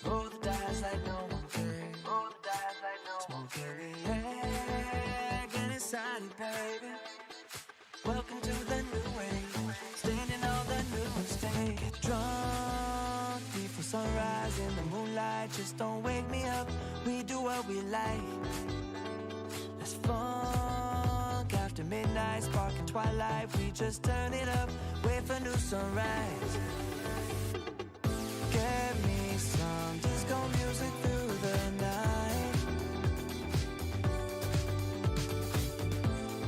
Roll the dice like no one cares. Smoking the air, get excited, baby. Welcome to the new age, standing on the new stage. Get drunk before sunrise in the moonlight. Just don't wake me up, we do what we like. Let's funk after midnight, sparking twilight. We just turn it up, wait for new sunrise. Get me some disco music through the night.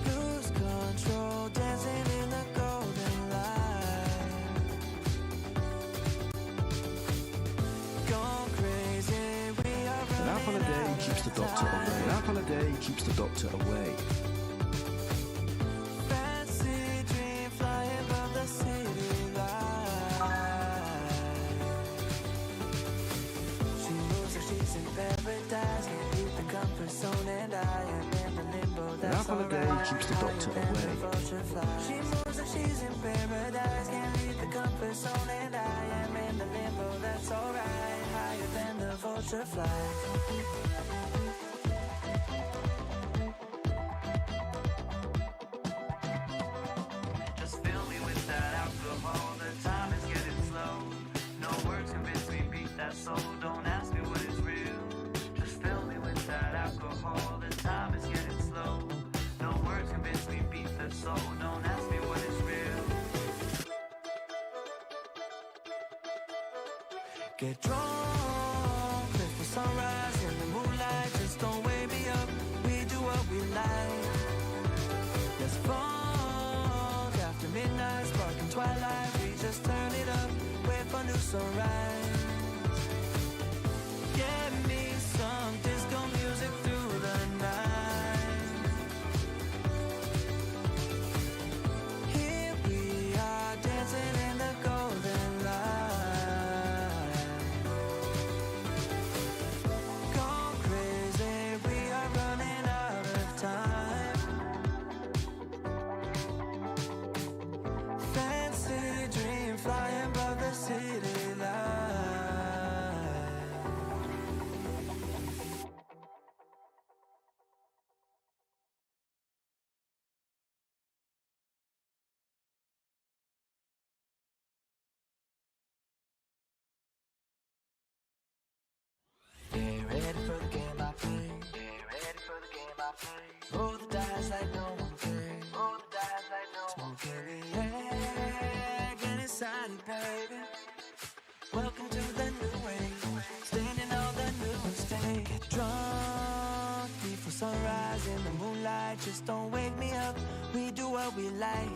Lose control, dancing in the golden light. Gone crazy, we are running. An apple a day keeps the doctor away. An apple a day keeps the doctor away. Fancy dream flying above the city light. She moves like she's in paradise, can't leave the comfort zone, and I am in the limbo. An apple a day keeps the doctor away. She moves like she's in paradise, can't leave the comfort zone, and I am in the limbo. That's alright, higher than the vulture flies. Just fill me with that alcohol, the time is getting slow. No words convince me, beat that soul, don't ask me what is real. Just fill me with that alcohol, the time is getting slow. No words convince me, beat the soul, don't ask me what is real. Get drunk, live for sunrise in the moonlight. Just don't wake me up, we do what we like. Let's funk after midnight, sparking twilight. We just turn it up, wait for new sunrise. Get me some disco music through the night. Here we are dancing in the golden light. Gone crazy, we are running out of time. Fancy dream flying above the city light. Get ready for the game I play. Roll the dice like no one cares. Smoking the air, get excited, baby. Welcome to the new age, standing on the new stage. Get drunk before sunrise in the moonlight. Just don't wake me up, we do what we like.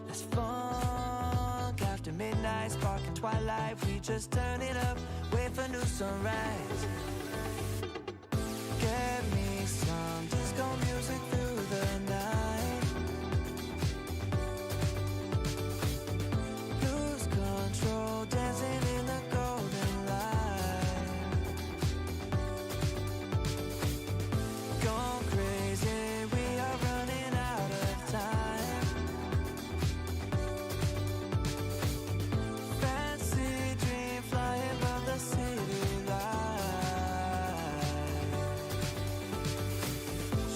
Let's funk after midnight, sparking twilight. We just turn it up, wait for new sunrise. Get me some disco music through the night. Lose control, dancing in the golden light. Gone crazy, we are running out of time. Fancy dream flying above the city light.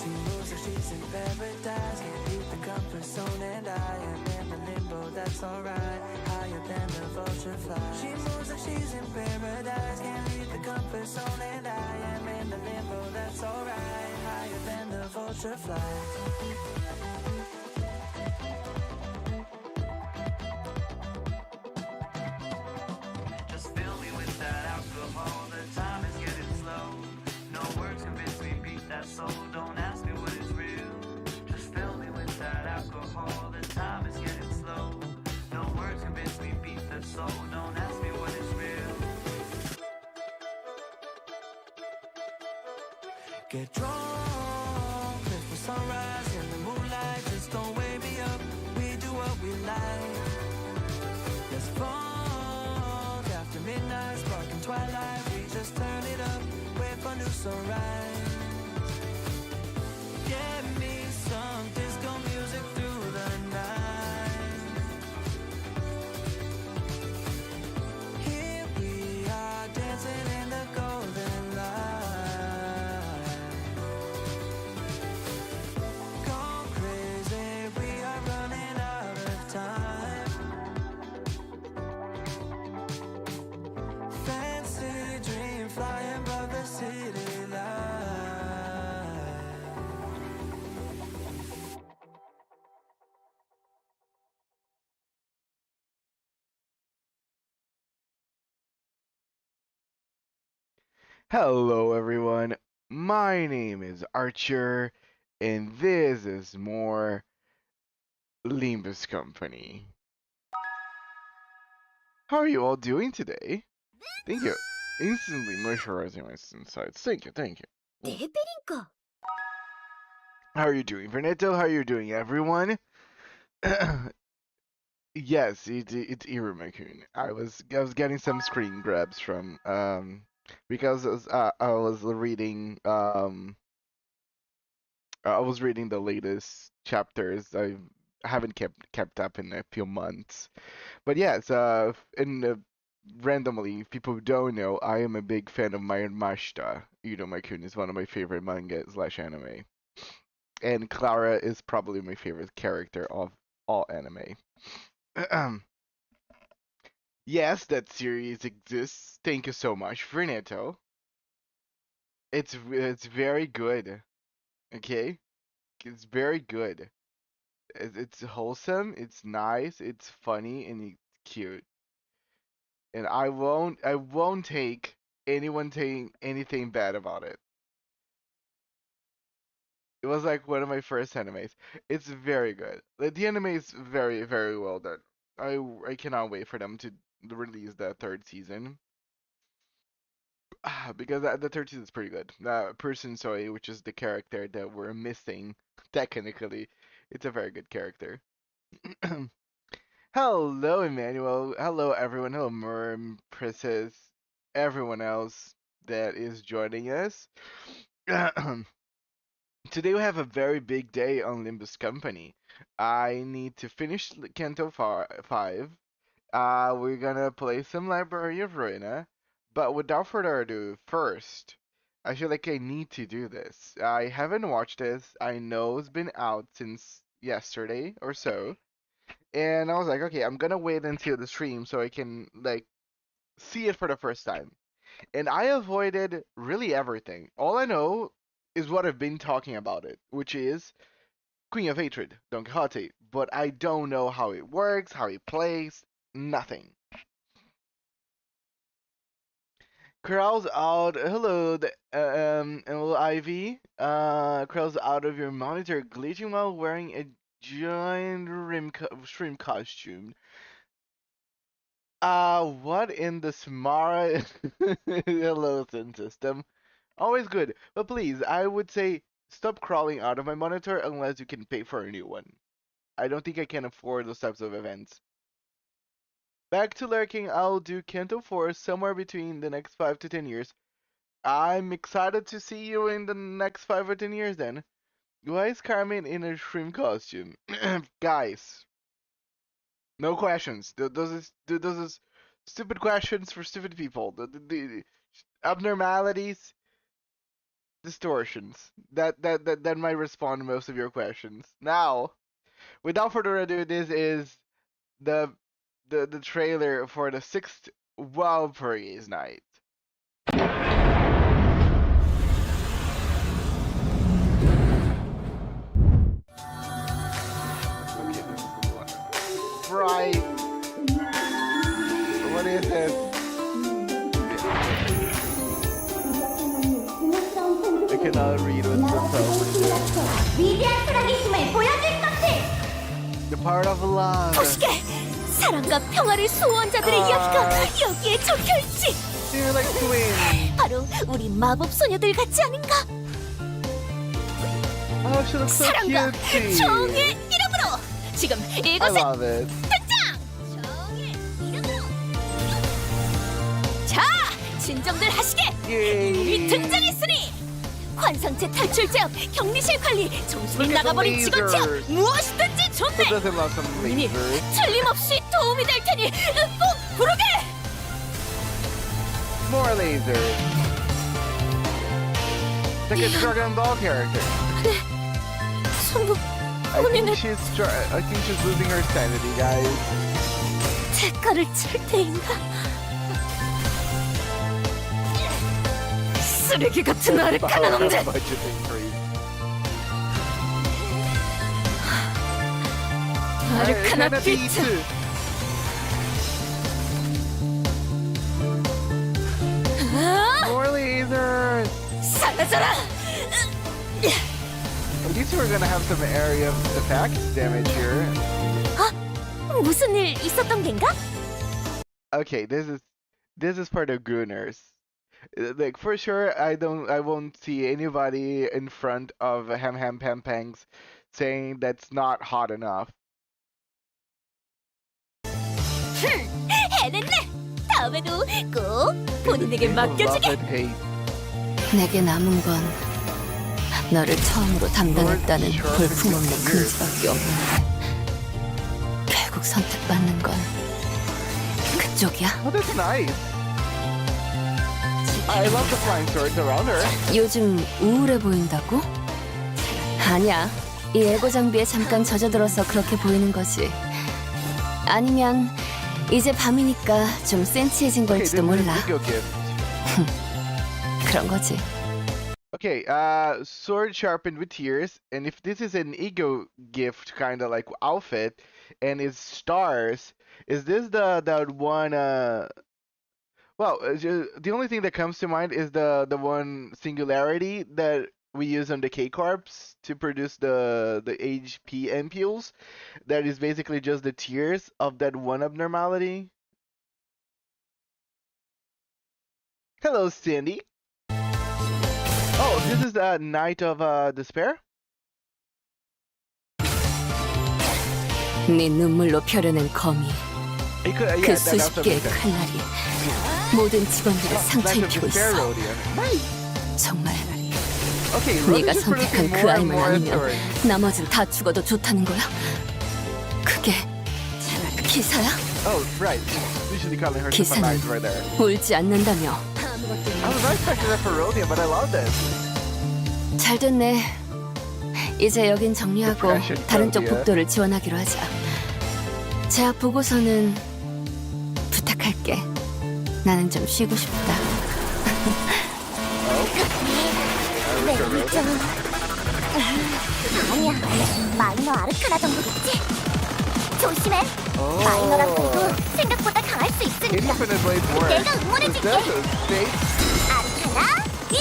She moves like she's in paradise, can't leave the comfort zone, and I am in the limbo. That's alright, higher than the vulture flies. She moves like she's in paradise, can't leave the comfort zone, and I am in the limbo. That's alright, higher than the vulture flies. Just fill me with that alcohol, the time is getting slow. No words convince me, beat that soul, don't ask me what is real. Just fill me with that alcohol, the time is getting slow. No words convince me, beat the soul, don't ask me what is real. Get drunk, live for sunrise in the moonlight. Just don't wake me up, we do what we like. Let's funk after midnight, sparking twilight. We just turn it up, wait for new sunrise. Get me some disco music through the night. Here we Hello, everyone. My name is Archer, and this is more Limbus Company. How are you all doing today? Thank you. Instantly moisturizing my insides. Thank you, thank you. デーペリンか How are you doing, Vernetto? How are you doing, everyone? Yes, it's Irumakun. I was getting some screen grabs from because I was reading I was reading the latest chapters. I haven't kept up in a few months. But yes, randomly, if people don't know, I am a big fan of Mashita. Makun is one of my favorite manga slash anime. And Clara is probably my favorite character of all anime. Yes, that series exists. Thank you so much, Verneto. It's very good. Okay? It's very good. It's wholesome, it's nice, it's funny, and it's cute. And I won't take anyone saying anything bad about it. It was like one of my first animes. It's very good. Like, the anime is very, very well done. I cannot wait for them to release the third season. Because the third season is pretty good. Person Soy, which is the character that we're missing, technically, it's a very good character. Hello, Emmanuel. Hello, everyone. Hello, Merm, Princess, everyone else that is joining us. Today we have a very big day on Limbus Company. I need to finish Canto 5. We're gonna play some Library of Ruina, but without further ado, first, I feel like I need to do this. I haven't watched this. I know it's been out since yesterday or so. And I was like, okay, I'm gonna wait until the stream so I can like see it for the first time. And I avoided really everything. All I know is what I've been talking about it, which is Queen of Hatred, Don Quixote. But I don't know how it works, how it plays, nothing. Crawls out. Hello, hello, Ivy. Crawls out of your monitor, glitching while wearing a giant shrimp costume. What in the smart hello system? Always good, but please, I would say stop crawling out of my monitor unless you can pay for a new one. I don't think I can afford those types of events. Back to lurking, I'll do Canto 4 somewhere between the next 5 to 10 years. I'm excited to see you in the next 5 or 10 years then. Why is Carmen in a shrimp costume? Guys, no questions. Those are stupid questions for stupid people. The abnormalities, distortions. That might respond to most of your questions. Now, without further ado, this is the the trailer for the 6th Walpurgisnacht. Right. What is it? I cannot read with the 위대한 보여줄건데 The part of love. 보시게 사랑과 평화를 소원한 자들의 이야기가 여기에 적혀있지 They're like twins. 바로 우리 마법 소녀들 같지 않은가 Oh, she looks so 사랑과 cute. 정의 이름으로 지금 I 이곳에 love it. 등장 정의 이름으로 자 진정들 하시게 이름이 등장했으니 환상체 탈출 제압, 격리실 관리, 정신이 나가버린 직원 체험 무엇이든지 Who 좋네. doesn't love some 우리니 lasers? 틀림없이 도움이 될 테니 꼭 부르게. More lasers. Like a Dragon Ball character. 성부 I 본인은 think she's losing her sanity, guys. 대가를 칠 테인가? 쓰레기 같은 아르카나 놈들. Budget increase. 아르카나 비트. More lasers. 사라져라! At least we're gonna have some area of effects damage here. 무슨 일 있었던 겐가? Okay, this is part of Gruner's. Like for sure, I won't see anybody in front of Ham Ham Pam Pangs saying that's not hot enough. 해냈네! 다음에도 꼭 본인에게 People love 맡겨주게! and hate. 내게 남은 건 너를 처음으로 담당했다는 볼품없는 금지밖에 없는데 결국 선택받는 건 그쪽이야. Oh, that's nice. I love the flying swords around her. 요즘 우울해 보인다고? 아니야. 이 에고 장비에 잠깐 젖어들어서 그렇게 보이는 거지. 아니면 이제 밤이니까 좀 센치해진 Okay, 걸지도 this is 몰라. an ego gift. 그런 거지. Okay, sword sharpened with tears, and if this is an ego gift kind of like outfit, and it's stars, is this the one? Well, the only thing that comes to mind is the one singularity that we use on the K Corps to produce the HP ampules. That is basically just the tears of that one abnormality. Hello, Cindy. Oh, this is the Night of Despair? 네 눈물로 펴려낸 거미. It could, 그 yeah, that's 수십 개의 what 칼날이 모든 직원들을 Night 상처 of 입히고 Despair, 있어. Rodya. 정말 Okay, 네가 Rodya's 선택한 producing 그 more and 아이만 more 아니면 stories. 나머진 다 죽어도 좋다는 거야? 그게 기사야? Oh, right. We should be calling her 기사는 Sympathize right there. 울지 않는다며. I was not expecting that for Rodya, but I love this. 잘 됐네. 이제 여긴 정리하고 다른 쪽 복도를 지원하기로 하자. 제압 보고서는 부탁할게. 나는 좀 쉬고 싶다. 네, 좀... 아니야, 마이너 아르카나 정도겠지? 조심해! 마이너라 그래도 생각보다 강할 수 있으니까 Infinite Blade War. 내가 응원해줄게! Is that a state? 아르카나 이!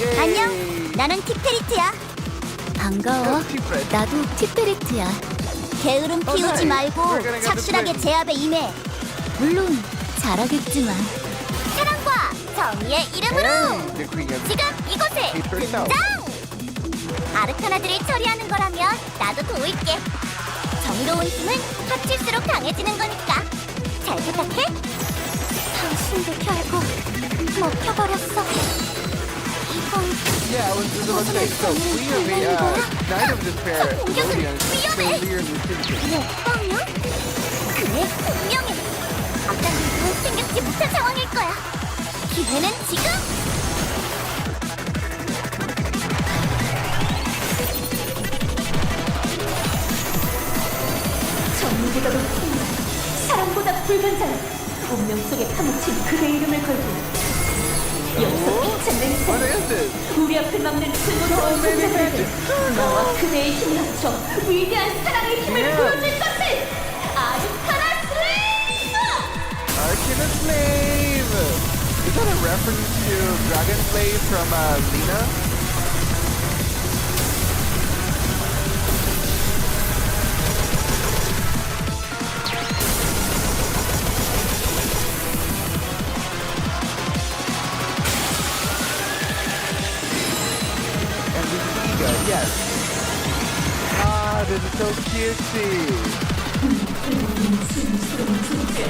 Yay! 안녕, 나는 티페리트야. 반가워. Secret. 나도 티페리트야. 게으름 피우지 말고 착실하게 제압에 임해. 물론 잘하겠지만 사랑과 정의의 이름으로 And the Queen of 지금 이곳에 Hate herself. 등장! 아르카나들을 처리하는 거라면 나도 도울게. 정의로운 힘은 합칠수록 강해지는 거니까 잘 부탁해. 당신도 결국 먹혀버렸어. 이건 Yeah, I was just about to say, so Queen of the Night of Despair, Rodya is so clearly syndicate. 먹방이야? 그래, 분명해. 아까 일은 생각지 못한 상황일 거야. 기회는 지금! 정의보다도 큰 사랑보다 불간사한 운명 속에 파묻힌 그대 이름을 걸고 여기서 빛의 냉세 What is this? 우리 앞을 막는 불무서운 존재들 너와 그대의 힘을 합쳐 위대한 사랑의 힘을 보여줄 것을 아르카나 슬레이브! Arcana Slave! Is that a reference to Dragon Slave from Lena? And this is Ego, yes. Ah, this is so cutesy.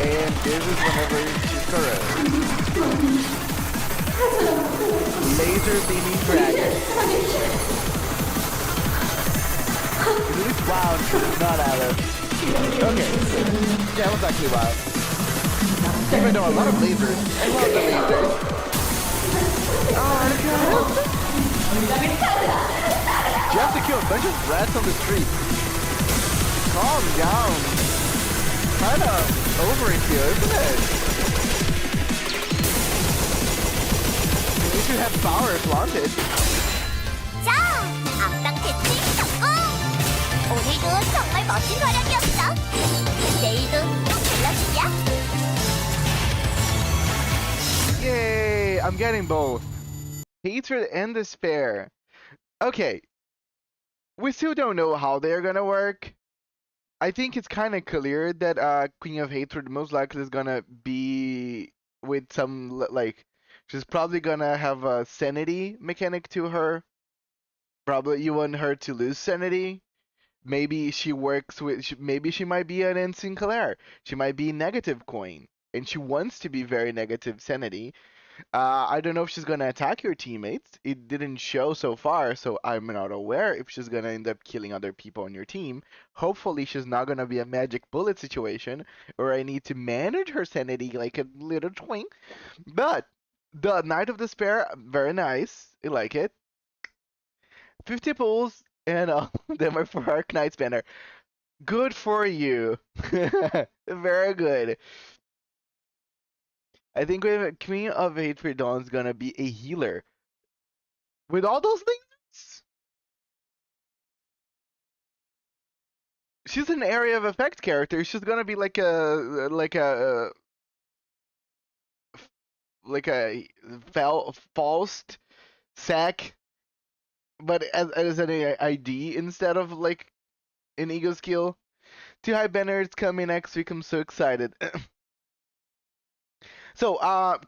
And this is whenever she's correct. Laser beaming dragon. Is this wild? Not Alice. Okay. Yeah, it was actually wild. Even though a lot of lasers. I love the lasers. Oh, you have to kill a bunch of rats on the street. Calm down. Kinda over it here, isn't it? You should have power if wanted. 자, 앞당 테스팅 성공! 오늘도 정말 멋진 활약이었어. 내일도 또 불러주냐? Yay! I'm getting both. Hatred and despair. Okay, we still don't know how they're gonna work. I think it's kind of clear that Queen of Hatred most likely is gonna be with some like she's probably gonna have a sanity mechanic to her. Probably you want her to lose sanity. Maybe she works with. Maybe she might be an Sinclair. She might be negative coin, and she wants to be very negative sanity. I don't know if she's gonna attack your teammates. It didn't show so far, so I'm not aware if she's gonna end up killing other people on your team. Hopefully, she's not gonna be a magic bullet situation, or I need to manage her sanity like a little twink. But the Knight of Despair, very nice. I like it. 50 pulls, and all of them are for Arc Knight's banner. Good for you. Very good. I think we have Queen of Hatred Dawn's gonna be a healer. With all those things, she's an area of effect character. She's gonna be like a Faust sack, but as an ID instead of like an ego skill. 2 high banners coming next week. I'm so excited. So,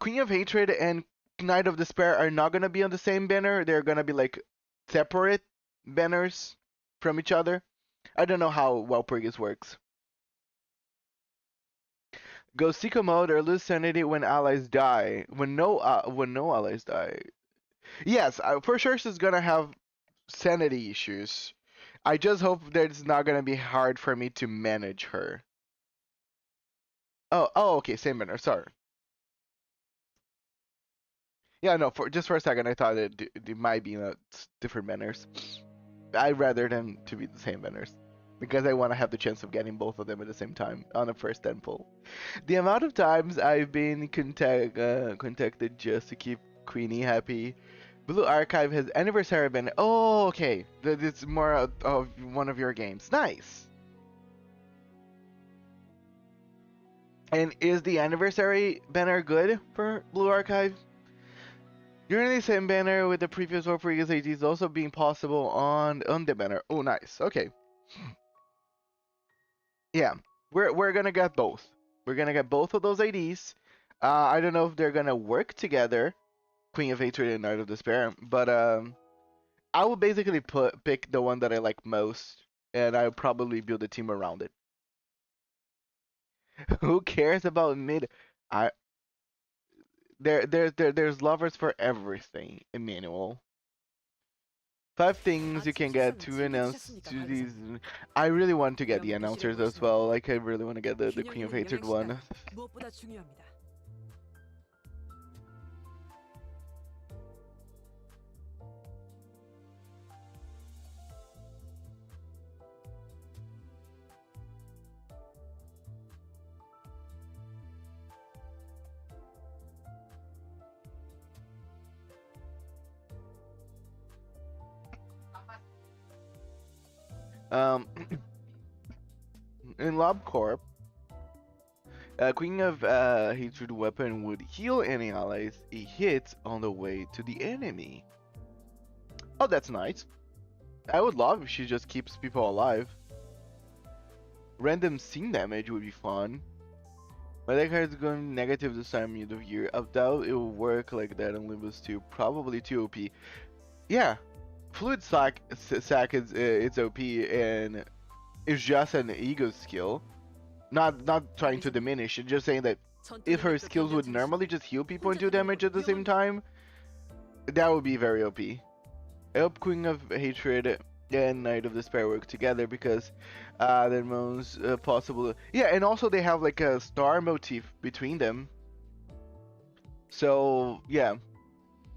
Queen of Hatred and Knight of Despair are not gonna be on the same banner. They're gonna be like separate banners from each other. I don't know how Walpurgis works. Go Sicko mode or lose sanity when allies die. When no allies die. Yes, for sure she's gonna have sanity issues. I just hope that it's not gonna be hard for me to manage her. Oh, okay, same banner. Sorry. Yeah, no. For a second, I thought it might be different banners. I'd rather them to be the same banners because I want to have the chance of getting both of them at the same time on the first 10 pull. The amount of times I've been contacted just to keep Queenie happy. Blue Archive has anniversary banner. Oh, okay. It's more of one of your games. Nice. And is the anniversary banner good for Blue Archive? You're in the same banner with the previous Walpurgis ADs also being possible on the banner. Oh, nice. Okay. Yeah, we're gonna get both. We're gonna get both of those ADs. I don't know if they're gonna work together, Queen of Hatred and Knight of Despair, but I will basically pick the one that I like most, and I'll probably build a team around it. Who cares about mid? There's lovers for everything, Emmanuel. 5 things you can get to announce to these. I really want to get the announcers as well. Like I really want to get the Queen of Hatred one. In Corp, Queen of Hatred weapon would heal any allies it hits on the way to the enemy. Oh, that's nice. I would love if she just keeps people alive. Random scene damage would be fun. My deck card is going negative this time of year. I doubt it will work like that on Limbus 2. Probably too OP. Yeah, Fluid Sack is it's OP and it's just an ego skill. Not trying to diminish, just saying that if her skills would normally just heal people and do damage at the same time, that would be very OP. I hope Queen of Hatred and Knight of Despair work together because they're most possible. Yeah, and also they have like a star motif between them. So yeah,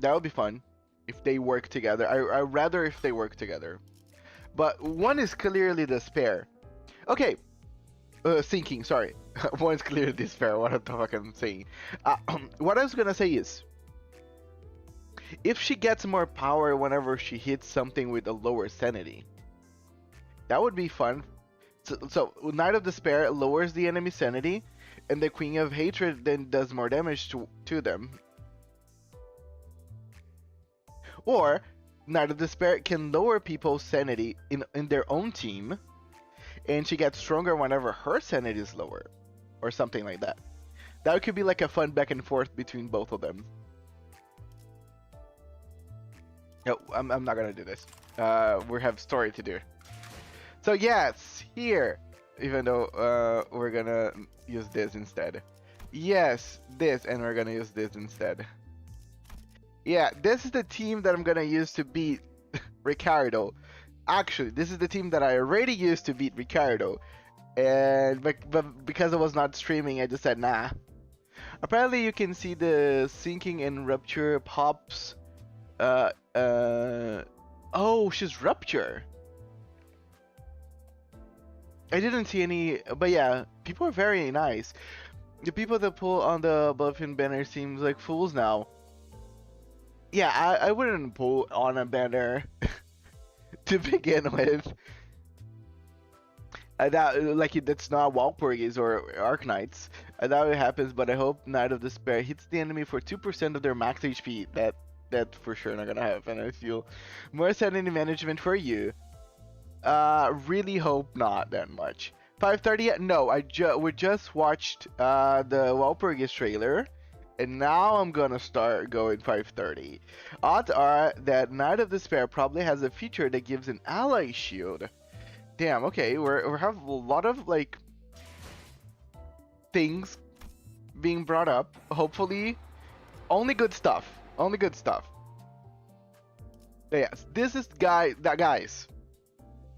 that would be fun if they work together. I rather if they work together. But one is clearly despair. Okay. Thinking, sorry. One is clearly despair. What the fuck I'm saying. What I was gonna say is, if she gets more power whenever she hits something with a lower sanity, that would be fun. So Knight of Despair lowers the enemy sanity, and the Queen of Hatred then does more damage to them. Or Knight of Despair can lower people's sanity in their own team, and she gets stronger whenever her sanity is lower, or something like that. That could be like a fun back and forth between both of them. No, I'm not gonna do this. We have story to do. So yes, here. Even though we're gonna use this instead. Yes, this, and we're gonna use this instead. Yeah, this is the team that I'm gonna use to beat Ricardo. Actually, this is the team that I already used to beat Ricardo. And but because I was not streaming, I just said nah. Apparently you can see the sinking and rupture pops. Oh, she's rupture. I didn't see any, but yeah, people are very nice. The people that pull on the Buffin banner seems like fools now. Yeah, I wouldn't pull on a banner to begin with. I doubt, like, that's not Walpurgis or Arknights. I doubt it happens, but I hope Knight of Despair hits the enemy for 2% of their max HP. That for sure not gonna happen. I feel more sanity management for you. Really hope not that much. 5:30? No, we just watched the Walpurgis trailer, and now I'm gonna start going 5:30. Odds are that Knight of Despair probably has a feature that gives an ally shield. Damn. Okay, we have a lot of like things being brought up. Hopefully, only good stuff. Only good stuff. But yes, this is guys.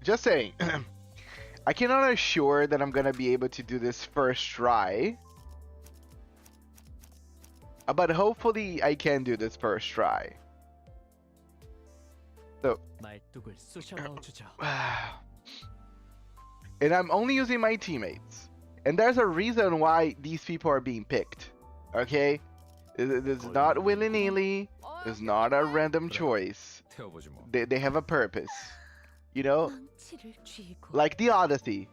Just saying. I cannot assure that I'm gonna be able to do this first try. But hopefully I can do this first try. So and I'm only using my teammates. And there's a reason why these people are being picked. Okay? This is not willy-nilly. It's not a random choice. They have a purpose. You know? Like the Odyssey.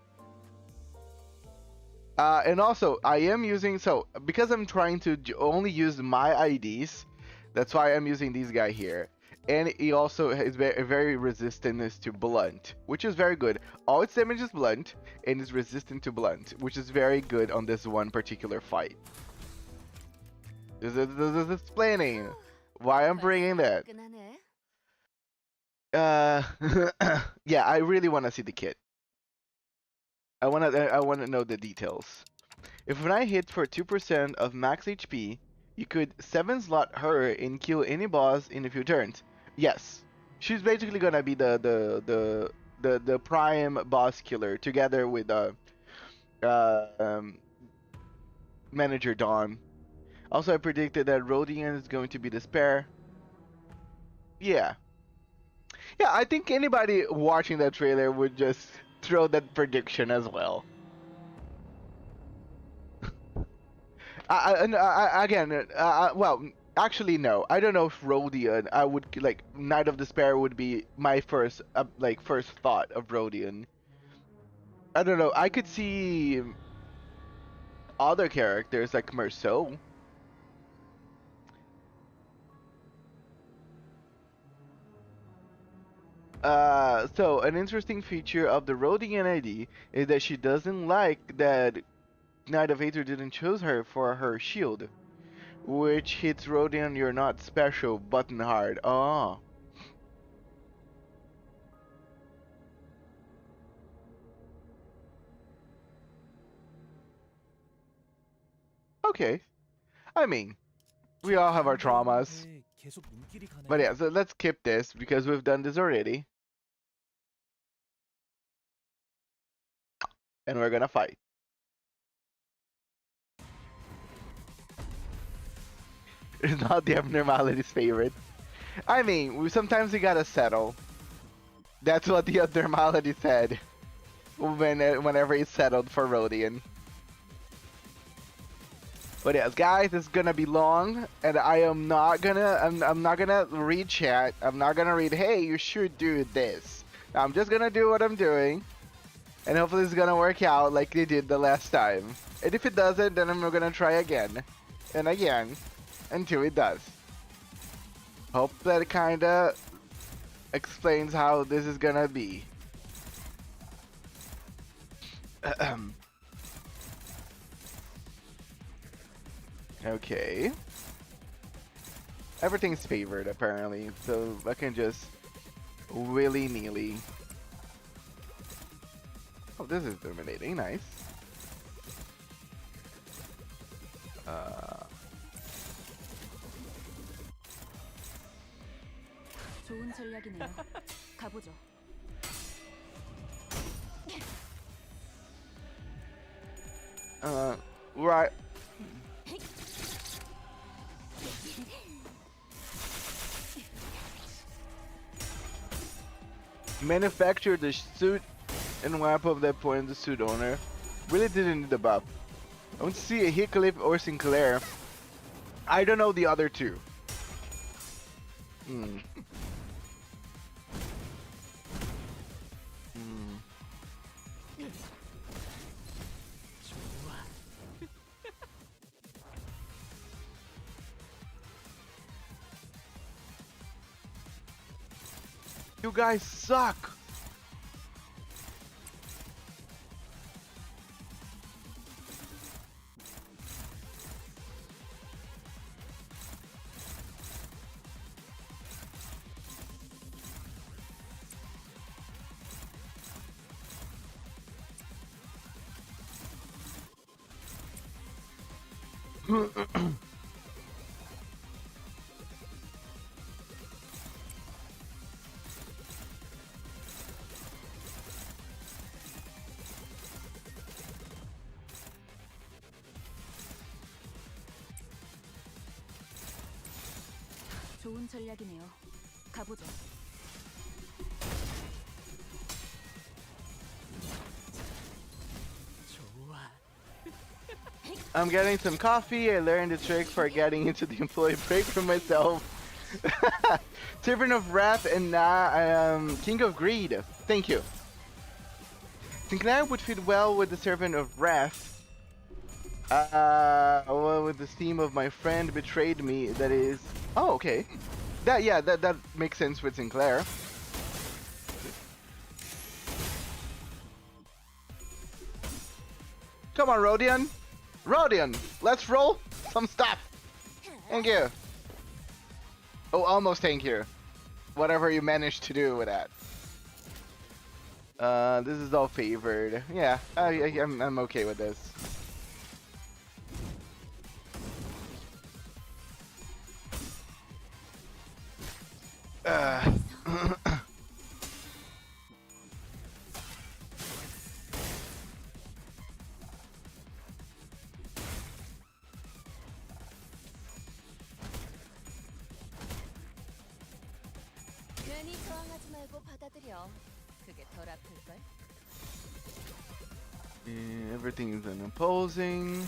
And also, I am using... So, because I'm trying to only use my IDs, that's why I'm using this guy here. And he also is very resistant to blunt, which is very good. All its damage is blunt, and is resistant to blunt, which is very good on this one particular fight. This is explaining why I'm bringing that. Yeah, I really want to see the kit. I wanna know the details. If when I hit for 2% of max HP, you could 7-slot her and kill any boss in a few turns. Yes, she's basically gonna be the prime boss killer together with Manager Dawn. Also, I predicted that Rodya is going to be the spare. Yeah, I think anybody watching that trailer would just throw that prediction as well. Well, actually no. I don't know if Rodya, I would like Knight of Despair would be my first first thought of Rodya. I don't know. I could see other characters like Merceau. So an interesting feature of the Rodya ID is that she doesn't like that Knight of Aether didn't choose her for her shield, which hits Rodya you're not special button hard. Oh. Okay. I mean, we all have our traumas. But yeah, so let's skip this because we've done this already. And we're gonna fight. It's not the Abnormalities favorite. I mean, sometimes we gotta settle. That's what the Abnormality said whenever he settled for Rodya. But yes, guys, it's gonna be long, and I'm not gonna read chat. I'm not gonna read, hey, you should do this. I'm just gonna do what I'm doing, and hopefully it's gonna work out like they did the last time. And if it doesn't, then I'm gonna try again, and again, until it does. Hope that kinda explains how this is gonna be. Okay. Everything's favored apparently, so I can just willy-nilly. Oh, this is dominating, nice. 좋은 전략이네요. 가보죠. Right. Manufacture the suit and wipe up that point the suit owner. Really didn't need the buff. I want to see a Heathcliff or Sinclair. I don't know the other two. Hmm. You guys suck! 좋은 전략이네요. 가보죠. I'm getting some coffee. I learned the trick for getting into the employee break for myself. Servant of Wrath and King of Greed. Thank you. Sinclair would fit well with the Servant of Wrath. Well, with the theme of my friend betrayed me. That is. Oh, okay. That makes sense with Sinclair. Come on, Rodyan. Rodyan, let's roll some stuff. Thank you. Oh, almost thank you. Whatever you managed to do with that. This is all favored. Yeah, I'm okay with this. 괜히 저항하지 말고 받아들여. 그게 덜 아플걸? Everything is unopposing.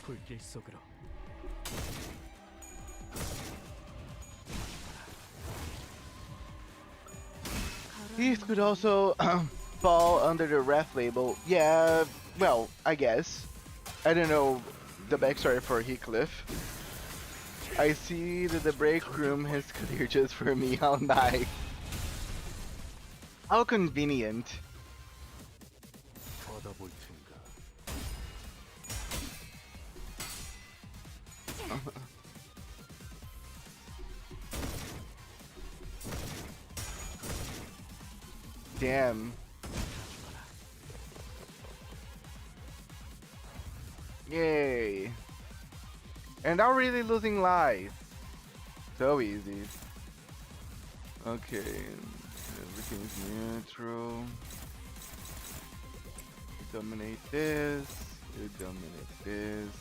불길 속으로. These could also fall under the Wrath label. Yeah, well, I guess. I don't know the backstory for Heathcliff. I see that the break room has cleared just for me. How nice. How convenient. 받아볼 텐가. Damn. Yay. And now really losing life. So easy. Okay. Everything's neutral. You dominate this. You dominate this.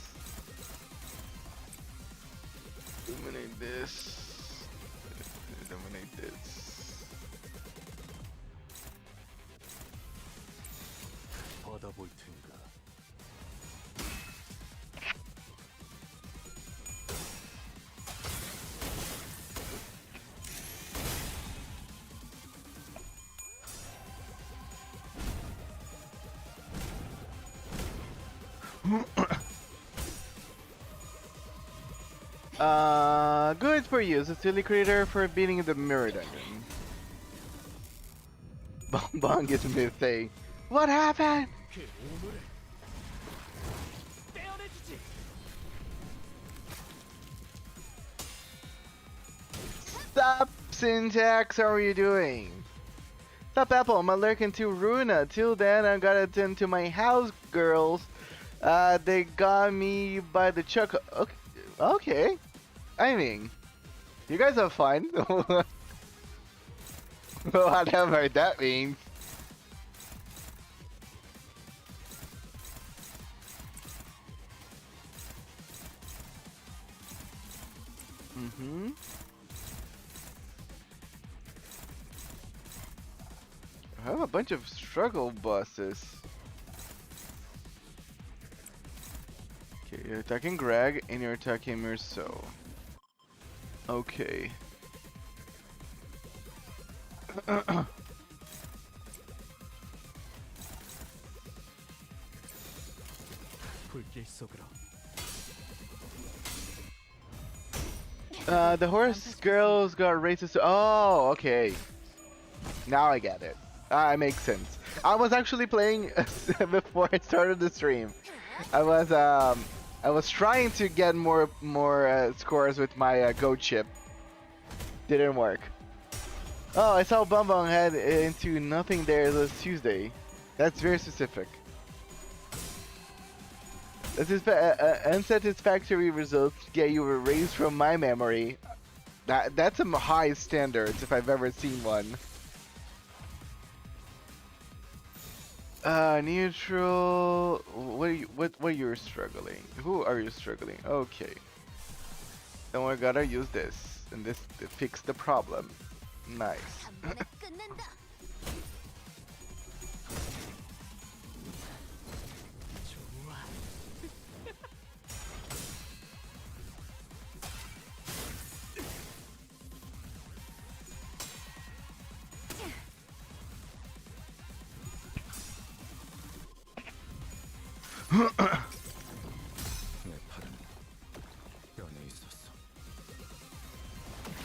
Dominate this. You dominate this. 받아볼 텐가. Good for you, the silly creator, for beating the mirror dungeon. Bong is missing. What happened? Stop, Syntax, how are you doing? Stop, Apple, I'm lurking to Runa. Till then, I gotta attend to my house girls. They got me by the chuck. Okay. Okay. I mean, you guys have fun. Whatever that means. I have a bunch of struggle bosses. Okay, you're attacking Greg and you're attacking Mirso. Okay. The horse girls got racist. Oh, okay. Now I get it. It makes sense. I was actually playing before I started the stream. I was trying to get more scores with my goat chip. Didn't work. Oh, I saw Bumbong head into nothing there this Tuesday. That's very specific. Unsatisfactory results get you erased from my memory. That's some high standards if I've ever seen one. Neutral. What are you struggling? Who are you struggling? Okay. Then we gotta use this, and this to fix the problem. Nice.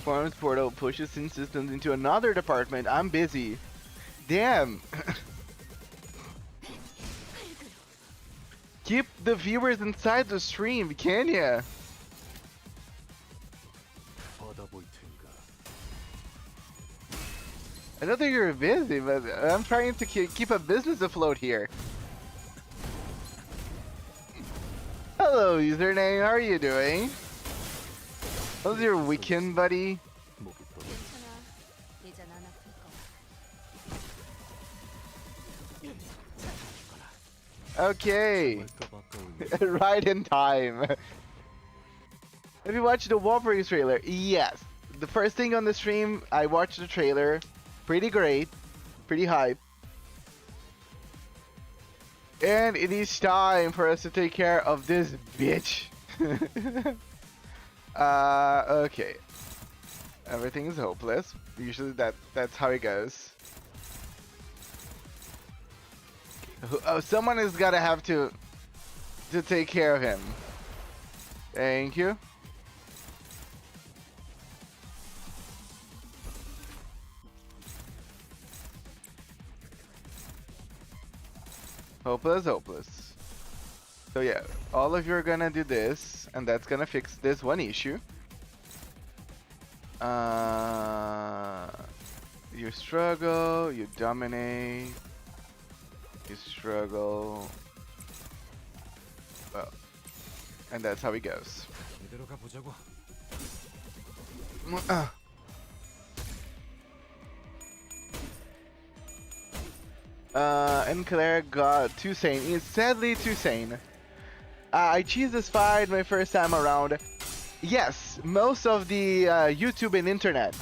Farms portal pushes in systems into another department. I'm busy. Damn. Keep the viewers inside the stream, can ya? I don't think you're busy, but I'm trying to keep a business afloat here. Hello, username. How are you doing? How's your weekend, buddy? Okay. Right in time. Have you watched the Walpurgisnacht trailer? Yes. The first thing on the stream, I watched the trailer. Pretty great. Pretty hype. And it is time for us to take care of this bitch. Okay. Everything is hopeless. Usually that's how it goes. Oh, someone is gotta have to take care of him. Thank you. Hopeless, hopeless. So yeah, all of you are gonna do this, and that's gonna fix this one issue. You struggle, you dominate, you struggle. Well, and that's how it goes. And Claire got too sane. It's sadly too sane. I cheesed this fight my first time around. Yes, most of the YouTube and internet.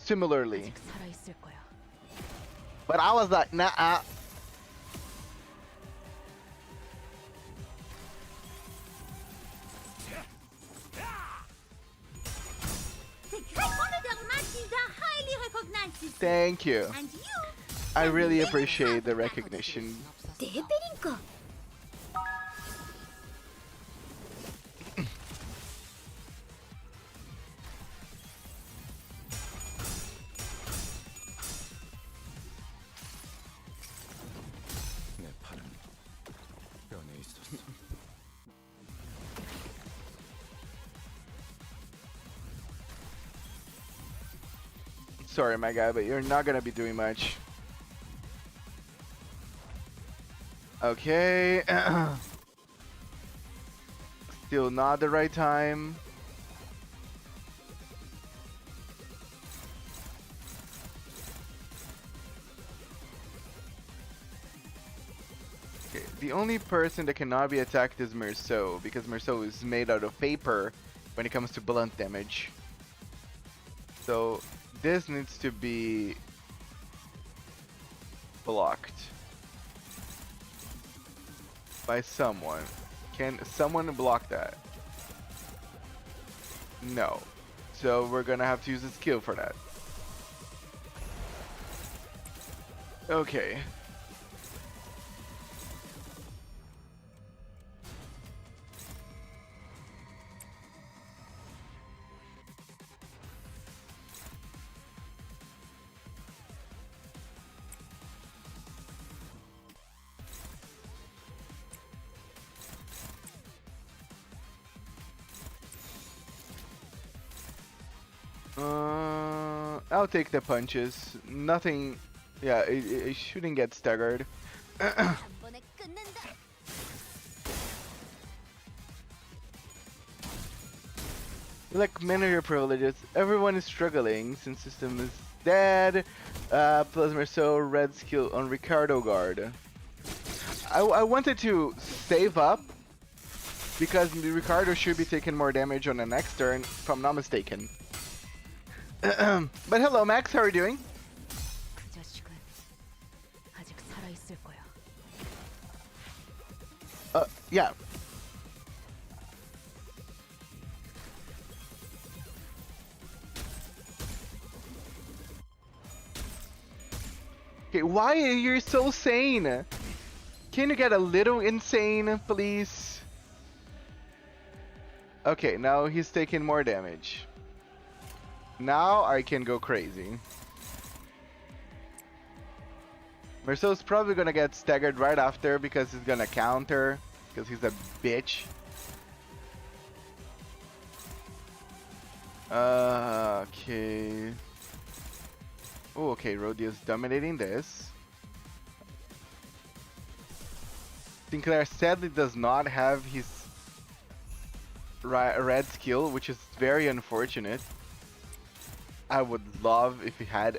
Similarly. But I was like, nah. Thank you. I really appreciate the recognition. Sorry, my guy, but you're not gonna be doing much. Okay. Still not the right time. Okay, the only person that cannot be attacked is Merceau, because Merceau is made out of paper when it comes to blunt damage. So this needs to be blocked by someone. Can someone block that? No. So we're gonna have to use a skill for that. Okay. I'll take the punches. Nothing. Yeah, it shouldn't get staggered. 한 번에 끝낸다. Like many of your privileges, everyone is struggling since system is dead. Plus Merceau red skill on Ricardo guard. I wanted to save up because Ricardo should be taking more damage on the next turn, if I'm not mistaken. But hello, Max. How are you doing? 그 자식은 아직 살아 있을 거야. Yeah. Okay, why are you so sane? Can you get a little insane, please? Okay, now he's taking more damage. Now I can go crazy. Merceau's probably gonna get staggered right after because he's gonna counter, because he's a bitch. Okay. Oh, okay, Rodya's dominating this. Sinclair sadly does not have his red skill, which is very unfortunate. I would love if he had.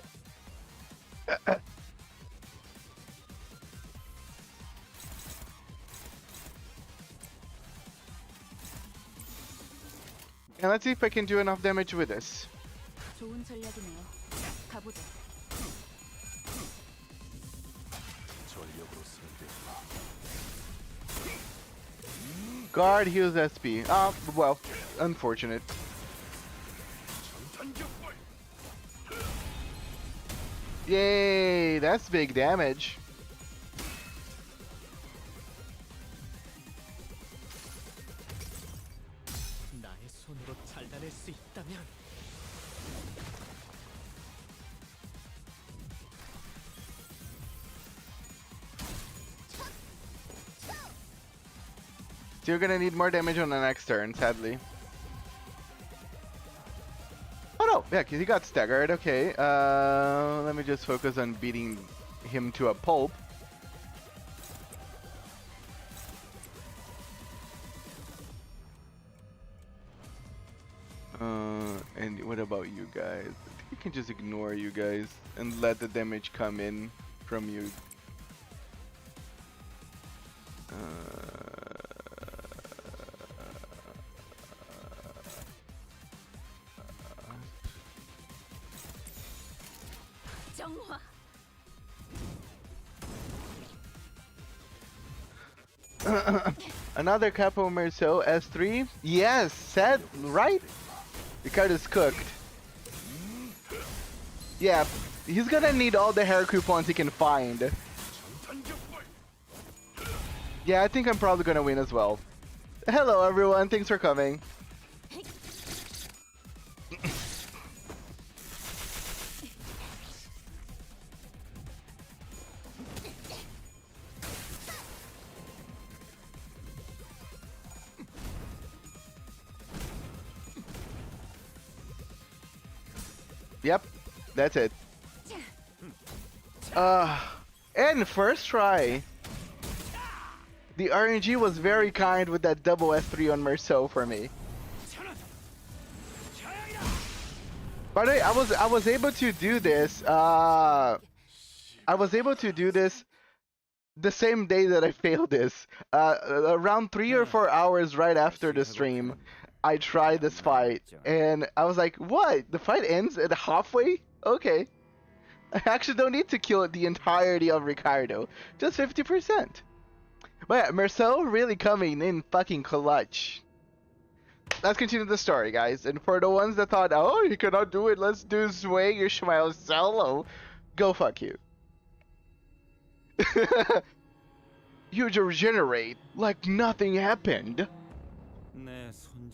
And let's see if I can do enough damage with this. 좋은 전략이네요. 가보자. Guard heals SP. Ah, well, unfortunate. Yay, that's big damage. 나의 손으로 잘라낼 수 있다면 Still gonna need more damage on the next turn, sadly. Oh no, yeah, because he got staggered. Okay, let me just focus on beating him to a pulp. And what about you guys? I think you can just ignore you guys and let the damage come in from you. 정화. Another Capo Merceau S3? Yes, said right? Ricardo's cooked. Yeah, he's gonna need all the hair coupons he can find. Yeah, I think I'm probably gonna win as well. Hello everyone, thanks for coming. Yep, That's it. And first try. The RNG was very kind with that double S3 on Merceau for me. By the way, I was able to do this. I was able to do this the same day that I failed this. Around 3 or 4 hours right after the stream, I tried this fight, and I was like, "What? The fight ends at halfway? Okay. I actually don't need to kill the entirety of Ricardo, just 50%." But yeah, Merceau really coming in fucking clutch. Let's continue the story, guys. And for the ones that thought, "Oh, you cannot do it, let's do Sway Ishmael solo," go fuck you. You regenerate like nothing happened.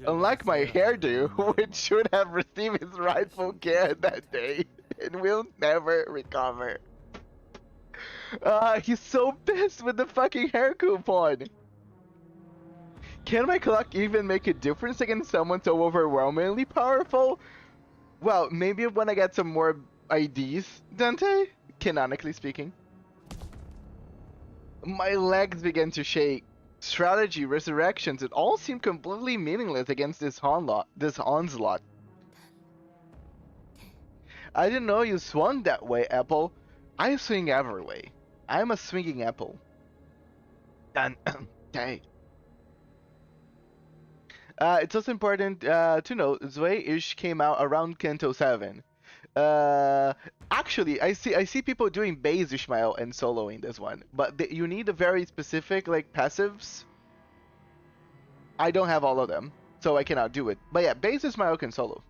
Unlike my hairdo, which should have received its rightful care that day, and will never recover. He's so pissed with the fucking hair coupon. Can my clock even make a difference against someone so overwhelmingly powerful? Well, maybe when I get some more IDs, Dante, canonically speaking. My legs began to shake. Strategy, resurrections, it all seemed completely meaningless against this onslaught. I didn't know you swung that way, Apple. I swing every way. I'm a swinging apple. Okay. It's also important to note, Zwei-ish came out around Canto 7. Actually, I see people doing base Ishmael and soloing this one, but you need a very specific like passives. I don't have all of them, so I cannot do it. But yeah, base Ishmael can solo.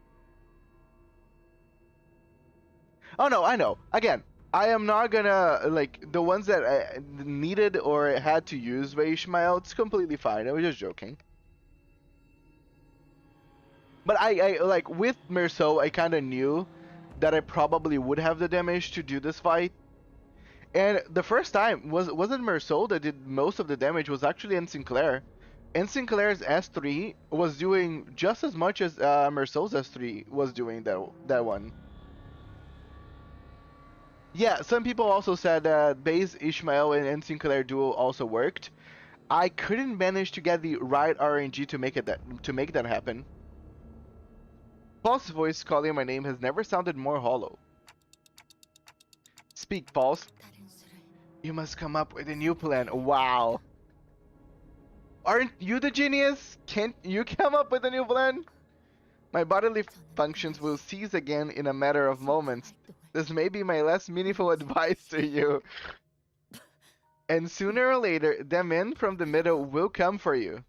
Oh no, I know. Again, I am not gonna like the ones that I needed or had to use by Ishmael. It's completely fine. I was just joking. But I like with Merceau, I kind of knew that I probably would have the damage to do this fight. And the first time wasn't Merceau that did most of the damage, was actually N. Sinclair. N. Sinclair's S3 was doing just as much as Merceau's S3 was doing that one. Yeah, some people also said that base Ishmael and N. Sinclair duo also worked. I couldn't manage to get the right RNG to make that happen. Paul's voice calling my name has never sounded more hollow. Speak, Paul. You must come up with a new plan. Wow. Aren't you the genius? Can't you come up with a new plan? My bodily functions will cease again in a matter of moments. This may be my less meaningful advice to you. And sooner or later, the men from the middle will come for you.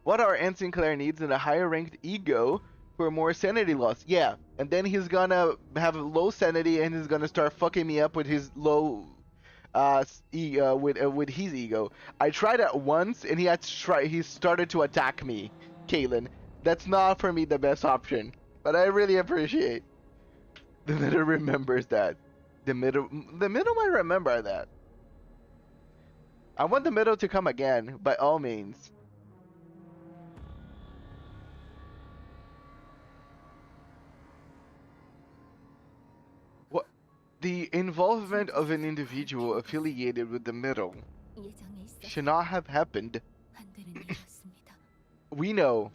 What our Aunt Sinclair needs in a higher ranked ego for more sanity loss. Yeah, and then he's gonna have low sanity and he's gonna start fucking me up with his low with his ego. I tried that once and he started to attack me, Kaylin. That's not for me the best option, but I really appreciate. The middle remembers that. The middle might remember that. I want the middle to come again, by all means. What? The involvement of an individual affiliated with the middle should not have happened. We know.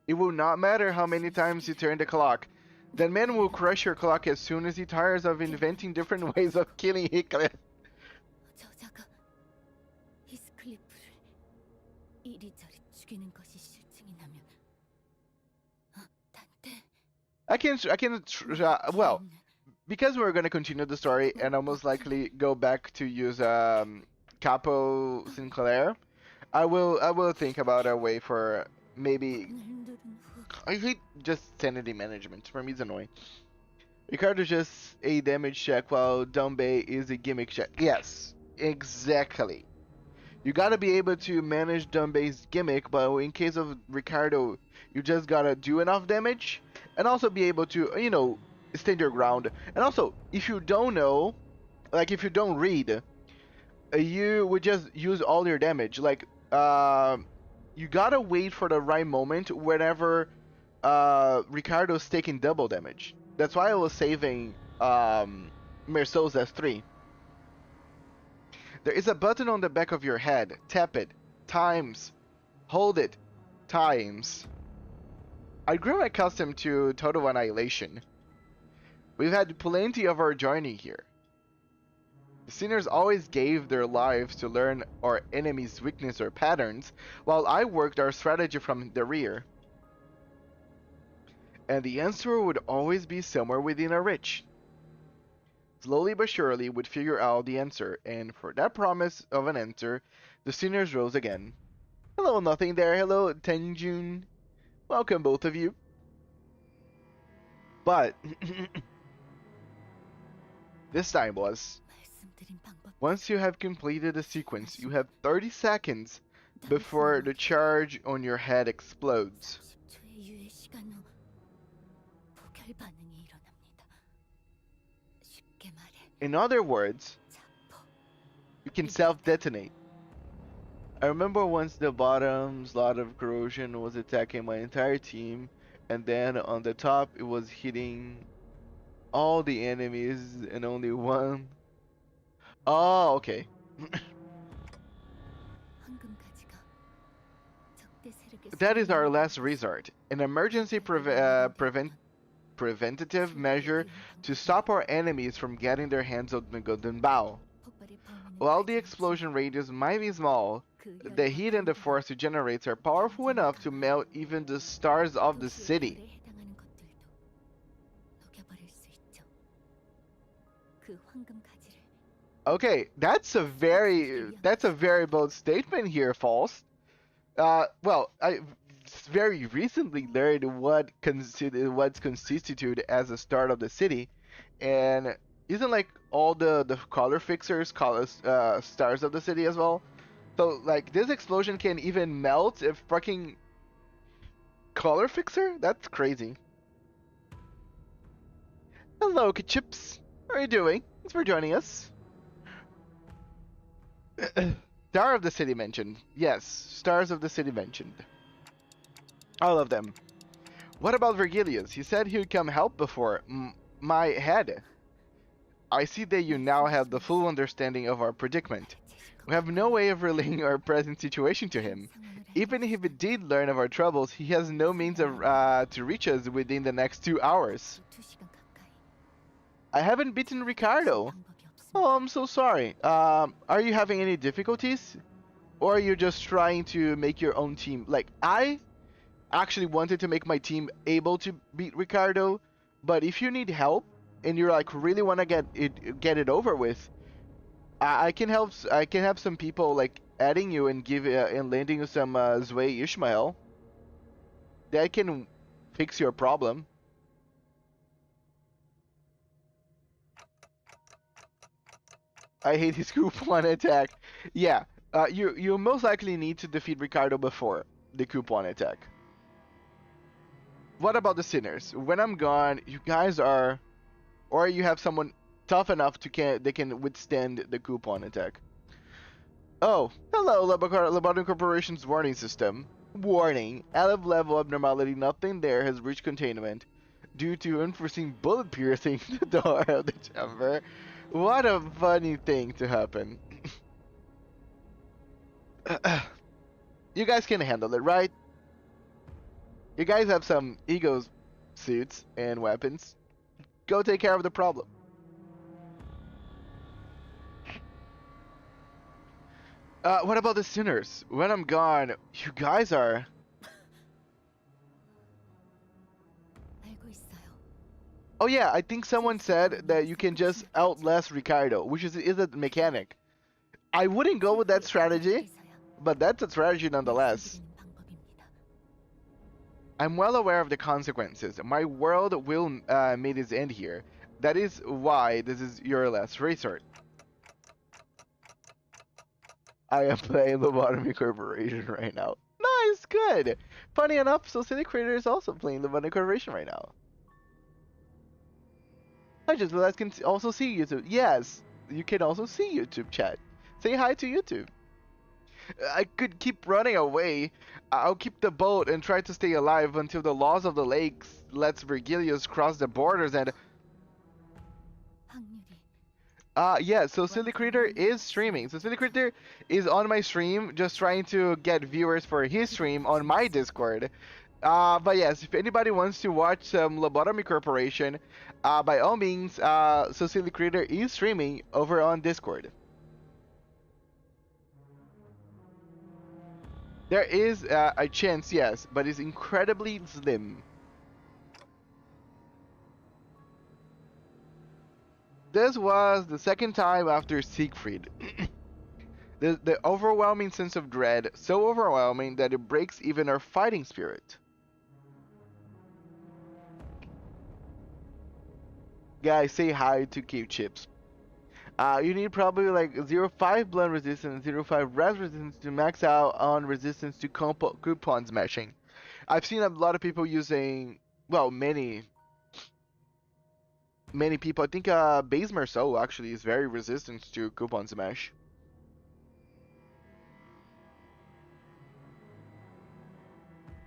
It will not matter how many times you turn the clock. That man will crush your clock as soon as he tires of inventing different ways of killing Heathcliff. Well, because we're going to continue the story and I'll most likely go back to use Capo Sinclair, I will think about a way for maybe. I hate just sanity management. For me, it's annoying. Ricardo just a damage check while Dumbe is a gimmick check. Yes, exactly. You gotta be able to manage Dumbe's gimmick, but in case of Ricardo, you just gotta do enough damage and also be able to, you know, stand your ground. And also, if you don't know, like if you don't read, you would just use all your damage. Like, you gotta wait for the right moment whenever Ricardo's taking double damage. That's why I was saving Merceau's S3. There is a button on the back of your head. Tap it. Times. Hold it. Times. I grew accustomed to total annihilation. We've had plenty of our journey here. The sinners always gave their lives to learn our enemy's weakness or patterns, while I worked our strategy from the rear. And the answer would always be somewhere within our reach. Slowly but surely we'd figure out the answer, and for that promise of an answer, the sinners rose again. Hello, nothing there. Hello, Tenjun. Welcome, both of you. But this time was, once you have completed the sequence, you have 30 seconds before the charge on your head explodes. In other words, you can self-detonate. I remember once the bottom slot of corrosion was attacking my entire team, and then on the top it was hitting all the enemies and only one. Oh, okay. That is our last resort. An emergency preventative measure to stop our enemies from getting their hands on the golden bow. While the explosion radius might be small, the heat and the force it generates are powerful enough to melt even the stars of the city. Okay, that's a very bold statement here, False. Well, I very recently learned what's constituted as the start of the city, and isn't like all the color fixers stars of the city as well? So like this explosion can even melt a fucking color fixer? That's crazy. Hello, Chips. How are you doing? Thanks for joining us. Star of the City mentioned. Yes, Stars of the City mentioned. All of them. What about Virgilius? He said he would come help before. My head. I see that you now have the full understanding of our predicament. We have no way of relaying our present situation to him. Even if he did learn of our troubles, he has no means of to reach us within the next 2 hours. I haven't beaten Ricardo. Oh, I'm so sorry. Are you having any difficulties? Or are you just trying to make your own team? Like, I actually wanted to make my team able to beat Ricardo, but if you need help and you're like really want to get it over with, I can help. I can have some people like adding you and and lending you some Zway Ishmael. That can fix your problem. I hate his coupon attack. Yeah, you most likely need to defeat Ricardo before the coupon attack. What about the sinners? When I'm gone, you guys are, or you have someone tough enough they can withstand the coupon attack. Oh, hello, lobotomycorporation's warning system. Warning: out of level abnormality, nothing there has reached containment due to unforeseen bullet piercing the door of the chamber. What a funny thing to happen. You guys can handle it, right? You guys have some ego suits and weapons. Go take care of the problem. What about the sinners? When I'm gone, you guys are... Oh yeah, I think someone said that you can just outlast Ricardo, which is a mechanic. I wouldn't go with that strategy, but that's a strategy nonetheless. I'm well aware of the consequences. My world will meet its end here. That is why this is your last resort. I am playing lobotomycorporation right now. Nice, good. Funny enough, City Creator is also playing lobotomycorporation right now. I just realized I can also see YouTube. Yes, you can also see YouTube chat. Say hi to YouTube. I could keep running away. I'll keep the boat and try to stay alive until the laws of the lakes lets Virgilius cross the borders and... yeah, so Silly Critter is streaming. So Silly Critter is on my stream, just trying to get viewers for his stream on my Discord. But yes, if anybody wants to watch some lobotomycorporation, by all means, so Silly Critter is streaming over on Discord. There is a chance, yes, but it's incredibly slim. This was the second time after Siegfried. The overwhelming sense of dread, so overwhelming that it breaks even our fighting spirit. Guys, say hi to Cave Chips. You need probably like 0.5 blunt resistance, 0.5 res resistance to max out on resistance to coupon smashing. I've seen a lot of people using, well, many people. I think Base Marceau actually is very resistant to coupon smash.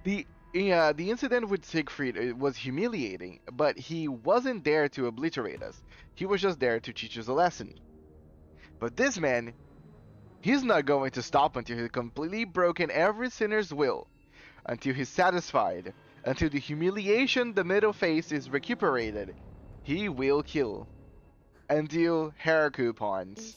The incident with Siegfried was humiliating, but he wasn't there to obliterate us. He was just there to teach us a lesson. But this man, he's not going to stop until he's completely broken every sinner's will, until he's satisfied, until the humiliation the middle face is recuperated. He will kill. Until hair coupons.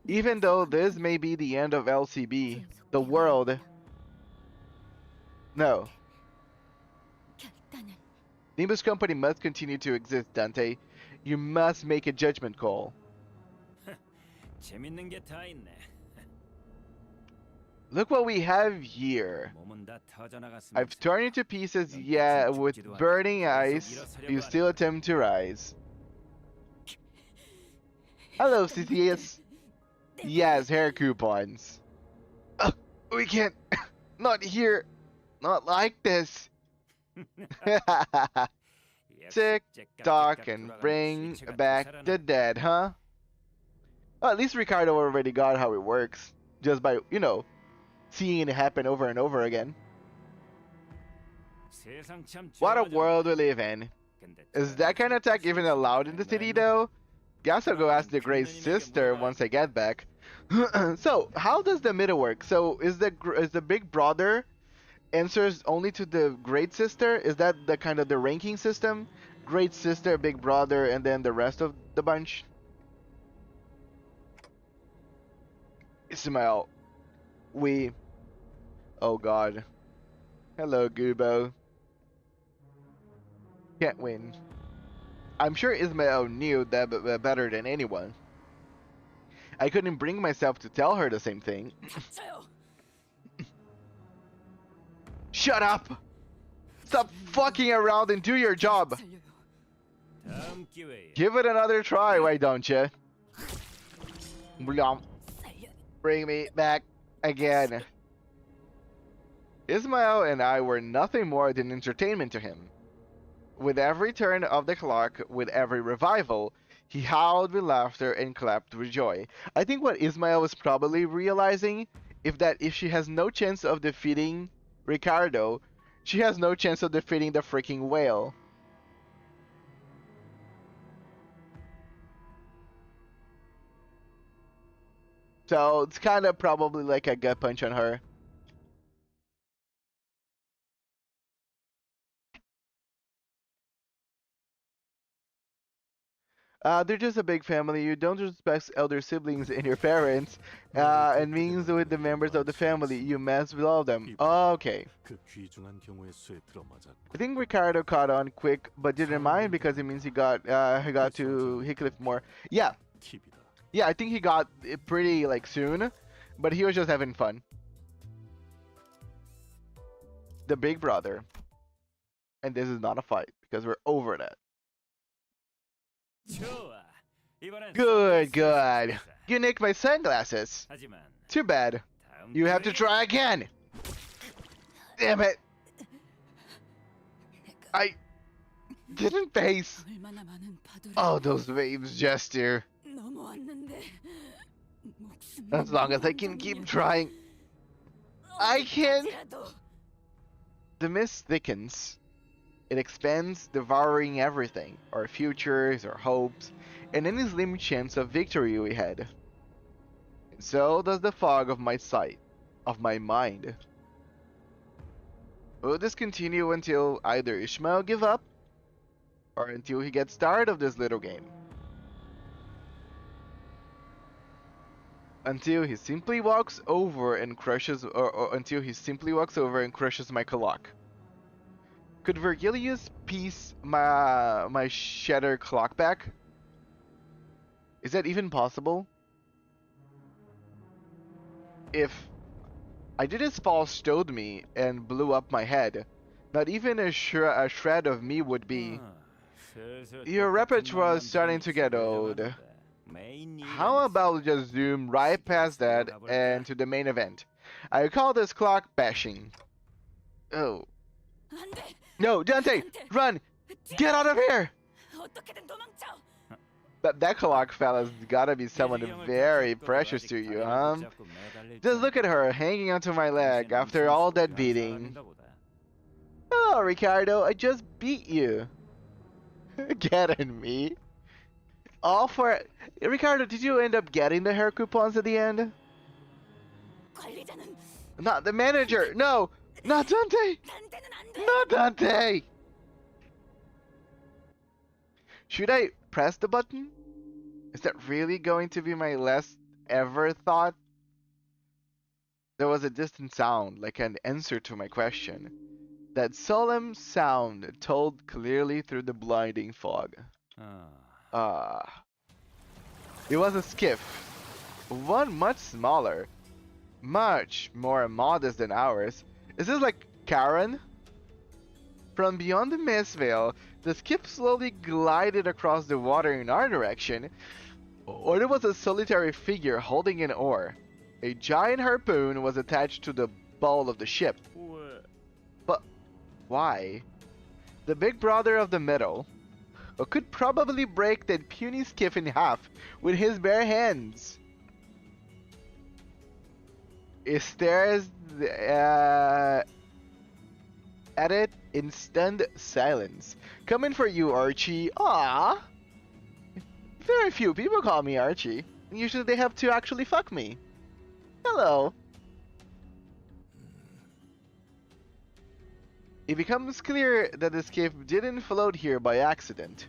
Even though this may be the end of LCB, the world... No. Limbus Company must continue to exist, Dante. You must make a judgment call. Look what we have here. I've torn you to pieces, yeah, with burning eyes, you still attempt to rise. Hello, CCS. Yes, hair coupons. We can't. Not here. Not like this. Tick tock and bring back the dead, huh? Well, at least Ricardo already got how it works. Just by, you know, seeing it happen over and over again. What a world we live in. Is that kind of attack even allowed in the city though? Guess I'll go ask the Great Sister once I get back. So, how does the middle work? So, is the Big Brother answers only to the Great Sister? Is that the kind of the ranking system? Great Sister, Big Brother, and then the rest of the bunch? Ismael, oh god. Hello, Gubo. Can't win. I'm sure Ismael knew that better than anyone. I couldn't bring myself to tell her the same thing. Shut up! Stop fucking around and do your job! Give it another try, why don't you? Bring me back again. Ismael and I were nothing more than entertainment to him. With every turn of the clock, with every revival, he howled with laughter and clapped with joy. I think what Ismael was probably realizing is that if she has no chance of defeating Ricardo, she has no chance of defeating the freaking whale. So it's kind of probably like a gut punch on her. They're just a big family. You don't respect elder siblings and your parents, and means with the members of the family. You mess with all of them. Okay. I think Ricardo caught on quick, but didn't mind because it means he got to Hickliff more. Yeah. Yeah, I think he got it pretty like soon, but he was just having fun. The Big Brother. And this is not a fight because we're over that. Good, good. You nicked my sunglasses. Too bad. You have to try again. Damn it. didn't face. 얼마나 많은 파도를 Oh, those waves gesture. 넘어왔는데 목숨 As long as I can keep trying, I can. 어디까지라도. The mist thickens. It expands, devouring everything, our futures, our hopes, and any slim chance of victory we had. And so does the fog of my sight, of my mind. Will this continue until either Ishmael give up, or until he gets tired of this little game? Until he simply walks over and crushes, or until he simply walks over and crushes my clock. Could Virgilius piece my shattered clock back? Is that even possible? If I did as fall stowed me and blew up my head, not even a shred of me would be. Your repertoire is starting to get old. How about just zoom right past that and to the main event? I call this clock bashing. Oh. 안 돼. No, Dante! Run! Get out of here! 어떻게든 도망쳐. That clock fella's gotta be someone very precious to you, huh? Just look at her hanging onto my leg after all that beating. Oh, Ricardo, I just beat you. Getting me? All for... Ricardo, did you end up getting the hair coupons at the end? 관리자는 Not the manager! No! Not Dante! 단테는 안 돼. Not Dante! Should I press the button? Is that really going to be my last ever thought? There was a distant sound, like an answer to my question. That solemn sound told clearly through the blinding fog. It was a skiff. One much smaller. Much more modest than ours. Is this like Karen? From beyond the mist veil, the skiff slowly glided across the water in our direction, or there was a solitary figure holding an oar. A giant harpoon was attached to the bow of the ship. But why? The big brother of the middle, who could probably break that puny skiff in half with his bare hands. Stares at it in stunned silence. Coming for you, Archie. Ah, very few people call me Archie. Usually they have to actually fuck me. Hello. It becomes clear that the skiff didn't float here by accident.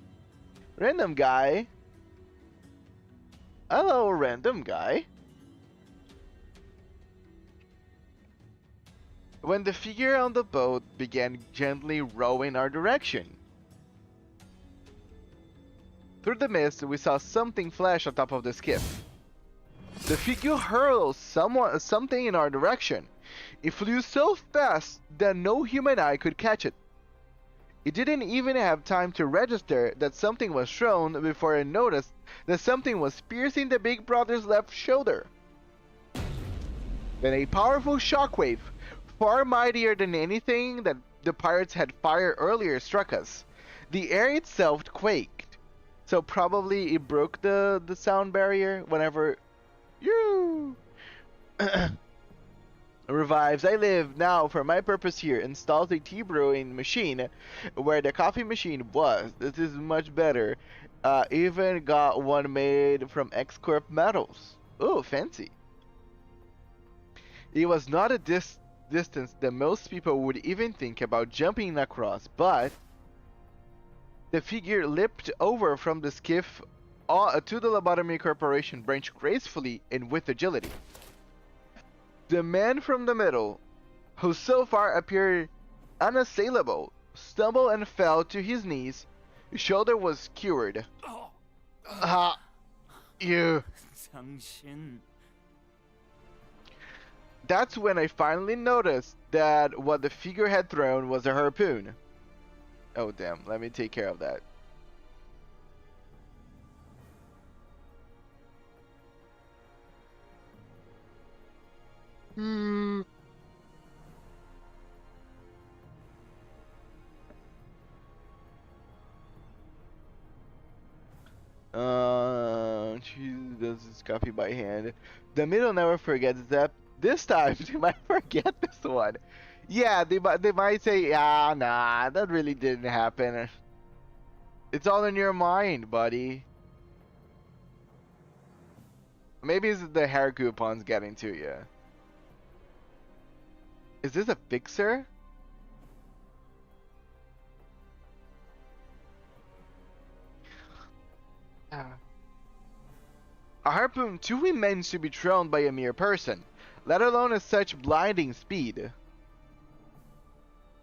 Random guy. Hello, random guy. When the figure on the boat began gently rowing our direction. Through the mist, we saw something flash on top of the skiff. The figure hurled something in our direction. It flew so fast that no human eye could catch it. It didn't even have time to register that something was thrown before it noticed that something was piercing the big brother's left shoulder. Then a powerful shockwave, far mightier than anything that the pirates had fired earlier, struck us. The air itself quaked, so probably it broke the sound barrier whenever you revives. I live now for my purpose here. Installs a tea brewing machine where the coffee machine was. This is much better. Even got one made from Corp metals. Oh, fancy. It was not a distance that most people would even think about jumping across, but the figure leaped over from the skiff to the lobotomycorporation branch gracefully and with agility. The man from the middle, who so far appeared unassailable, stumbled and fell to his knees. His shoulder was skewered. You. That's when I finally noticed that what the figure had thrown was a harpoon. Oh damn, let me take care of that. She does this copy by hand. The middle never forgets that. This time, they might forget this one. Yeah, they might say, ah, nah, that really didn't happen. It's all in your mind, buddy. Maybe it's the hair coupons getting to you. Is this a fixer? A harpoon too immense to be thrown by a mere person, let alone at such blinding speed.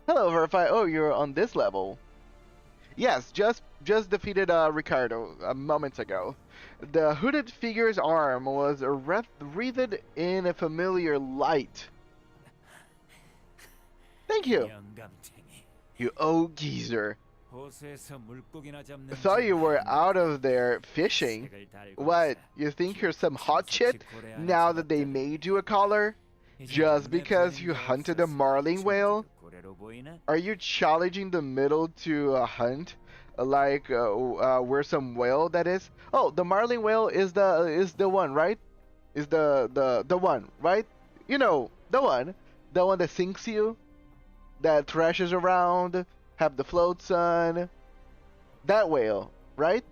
Hello, Verify. Oh, you're on this level. Yes, just defeated Ricardo a moment ago. The hooded figure's arm was wreathed in a familiar light. Thank you. You old geezer. I thought you were out of there fishing. What, you think you're some hot shit now that they made you a collar? Just because you hunted a marlin whale? Are you challenging the middle to a hunt? Like, we're some whale, that is? Oh, the marlin whale is the one, right? Is the one, right? You know, the one that sinks you, that thrashes around, have the floats on. That whale, right?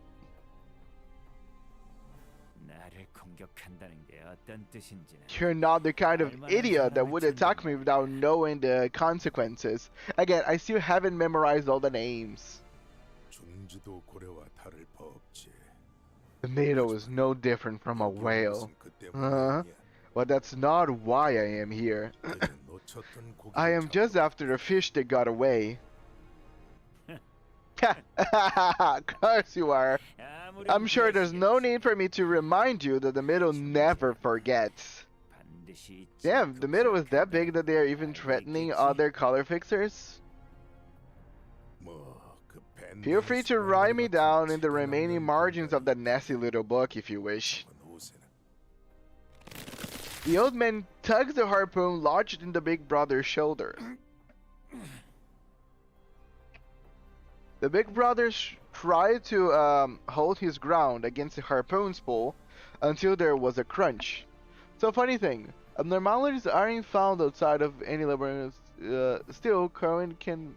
You're not the kind of idiot that would attack me without knowing the consequences. Again, I still haven't memorized all the names. The NATO is no different from a whale. But that's not why I am here. I am just after the fish that got away. Of course you are. I'm sure there's no need for me to remind you that the middle never forgets. Damn, the middle is that big that they are even threatening other color fixers? Feel free to write me down in the remaining margins of that nasty little book if you wish. The old man tugs the harpoon lodged in the big brother's shoulder. The big brother tried to hold his ground against the harpoon spool until there was a crunch. So funny thing, abnormalities aren't found outside of any laboratories. Still, Cohen can...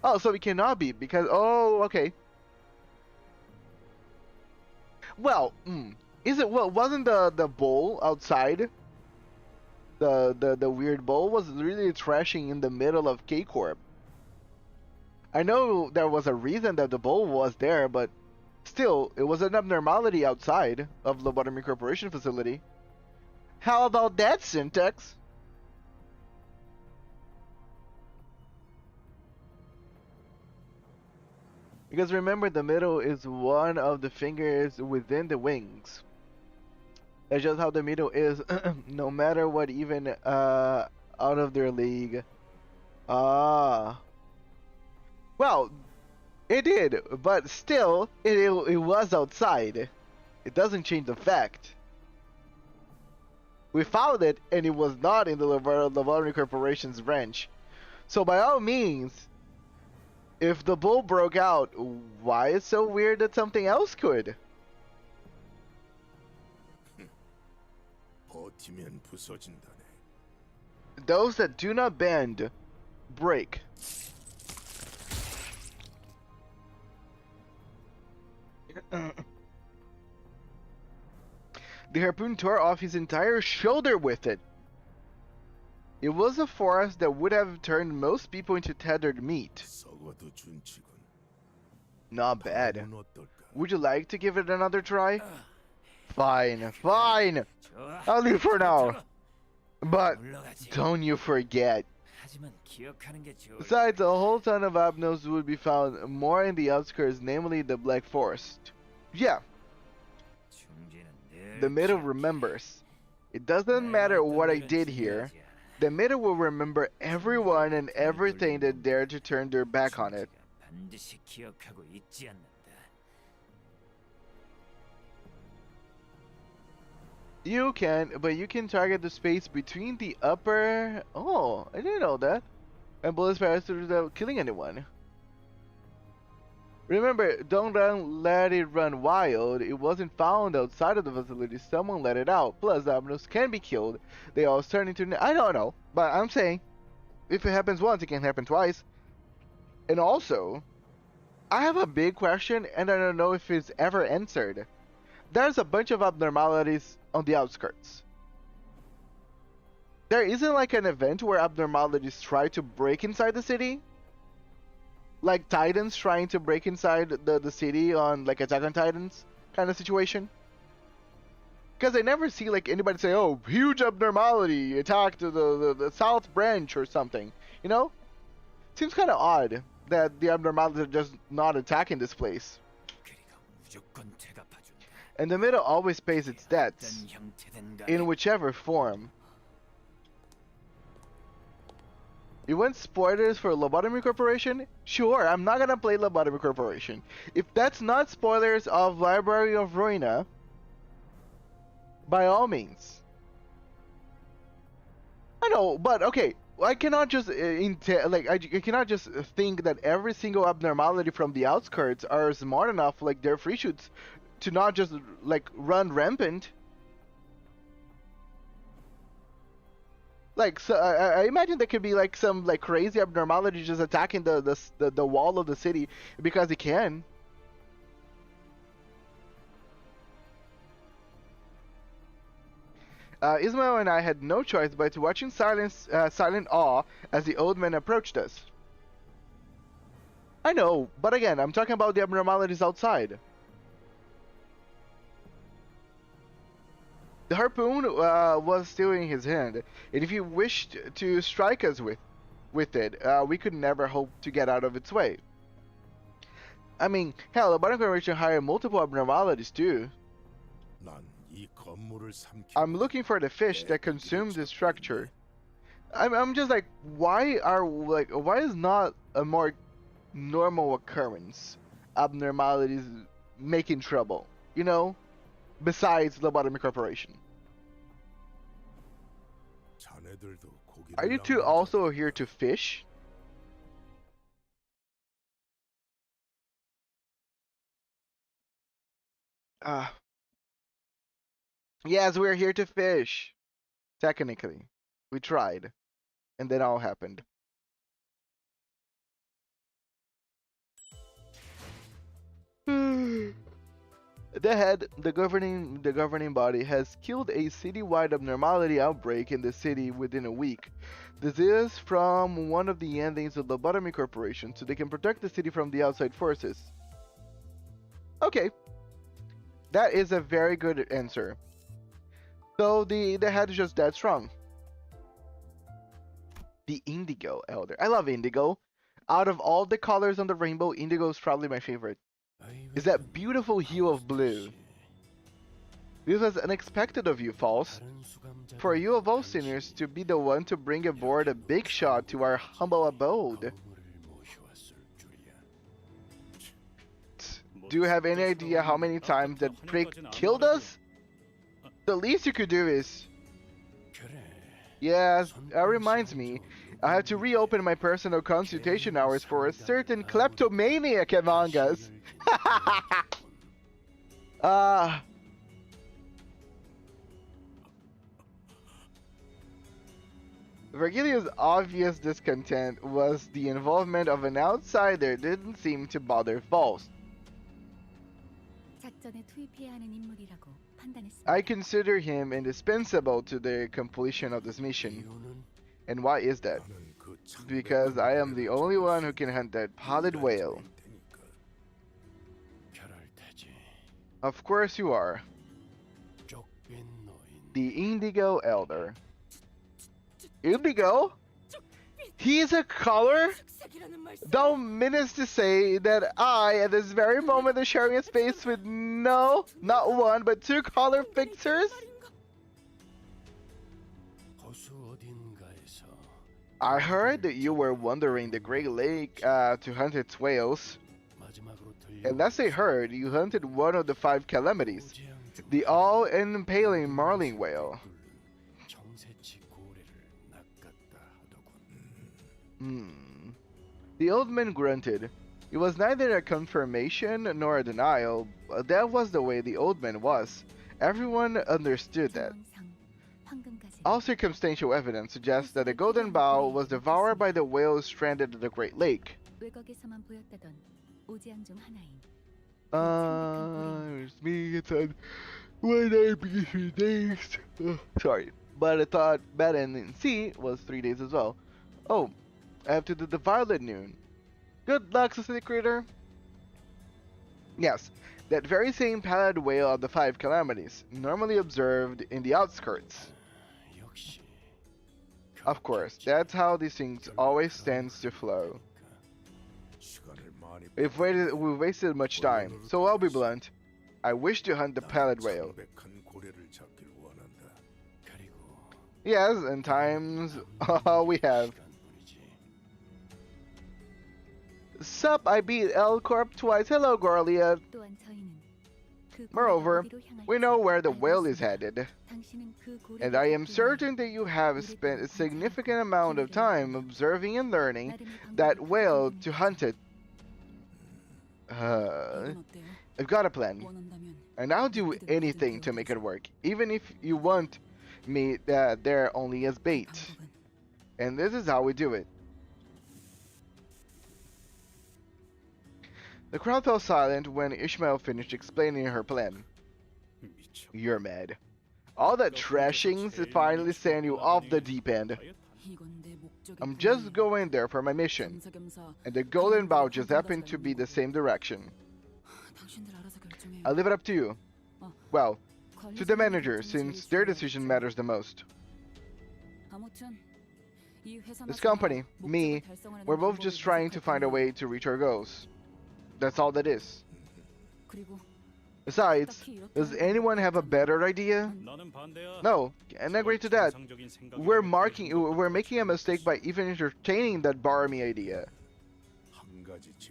Oh, so it cannot be because... Oh, okay. Well, is it... Well, wasn't the bowl outside? The weird bowl was really trashing in the middle of Corp. I know there was a reason that the bowl was there, but still, it was an abnormality outside of lobotomycorporation facility. How about that, Syntax? Because remember, the middle is one of the fingers within the wings. That's just how the middle is, no matter what, even out of their league. Well, it did, but still, it was outside. It doesn't change the fact. We found it, and it was not in the lobotomycorporation's branch. So by all means, if the bull broke out, why is it so weird that something else could? Those that do not bend, break. The harpoon tore off his entire shoulder with it. It was a force that would have turned most people into tethered meat. Not bad. Would you like to give it another try? Fine, fine. I'll leave for now. But don't you forget. Besides, a whole ton of abnos would be found more in the outskirts, namely the Black Forest. Yeah. The middle remembers. It doesn't matter what I did here. The middle will remember everyone and everything that dared to turn their back on it. You can, but you can target the space between the upper... Oh, I didn't know that. and bullets pass without killing anyone. Remember, don't let it run wild. It wasn't found outside of the facility. Someone let it out. Plus, the Abnos can be killed. They all turn into... I don't know, but I'm saying, if it happens once, it can happen twice. And also, I have a big question, and I don't know if it's ever answered. There's a bunch of abnormalities on the outskirts. There isn't like an event where abnormalities try to break inside the city? Like Titans trying to break inside the city on like Attack on Titans kind of situation? Because I never see like anybody say, oh, huge abnormality attacked the South Branch or something. You know? Seems kind of odd that the abnormalities are just not attacking this place. And the middle always pays its debts, in whichever form. You want spoilers for lobotomycorporation? Sure, I'm not gonna play lobotomycorporation. If that's not spoilers of Library of Ruina, by all means. I know, but okay, I cannot just I cannot just think that every single abnormality from the outskirts are smart enough, like their free shoots, to not just like run rampant. Like, so I imagine there could be like some like crazy abnormality just attacking the wall of the city because it can. Ismail and I had no choice but to watch in silent awe as the old man approached us. I know, but again, I'm talking about the abnormalities outside. The harpoon was still in his hand, and if he wished to strike us with it, we could never hope to get out of its way. I mean, hell, the Bottom Corporation hired multiple abnormalities too. I'm looking for the fish that consumed the structure. I'm just like, why is not a more normal occurrence abnormalities making trouble? You know? Besides lobotomycorporation. Are you two also here to fish? Yes, we're here to fish. Technically. We tried. And then all happened. The governing body has killed a citywide abnormality outbreak in the city within a week. This is from one of the endings of the lobotomycorporation, so they can protect the city from the outside forces. Okay. That is a very good answer. So the head is just that strong. The Indigo Elder. I love Indigo. Out of all the colors on the rainbow, Indigo is probably my favorite. Is that beautiful hue of blue. This was unexpected of you, False. For you of all sinners to be the one to bring aboard a big shot to our humble abode. Do you have any idea how many times that prick killed us? The least you could do is... Yes, that reminds me. I have to reopen my personal consultation hours for a certain kleptomaniac among us. Virgilia's obvious discontent was the involvement of an outsider didn't seem to bother False. I consider him indispensable to the completion of this mission. And why is that? Because I am the only one who can hunt that Pallid whale. Of course you are. The Indigo Elder. Indigo? He is a color? Don't mean to say that I, at this very moment, am sharing a space with no, not one, but two color fixers? I heard that you were wandering the Great Lake to hunt its whales. And last I heard, you hunted one of the 5 calamities, the all-impaling marlin whale. The old man grunted. It was neither a confirmation nor a denial, but that was the way the old man was. Everyone understood that. All circumstantial evidence suggests that the golden bough was devoured by the whales stranded at the Great Lake. It's me, it's on one day because 3 days. Sorry, but I thought bed in sea was 3 days as well. Oh, I have to do the violet noon. Good luck, Society Creator. Yes, that very same pallid whale of the 5 calamities, normally observed in the outskirts. Of course, that's how these things always tends to flow. We've wasted much time, so I'll be blunt. I wish to hunt the pallid whale. Yes, and times all we have. Sup, I beat L Corp twice. Hello, Gorlia. Moreover, we know where the whale is headed, and I am certain that you have spent a significant amount of time observing and learning that whale to hunt it. I've got a plan, and I'll do anything to make it work, even if you want me there only as bait. And this is how we do it. The crowd fell silent when Ishmael finished explaining her plan. You're mad. All that trashings finally sent you off the deep end. I'm just going there for my mission, and the golden bough just happened to be the same direction. I'll leave it up to you. Well, to the manager, since their decision matters the most. This company, me, we're both just trying to find a way to reach our goals. That's all that is. Besides, does anyone have a better idea? No, and agree to that. We're making a mistake by even entertaining that barmy idea.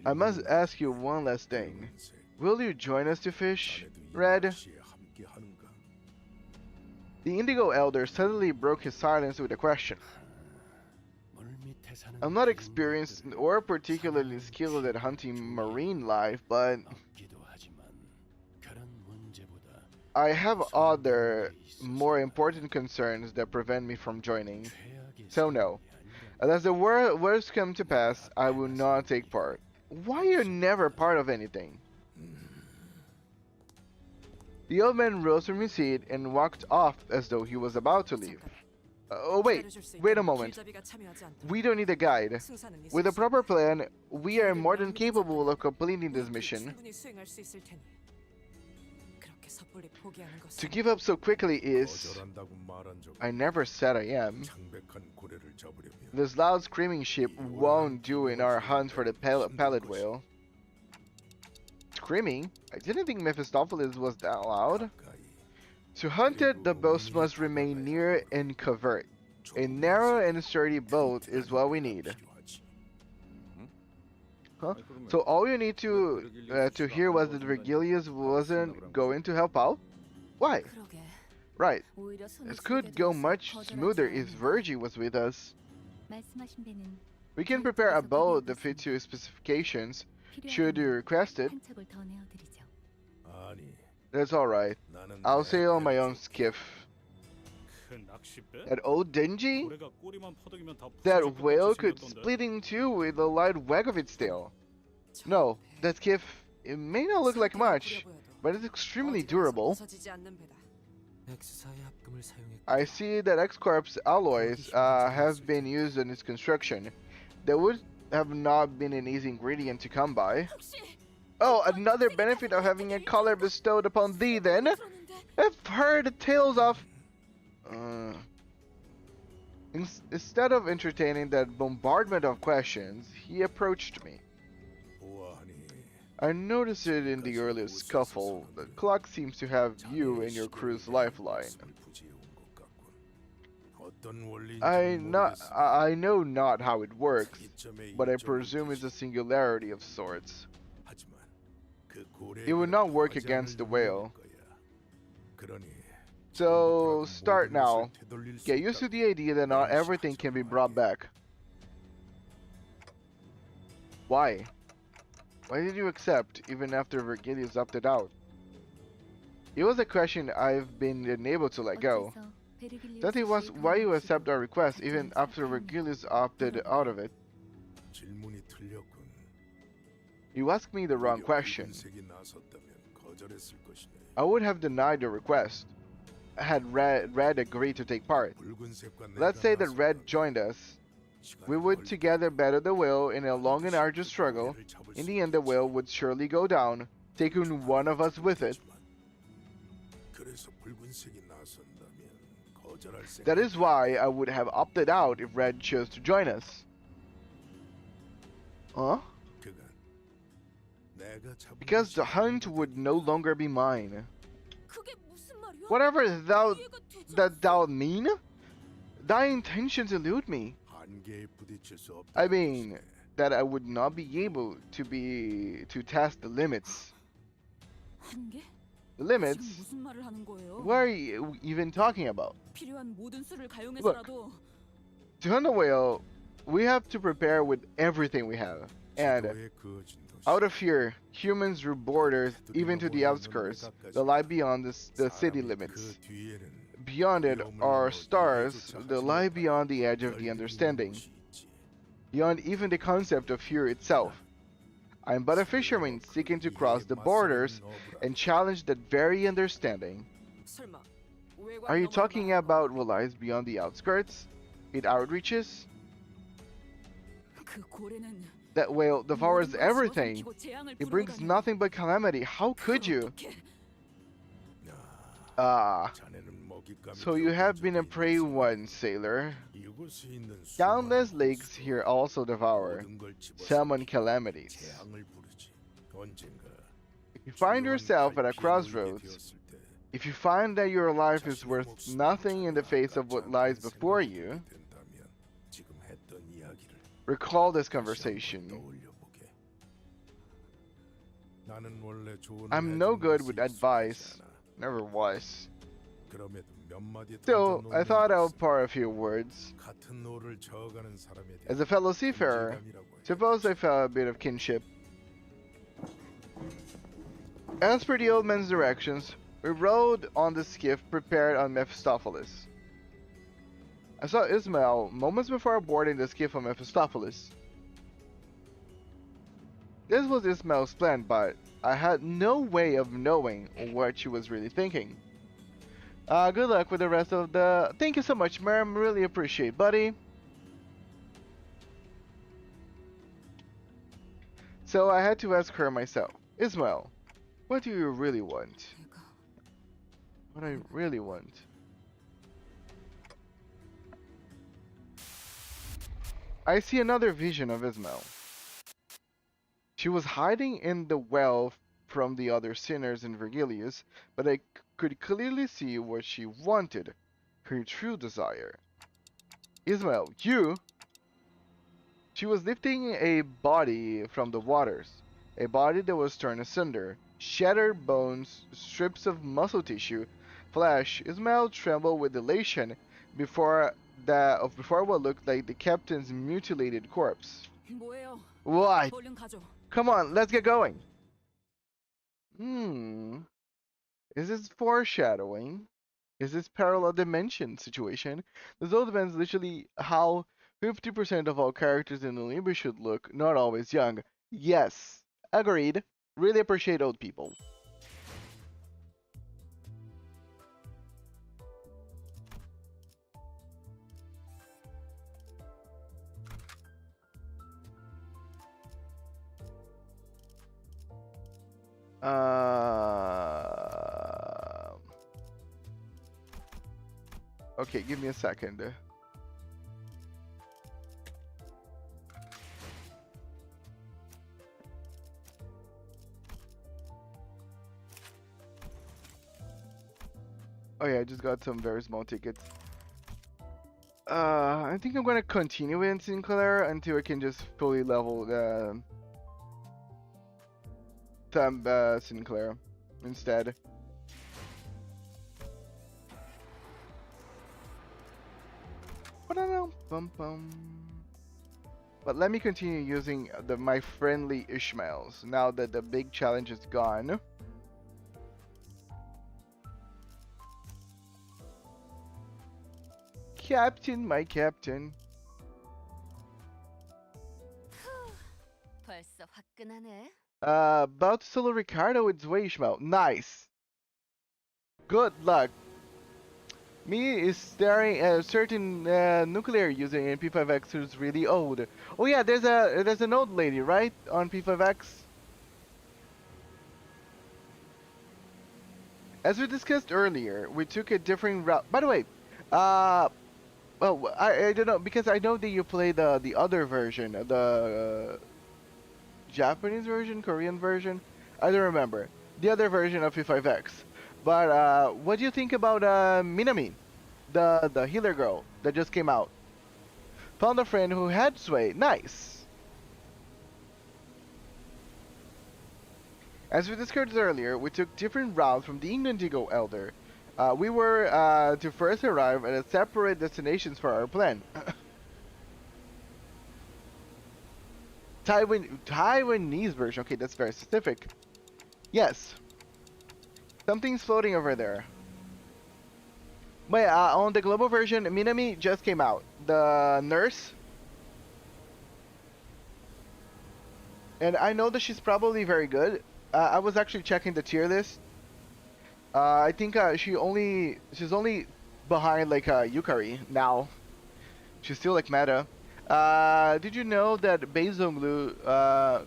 I must ask you one last thing. Will you join us to fish, Red? The Indigo Elder suddenly broke his silence with a question. I'm not experienced or particularly skilled at hunting marine life, but I have other, more important concerns that prevent me from joining. So no. Unless the worst come to pass, I will not take part. Why are you never part of anything? The old man rose from his seat and walked off as though he was about to leave. Oh wait a moment. We don't need a guide. With a proper plan, we are more than capable of completing this mission. To give up so quickly is... I never said I am. This loud screaming ship won't do in our hunt for the pallid whale. Screaming? I didn't think Mephistopheles was that loud. To hunt it, the boat must remain near and covert. A narrow and sturdy boat is what we need. Huh? So all you need to hear was that Virgilius wasn't going to help out? Why? Right. This could go much smoother if Virgie was with us. We can prepare a boat that fits your specifications, should you request it. That's alright. I'll sail on my own skiff. That old dingy? That whale could split in two with a light wag of its tail. No, that skiff, it may not look like much, but it's extremely durable. I see that X-Corp's alloys have been used in its construction. That would have not been an easy ingredient to come by. Oh, another benefit of having a collar bestowed upon thee, then? I've heard tales of... Instead of entertaining that bombardment of questions, he approached me. I noticed it in the earlier scuffle. The clock seems to have you and your crew's lifeline. I know not how it works, but I presume it's a singularity of sorts. It would not work against the whale. So, start now. Get used to the idea that not everything can be brought back. Why? Why did you accept even after Virgilius opted out? It was a question I've been unable to let go. That it was why you accept our request even after Virgilius opted out of it. 질문이 틀렸군. You asked me the wrong question. 붉은색이 나섰다면 거절했을 것이네. I would have denied the request had Red agreed to take part. 붉은색과 Let's 내가 say that 나서면 Red joined us. 시간이 We would 걸릴 together battle the whale in a long and arduous struggle. 고개를 잡을 In 수 the end, the whale would surely go down, taking one of us with it. 있지만, 그래서 붉은색이 나선다면 거절할 That is 생각이 why I would have opted out if Red chose to join us. Huh? 그간 내가 잡은 Because the 것이 hunt would no longer be mine. 그게 무슨 말이야? Whatever 이해가 되지 that 않았어. thou mean? Thy intentions elude me. 한계에 부딪힐 수 없다. I mean, that I would not be able to test the limits. 한계? The 지금 limits? 무슨 말을 하는 거예요? What are you even talking about? 필요한 모든 수를 가용해서라도 To hunt a whale, we have to prepare with everything we have. And 지도에 그어진 도시. out of here, humans drew borders even to the outskirts that lie beyond the city 사람이 limits. 그 뒤에는 Beyond it are stars that lie beyond the edge of the understanding, 것이 있지. beyond even the concept of fear itself. I am but a fisherman seeking to cross the borders and challenge that very understanding. 설마 Are you talking about what lies beyond the outskirts? It outreaches? 그 고래는 That whale devours 모든 걸 everything. 집어삼키고 재앙을 It brings 불어다니. nothing but calamity. How could you? 어떡해. Ah, 자네는 먹잇감이 so you have been a 되어본 prey 적이 있어. once, sailor. 이곳에 있는 Countless 수많은 lakes 곳에 here also devour, 모든 걸 집어삼켜 summon calamities. 재앙을 부르지. 언젠가 If you find 중요한 yourself at a 갈피에 놓이게 crossroads, 되었을 때 if you find that your life is worth nothing in the face of what lies before you, 된다면 지금 했던 이야기를 recall this 다시 한번 conversation. 떠올려보게. 나는 원래 조언을 I'm no 해주는 good 것이 with 익숙하지 advice. 않아. Never was. 그럼에도 몇 마디 Still, I 던져놓으면 thought I would 있어. pour a few words. 같은 노를 저어가는 사람에 대한 As a fellow seafarer, 존재감이라고 해야 suppose I felt a bit of kinship. As per the old man's directions, we rowed on the skiff prepared on Mephistopheles. I saw Ismael moments before boarding the skiff of Mephistopheles. This was Ismael's plan, but I had no way of knowing what she was really thinking. Good luck with the rest of the... Thank you so much, Merm. Really appreciate, buddy. So I had to ask her myself. Ismael, what do you really want? 내가 What I really want? I see another vision of Ismael. She was hiding in the well from the other sinners in Virgilius, but I could clearly see what she wanted, her true desire. Ismael, you! She was lifting a body from the waters, a body that was torn asunder, shattered bones, strips of muscle tissue, flesh. Ismael trembled with elation before what looked like the captain's mutilated corpse. 뭐예요? What? 얼른 가죠. Come on, let's get going. Is this foreshadowing? Is this parallel dimension situation? This all depends literally how 50% of all characters in the Limbus should look, not always young. Yes, agreed. Really appreciate old people. Okay, give me a second. Oh yeah, I just got some very small tickets. I think I'm gonna continue in Sinclair until I can just fully level the Sinclair instead. Bum bum. But let me continue using my friendly Ishmaels now that the big challenge is gone. Captain, my captain. 벌써 화끈하네. About to solo Ricardo with Zway Ishmael. Nice. Good luck. Me is staring at a certain nuclear user in P5X who's really old. Oh yeah, there's an old lady, right, on P5X? As we discussed earlier, we took a different route. By the way, well, I don't know, because I know that you play the other version, the Japanese version, Korean version. I don't remember the other version of P5X. But what do you think about Minami, the healer girl that just came out? Found a friend who had Sway. Nice. As we discussed earlier, we took different routes from the Indigo Elder. We were to first arrive at a separate destinations for our plan. Taiwanese version. Okay, that's very specific. Yes. Something's floating over there. But on the global version, Minami just came out. The nurse. And I know that she's probably very good. I was actually checking the tier list. I think she's only behind like Yukari now. She's still like meta. Did you know that Beizonglu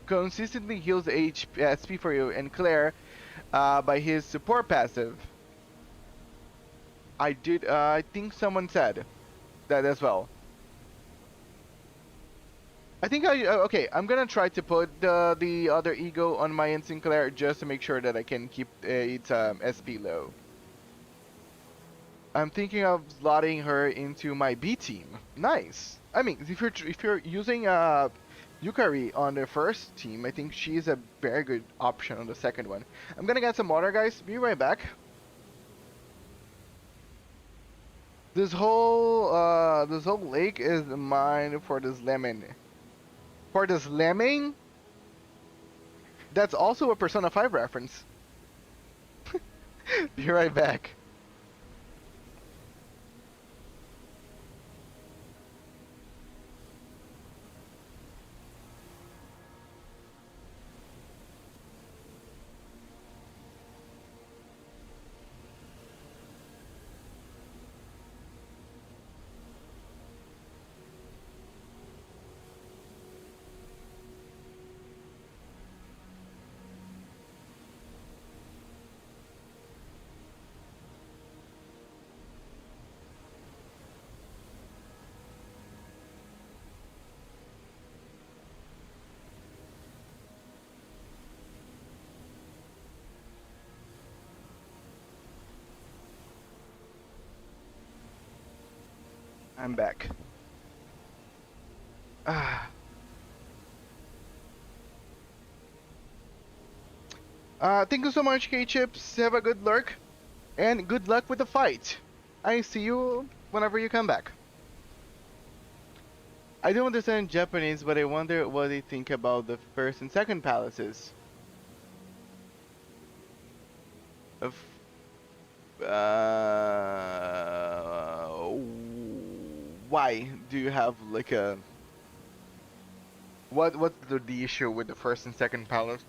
consistently heals SP for you, and Claire by his support passive? I did. I think someone said that as well. I think okay. I'm gonna try to put the other ego on my Instant Claire just to make sure that I can keep its SP low. I'm thinking of slotting her into my B team. Nice. I mean, if you're using Yukari on the first team, I think she's a very good option on the second one. I'm gonna get some water, guys. Be right back. This whole lake is mine for this lemon. For this lemming? That's also a Persona 5 reference. Be right back. I'm back. Thank you so much, K-Chips. Have a good lurk. And good luck with the fight. I see you whenever you come back. I don't understand Japanese, but I wonder what they think about the first and second palaces. Of why do you have like a what's the issue with the first and second palace?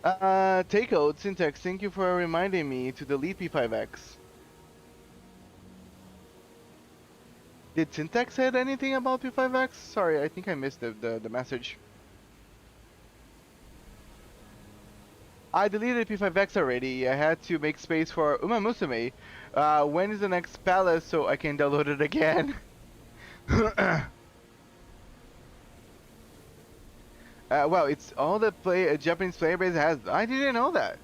Takeout Syntax, thank you for reminding me to delete P5X. Did Syntax said anything about P5X? Sorry, I think I missed the message. I deleted P5X already. I had to make space for Uma Musume. When is the next palace so I can download it again? Well, it's all the Japanese player base has. I didn't know that.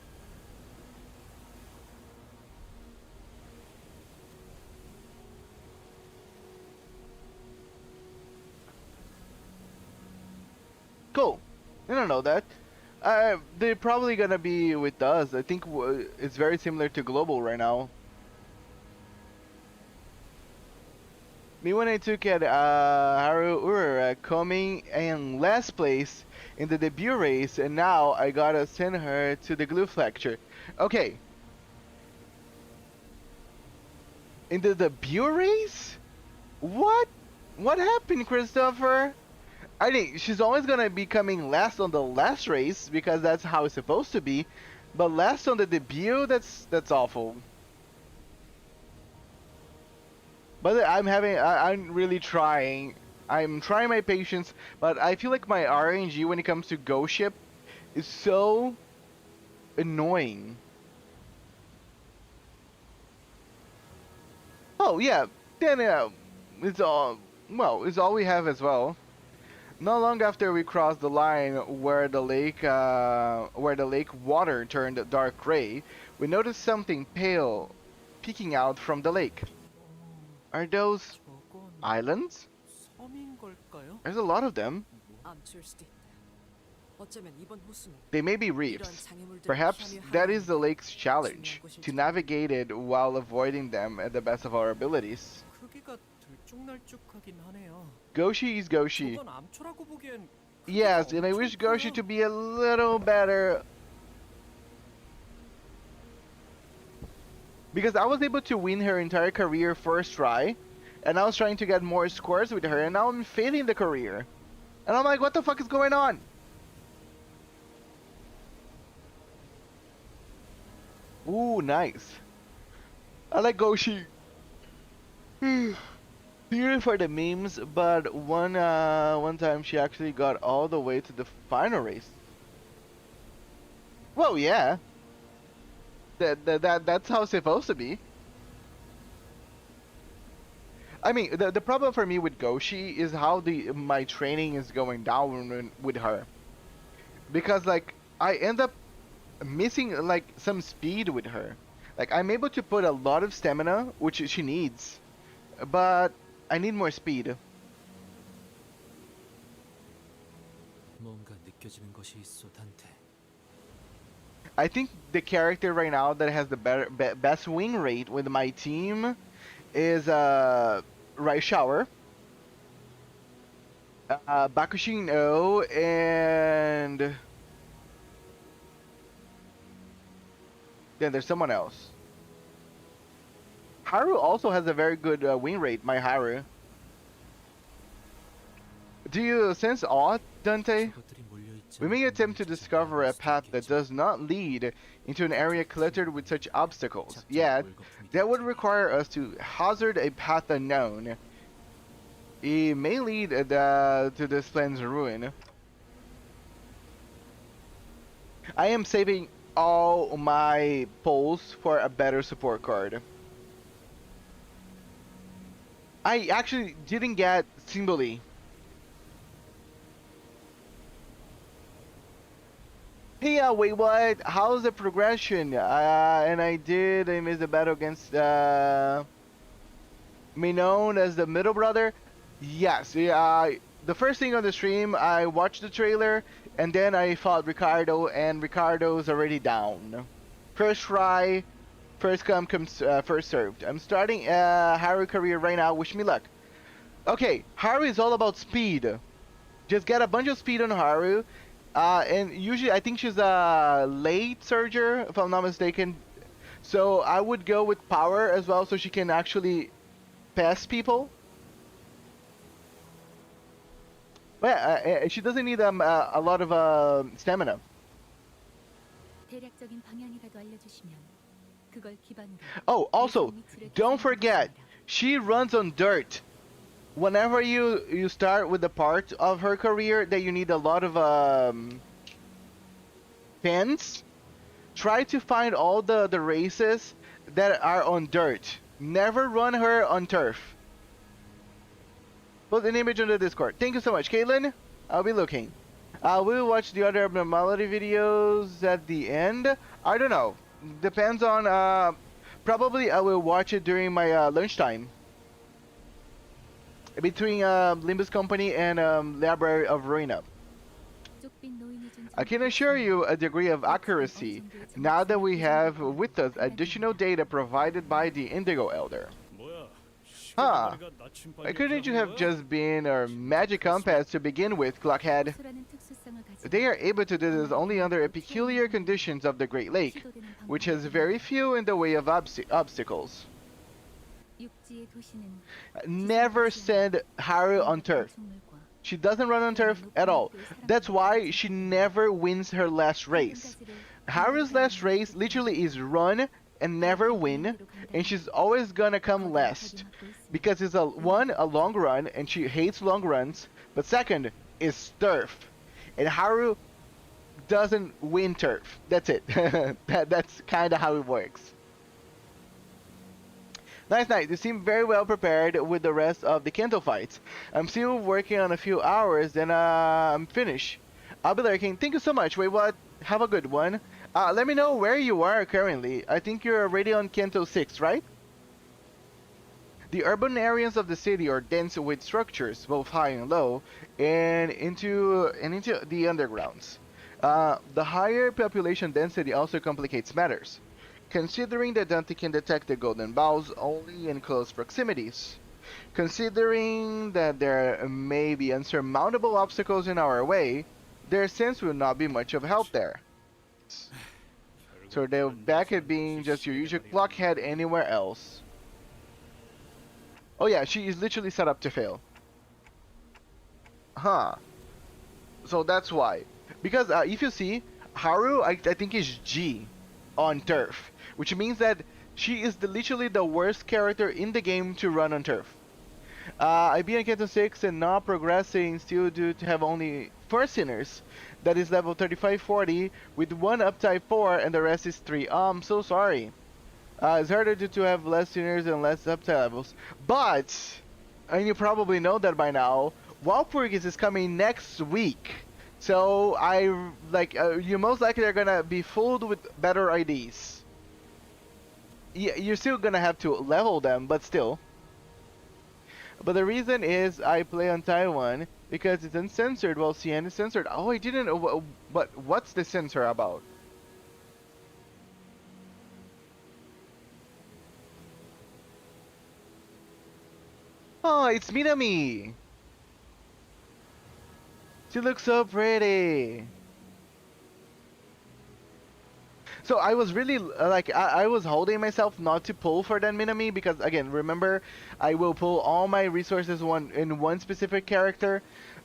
Cool. I don't know that. They're probably gonna be with us. I think it's very similar to global right now. Me when I took at Haru Urara coming in last place in the debut race, and now I gotta send her to the glue lecture. Okay. In the debut race? What? What happened, Christopher? I think she's always gonna be coming last on the last race because that's how it's supposed to be. But last on the debut, that's awful. But I'm really trying. I'm trying my patience, but I feel like my RNG when it comes to Go Ship is so annoying. Oh yeah, then it's all we have as well. Not long after we crossed the line where the lake water turned dark gray, we noticed something pale peeking out from the lake. Are those 저건 islands? 섬인 걸까요? There's a lot of them. 암초일 수도 있다. 어쩌면 이번 호수는 They may be 이런 reefs. 장애물들을 Perhaps 피하며 that is the 항해하는 lake's challenge, to navigate it while avoiding them at the best of our abilities. 크기가 들쭉날쭉하긴 하네요. Goshi is Goshi. 저건 암초라고 보기엔 Yes, and I wish Goshi to be a little better. Because I was able to win her entire career first try, and I was trying to get more scores with her, and now I'm failing the career. And I'm like, what the fuck is going on? Ooh, nice. I like Goshi. Here for the memes, but one time she actually got all the way to the final race. Well, yeah. That's how it's supposed to be. I mean, the problem for me with Goshi is how my training is going down with her. Because like I end up missing like some speed with her. Like I'm able to put a lot of stamina, which she needs, but I need more speed. 뭔가 느껴지는 것이 있어, 단테. I think the character right now that has the best win rate with my team is Right Shower, Bakushi no, and then there's someone else. Haru also has a very good win rate, my Haru. Do you sense awe, Dante? 저것들이 몰려있지 We may 않은 attempt to discover a path that does not lead into an area cluttered with such obstacles. Yet, that would require us to hazard a path unknown. It may lead to this plan's ruin. I am saving all my polls for a better support card. I actually didn't get Simboli. Hey, wait, what? How's the progression? And I missed the battle against, me known as the middle brother. Yes, the first thing on the stream, I watched the trailer, and then I fought Ricardo, and Ricardo's already down. First try, first come, first served. I'm starting Haru career right now, wish me luck. Okay, Haru is all about speed. Just get a bunch of speed on Haru. And usually I think she's a late surger, if I'm not mistaken. So I would go with power as well so she can actually pass people. But she doesn't need a lot of stamina. 대략적인 방향이라도 알려주시면 그걸 기반으로 Oh, also, don't forget, she runs on dirt. Whenever you start with the part of her career that you need a lot of pins, try to find all the races that are on dirt. Never run her on turf. Put an image on the Discord. Thank you so much, Caitlin. I'll be looking. We'll watch the other abnormality videos at the end. I don't know. Depends on. Probably I will watch it during my lunchtime. Between limbuscompany and libraryofruina. I can assure you a degree of accuracy now that we have with us additional data provided by the Indigo Elder. 뭐야? Huh. Why couldn't you have just been a magic compass to begin with, Clockhead? They are able to do this only under peculiar conditions of the Great Lake, which has very few in the way of obstacles. Never send Haru on turf. She doesn't run on turf at all. That's why she never wins her last race. Haru's last race literally is run and never win, and she's always gonna come last. Because it's a long run, and she hates long runs, but second is turf. And Haru doesn't win turf. That's it. That's kinda how it works. Nice night. You seem very well prepared with the rest of the Canto fights. I'm still working on a few hours, then I'm finished. I'll be lurking. Thank you so much. Wait, what? Have a good one. Let me know where you are currently. I think you're already on Canto 6, right? The urban areas of the city are dense with structures, both high and low, and into the undergrounds. The higher population density also complicates matters, considering that Dante can detect the golden balls only in close proximities. Considering that there may be unsurmountable obstacles in our way, their sense will not be much of help there. So they're back at being just your usual blockhead anywhere else. Oh yeah, she is literally set up to fail. Huh. So that's why. Because if you see, Haru, I think is G on turf. Which means that she is literally the worst character in the game to run on turf. I beat on Canto 6 and not progressing still due to have only 4 sinners. That is level 3540 with 1 up type 4 and the rest is 3. I'm so sorry. It's harder to have less sinners and less up type levels. But, and you probably know that by now, Walpurgis is coming next week. So you most likely are gonna be fooled with better IDs. You're still gonna have to level them, but still. But the reason is I play on Taiwan because it's uncensored while CN is censored. Oh, I didn't know. But what's the censor about? Oh, it's Minami. She looks so pretty. So I was really I was holding myself not to pull for that Minami because again, remember, I will pull all my resources in one specific character,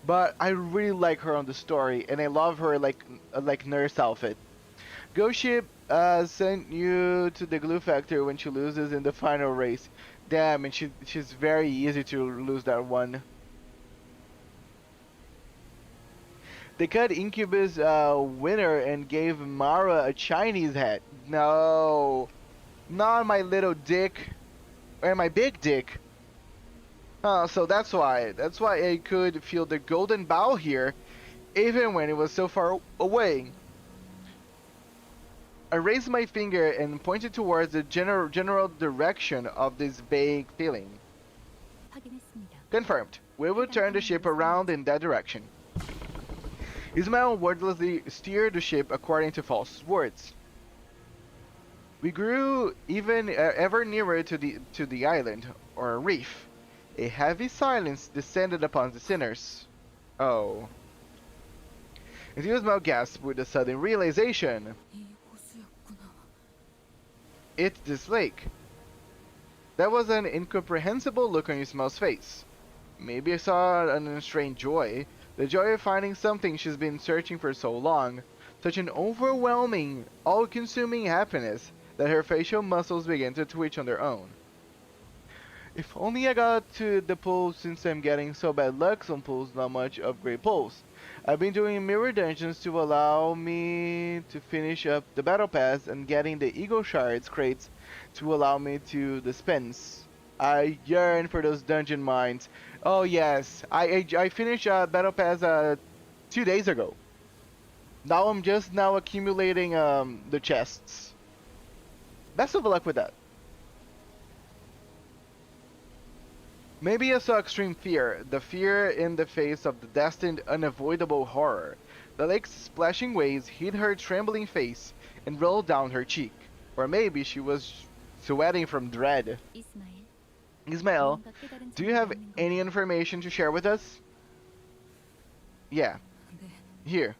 but I really like her on the story and I love her like nurse outfit. Ghost Ship sent you to the glue factory when she loses in the final race. Damn, and she's very easy to lose that one. They cut Incubus winner and gave Mara a Chinese hat. No, not my little dick, or my big dick. So that's why I could feel the golden bow here, even when it was so far away. I raised my finger and pointed towards the general direction of this vague feeling. Confirmed. We will turn the ship around in that direction. Ismail wordlessly steered the ship according to False's words. We grew ever nearer to the island, or reef. A heavy silence descended upon the sinners. Oh. And Ismail gasped with a sudden realization. It's this lake. That was an incomprehensible look on Ismail's face. Maybe I saw an unrestrained joy. The joy of finding something she's been searching for so long. Such an overwhelming, all-consuming happiness that her facial muscles began to twitch on their own. If only I got to the pools since I'm getting so bad luck on pools, not much of great pools. I've been doing mirror dungeons to allow me to finish up the battle pass and getting the Eagle Shards crates to allow me to dispense. I yearn for those dungeon mines. Oh yes, I finished battle pass 2 days ago. Now I'm just now accumulating the chests. Best of luck with that. Maybe I saw extreme fear, the fear in the face of the destined unavoidable horror. The lake's splashing waves hit her trembling face and rolled down her cheek. Or maybe she was sweating from dread. Ismael, do you have any information to share with us? Yeah, 네, here.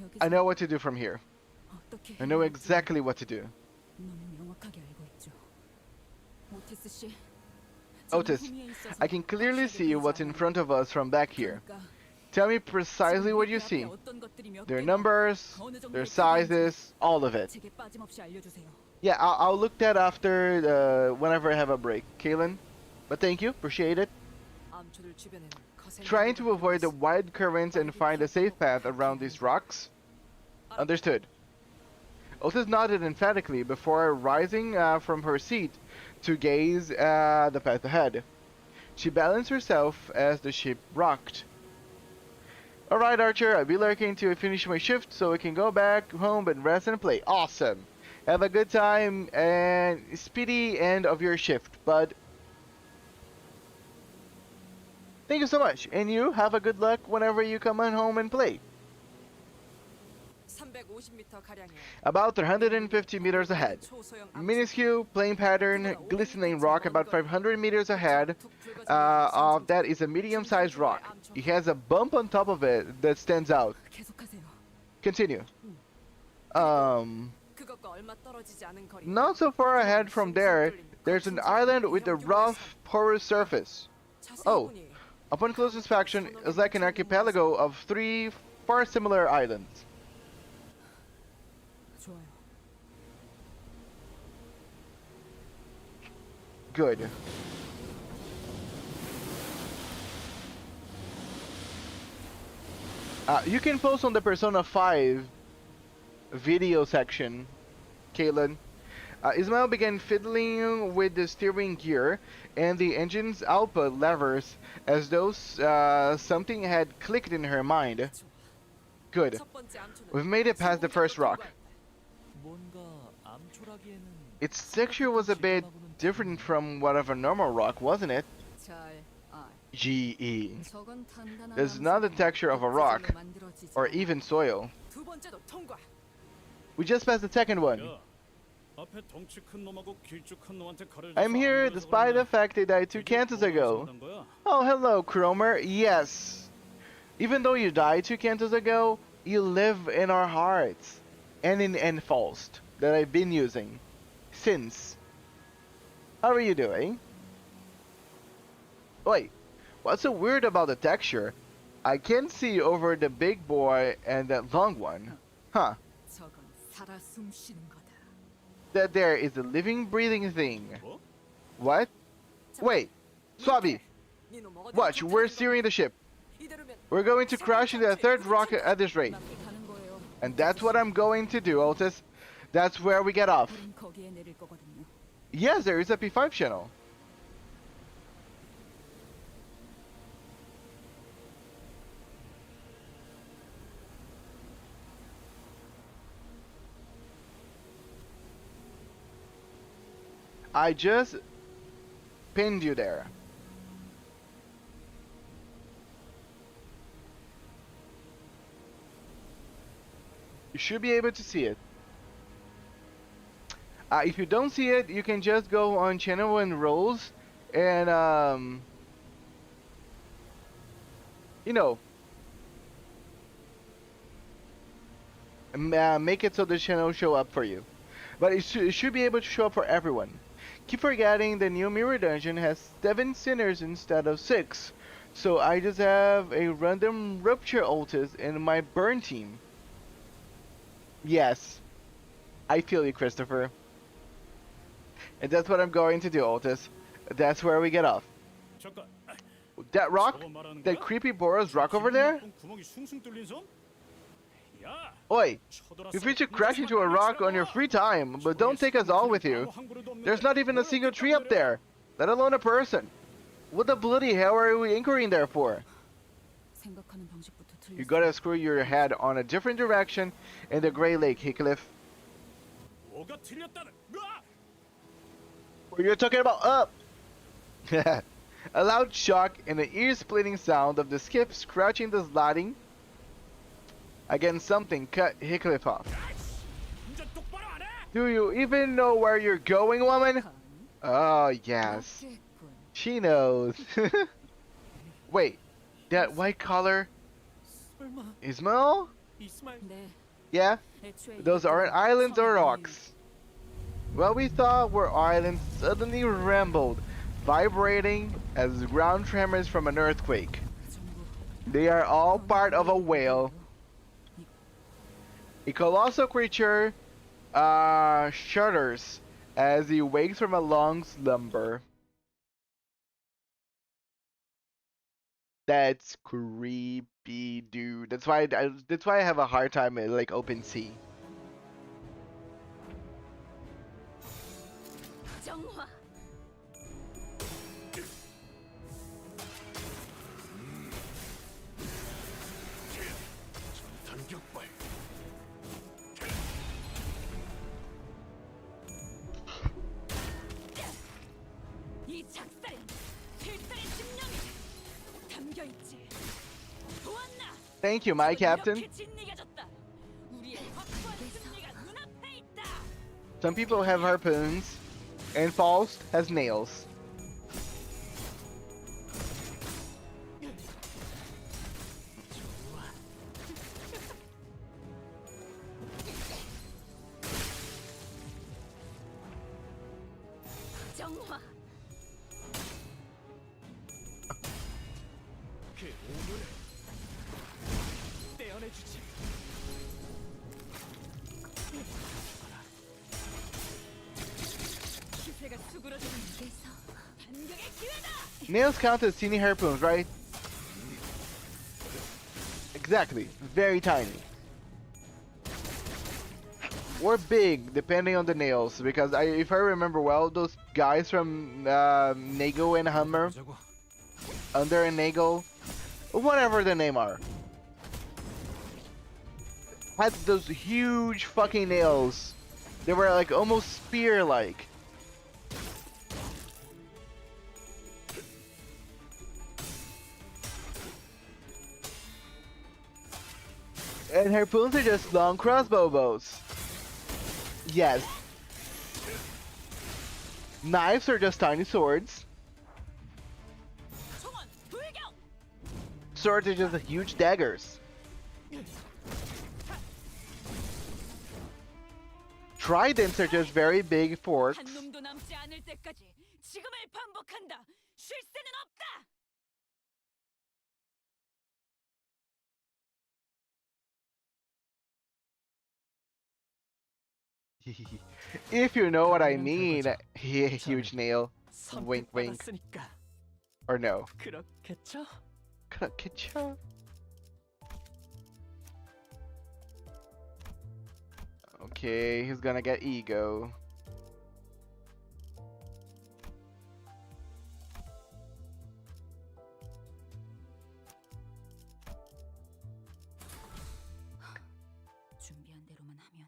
여기서 I know what to do from here. 어떻게 I know 해야 할지 exactly what to do. 너무 명확하게 알고 있죠. 오티스 씨, Otis, 지금 후미에 있어서 I can clearly 확실하게 see 보이지 what's in 않아요. front of us from back here. 그러니까 Tell me precisely 지금 what you 우리 see. 앞에 어떤 것들이 몇 Their 개가 numbers, 어느 정도의 their 크기인지 sizes, all of it. 제게 빠짐없이 알려주세요. Yeah, I'll look that after whenever I have a break, Kaylin. But thank you, appreciate it. 암초들 주변에는 거센 Trying to 기류가 avoid the 흐르고 wide currents and find a safe path around these rocks. Understood. Otis nodded emphatically before rising from her seat to gaze at the path ahead. She balanced herself as the ship rocked. Alright, Archer, I'll be lurking to finish my shift so we can go back home and rest and play. Awesome! Have a good time and speedy end of your shift, bud. Thank you so much, and you have a good luck whenever you come on home and play. 350m 가량의 About 350 meters ahead. 초소형 Minuscule, plain pattern, glistening rock about 500 meters ahead. That is a medium-sized rock. It has a bump on top of it that stands out. 계속하세요. Continue. 그것과 얼마 떨어지지 않은 거리. Not so far ahead from there, there's an island with a rough, porous surface. Oh, upon close inspection, it's like an archipelago of 3 far similar islands. 좋아요. Good. You can post on the Persona 5 video section, Caitlin. Ismail began fiddling with the steering gear and the engine's output levers as though something had clicked in her mind. Good. 첫 번째 암초는 We've made it past the first rock. 뭔가 암초라기에는 Its texture was a bit different from what of a normal rock, wasn't it? 잘 GE. 저건 단단한 It's not the texture of a rock, 만들어지지 or 않아. even soil. 두 번째도 통과. We just passed the second one. 앞에 덩치 큰 놈하고 길쭉한 놈한테 가려줘서 I'm here 안 despite the 그래서 fact that I died 2 그런데 cantos 이게 ago. 뭐라서 그런 거야? Oh, hello, Cromer. Yes. Even though you died 2 cantos ago, you live in our hearts. And in Enforced, that I've been using. Since. How are you doing? Wait, what's so weird about the texture? I can see over the big boy and that long one. Huh. 저건 살아 숨쉬는 거다. That there is a living, breathing thing. 뭐? What? Wait, Swabi, 니놈 어디 watch, we're steering the ship. 이대로면 We're going to crash into a third rocket at this rate. 남게 가는 거예요. And that's what I'm going to do, Otis. That's where we get off. 우린 거기에 내릴 거거든요. Yes, there is a P5 channel. I just pinned you there. You should be able to see it. If you don't see it, you can just go on channel and roles and you know, make it so the channel show up for you. But it should be able to show up for everyone. Keep forgetting the new mirror dungeon has 7 sinners instead of 6. So I just have a random rupture Otis in my burn team. Yes. I feel you, Christopher. And that's what I'm going to do, Otis. That's where we get off. 잠깐. That rock? 저거 말하는 That 거야? creepy Boros rock over there? 기분 나쁜 구멍이 숭숭 뚫린 섬? 야, Oi, 쳐들었어. you should crash into a rock on your free time, but don't take us all with you. There's not even a single tree up there, let alone a person. What the bloody hell are we anchoring there for? 생각하는 방식부터 틀렸어. You gotta screw your head on a different direction in the Grey Lake, Heathcliff. 뭐가 틀렸다는? 으아! You're talking about up! A loud shock and an ear-splitting sound of the skip scratching the sliding against something cut Heathcliff off. 운전 똑바로 안 해? Do you even know where you're going, woman? Oh, yes. 그렇겠군. She knows. Wait, that white color, 설마 Ismail? 이스마일 네, Yeah, 애초에 those aren't islands or rocks. What we thought were islands suddenly rumbled, vibrating as ground tremors from an earthquake. They are all part of a whale. A colossal creature shudders as he wakes from a long slumber. That's creepy, dude. That's why I have a hard time at like open sea. 정화. 단격발. 이 작살엔 필살의 집념이 담겨 있지. 보았나? Thank you, my captain. 이렇게 진리가졌다. 우리의 확고한 승리가 눈앞에 있다. Some people have harpoons, and Faust has nails. 정화. 그 오물을 떼어내주지. 기세가 수그러지는 데서 반격의 기회다. Nails count as teeny harpoons, right? Exactly. Very tiny. Or big, depending on the nails. Because if I remember well, those guys from Nago and Hummer, 보자고. Under and Nago, whatever the name are, had those huge fucking nails. They were like almost spear-like. And harpoons are just long crossbow bows. Yes. Knives are just tiny swords. 총원 불격. Swords are just huge daggers. Tridents are just very big forks. 한 놈도 남지 않을 때까지 지금을 반복한다. 쉴 새는 없다. If you know what I mean, huge nail. Wink, wink. 선택받았으니까 Or no. 그렇겠죠? 그렇겠죠? Okay, he's gonna get ego. 준비한 대로만 하면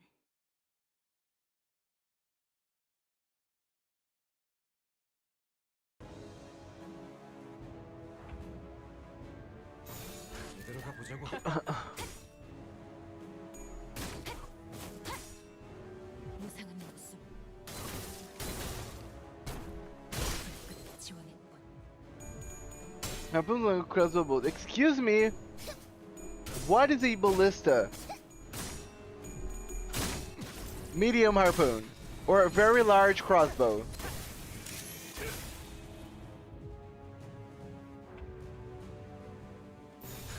제대로 가보자고. 무상한 목숨. 끝 지원했군. Harpoon like crossbow bolt. Excuse me? What is a ballista? Medium harpoon. Or a very large crossbow.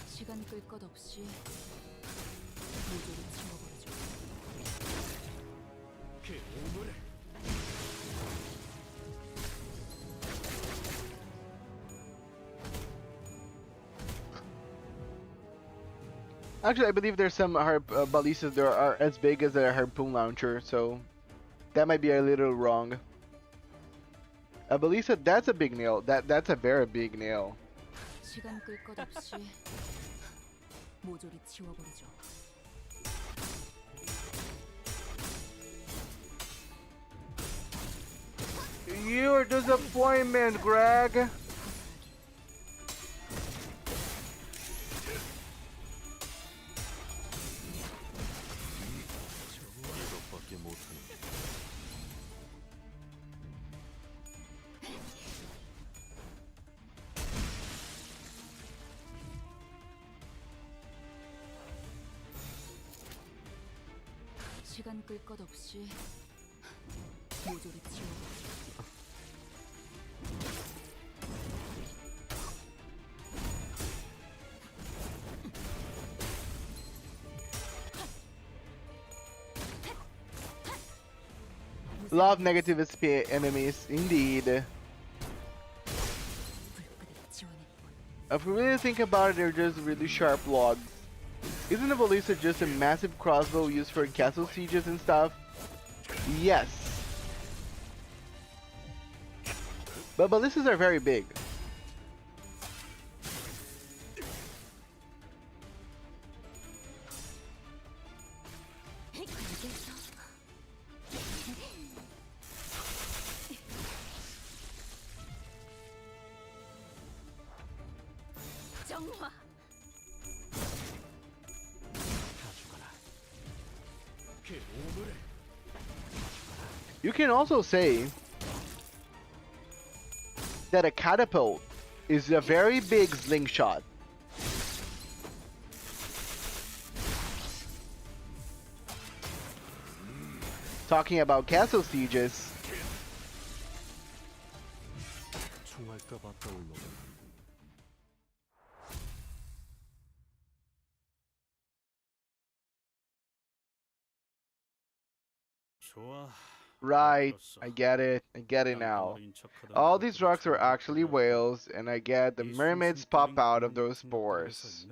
시간 끌 것 없이 모조리 지워버리죠. 그 오물을 Actually, I believe there's some ballistas that are as big as a harpoon launcher, so that might be a little wrong. A ballista, that's a big nail. That's a very big nail. 시간 끌 것 없이 모조리 지워버리죠. Your disappointment, Greg. 시간 끌 것 없이 모조리 치워. Love negative SP enemies, indeed. If we really think about it, they're just really sharp logs. Isn't the ballista just a massive crossbow used for castle sieges and stuff? Yes. But ballistas are very big. You can also say that a catapult is a very big slingshot. Talking about castle sieges, 총알까봐 떠올라. 좋아. right, I get it now. All these rocks are actually whales, and I get the mermaids pop out of those spores.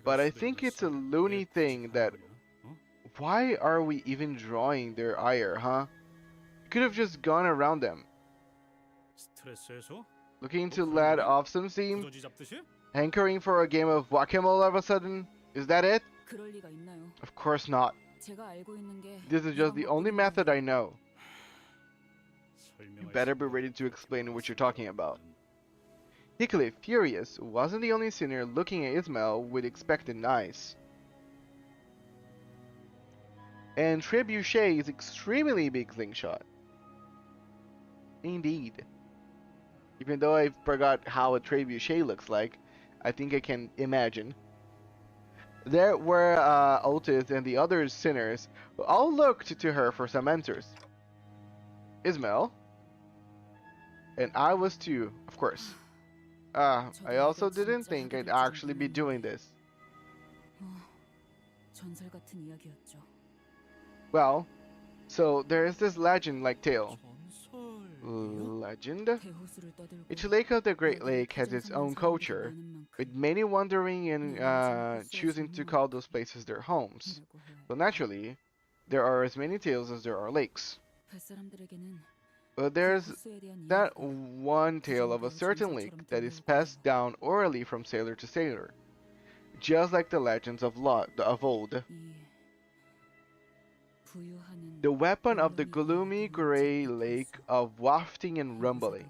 But I think it's a loony thing that... Why are we even drawing their ire, huh? You could have just gone around them. Looking to let off some steam? Hankering for a game of whack-a-mole all of a sudden? Is that it? 그럴 리가 있나요? Of course not. 제가 알고 있는 게 This is just the only method I know. You You better be ready to explain what you're talking about. Hickley, furious, wasn't the only sinner looking at Ismail with expectant eyes. And Trebuchet is extremely big slingshot. Indeed. Even though I forgot how a Trebuchet looks like, I think I can imagine. There were Otis and the other sinners who all looked to her for some answers. Ismail? And I was too, of course. I also didn't think I'd actually be doing this. 전설 같은 이야기였죠. Well, so there is this legend-like tale. Legend? 대호수를 떠들고 Each lake of the Great Lake has its own culture, with many wandering and choosing to call those places their homes. So naturally, there are as many tales as there are lakes. 뱃사람들에게는 But there's 호수에 대한 that 이야기가 one tale of a certain lake that is passed down orally from sailor to sailor, just like the legends of old. 이 부유하는 The weapon of the gloomy gray lake of wafting and rumbling.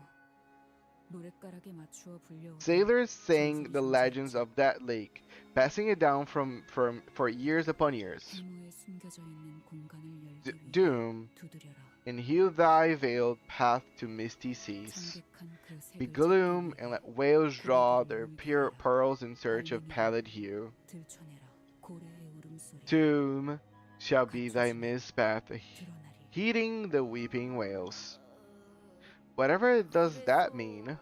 노랫가락에 맞추어 불려오던 Sailors sang the legends of that lake, passing it down for years upon years. 세모에 숨겨져 있는 공간을 열기 위해 Doom, 두드려라. and heal thy veiled path to misty seas. 창백한 그 Be 색을 gloom, 찾기 and 위해 let whales draw their pure pearls in search of pallid hue. 들춰내라. 고래의 울음소리 Doom shall be thy mist path, 드러나리. heeding the weeping whales. Whatever does that mean,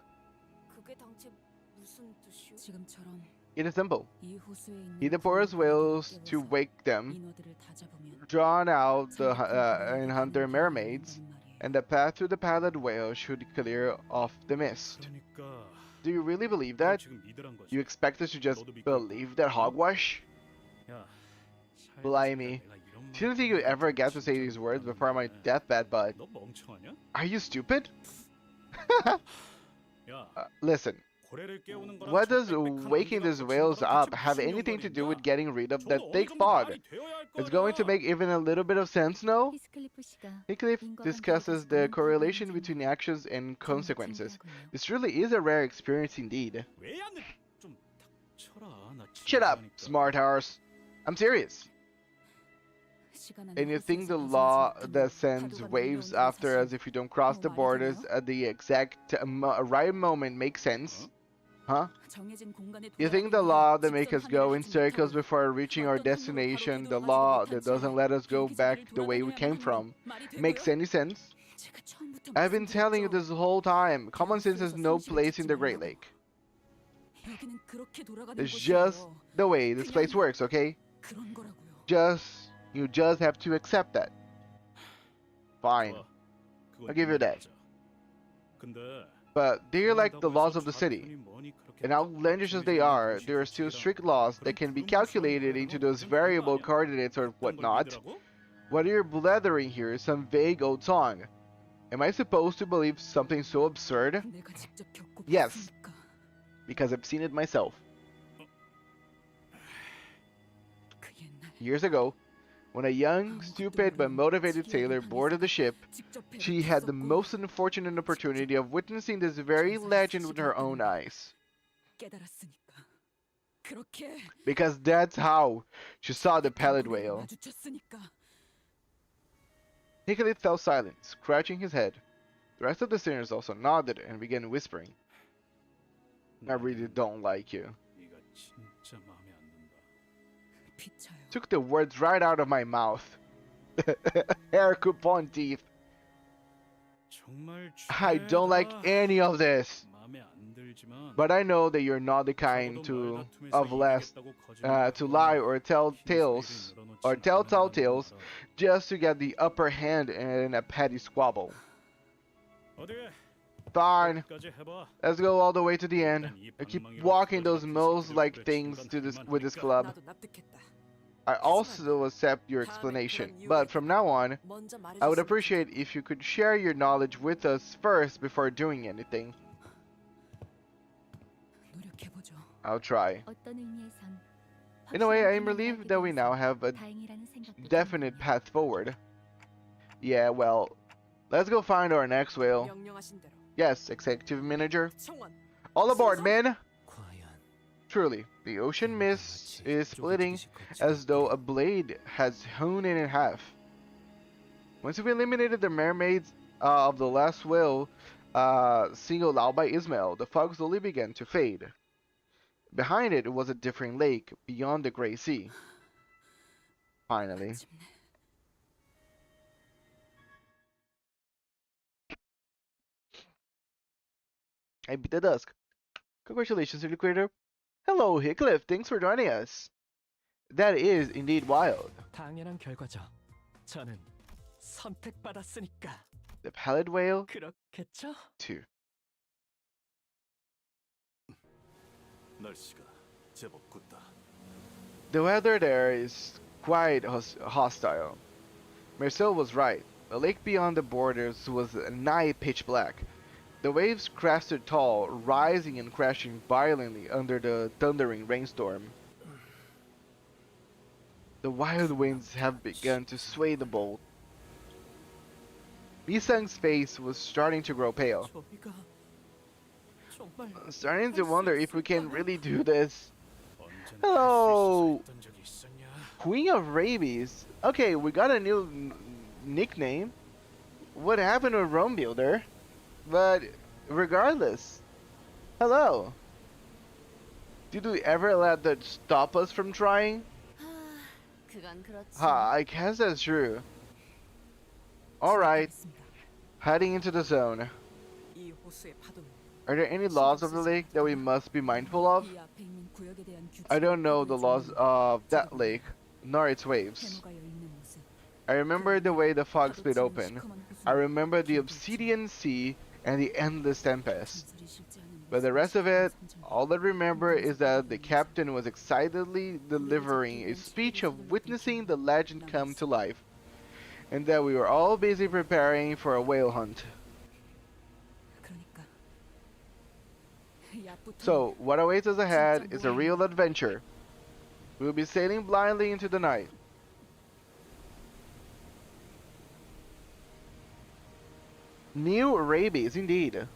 그게 당최 무슨 뜻이오? 지금처럼 it is simple. 이 호수에 있는 Heed the poorest whales to wake them, 인어들을 다 잡으면 drawn out and hunt their 가는 mermaids, 말이에요. and the path to the pallid whale should clear off the mist. 그러니까 Do you really believe 넌 that? 지금 믿으란 거지. You expect us to just believe that hogwash? 야, Blimey. 내가 이런 Didn't think you'd ever get to say these words before my deathbed, but 너 멍청하냐? are you stupid? 야, Listen, 고래를 깨우는 거랑 what does 적백백한 waking these 우리가 whales 거친 up 거랑 have 무슨 anything to do 연관이냐? with getting rid of 저도 that 어느 thick 정도 fog? 말이 되어야 할 It's going to 거야. make even a little bit of sense, no? 히스클리프 씨가 Heathcliff 인과 discusses 관계를 the 가지고 correlation 있는 between actions and consequences. 신기하군요. This really is a rare experience indeed. 왜안 돼? 좀 닥쳐라. 나 Shut up, 진지하니까. smart horse. I'm serious. 시간 안에 And you think the 호수에서 law 벗어나지 that 못하면 sends 파도가 waves 밀려오는 after 사실. us if you don't cross the 말이 borders 되나요? at the exact right moment makes sense? Huh? 정해진 공간에 You think the law that makes us go in circles before reaching our destination, the law that doesn't let us go back the way we came from, makes any sense? 제가 처음부터 I've been telling you 말씀드렸죠. this whole time. Common sense has no place in the Great Lake. 여기는 그렇게 돌아가는 It's just 곳이에요. the way this place works, okay? 그런 거라고요. You just have to accept that. Fine. 좋아. 그건 I'll give you that. 인정하자. 근데 But they're like the 그런다고 laws 해서 of the city. 좌편이 뭐니 그렇게 And outlandish as they are, there are still strict laws that can be calculated into those variable coordinates or whatnot. What you're blathering here is some vague old song. Am I supposed to believe something so absurd? 내가 직접 겪고 Yes. 봤으니까. Because I've seen it myself. 그 옛날 Years ago, when a young, stupid, but motivated sailor boarded the ship, 직접 배를 she had the 탔었고 most unfortunate opportunity of witnessing this very legend with her own eyes. 깨달았으니까. 그렇게 Because that's how she saw the Pallid 우리를 whale. 마주쳤으니까. Nicholas fell silent, scratching his head. The rest of the sinners also nodded and began whispering. I really don't like you. 네가 진짜 마음에 안 든다. 피차요. Took the words right out of my mouth. Hair coupon teeth. 정말 I don't like 죄다. any of this. 마음에 안 들지만 But I know that you're not the kind 적어도 to 말다툼에서 이기겠다고 to 거짓말하고 lie or tell 힘세게 tales 늘어놓지 or tell 않는다는 tales 거다. just to get the upper hand in a petty squabble. 어디 Fine, 끝까지 해봐. let's go all the way to the end. 일단 이 I keep 방망이로 walking those 그 most 새끼들 like 그래 things 중간 to this 그만 with this 하니까. club. 나도 납득했다. I also accept your explanation, but from now on, 먼저 I would 말해줬으면 appreciate if you could share your knowledge with us first before doing anything. 노력해보죠. I'll try. 어떤 의미에선 In a way, I'm 확실한 relieved 결론을 that we 알게 now 돼서 have a 다행이라는 생각도 definite 드네요. path forward. Yeah, well, let's go find our next whale. 명령하신 대로. Yes, executive manager. 청원. All aboard, men! 과연 Truly, the ocean mist is splitting as though a blade has hewn it in half. Once we've eliminated the mermaids of the last whale singled out by Ismail, the fog slowly began to fade. Behind it was a different lake beyond the gray sea. Finally. 끝집네. I beat the dusk. Congratulations, Ricardo. Hello, Hickliff. Thanks for joining us. That is indeed wild. 당연한 결과죠. 저는 선택받았으니까 The Pallid whale, 그렇겠죠? too. 날씨가 제법 굽다. The weather there is quite hostile. Marcel was right. The lake beyond the borders was nigh pitch black. The waves crested tall, rising and crashing violently under the thundering rainstorm. The wild winds have begun to sway the boat. Misang's face was starting to grow pale. 저희가 정말 I'm starting to wonder if we can really do this. 언제나 Hello, 할수 있어서 했던 적이 있었냐? Queen of Rabies. Okay, we got a new nickname. What happened to Rome Builder? But regardless, hello. Did we ever let that stop us from trying? 그건 그렇지. I guess that's true. Alright, 알겠습니다. heading into the zone. 이 호수의 파도는 Are there any laws of the lake that we must be mindful of? 이 앞에 있는 구역에 대한 규칙. I don't know the laws of that lake, nor its waves. 해무가 열리는 모습. I remember the way the fog 파도 split 치는 open. 시커먼 호수. I remember the obsidian sea and the endless tempest. 전설이 실제 하는 But the rest of it, 선전. all I remember is that the captain was excitedly delivering a speech of witnessing the legend come to life, and that we were all busy preparing for a whale hunt. 그러니까 이 앞부터 So, what awaits us ahead is a real adventure. We will be sailing blindly into the night. New rabies, indeed.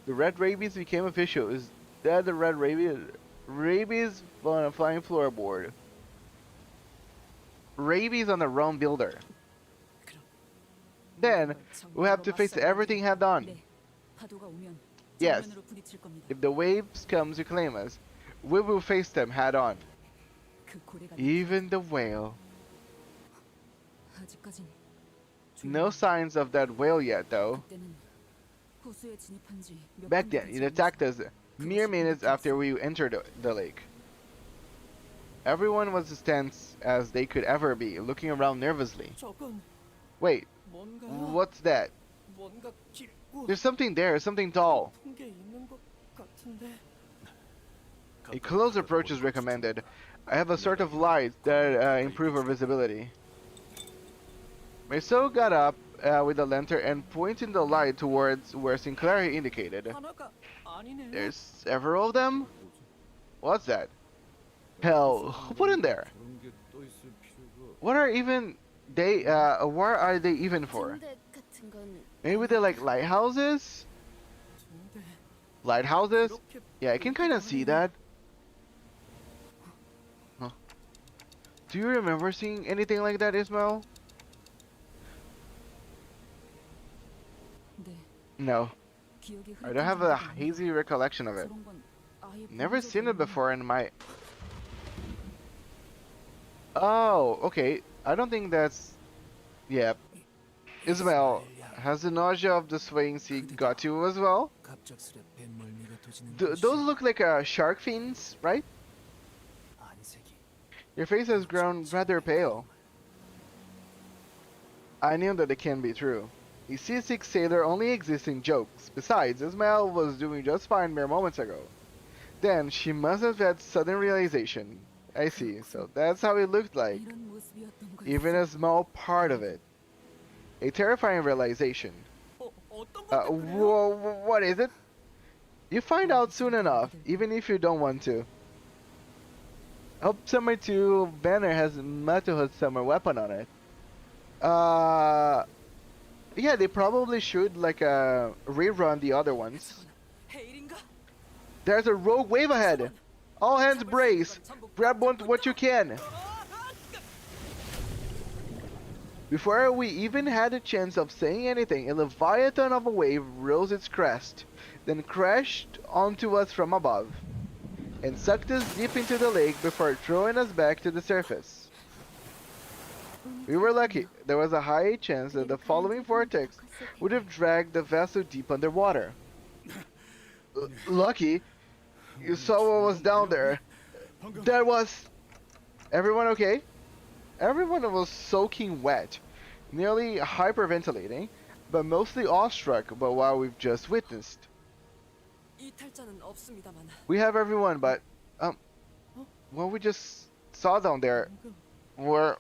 The red rabies became official. Is that the red rabies? Rabies on a flying floorboard. Rabies on the Rome Builder. Then, we'll have to face everything head on. 네, 파도가 오면 Yes. 정면으로 부딪힐 겁니다. If the waves comes to claim us, we will face them head on. 그 고래가 Even the whale. 아직까진 No signs of that whale yet, though. 그때는 호수에 진입한 지몇 Back then, it attacked us mere minutes after we entered the lake. Everyone was as tense as they could ever be, looking around nervously. 저건 Wait, 뭔가 what's that? 뭔가 깊고 There's something there, something tall. 높은 게 있는 것 같은데. A close approach is recommended. I have a sort of light that improve our visibility. Marceau got up with a lantern and pointed the light towards where Sinclair indicated. 하나가 아니네. There's several of them? What's that? Hell, who put in there? What are even they, what are they even for? 등대 같은 건 Maybe they're like lighthouses? Lighthouses? Yeah, I can kind of see that. Huh. Do you remember seeing anything like that, Ismail? 네, No, 기억이 I don't have a 흐릿한 hazy recollection of it. 저런 건 아예 본 Never 적이 seen it 없는데. before in my... Oh, okay. I don't think that's... Yeah. Ismail, has the nausea of the swaying sea got you as well? 갑작스레 뱃멀미가 도지는 Those look like shark fins, right? 안색이. Your face has grown rather pale. I knew that it can't be true. A seasick sailor only exists in jokes. Besides, Ismail was doing just fine mere moments ago. Then, she must have had sudden realization. I see, so that's how it looked like. 이런 모습이었던 거였어. Even a small part of it. A terrifying realization. 어떤 것 때문에요? What is it? You find out soon enough, even if you don't want to. Hope Summer 2 banner has Matuha's summer weapon on it. Yeah, they probably should like rerun the other ones. 헤일인가? There's a rogue wave ahead. All hands brace. Grab what you can. Before we even had a chance of saying anything, a leviathan of a wave rose its crest, then crashed onto us from above, and sucked us deep into the lake before throwing us back to the surface. We were lucky. There was a high chance that the following vortex would have dragged the vessel deep underwater. Lucky? You saw what was down there. That was... Everyone okay? Everyone was soaking wet, nearly hyperventilating, but mostly awestruck by what we've just witnessed. 이탈자는 없습니다만. We have everyone, but what we just saw down there were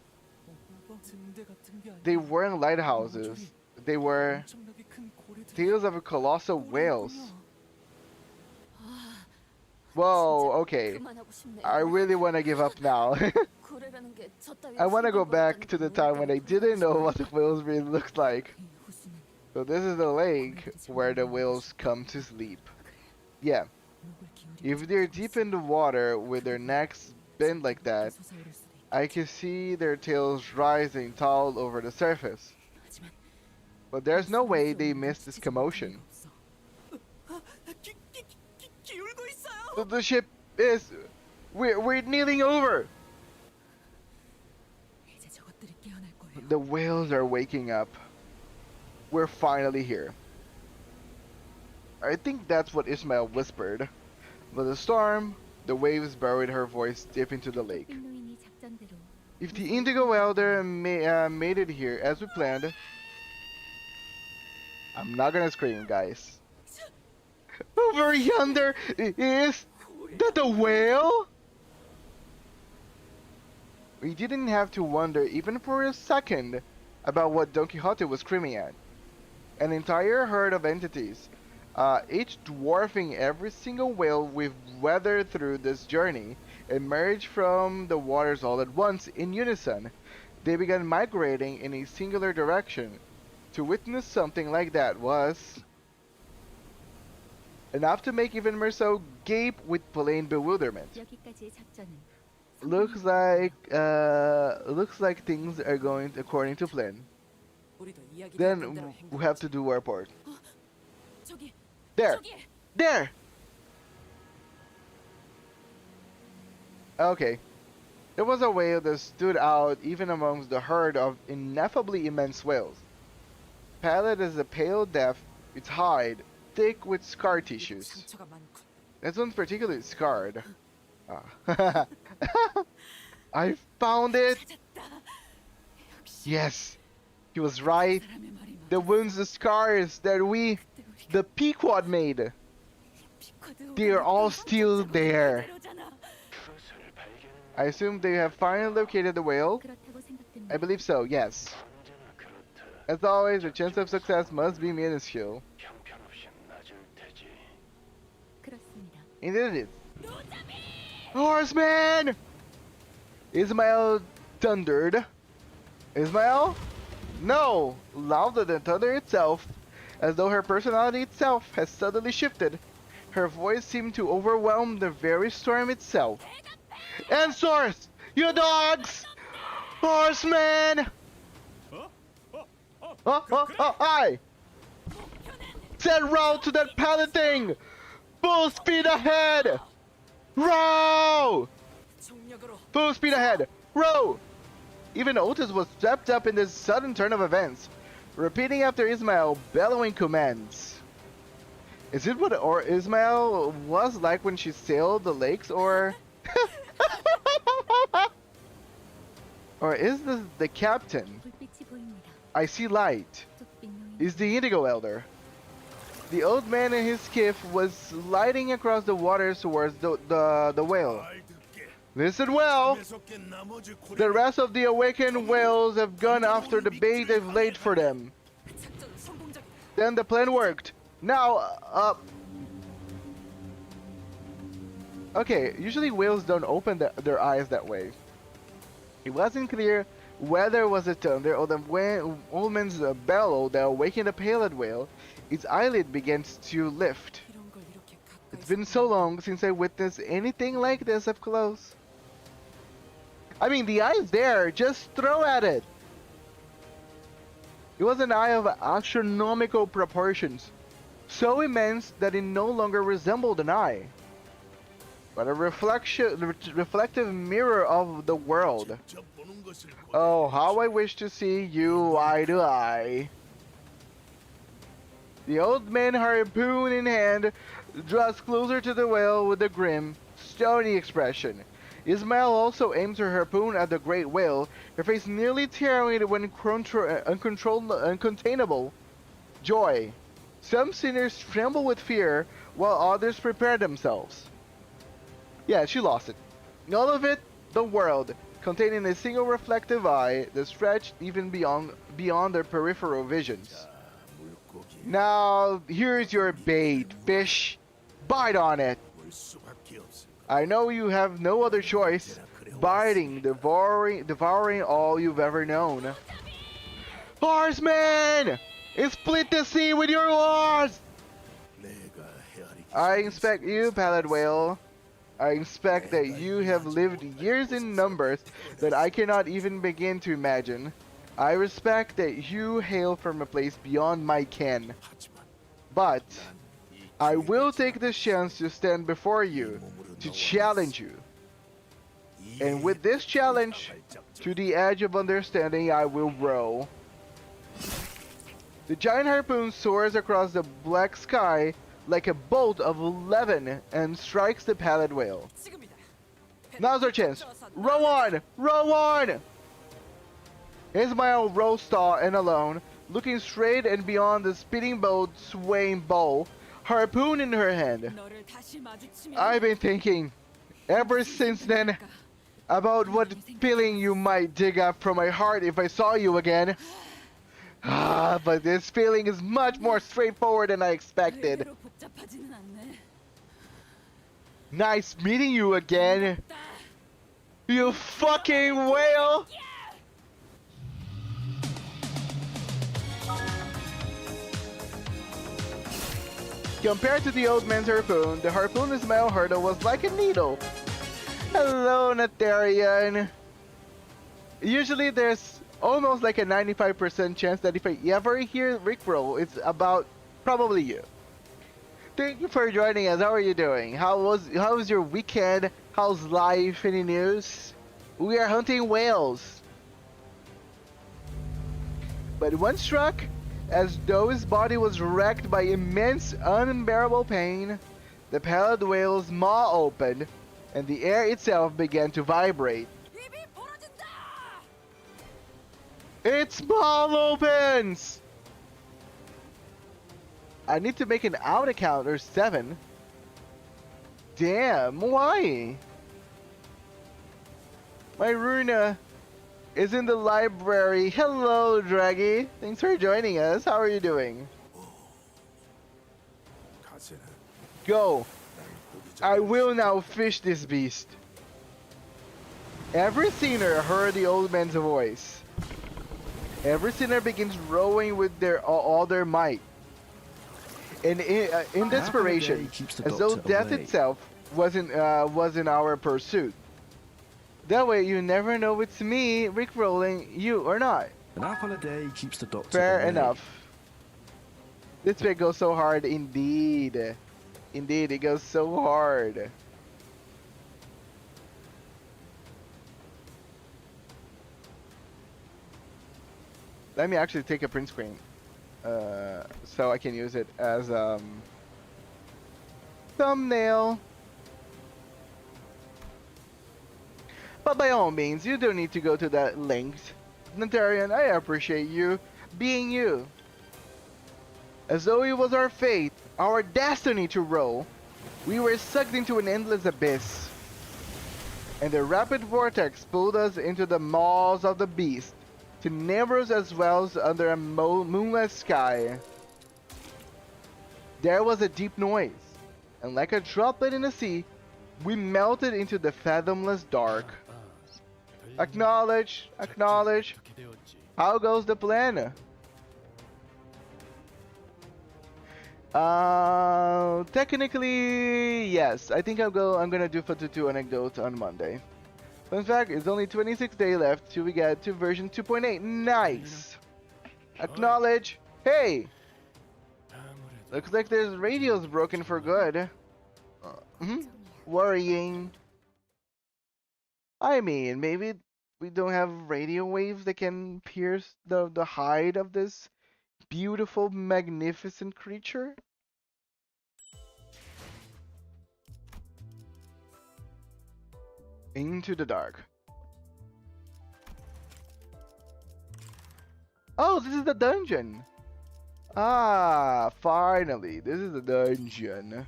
등대 같은 게 아니라 they weren't lighthouses. They were 엄청나게 큰 고래들이 tales of colossal whales. Whoa, okay. 그만하고 싶네. I really want to give up now. 고래라는 게 저 따위 I want to go 신경 back to the time when I didn't know what the whales really looked like. 이 호수는 So this is the lake where the whales come to sleep. Yeah, 목을 기울이고 if they're deep in the water with their necks bent like that, 솟아오를 수도 있다. I can see their tails rising tall over the surface. 하지만 But there's no way they missed this commotion. 기울고 있어요. The ship is... We're kneeling over! 이제 저것들이 깨어날 거예요. The whales are waking up. We're finally here. I think that's what Ismail whispered. But the storm, the waves buried her voice deep into the lake. 노인이 작전대로 If the Indigo Elder made it here as we planned... I'm not gonna scream, guys. Over yonder is that the whale? We didn't have to wonder even for a second about what Don Quixote was screaming at. An entire herd of entities, each dwarfing every single whale we've weathered through this journey, emerged from the waters all at once in unison. They began migrating in a singular direction. To witness something like that was enough to make even Marceau gape with plain bewilderment. 여기까지의 작전은 Looks like things are going according to plan. 우리도 이야기 Then we have to do our part. 저기 There! There! Okay. There was a whale that stood out even amongst the herd of ineffably immense whales. Pallid as a pale death, its hide thick with scar tissues. 상처가 많군. This one's particularly scarred. Ah. I found it! Yes! He was right. The wounds, the scars that we, the Pequod made, they are all still there. I assume they have finally located the whale? I believe so, yes. As always, the chance of success must be minuscule. Indeed it is. Horseman! Ismael thundered. Ismael? No! Louder than thunder itself, as though her personality itself has suddenly shifted. Her voice seemed to overwhelm the very storm itself. Ensorce! You dogs! Horseman! Hi! Send row to that Pallid thing! Full speed ahead! Row! 정력으로 Full speed ahead! Row! Even Otis was swept up in this sudden turn of events, repeating after Ismael, bellowing commands. Is it what Ismael was like when she sailed the lakes, or... or is this the captain? I see light. Is the Indigo Elder. The old man and his skiff was sliding across the waters towards the whale. Listen well! The rest of the awakened whales have gone after the bait they've laid for them. 작전은 성공적이다. Then the plan worked. Now, okay, usually whales don't open their eyes that way. It wasn't clear whether it was the thunder or the old man's bellow that awakened the Pallid whale. Its eyelid begins to lift. 이런 걸 이렇게 가까이 It's been so long since I witnessed anything like this up close. I mean, the eye's there, just throw at it. It was an eye of astronomical proportions, so immense that it no longer resembled an eye, but a reflective mirror of the world. Oh, how I wish to see you eye to eye. The old man, harpoon in hand, draws closer to the whale with a grim, stony expression. Ismael also aims her harpoon at the great whale, her face nearly tearing it when uncontainable joy. Some sinners tremble with fear, while others prepare themselves. Yeah, she lost it. All of it, the world, containing a single reflective eye that stretched even beyond their peripheral visions. Now, here's your bait, fish. Bite on it. I know you have no other choice. Biting, devouring all you've ever known. Horseman! Split the sea with your oars! I inspect you, Pallid whale. I inspect that you have lived years in numbers that I cannot even begin to imagine. I respect that you hail from a place beyond my ken. But I will take this chance to stand before you, to challenge you. And with this challenge, to the edge of understanding I will row. The giant harpoon soars across the black sky like a bolt of 11 and strikes the Pallid whale. 지금이다. Now's our chance. Row on! Row on! Ismael rows taut and alone, looking straight and beyond the speeding boat's swaying bow, harpoon in her hand. 너를 다시 마주치면 I've been thinking, ever since then, about what feeling you might dig up from my heart if I saw you again. Ah, but this feeling is much more straightforward than I expected. 의외로 복잡하지는 않네. Nice meeting you again, you fucking whale! Compared to the old man's harpoon, the harpoon Ismael hurdle was like a needle. Hello, Natarian. Usually there's almost like a 95% chance that if I ever hear Rickroll, it's about probably you. Thank you for joining us. How are you doing? How was your weekend? How's life? Any news? We are hunting whales. But one struck as though his body was wrecked by immense, unbearable pain. The pallid whale's maw opened, and the air itself began to vibrate. 입이 벌어진다. Its maw opens! I need to make an out account or 7. Damn, why? My Runa is in the library. Hello, Draggy. Thanks for joining us. How are you doing? 가세는 Go. 날 보기 I 전에 will now fish this beast. Every sinner heard the old man's voice. Every sinner begins rowing with all their might. And in desperation, keeps the as though doctor death away. itself was in our pursuit. That way, you never know it's me rickrolling you or not. An apple a day keeps the doctor Fair away. enough. This bit goes so hard, indeed. Indeed, it goes so hard. Let me actually take a print screen, so I can use it as thumbnail. But by all means, you don't need to go to that length. Nantarian, I appreciate you being you. As though it was our fate, our destiny to row, we were sucked into an endless abyss. And the rapid vortex pulled us into the maws of the beast, to neighbors as well as under a moonless sky. There was a deep noise, and like a droplet in the sea, we melted into the fathomless dark. Acknowledge, acknowledge. How goes the plan? Technically, yes. I think I'm gonna do Fatutu anecdote on Monday. Fun fact, it's only 26 days left till we get to version 2.8. Nice. Acknowledge. Hey. Looks like there's radios broken for good. Worrying. I mean, maybe we don't have radio waves that can pierce the hide of this beautiful, magnificent creature. Into the dark. Oh, this is the dungeon. Ah, finally, this is the dungeon.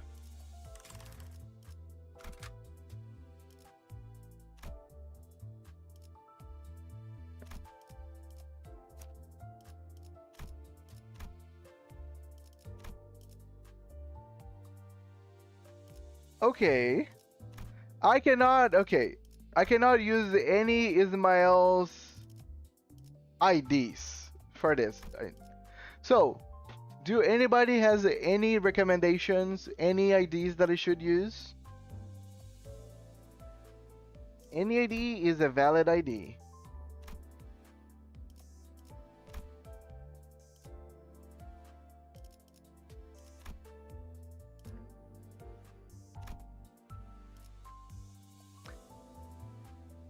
Okay. I cannot use any Ismail's IDs for this. So, do anybody has any recommendations, any IDs that I should use? Any ID is a valid ID.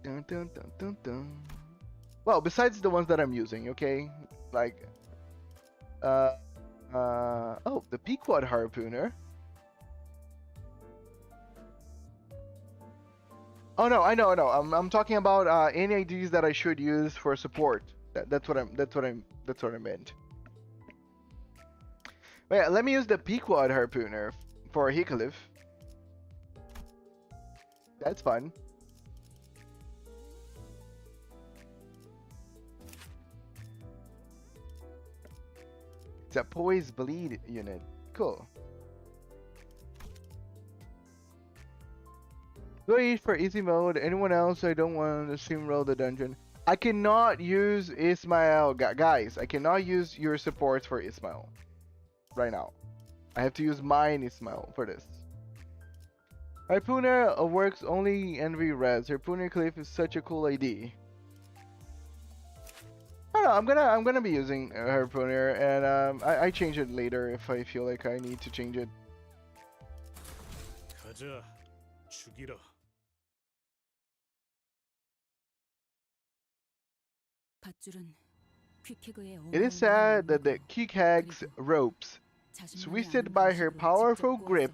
Dun, dun, dun, dun, dun. Well, besides the ones that I'm using, okay? Like, oh, the Pequod Harpooner. Oh no, I know. I'm talking about any IDs that I should use for support. That's what I meant. Wait, let me use the Pequod Harpooner for Hikalif. That's fun. It's a poise bleed unit. Cool. Do I use for easy mode? Anyone else? I don't want to steamroll the dungeon. I cannot use Ismail. Guys, I cannot use your supports for Ismail. Right now. I have to use mine Ismail for this. Harpooner works only Envy Res. Harpooner Cliff is such a cool ID. I don't know, I'm gonna be using Harpooner, and I change it later if I feel like I need to change it. 가자. 죽이라. 밧줄은 퀵해그의 It is said that the Kikag's ropes, twisted by her powerful grip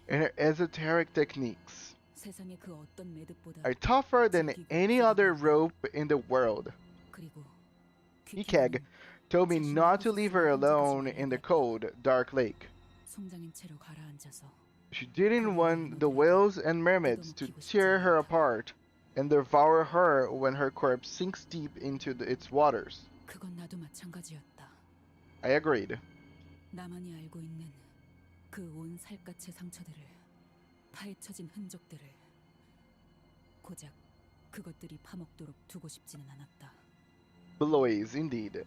and her esoteric techniques, 세상의 그 어떤 매듭보다 are tougher than any other rope in the world. 그리고 Kikag told me not to leave her alone in the cold, dark lake. 송장인 채로 가라앉아서 She didn't want the whales and mermaids to tear her apart and devour her when her corpse sinks deep into its waters. 그건 나도 마찬가지였다. I agreed. 나만이 알고 있는 그 온 살갗의 상처들을, 파헤쳐진 흔적들을 고작 그것들이 파먹도록 두고 싶지는 않았다. Blois, indeed.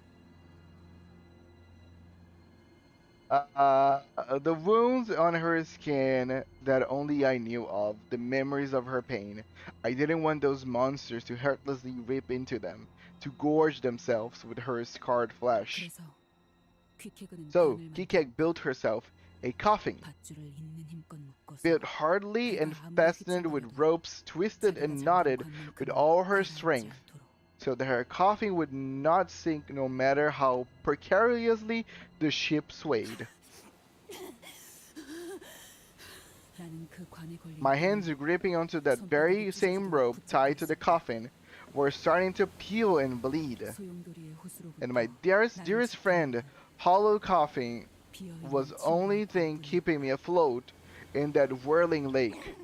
The wounds on her skin that only I knew of, the memories of her pain. I didn't want those monsters to heartlessly rip into them, to gorge themselves with her scarred flesh. 그래서 퀵해그는 So, 관을 Kikag built herself a coffin, 밧줄을 있는 힘껏 묶어서 built hardly and fastened with ropes twisted and knotted with all her strength, so that her coffin would not sink no matter how precariously the ship swayed. 나는 그 관에 걸린 My hands gripping onto that very same rope tied to the coffin were starting to peel and bleed, 소용돌이의 호수로부터 and my dearest friend, hollow coffin, 비어있는 was 침대의 only thing 벽돌이 keeping me afloat in that whirling lake.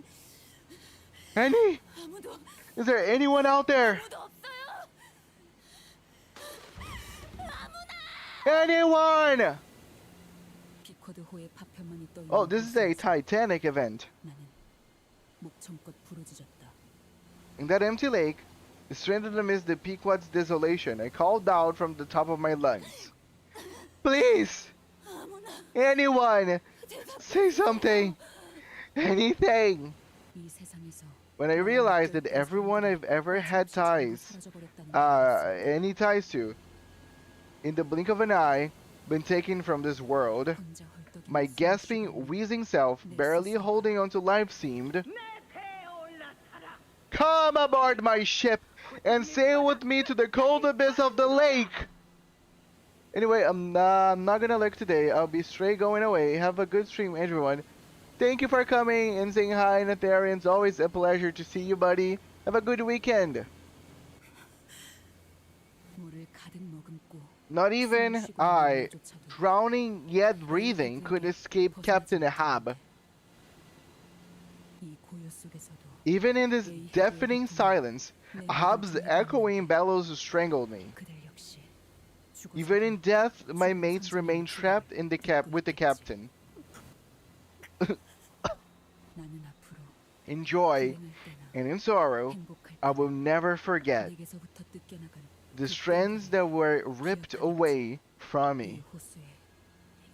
Annie? 아무도 Is there anyone out there? 없어요. Anyone? 비쿼드호의 파편만이 떠 있는 Oh, this is a 곳에서 Titanic event. 나는 목청껏 부르짖었다. In that empty lake, stranded amidst the Pequod's desolation, I called out from the top of my lungs. Please! Anyone! Say something! Anything! 이 세상에서 When I realized that everyone I've ever had any ties to, in the blink of an eye, been taken from this world, 혼자 헐떡이는 my 숨을 gasping, 쉬고 wheezing self, barely holding onto life, seemed. Come aboard my ship and sail with me to the cold abyss of the lake! Anyway, I'm not gonna lurk today. I'll be straight going away. Have a good stream, everyone. Thank you for coming and saying hi, Natharians. Always a pleasure to see you, buddy. Have a good weekend. 물을 가득 머금고 Not even I, drowning yet breathing, could escape Captain Ahab. 이 고요 속에서도 Even in this deafening silence, Ahab's echoing bellows strangled me. 그들 역시 죽어서 Even in death, my mates remain trapped in the with the captain. 나는 앞으로 In joy 불행할 때나 and in sorrow, 행복할 I 때나 will never forget 내게서부터 뜯겨나간 the strands that were ripped away from 이 me. 호수에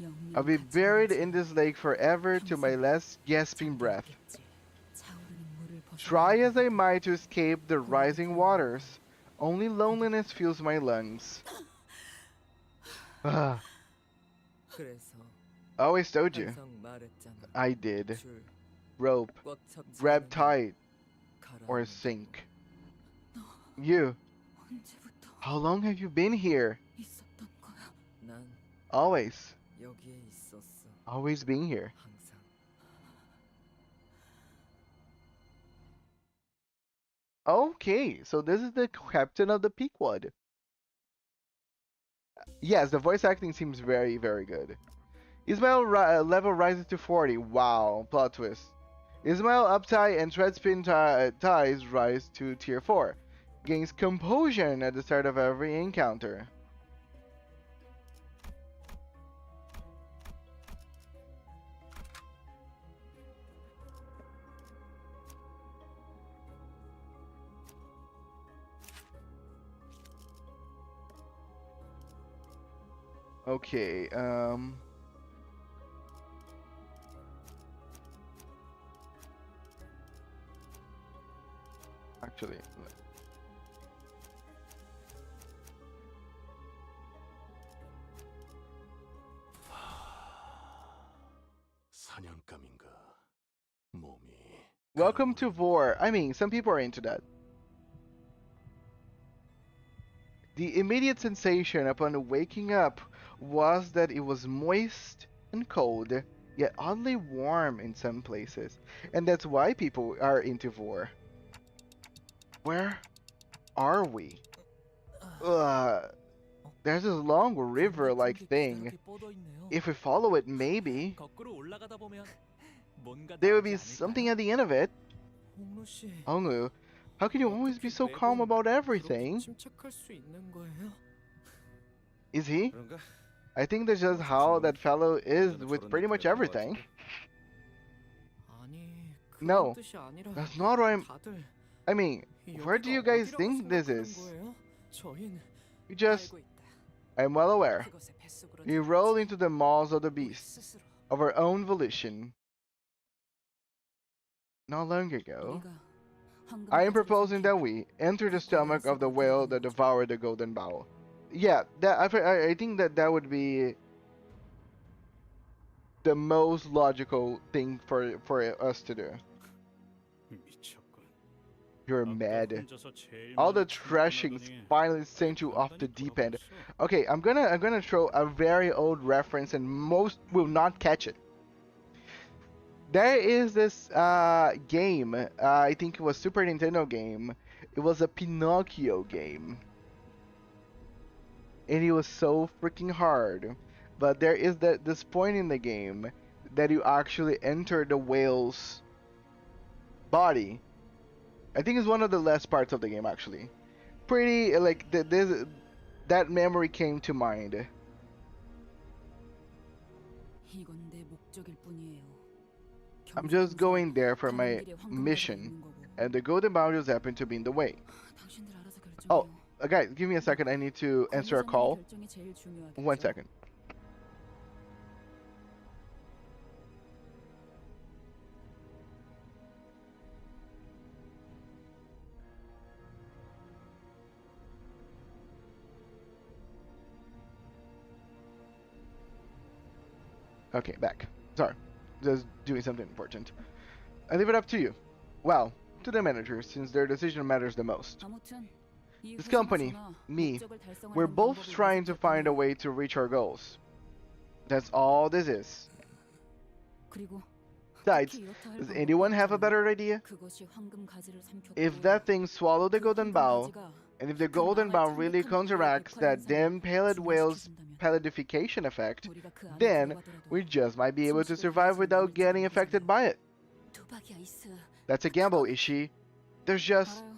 영영 I'll be 갇혀 buried 있는 in this lake forever to my last gasping breath. 잠겼겠지. 차오르는 물을 Try as 벗어나려고 I might to escape the rising waters, only loneliness fills my lungs. Ah, 그래서 I always told you. 항상 말했잖아. I did. 줄 Rope, 꽉 잡지 grab 않으면 tight, or 가라앉는다. sink. You, 언제부터 how long have you been here? 있었던 거야? 난 Always. 여기에 있었어. Always being here. 항상. Okay, so this is the captain of the Pequod. Yes, the voice acting seems very, very good. Ismail level rises to 40. Wow, plot twist. Ismail uptie and treadspin ties rise to tier 4. Gains composure at the start of every encounter. Okay, actually, 사냥감인가? 몸이 Welcome to Vor. I mean, some people are into that. The immediate sensation upon waking up was that it was moist and cold, yet oddly warm in some places. And that's why people are into Vor. Where are we? There's this long river-like thing. If we follow it, maybe there will be something at the end of it. 홍루 씨, Honglu, how can you always be so calm about everything? 침착할 수 있는 거예요? Is he? 그런가? I think that's just how that fellow is with pretty much everything. 아니, No, 그런 뜻이 아니라 that's not what 다들 I mean, where do you guys 여기가 think 어디라고 this 생각하는 is? 거예요? 저희는 You just, 알고 있다. I'm well aware. 그것의 뱃속으로 We roll into the maws of the 우리 beast 스스로 of our own volition. Not long ago, 우리가 황금 I am 가죽을 proposing 삼킨 that we enter the stomach of the whale that devoured the golden bowl. Yeah, I think that would be the most logical thing for us to do. 미쳤군. You're 아까 mad. 혼자서 제일 All the 많이 thrashings 참고 finally sent you off the 나더니 deep end. 돌아버렸어. Okay, I'm gonna throw a very old reference and most will not catch it. There is this game, I think it was Super Nintendo game. It was a Pinocchio game. And it was so freaking hard. But there is this point in the game that you actually enter the whale's body. I think it's one of the last parts of the game actually. Pretty like that memory came to mind. 이건 내 목적일 뿐이에요. I'm just going there for 다른 my 길에 황금 가죽이 mission, 있는 거고. and the golden bowl just happened to be in the way. 당신들 알아서 결정해요. Oh, guys, give me a second. I need to answer a call. 결정이 제일 중요하겠죠. 1 second. Okay, back. Sorry, just doing something important. I leave it up to you. Well, to the manager, since their decision matters the most. 아무튼 이 This company, 회사나 me, 목적을 달성하는 we're both 방법을 trying to find a 모색했더니 way to reach our goals. That's all this is. 그리고 Besides, 특히 이렇다 할 does 방법이 anyone have a 있잖아요. better idea? 그것이 황금 가지를 삼켰고 If that thing swallowed the 그 golden 황금 bowl, 가지가 and if the 그 golden 망할 bowl really 천백한 counteracts 피해를 that 입힌 damn pallid 사람을 whale's 중화시키신다면 pallidification effect, 우리가 그 안에 then 들어가더라도 we just might be able to 숨쉬고 survive 살아남을 without getting 줄은 affected 모르잖아요. by it. 도박이 아이스. That's a gamble, Ishii. There's just, 알아요.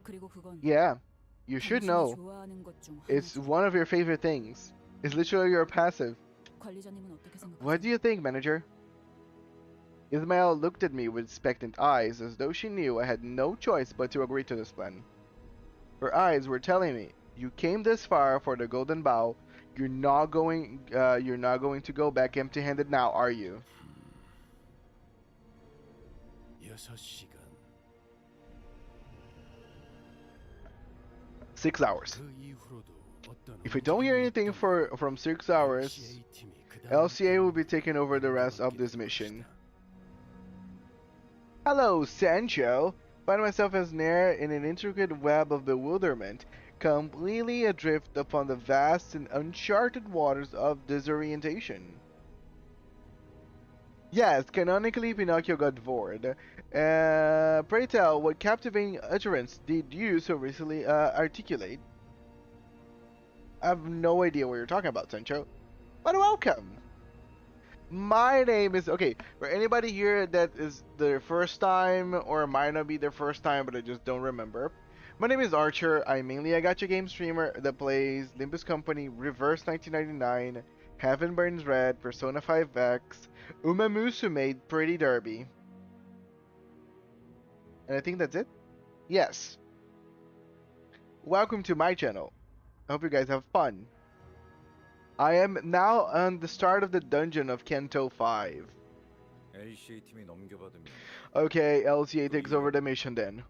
그리고 그건 yeah, you should 당신이 know. 좋아하는 것 중 It's 하나죠. one of your favorite things. It's literally your passive. 관리자님은 어떻게 생각하세요? What do you think, manager? Ismael looked at me with expectant eyes, as though she knew I had no choice but to agree to this plan. Her eyes were telling me, "You came this far for the golden bowl. You're not going to go back empty-handed now, are you?" 6시간. 6 hours. 그 이후로도 어떤 If we don't hear anything from 6 hours, LCA 팀이 그다음 LCA will be taking over the rest of this mission. Hello, Sancho! Find myself ensnared in an intricate web of bewilderment, completely adrift upon the vast and uncharted waters of disorientation. Yes, canonically Pinocchio got bored. Pray tell, what captivating utterance did you so recently articulate? I have no idea what you're talking about, Sancho. But welcome! My name is... Okay, for anybody here that is their first time, or might not be their first time, but I just don't remember. My name is Archer. I'm mainly a gacha game streamer that plays Limbus Company, Reverse 1999, Heaven Burns Red, Persona 5X, Uma Musume, Pretty Derby. And I think that's it? Yes. Welcome to my channel. I hope you guys have fun. I am now on the start of the dungeon of Canto 5. LCA 팀이 넘겨받으면 Okay, LCA takes over the mission then.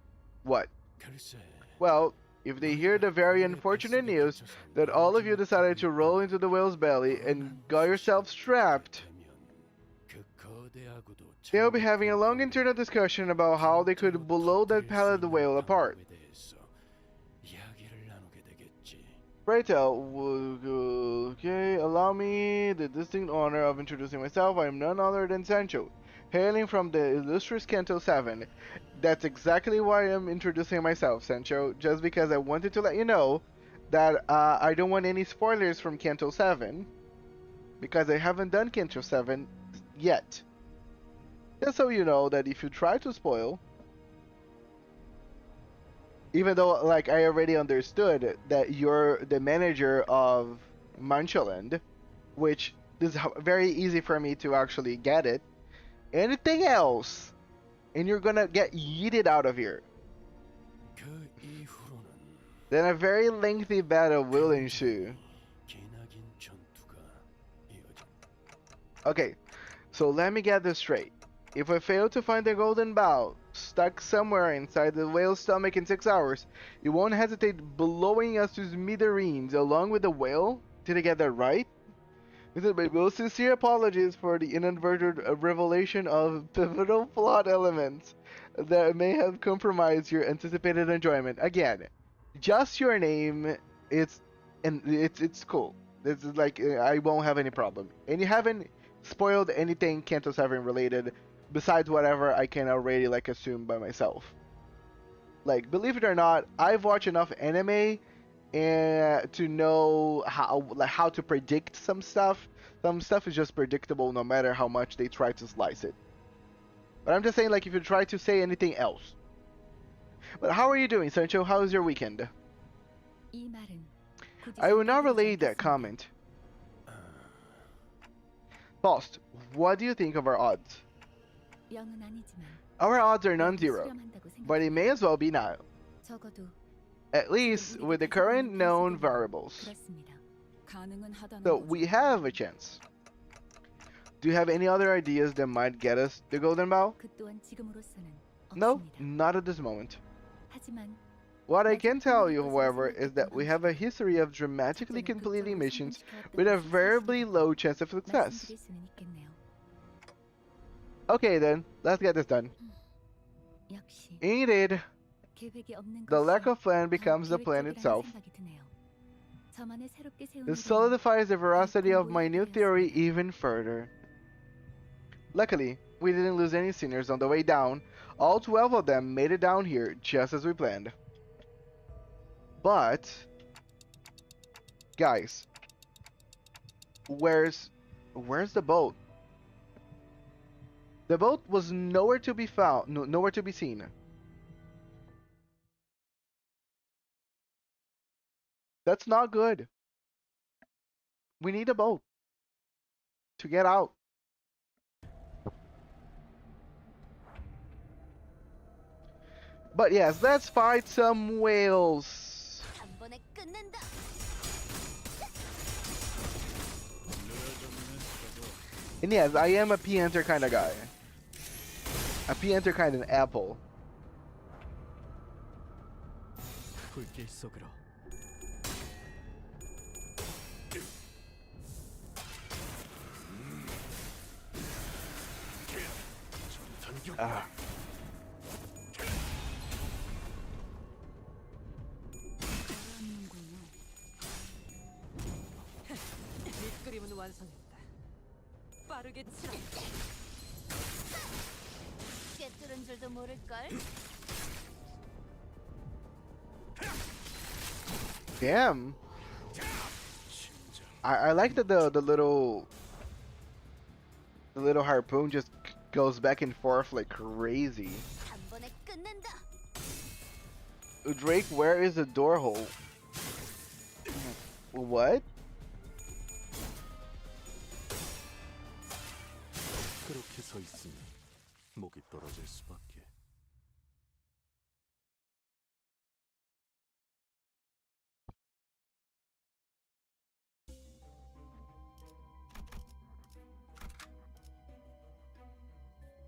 What? 글쎄. Well, if they hear the very unfortunate news that all of you decided to roll into the whale's belly and got yourselves trapped, 그 They'll be having a long internal discussion about how they could blow that pallid whale apart. Right, okay, allow me the distinct honor of introducing myself. I am none other than Sancho, hailing from the illustrious Canto 7. That's exactly why I'm introducing myself, Sancho, just because I wanted to let you know that I don't want any spoilers from Canto 7, because I haven't done Canto 7 yet. Just so you know that if you try to spoil, even though, like, I already understood that you're the manager of Mancholand, which is very easy for me to actually get it. Anything else, and you're gonna get yeeted out of here. Then a very lengthy battle will ensue. Okay, so let me get this straight. If I fail to find the golden bowl stuck somewhere inside the whale's stomach in 6 hours, you won't hesitate blowing us to smithereens along with the whale? Did I get that right? This is my most sincere apologies for the inadvertent revelation of pivotal plot elements that may have compromised your anticipated enjoyment. Again, just your name, it's cool. This is like, I won't have any problem. And you haven't spoiled anything Canto 7 related besides whatever I can already like assume by myself. Like, believe it or not, I've watched enough anime and to know how to predict some stuff. Some stuff is just predictable no matter how much they try to slice it. But I'm just saying, like, if you try to say anything else. But how are you doing, Sancho? How was your weekend? I will not relay that comment. Faust, what do you think of our odds? Our odds are non-zero, but it may as well be now. At least with the current known variables. So we have a chance. Do you have any other ideas that might get us the golden bowl? No, not at this moment. What I can tell you, however, is that we have a history of dramatically completing missions with a variably low chance of success. Okay then, let's get this done. Indeed, the lack of plan becomes the plan itself. This solidifies the veracity of my new theory even further. Luckily, we didn't lose any seniors on the way down. All 12 of them made it down here just as we planned. But, guys, where's the boat? The boat was nowhere to be found, nowhere to be seen. That's not good. We need a boat to get out. But yes, let's fight some whales. And yes, I am a P-enter kind of guy. A P-enter kind of apple. Ah. 밑그림은 완성했다. 빠르게 치라. 꿰뚫은 줄도 모를걸. Damn. I like that the little harpoon just goes back and forth like crazy. Drake, where is the door hole? What? 그렇게 서 있으면 목이 떨어질 수밖에.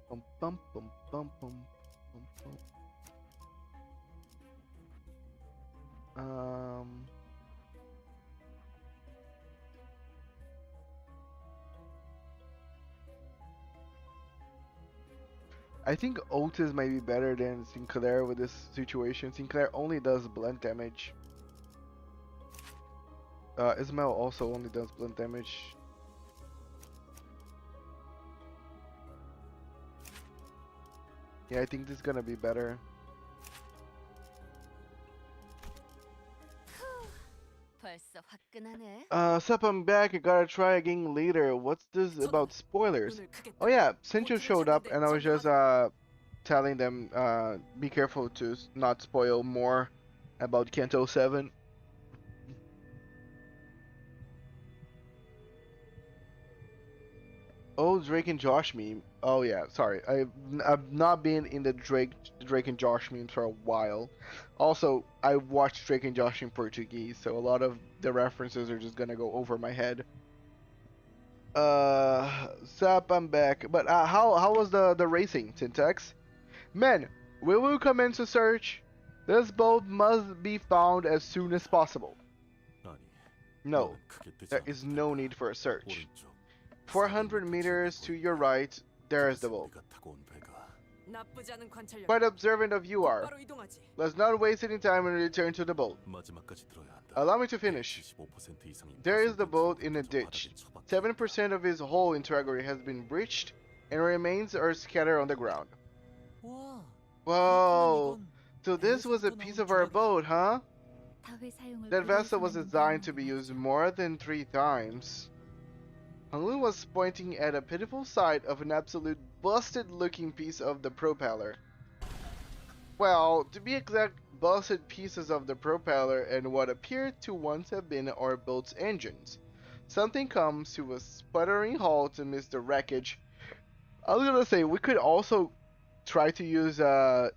Bum bum bum bum bum bum bum. I think Otis might be better than Sinclair with this situation. Sinclair only does blunt damage. Ismail also only does blunt damage. Yeah, I think this is gonna be better. 벌써 화끈하네. Sup, I'm back. I gotta try again later. What's this about spoilers? Oh yeah, Sencho showed up and I was just telling them be careful to not spoil more about Canto 7. Oh, Drake and Josh meme. Oh yeah, sorry. I've not been in the Drake and Josh memes for a while. Also, I watched Drake and Josh in Portuguese, so a lot of the references are just gonna go over my head. Sup, I'm back. But how was the racing, Syntax? Men, we will commence a search. This boat must be found as soon as possible. 아니, No, 너는 크게 뜨지 there is 않는다. no need for a search. 오른쪽. 400 meters to your right, there is the boat. 우리가 타고 온 배가 나쁘지 않은 관찰력. Quite observant of you are. 바로 이동하지. Let's not waste any time and return to the boat. 마지막까지 들어야 한다. Allow me to finish. 75% 이상인 There is the 가설된 boat in a 저 ditch. 바닥에 처박혀. 7% of his whole integrity has been breached, and remains are scattered on the ground. 와. Whoa! So this was a piece of our boat, huh? 다회 사용을 That vessel was 불허해서는 designed to be used more than 3 times. Hanglun was pointing at a pitiful sight of an absolute busted-looking piece of the propeller. Well, to be exact, busted pieces of the propeller and what appeared to once have been our boat's engines. Something comes to a sputtering halt amidst the wreckage. I was gonna say, we could also try to use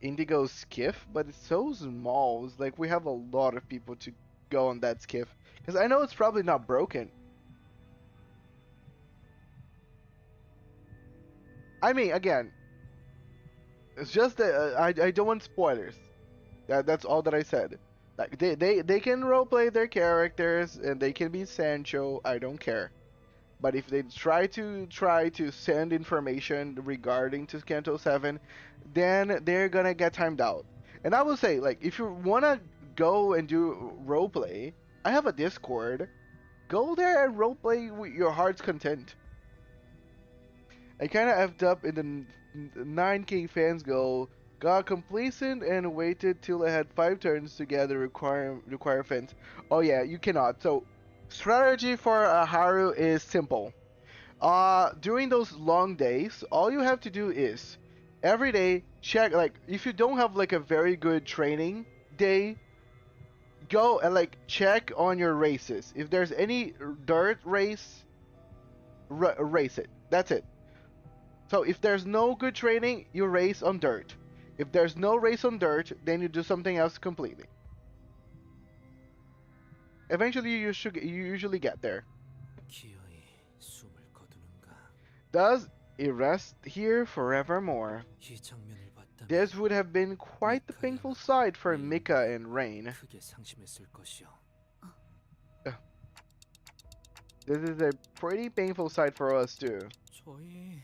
Indigo's skiff, but it's so small. It's like we have a lot of people to go on that skiff. Because I know it's probably not broken. I mean, again, it's just that I don't want spoilers. That's all that I said. Like they can roleplay their characters and they can be Sancho. I don't care. But if they try to send information regarding to Canto 7, then they're gonna get timed out. And I will say, like, if you wanna go and do roleplay, I have a Discord. Go there and roleplay with your heart's content. I kinda effed up in the 9k fans goal, got complacent and waited till I had 5 turns to get the require fence. Oh yeah, you cannot. So strategy for Haru is simple. During those long days, all you have to do is every day check, like, if you don't have like a very good training day, go and like check on your races. If there's any dirt race, race it. That's it. So if there's no good training, you race on dirt. If there's no race on dirt, then you do something else completely. Eventually, you usually get there. 기어이 숨을 거두는가. Does it rest here forevermore? 이 장면을 봤다면 This would have been quite the painful sight for Mika and Rain. 크게 상심했을 것이오. This is a pretty painful sight for us too. 저희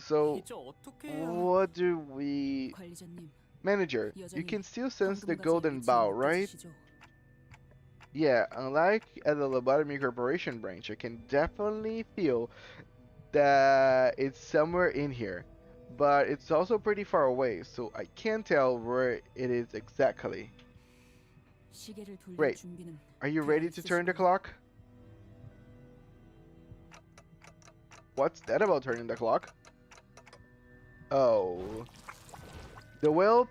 So, 이제 어떻게 해야? what do we... 관리자님. Manager, you can still sense the golden 방금까지 bow, 알겠지만 right? 느끼시죠? Yeah, unlike at the lobotomycorporation branch, I can definitely feel that it's somewhere in here. But it's also pretty far away, so I can't tell where it is exactly. 시계를 돌릴 Great. 준비는 Are you ready to turn the 있으시군요. clock? What's that about turning the clock? Oh. The whale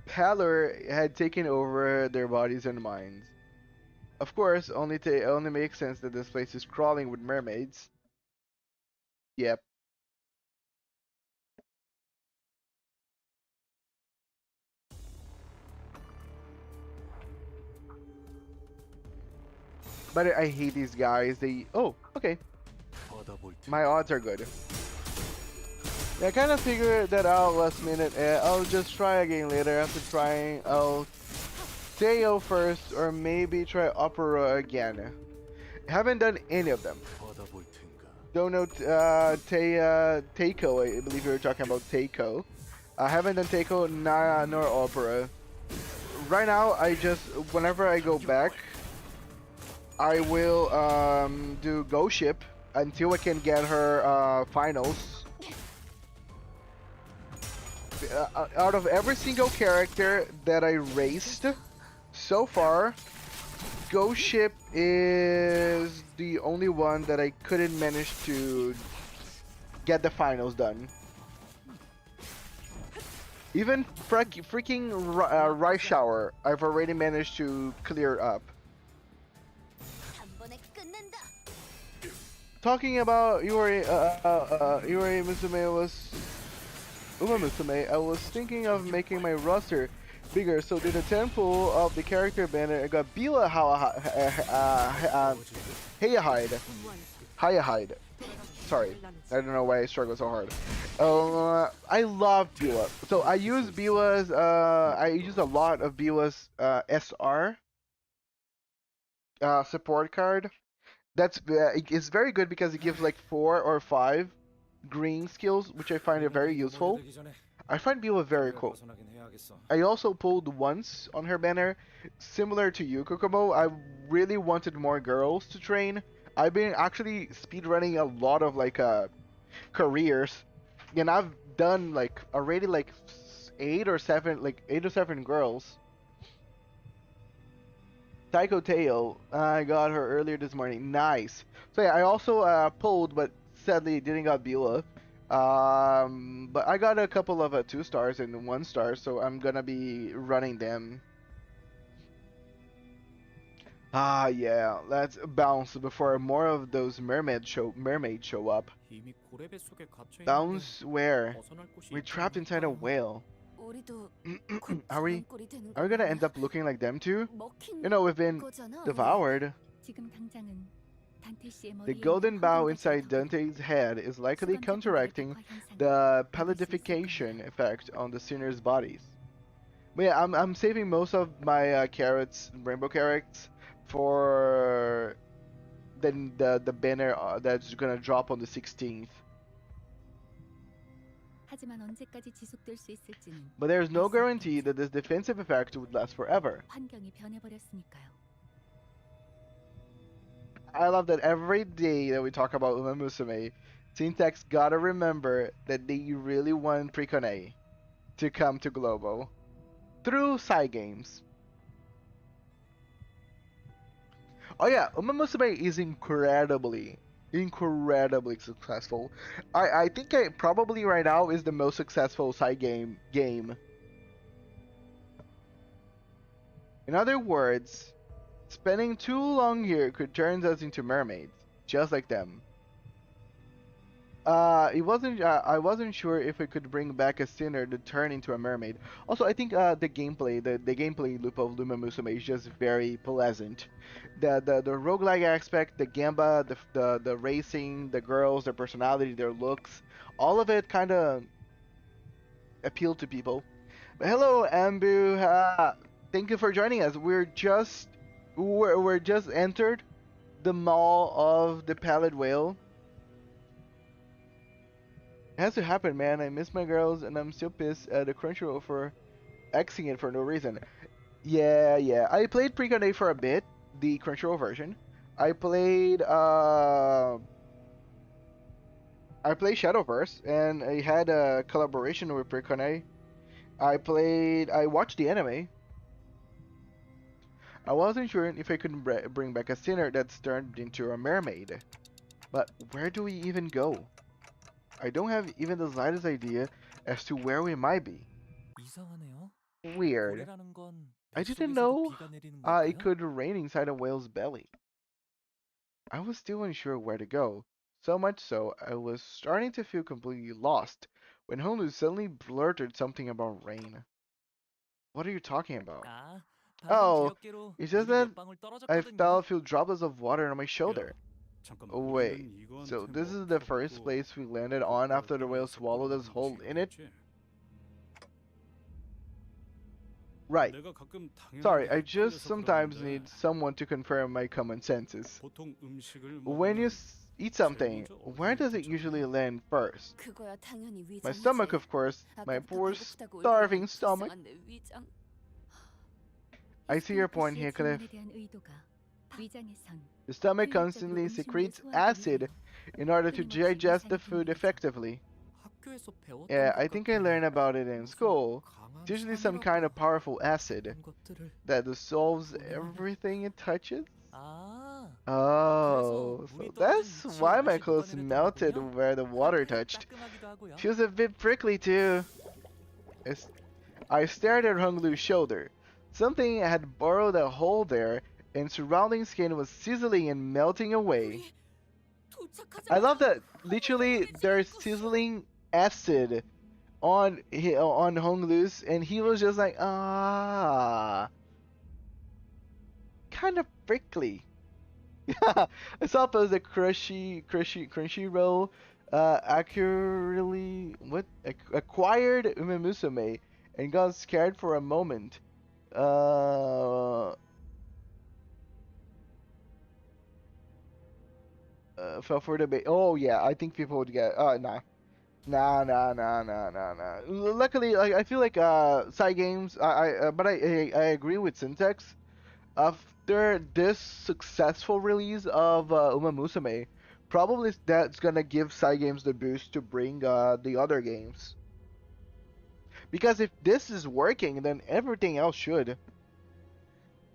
pallor had taken over their bodies and minds. Of course, only makes sense that this place is crawling with mermaids. Yep. But I hate these guys. Oh, okay. 바다 볼 때. My odds are good. Yeah, I kind of figured that out last minute. I'll just try again later. After trying, I'll Teo first, or maybe try Opera again. Haven't done any of them. 바다 볼 텐가. Don't know Teiko. I believe you were talking about Teiko. I haven't done Teiko, nor Opera. Right now, whenever I go back, I will do Go Ship until I can get her finals. Out of every single character that I raced so far, Ghost Ship is the only one that I couldn't manage to get the finals done. Even freaking Rice Shower, I've already managed to clear up. Talking about Yuri Musume was Uma Musume, I was thinking of making my roster bigger, so did a temple of the character banner. I got Bila Hayahide. Sorry, I don't know why I struggle so hard. I love Bila. So I use Bila's. I use a lot of Bila's SR support card. That's it's very good because it gives like 4 or 5 green skills, which I find it very useful. I find Bila very cool. I also pulled once on her banner, similar to you, Kokomo. I really wanted more girls to train. I've been actually speedrunning a lot of like careers, and I've done like already like 8 or 7 girls. Psycho Tail, I got her earlier this morning. Nice. So yeah, I also pulled, but sadly didn't got Bila. But I got a couple of 2 stars and 1 star, so I'm gonna be running them. Ah, yeah. Let's bounce before more of those mermaids show up. Bounce where? We're trapped inside a whale. Are we gonna end up looking like them too? You know, we've been devoured. The golden bow inside Dante's head is likely counteracting the pallidification effect on the sinner's bodies. But yeah, I'm saving most of my rainbow carrots, for the banner that's gonna drop on the 16th. But there's no guarantee that this defensive effect would last forever. I love that every day that we talk about Uma Musume, Syntax gotta remember that they really want Precone to come to Globo through side games. Oh yeah, Uma Musume is incredibly successful. I think probably right now is the most successful side game. In other words, spending too long here could turn us into mermaids, just like them. I wasn't sure if we could bring back a sinner to turn into a mermaid. Also, I think the gameplay loop of Uma Musume is just very pleasant. The roguelike aspect, the gamba, the racing, the girls, their personality, their looks, all of it kind of appeal to people. But hello, Ambu. Thank you for joining us. We're just entered the mall of the Pallid Whale. It has to happen, man. I miss my girls, and I'm still pissed at the Crunchyroll for Xing it for no reason. Yeah. I played Precone for a bit, the Crunchyroll version. I played Shadowverse, and I had a collaboration with Precone. I watched the anime. I wasn't sure if I could bring back a sinner that's turned into a mermaid. But where do we even go? I don't have even the slightest idea as to where we might be. Weird. I didn't know it could rain inside a whale's belly. I was still unsure where to go. So much so, I was starting to feel completely lost when Honu suddenly blurted something about rain. What are you talking about? Oh, it's just that I felt a few droplets of water on my shoulder. Oh, wait, so this is the first place we landed on after the whale swallowed us whole in it? Right. Sorry, I just sometimes need someone to confirm my common senses. When eat something. Where does it usually land first? 그거야 당연히 위장이지. My stomach, of course. My 아까부터 poor 배고프다고 starving 울더니 stomach. 불쌍한 내 위장. I see your point here, Cliff. 질문에 대한 의도가 위장에선 The stomach constantly secretes acid in order to digest the food effectively. 학교에서 배웠던 Yeah, 것 I think I 같긴 learned 해. about it in 무슨 school. 강한 It's usually some 산이라고 kind of powerful acid 그런 것들을 that dissolves everything it touches. 아 Oh, 그래서 so 물이 떨어진 that's 위치에 why my 맛이 clothes 녹아내렸던 melted 거군요. where the water 그렇게 touched. 따끔하기도 하고요. Feels a bit prickly too. I stared at Hung Lu's shoulder. Something had burrowed a hole there, and surrounding skin was sizzling and melting away. I love that literally there's sizzling acid on Hung Lu's, and he was just like, ah, kind of prickly. I saw it was a crunchy roll, accurately acquired Umemusume, and got scared for a moment. Fell for the bait. Oh yeah, I think people would get. Nah. Nah. Luckily, I feel like side games. But I agree with Syntax. After this successful release of Uma Musume, probably that's gonna give side games the boost to bring the other games. Because if this is working, then everything else should.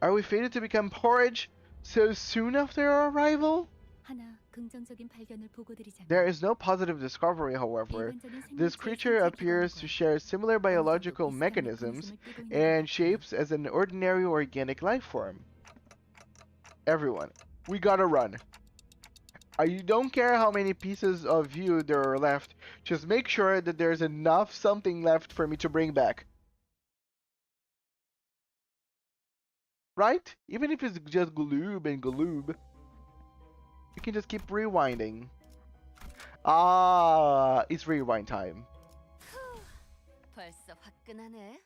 Are we fated to become porridge so soon after our arrival? 하나 긍정적인 발견을 보고드리자면 There is no positive discovery, however. This creature appears to share similar biological mechanisms and shapes as an ordinary organic life form. Everyone, we gotta run. I don't care how many pieces of you there are left, just make sure that there's enough something left for me to bring back. Right? Even if it's just gloob and gloob. You can just keep rewinding. Ah, it's rewind time. 벌써 화끈하네.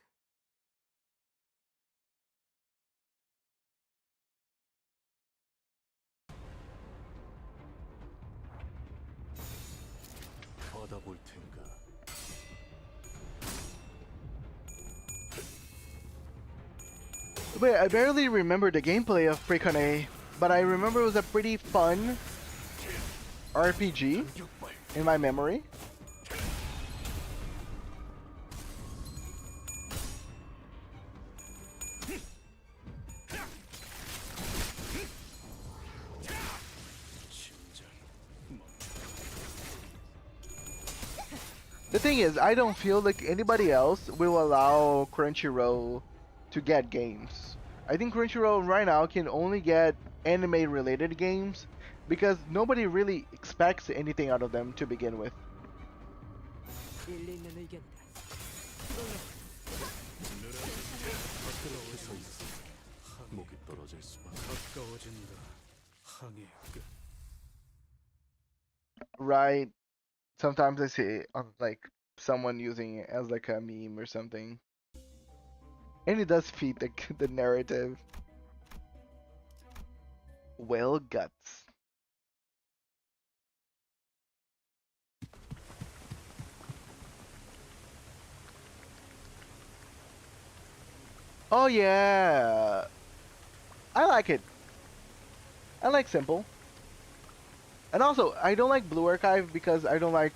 받아볼 텐가. Wait, I barely remember the gameplay of Precone, but I remember it was a pretty fun RPG in my memory. The thing is, I don't feel like anybody else will allow Crunchyroll to get games. I think Crunchyroll right now can only get anime related games because nobody really expects anything out of them to begin with. 일리 있는 의견이다. 서 있어. 목이 떨어질 수만. 가까워진다. 항해 끝. Right. Sometimes I see like someone using it as like a meme or something. And it does feed the narrative. Well, guts. Oh yeah. I like it. I like simple. And also, I don't like Blue Archive because I don't like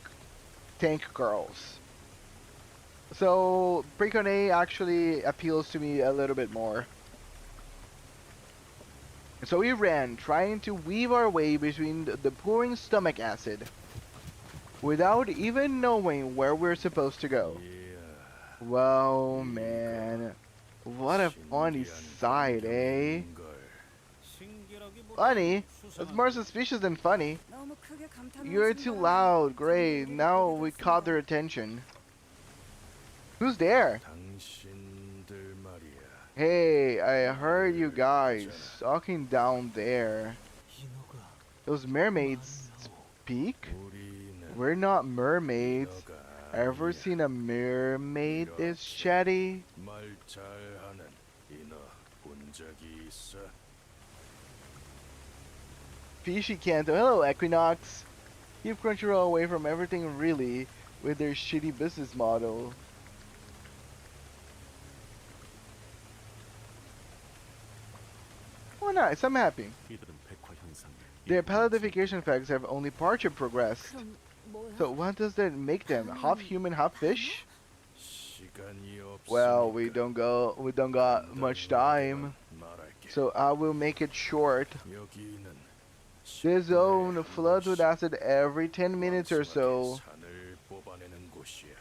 tank girls. So, Precone actually appeals to me a little bit more. So we ran, trying to weave our way between the pouring stomach acid, without even knowing where we're supposed to go. Wow, man. What a funny sight, eh? Funny? That's more suspicious than funny. 너무 크게 감탄을 You're 하지 too 마라. loud. Great. Now we caught their attention. Who's there? 당신들 말이야. Hey, I heard you guys talking down there. 인어가 Those mermaids speak? 우리는 We're not mermaids. 너가 Ever 아니야. seen a mermaid this chatty? 말 잘하는 인어 본 적이 있어? Fishy Canto. Hello, Equinox. Keep Crunchyroll away from everything really with their shitty business model. Oh, nice. I'm happy. 이들은 백화 현상. Their palladification effects have only partially progressed. 그럼 뭐야? So what does that make them? Half human, half fish? 시간이 Well, we 없으니까 don't got much time. 말할게. So I will make it short. 여기는 This zone floods with acid every 10 minutes or so. 산을 뽑아내는 곳이야.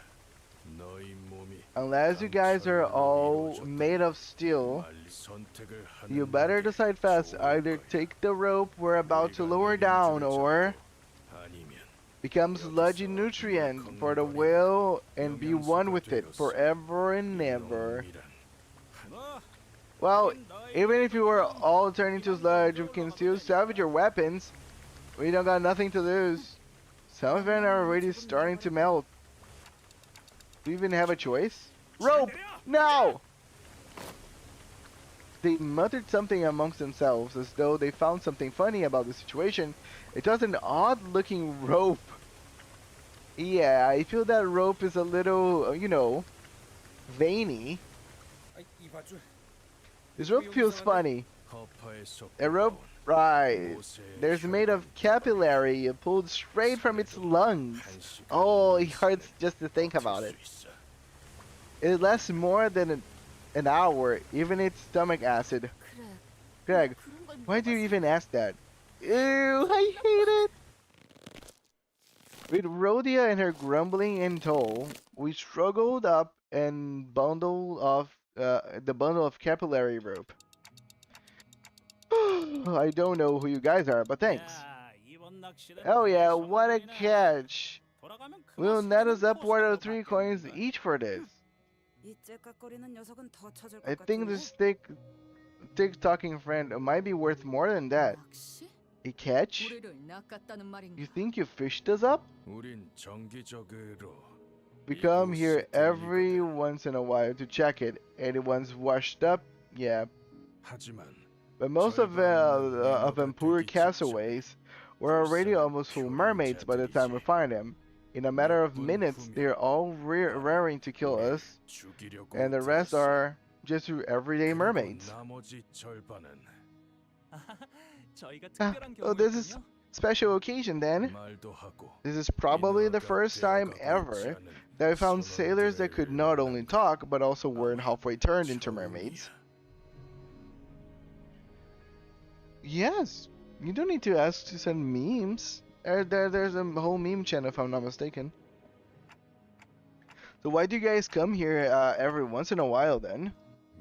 너희 몸이 Unless you guys are all made of steel, 빨리 선택을 하는 you better 게 decide fast. 좋을 Either 거야. take the rope we're about to lower down or 아니면 become sludgy nutrient for the whale and be one with it forever and ever. Well, even if you were all turned into sludge, we can still salvage your weapons. We don't got nothing to lose. Some of them are already starting to melt. Do we even have a choice? Rope! No! They muttered something amongst themselves as though they found something funny about the situation. It was an odd-looking rope. Yeah, I feel that rope is a little, you know, veiny. This rope feels funny. A rope, right. There's made of capillary pulled straight from its lungs. Oh, it hurts just to think about it. It lasts more than an hour, even its stomach acid. 그래. Greg, why do you even ask that? Ew, I hate it. With Rodya and her grumbling in tow, we struggled up and the bundle of capillary rope. I don't know who you guys are, but thanks. Oh yeah, what a catch! We'll net us upward of 3 coins each for this. 이 째깍거리는 녀석은 더 찾을 것 I think 같은데? this tick-talking friend might be worth more than that. 낚시? A catch? 우리를 낚았다는 말인가? You think you fished us up? 우린 정기적으로 We come here every once in a while to check it, and once washed up, yeah. 하지만 But most of them poor castaways were already almost full mermaids by the time we find them. In a matter of minutes, they're all raring to kill us, 죽이려고 and the rest are just your everyday mermaids. 나머지 절반은 저희가 Ah, 특별한 oh, this is 경우였군요. special occasion then. 말도 하고 This is probably the first time ever that we found sailors that could not only talk, but also weren't halfway turned into mermaids. Yes, you don't need to ask to send memes. There's a whole meme channel if I'm not mistaken. So why do you guys come here every once in a while then?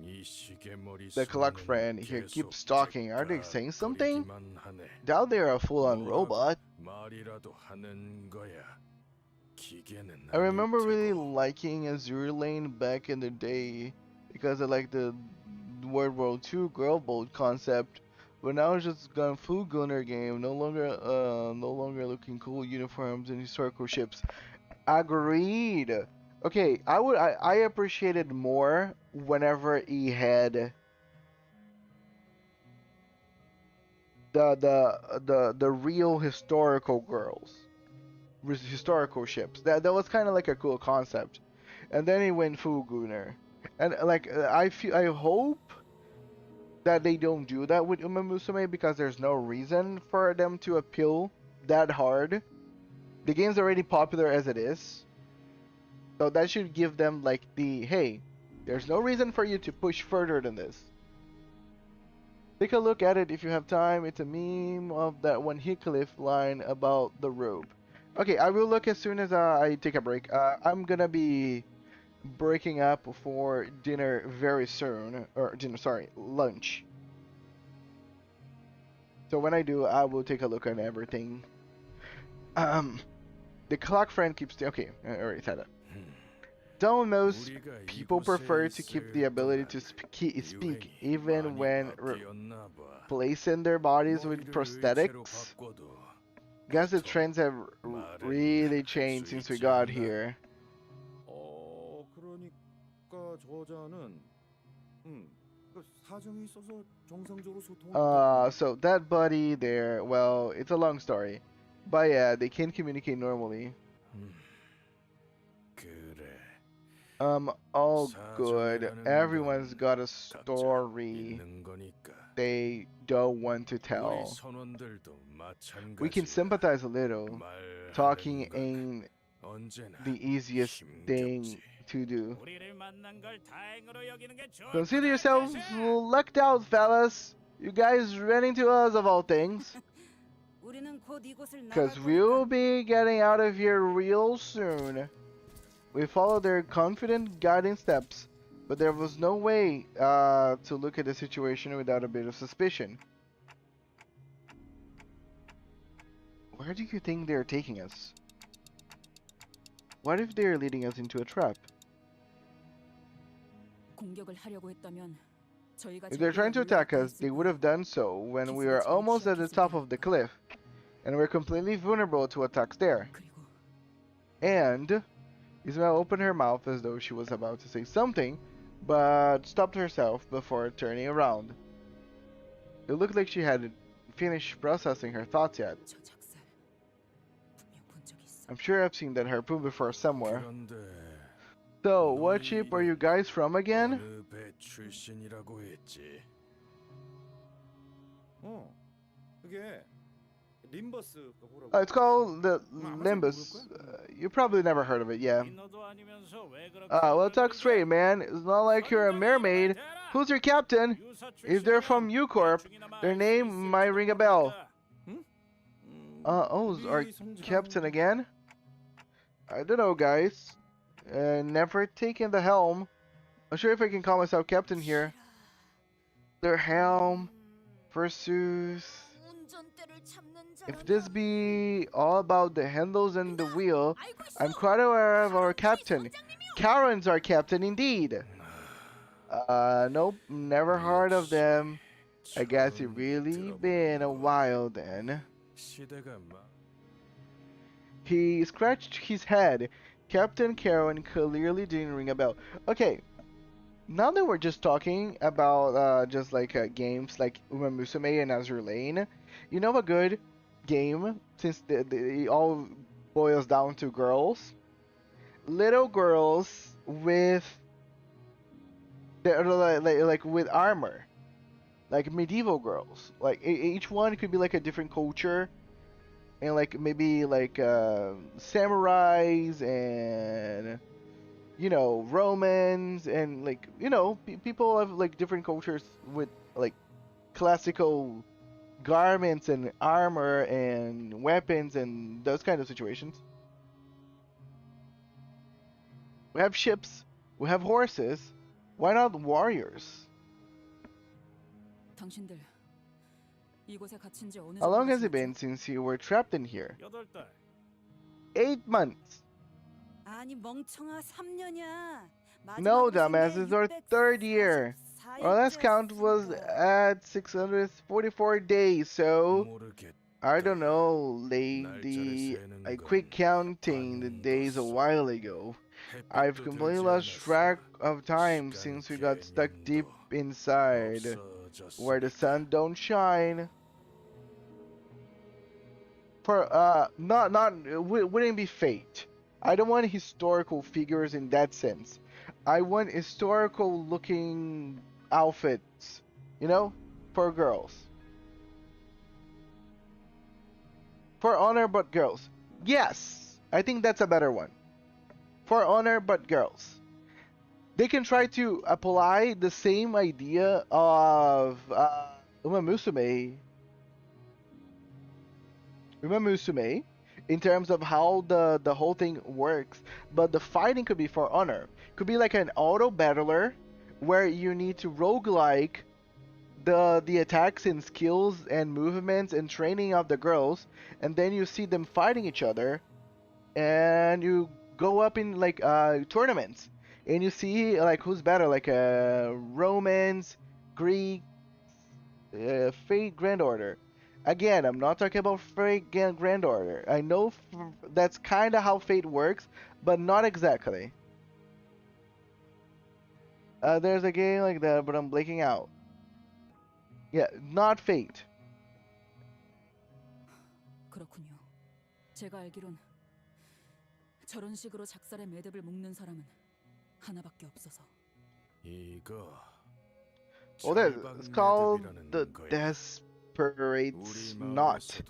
이 시계머리 The clock 손은 friend here 계속 keeps talking. Are they saying something? 째깍거리기만 하네. Doubt they're a full-on robot. 말이라도 하는 거야. 기계는 I remember 아닐 really 테고. liking Azure Lane back in the day because I like the World War II girl boat concept. But now it's just gone full gunner game. No longer looking cool uniforms and historical ships. Agreed. Okay, I appreciated more whenever he had the real historical girls, historical ships. That was kind of like a cool concept. And then he went full gunner. And like I hope that they don't do that with Uma Musume because there's no reason for them to appeal that hard. The game's already popular as it is. So that should give them like the, hey, there's no reason for you to push further than this. Take a look at it if you have time. It's a meme of that one Heathcliff line about the robe. Okay, I will look as soon as I take a break. I'm gonna be breaking up for dinner very soon, or dinner, sorry, lunch. So when I do, I will take a look at everything. The clock friend keeps, okay, I already said that. Though most 우리가 people 이곳에 prefer to keep 있을 the ability to 동안 speak 유행이 even 많이 when 바뀌었나 봐. placing their bodies with 머리를 prosthetics. 의체로 바꿔도 Guess the trends have 말은 really 할수 changed since we 있지 got 않나? here. 그러니까 저자는 사정이 있어서 정상적으로 So that buddy there, well, it's a long story. But yeah, they can communicate normally. 그래. All good. Everyone's got a story 있는 거니까. they don't want to 우리 tell. 선원들도 마찬가지야. We can sympathize a little. 말하는 Talking 건 ain't 언제나 the easiest thing 힘겹지. to do. 우리를 만난 걸 다행으로 여기는 게 좋을 Consider 거다, yourselves 자식아. lucked out, fellas. You guys running to us of all things. 우리는 곧 이곳을 나갈 Because we'll 거니까. be getting out of here real soon. We followed their confident guiding steps, but there was no way to look at the situation without a bit of suspicion. Where do you think they're taking us? What if they're leading us into a trap? 공격을 하려고 했다면 저희가 If they're trying to attack us, they would have done so when we were almost at the top of the cliff, and we're completely vulnerable to attacks there. 그리고 And Isabel opened her mouth as though she was about to say something, but stopped herself before turning around. It looked like she hadn't finished processing her thoughts yet. 저 작살 분명 본 적이 있어. I'm sure I've seen that harpoon before somewhere. 그런데 So, what ship are you guys from again? 어느 배 출신이라고 했지? 그게 림버스 It's called the Limbus. You probably never heard of it, yeah. 너도 아니면서 왜 그렇게 Well, talk straight, man. It's not like you're a mermaid. Who's your captain? If they're from Corp, their name might ring a bell. Our captain again? I don't know, guys. Never taken the helm. I'm sure if I can call myself captain here. Their helm, forsooth. 운전대를 잡는 If this be all about the handles and the wheel, I'm quite aware of our captain. Karen's our captain indeed. Nope, never heard of them. I guess it really been a while then. 시대가 He scratched his head. Captain Karen clearly didn't ring a bell. Okay, now that we're just talking about just like games like Uma Musume and Azure Lane, you know a good game, since it all boils down to girls? Little girls with like with armor, like medieval girls. Like each one could be like a different culture, and like maybe like samurais and Romans and like people of like different cultures with like classical garments and armor and weapons and those kind of situations. We have ships, we have horses. Why not warriors? 당신들 이곳에 gathin 지 어느 How long has 정도 it been since you were trapped in here? 8달. 8 months. 아니 멍청아 3년이야. No, dumbass, it's our 3rd year. Our last count was at 644 days, so 모르겠. I don't know, lady. I quit counting the days a while ago. I've completely lost track of time since we got stuck deep inside, where the sun don't shine. For wouldn't be fate. I don't want historical figures in that sense. I want historical looking outfits, for girls. For honor but girls. Yes, I think that's a better one. For honor but girls. They can try to apply the same idea of Uma Musume in terms of how the whole thing works, but the fighting could be for honor. Could be like an auto battler where you need to roguelike the attacks and skills and movements and training of the girls, and then you see them fighting each other, and you go up in like tournaments, and you see like who's better, like Romans, Greek, Fate Grand Order. Again, I'm not talking about Fate Grand Order. I know that's kind of how Fate works, but not exactly. There's a game like that, but I'm blanking out. Yeah, not Fate. 그렇군요. 제가 알기론 저런 식으로 작살의 매듭을 묶는 사람은 하나밖에 없어서. 이거 Well, it's called the Desperates Knot.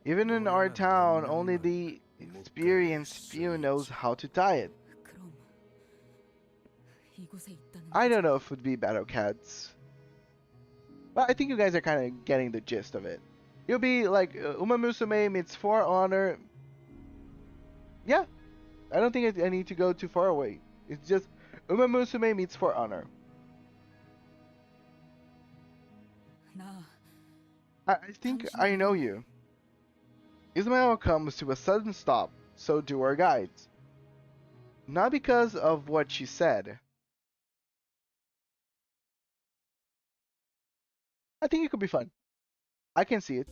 Even in our town, only the experienced few knows how to tie it. 그럼 이곳에 있다는 I don't know if it would be Battle Cats. But I think you guys are kind of getting the gist of it. You'll be like Uma Musume meets For Honor. Yeah, I don't think I need to go too far away. It's just Uma Musume meets For Honor. 나 I think I know you. Ismael comes to a sudden stop, so do our guides. Not because of what she said. I think it could be fun. I can see it.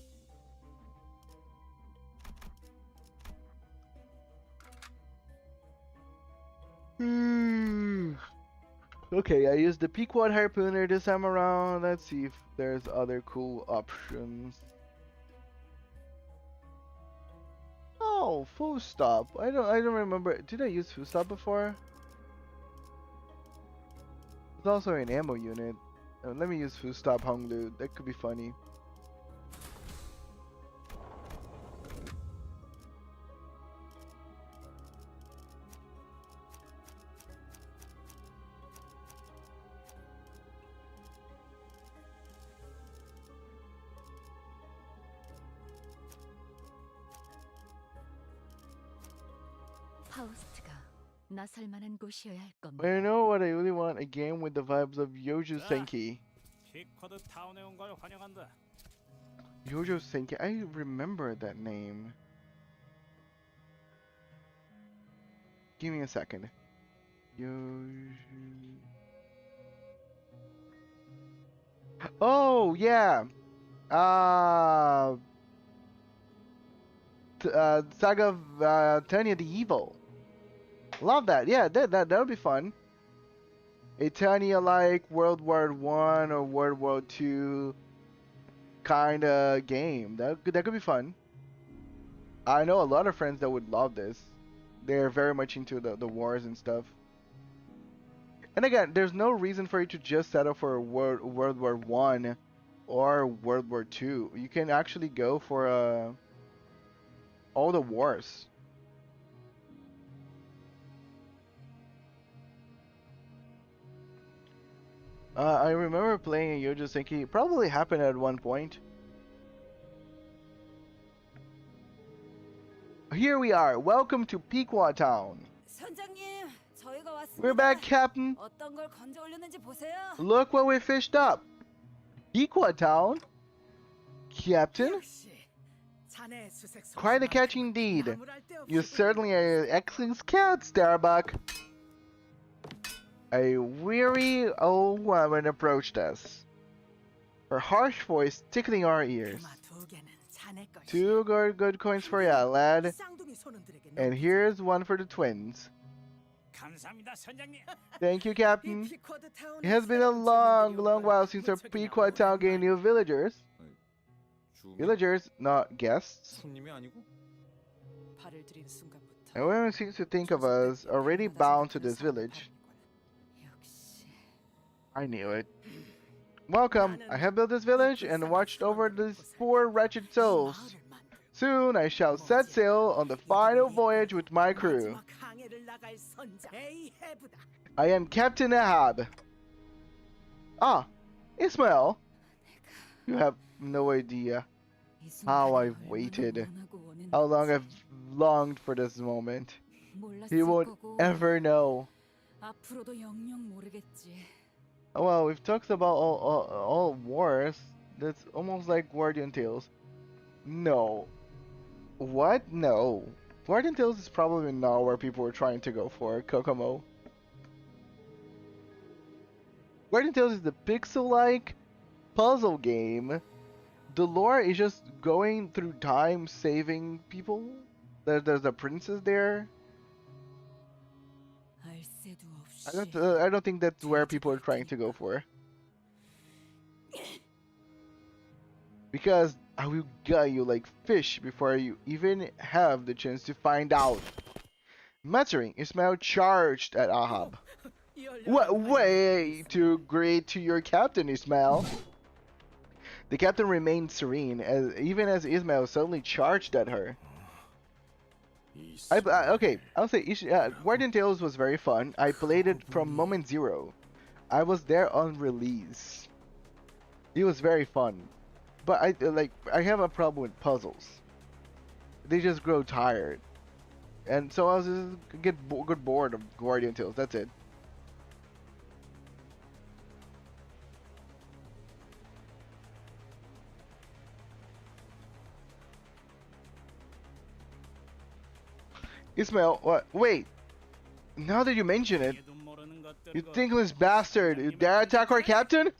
Okay, I used the Pequod Harpooner this time around. Let's see if there's other cool options. Oh, full stop. I don't remember. Did I use full stop before? It's also an ammo unit. Let me use full stop Honglu. That could be funny. 파우스트가 나설 만한 곳이어야 할 But 겁니다. you know what I really want? A game with the vibes of Yojo Senki. 피쿼드 타운에 온 걸 환영한다. Yojo Senki. I remember that name. Give me a second. Yojo. Oh yeah. Saga of Tanya the Evil. Love that. Yeah, that would be fun. A Tanya like World War One or World War Two kind of game. That could be fun. I know a lot of friends that would love this. They're very much into the wars and stuff. And again, there's no reason for you to just settle for World War One or World War Two. You can actually go for all the wars. I remember playing a Yojo Senki. Probably happened at one point. Here we are. Welcome to Pequod Town. 선장님, 저희가 왔습니다. We're back, Captain. 어떤 걸 건져 올렸는지 보세요. Look what we fished up. Pequod Town? Captain? 역시 자네 수색 Quite a catch indeed. You certainly are an excellent scout, Starbuck. A weary old woman approached us, her harsh voice tickling our ears. 두 개는 자네 것이. Two good coins for ya, lad. 쌍둥이 손님들에게 And here's one for the twins. 감사합니다, 선장님. Thank you, Captain. 이 피쿼드 타운에 It has been a long while since our Pequod Town gained new villagers. Villagers, not guests. 손님이 아니고? 발을 들인 순간부터 Everyone seems to think of us already bound to this village. 역시 I knew it. Welcome. I have built this village and watched over these poor wretched souls. Soon I shall set sail on the final voyage with my crew. 마지막 항해를 나갈 선장 에이헤브다. I am Captain Ahab. Ah, Ismael. You have no idea how I've waited, how long I've longed for this moment. He won't ever know. 앞으로도 영영 모르겠지. Well, we've talked about all wars. That's almost like Guardian Tales. No. What? No. Guardian Tales is probably not where people were trying to go for, Kokomo. Guardian Tales is the pixel-like puzzle game. The lore is just going through time, saving people. There's a princess there. I don't think that's where people are trying to go for. Because I will gut you like fish before you even have the chance to find out. Muttering, Ismail charged at Ahab. What way to greet to your captain, Ismail? The captain remained serene, even as Ismail suddenly charged at her. Okay, I'll say Guardian Tales was very fun. I played it from moment zero. I was there on release. It was very fun. But I have a problem with puzzles. They just grow tired. And so I was just get bored of Guardian Tales. That's it. Ismail, what? Wait. Now that you mention it, you thinkless bastard, you dare attack our captain?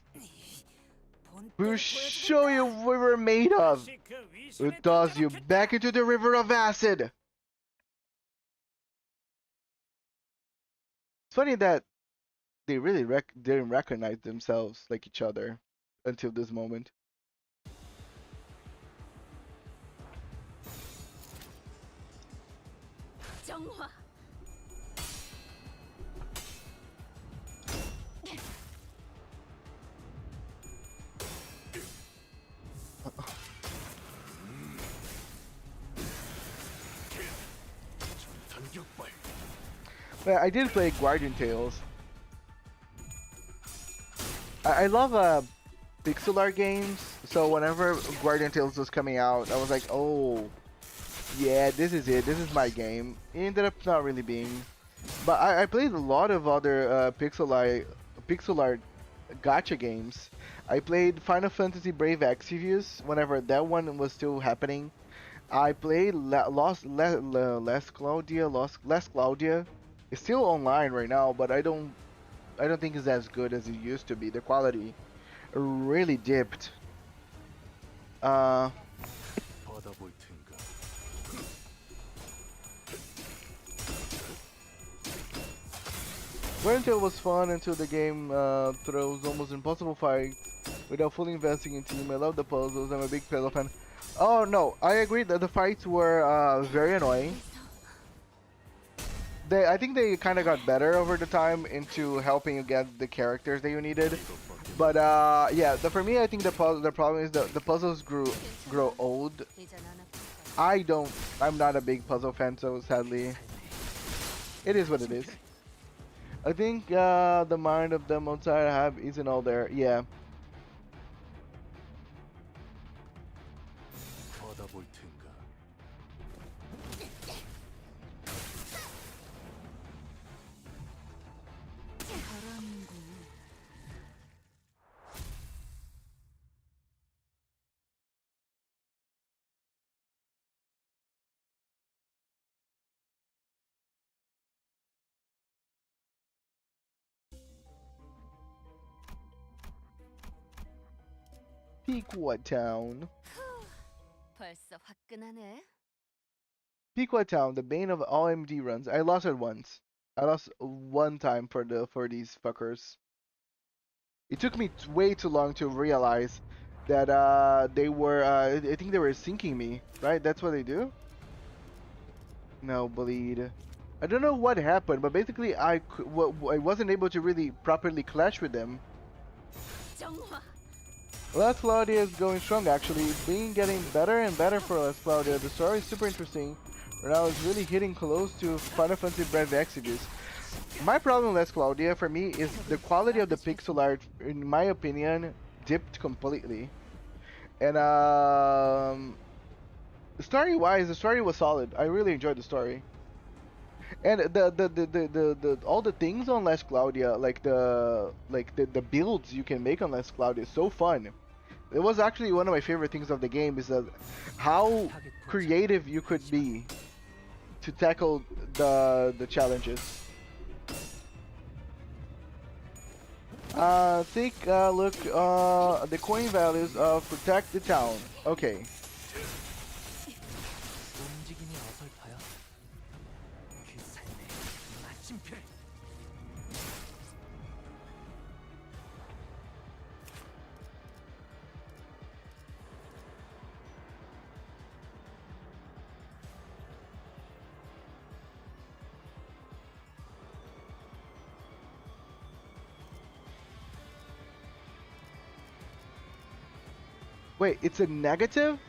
We'll show you what we're made of. We'll toss you back into the river of acid. It's funny that they really didn't recognize themselves like each other until this moment. 정화. I did play Guardian Tales. I love pixel art games, so whenever Guardian Tales was coming out, I was like, oh, yeah, this is it. This is my game. It ended up not really being. But I played a lot of other pixel art gacha games. I played Final Fantasy Brave Exvius whenever that one was still happening. I played Last Claudia. It's still online right now, but I don't think it's as good as it used to be. The quality really dipped. Rental was fun until the game throws almost impossible fights without fully investing in team. I love the puzzles. I'm a big puzzle fan. Oh no, I agree that the fights were very annoying. I think they kind of got better over the time into helping you get the characters that you needed. But yeah, for me, I think the problem is the puzzles grow old. I'm not a big puzzle fan, so sadly, it is what it is. I think the mind of them outside I have isn't all there. Yeah. Pequot Town. 벌써 화끈하네. Pequot Town, the bane of all MD runs. I lost it once. I lost one time for these fuckers. It took me way too long to realize that they were I think they were sinking me, right? That's what they do? No, bleed. I don't know what happened, but basically I wasn't able to really properly clash with them. 정화. Last Claudia is going strong actually. It's been getting better and better for Last Claudia. The story is super interesting. Right now it's really hitting close to Final Fantasy Brave Exvius. My problem with Last Claudia for me is the quality of the pixel art, in my opinion, dipped completely. And story-wise, the story was solid. I really enjoyed the story. And the all the things on Last Claudia, like the builds you can make on Last Claudia is so fun. It was actually one of my favorite things of the game is that how creative you could be to tackle the challenges. Take a look the coin values of protect the town. Okay. Wait, it's a negative?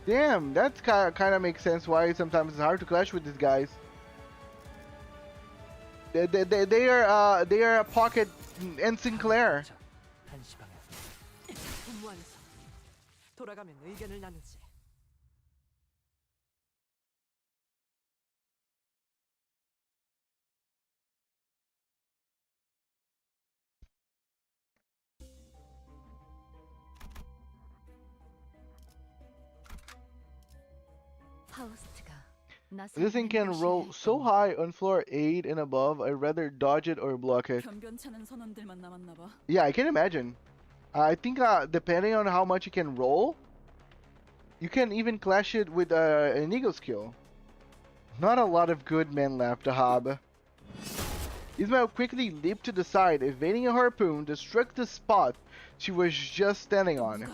Damn, that kind of makes sense why sometimes it's hard to clash with these guys. They are a pocket and Sinclair. 분무안에서 돌아가면 의견을 나누지. This thing can roll so high on floor 8 and above, I'd rather dodge it or block it. 변변찮은 선원들만 남았나 봐. Yeah, I can imagine. I think depending on how much you can roll, you can even clash it with an eagle skill. Not a lot of good men left, Ahab. Ismail quickly leaped to the side, evading a harpoon that struck the spot she was just standing on.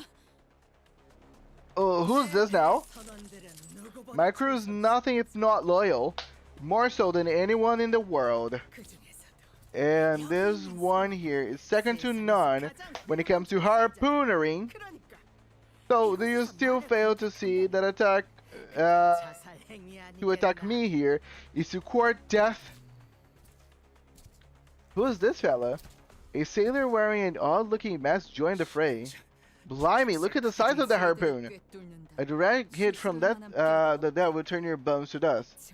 Oh, who's this now? My crew is nothing if not loyal, more so than anyone in the world. And this one here is second to none when it comes to harpooneering. So do you still fail to see that to attack me here is to court death? Who is this fella? A sailor wearing an odd-looking mask joined the fray. Blimey, look at the size of the harpoon. A direct hit from that would turn your bones to dust.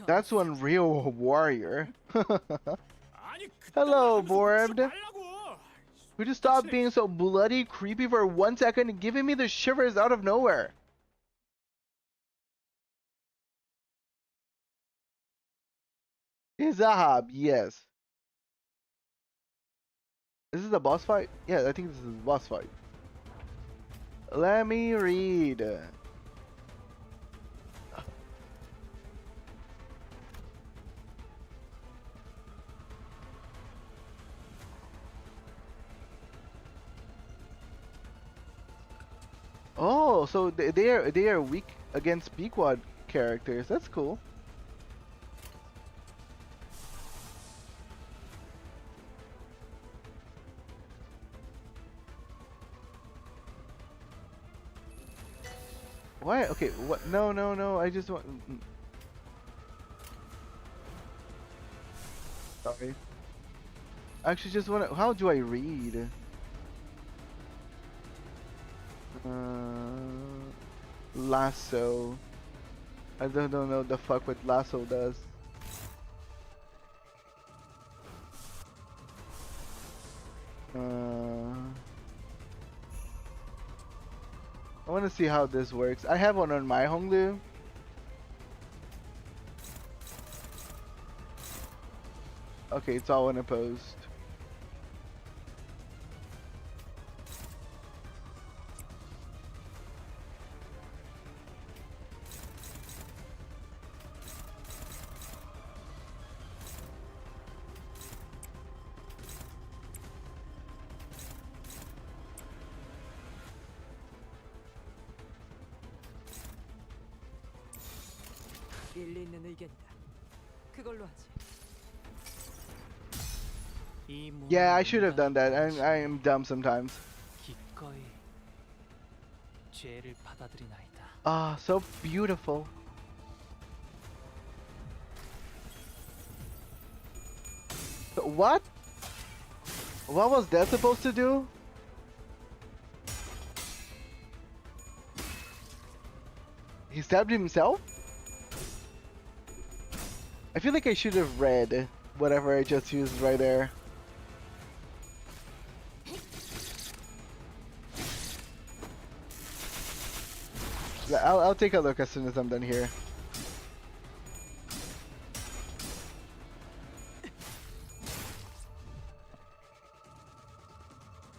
That's one real warrior. Hello, Borbed. Would you stop being so bloody creepy for 1 second and giving me the shivers out of nowhere? Is Ahab, yes. This is the boss fight? Yeah, I think this is the boss fight. Let me read. Oh, so they are weak against Pequod characters. That's cool. Why? Okay, what? No. I just want. Sorry. I actually just want to. How do I read? Lasso. I don't know the fuck what lasso does. I want to see how this works. I have one on my Honglu. Okay, it's all unopposed. 일리 있는 의견이다. 그걸로 하지. Yeah, I should have done that. I am dumb sometimes. 기꺼이 죄를 받아들이나이다. Ah, so beautiful. What? What was that supposed to do? He stabbed himself? I feel like I should have read whatever I just used right there. I'll take a look as soon as I'm done here.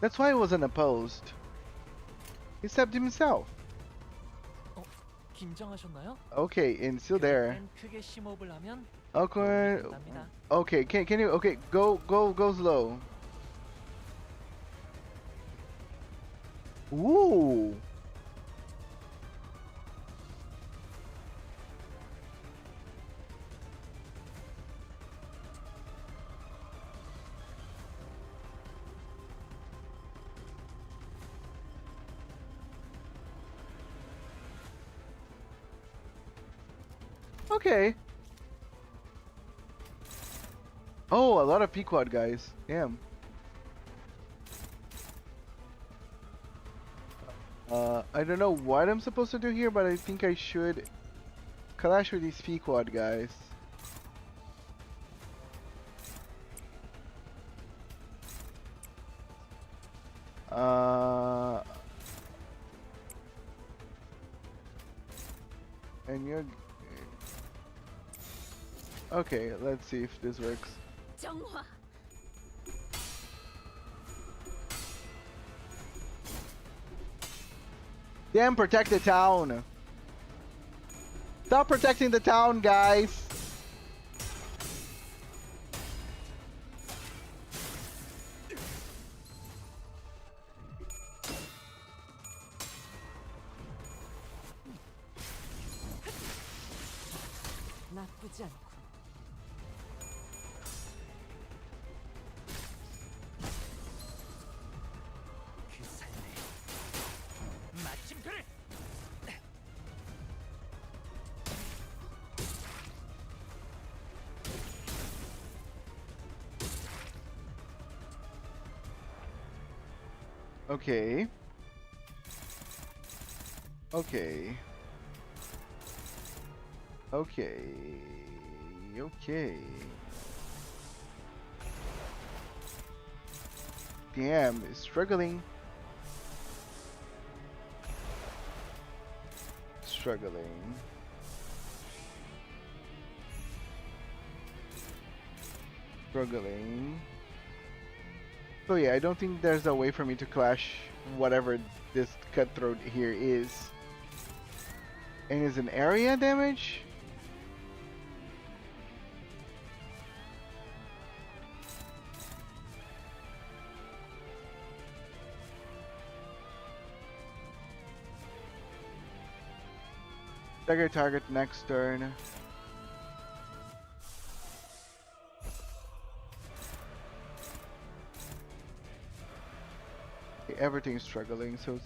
That's why I wasn't opposed. He stabbed himself. 긴장하셨나요? Okay, and still there. 크게 심호흡을 하면 Okay. Okay, can you go slow. Ooh. Okay. Oh, a lot of Pequod guys. Damn. I don't know what I'm supposed to do here, but I think I should clash with these Pequod guys. And you're... Okay, let's see if this works. 정화. Damn, protect the town! Stop protecting the town, guys! 나쁘지 않고. 그 삶에 마침표를. Okay. Okay. Okay. Okay. Damn, it's struggling. Struggling. Struggling. So yeah, I don't think there's a way for me to clash whatever this cutthroat here is. And is an area damage? Stagger target next turn. Okay, everything's struggling, so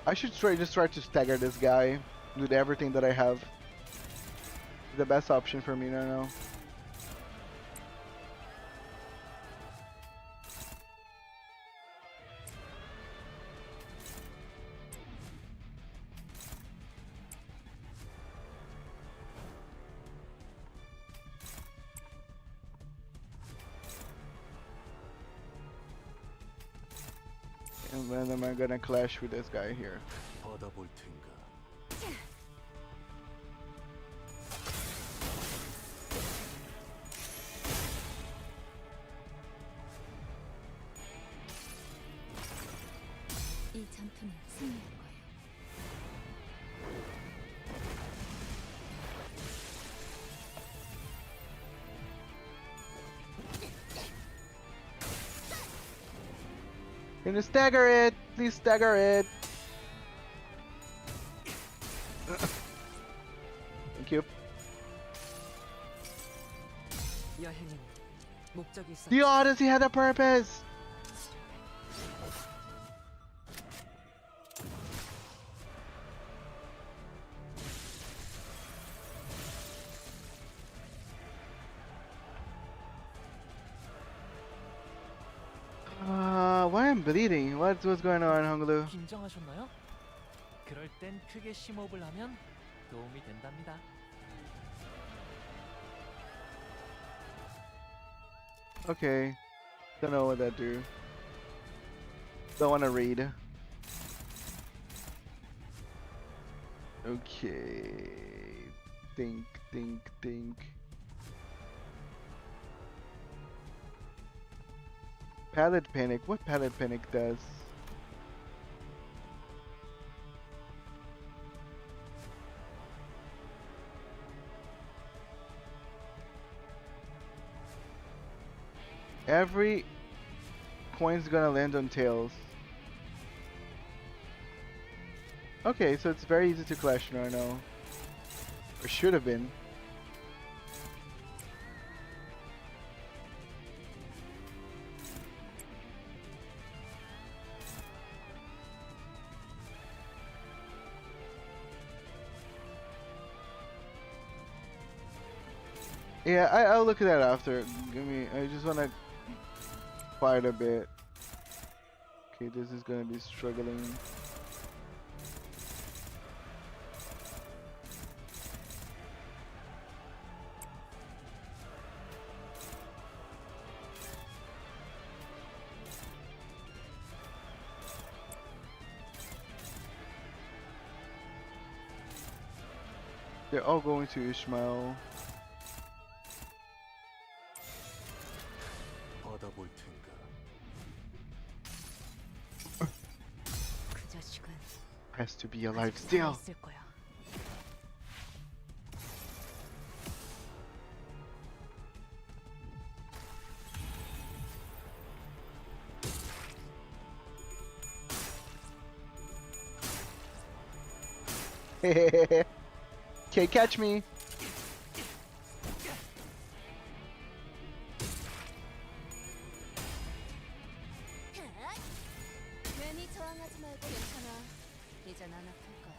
I should just try to stagger this guy with everything that I have. The best option for me now. And then am I gonna clash with this guy here? 받아볼 텐가. 이 전투는 승리할 거예요. Can you stagger it? Please stagger it. Thank you. 여행은 목적이 있어. The Odyssey had a purpose! Why am I bleeding? What's going on, Honglu? 긴장하셨나요? 그럴 땐 크게 심호흡을 하면 도움이 된답니다. Okay. Don't know what that do. Don't wanna read. Okay. Think. Pallid panic. What pallid panic does? Every coin's gonna land on tails. Okay, so it's very easy to clash right now. Or should have been. Yeah, I'll look at that after. I just wanna fight a bit. Okay, this is gonna be struggling. They're all going to Ishmael. 받아볼 텐가. 그 자식은 Has to be alive still. 있을 거야. Okay, catch me. 괜히 저항하지 말고 괜찮아. 이제 난 아플 거야.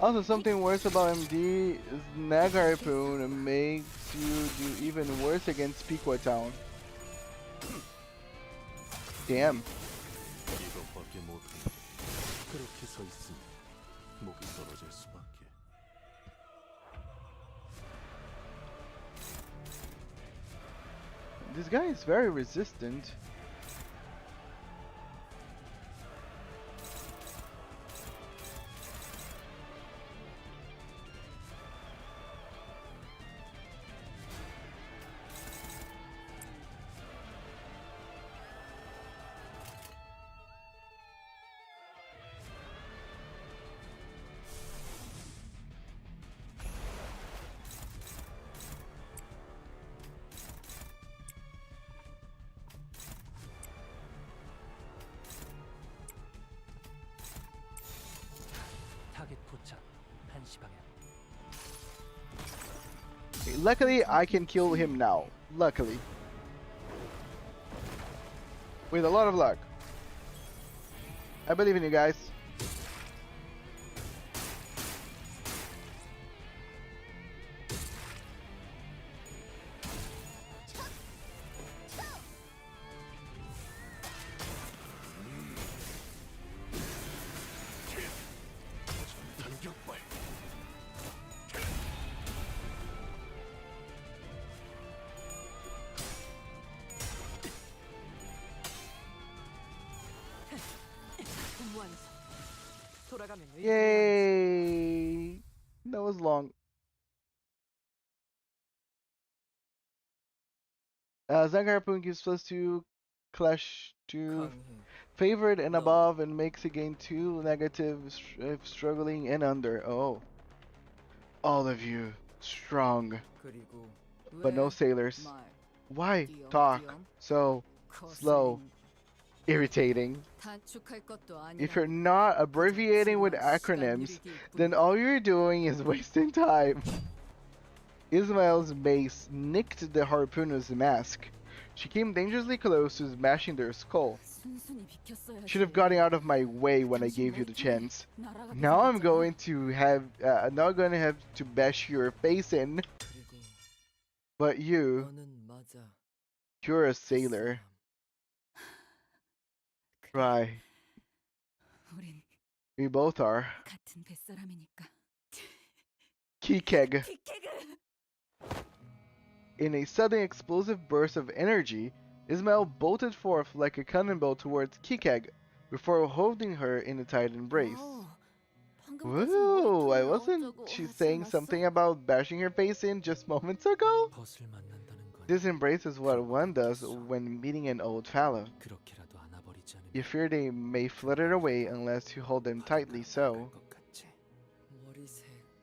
Also, something worse about MD is Nag Harpoon makes you do even worse against Pequot Town. Damn. 이것밖에 못해. 그렇게 서 있으니 목이 떨어질 수밖에. This guy is very resistant. 타겟 포착 1시 방향. Luckily, I can kill him now. Luckily. With a lot of luck. I believe in you guys. 공부하면서 돌아가면 Yay! That was long. Zang Harpoon gives +2 clash to favored and above and makes again 2 negative if struggling and under. Oh. All of you strong, but no sailors. Why talk so slow? Irritating. If you're not abbreviating with acronyms, then all you're doing is wasting time. Ismael's mace nicked the harpooner's mask. She came dangerously close to smashing their skull. Should have gotten out of my way when I gave you the chance. Now I'm going to have to bash your face in. But you're a sailor. Right. We both are. Kikeg. In a sudden explosive burst of energy, Ismael bolted forth like a cannonball towards Kikeg before holding her in a tight embrace. Whoa, I wasn't she saying something about bashing her face in just moments ago? 벗을 만난다는 건 This embrace is what one does when meeting an old fellow. 그렇게라도 안아버리지 않으면 You fear they may flutter away unless you hold them tightly so. 것 같지.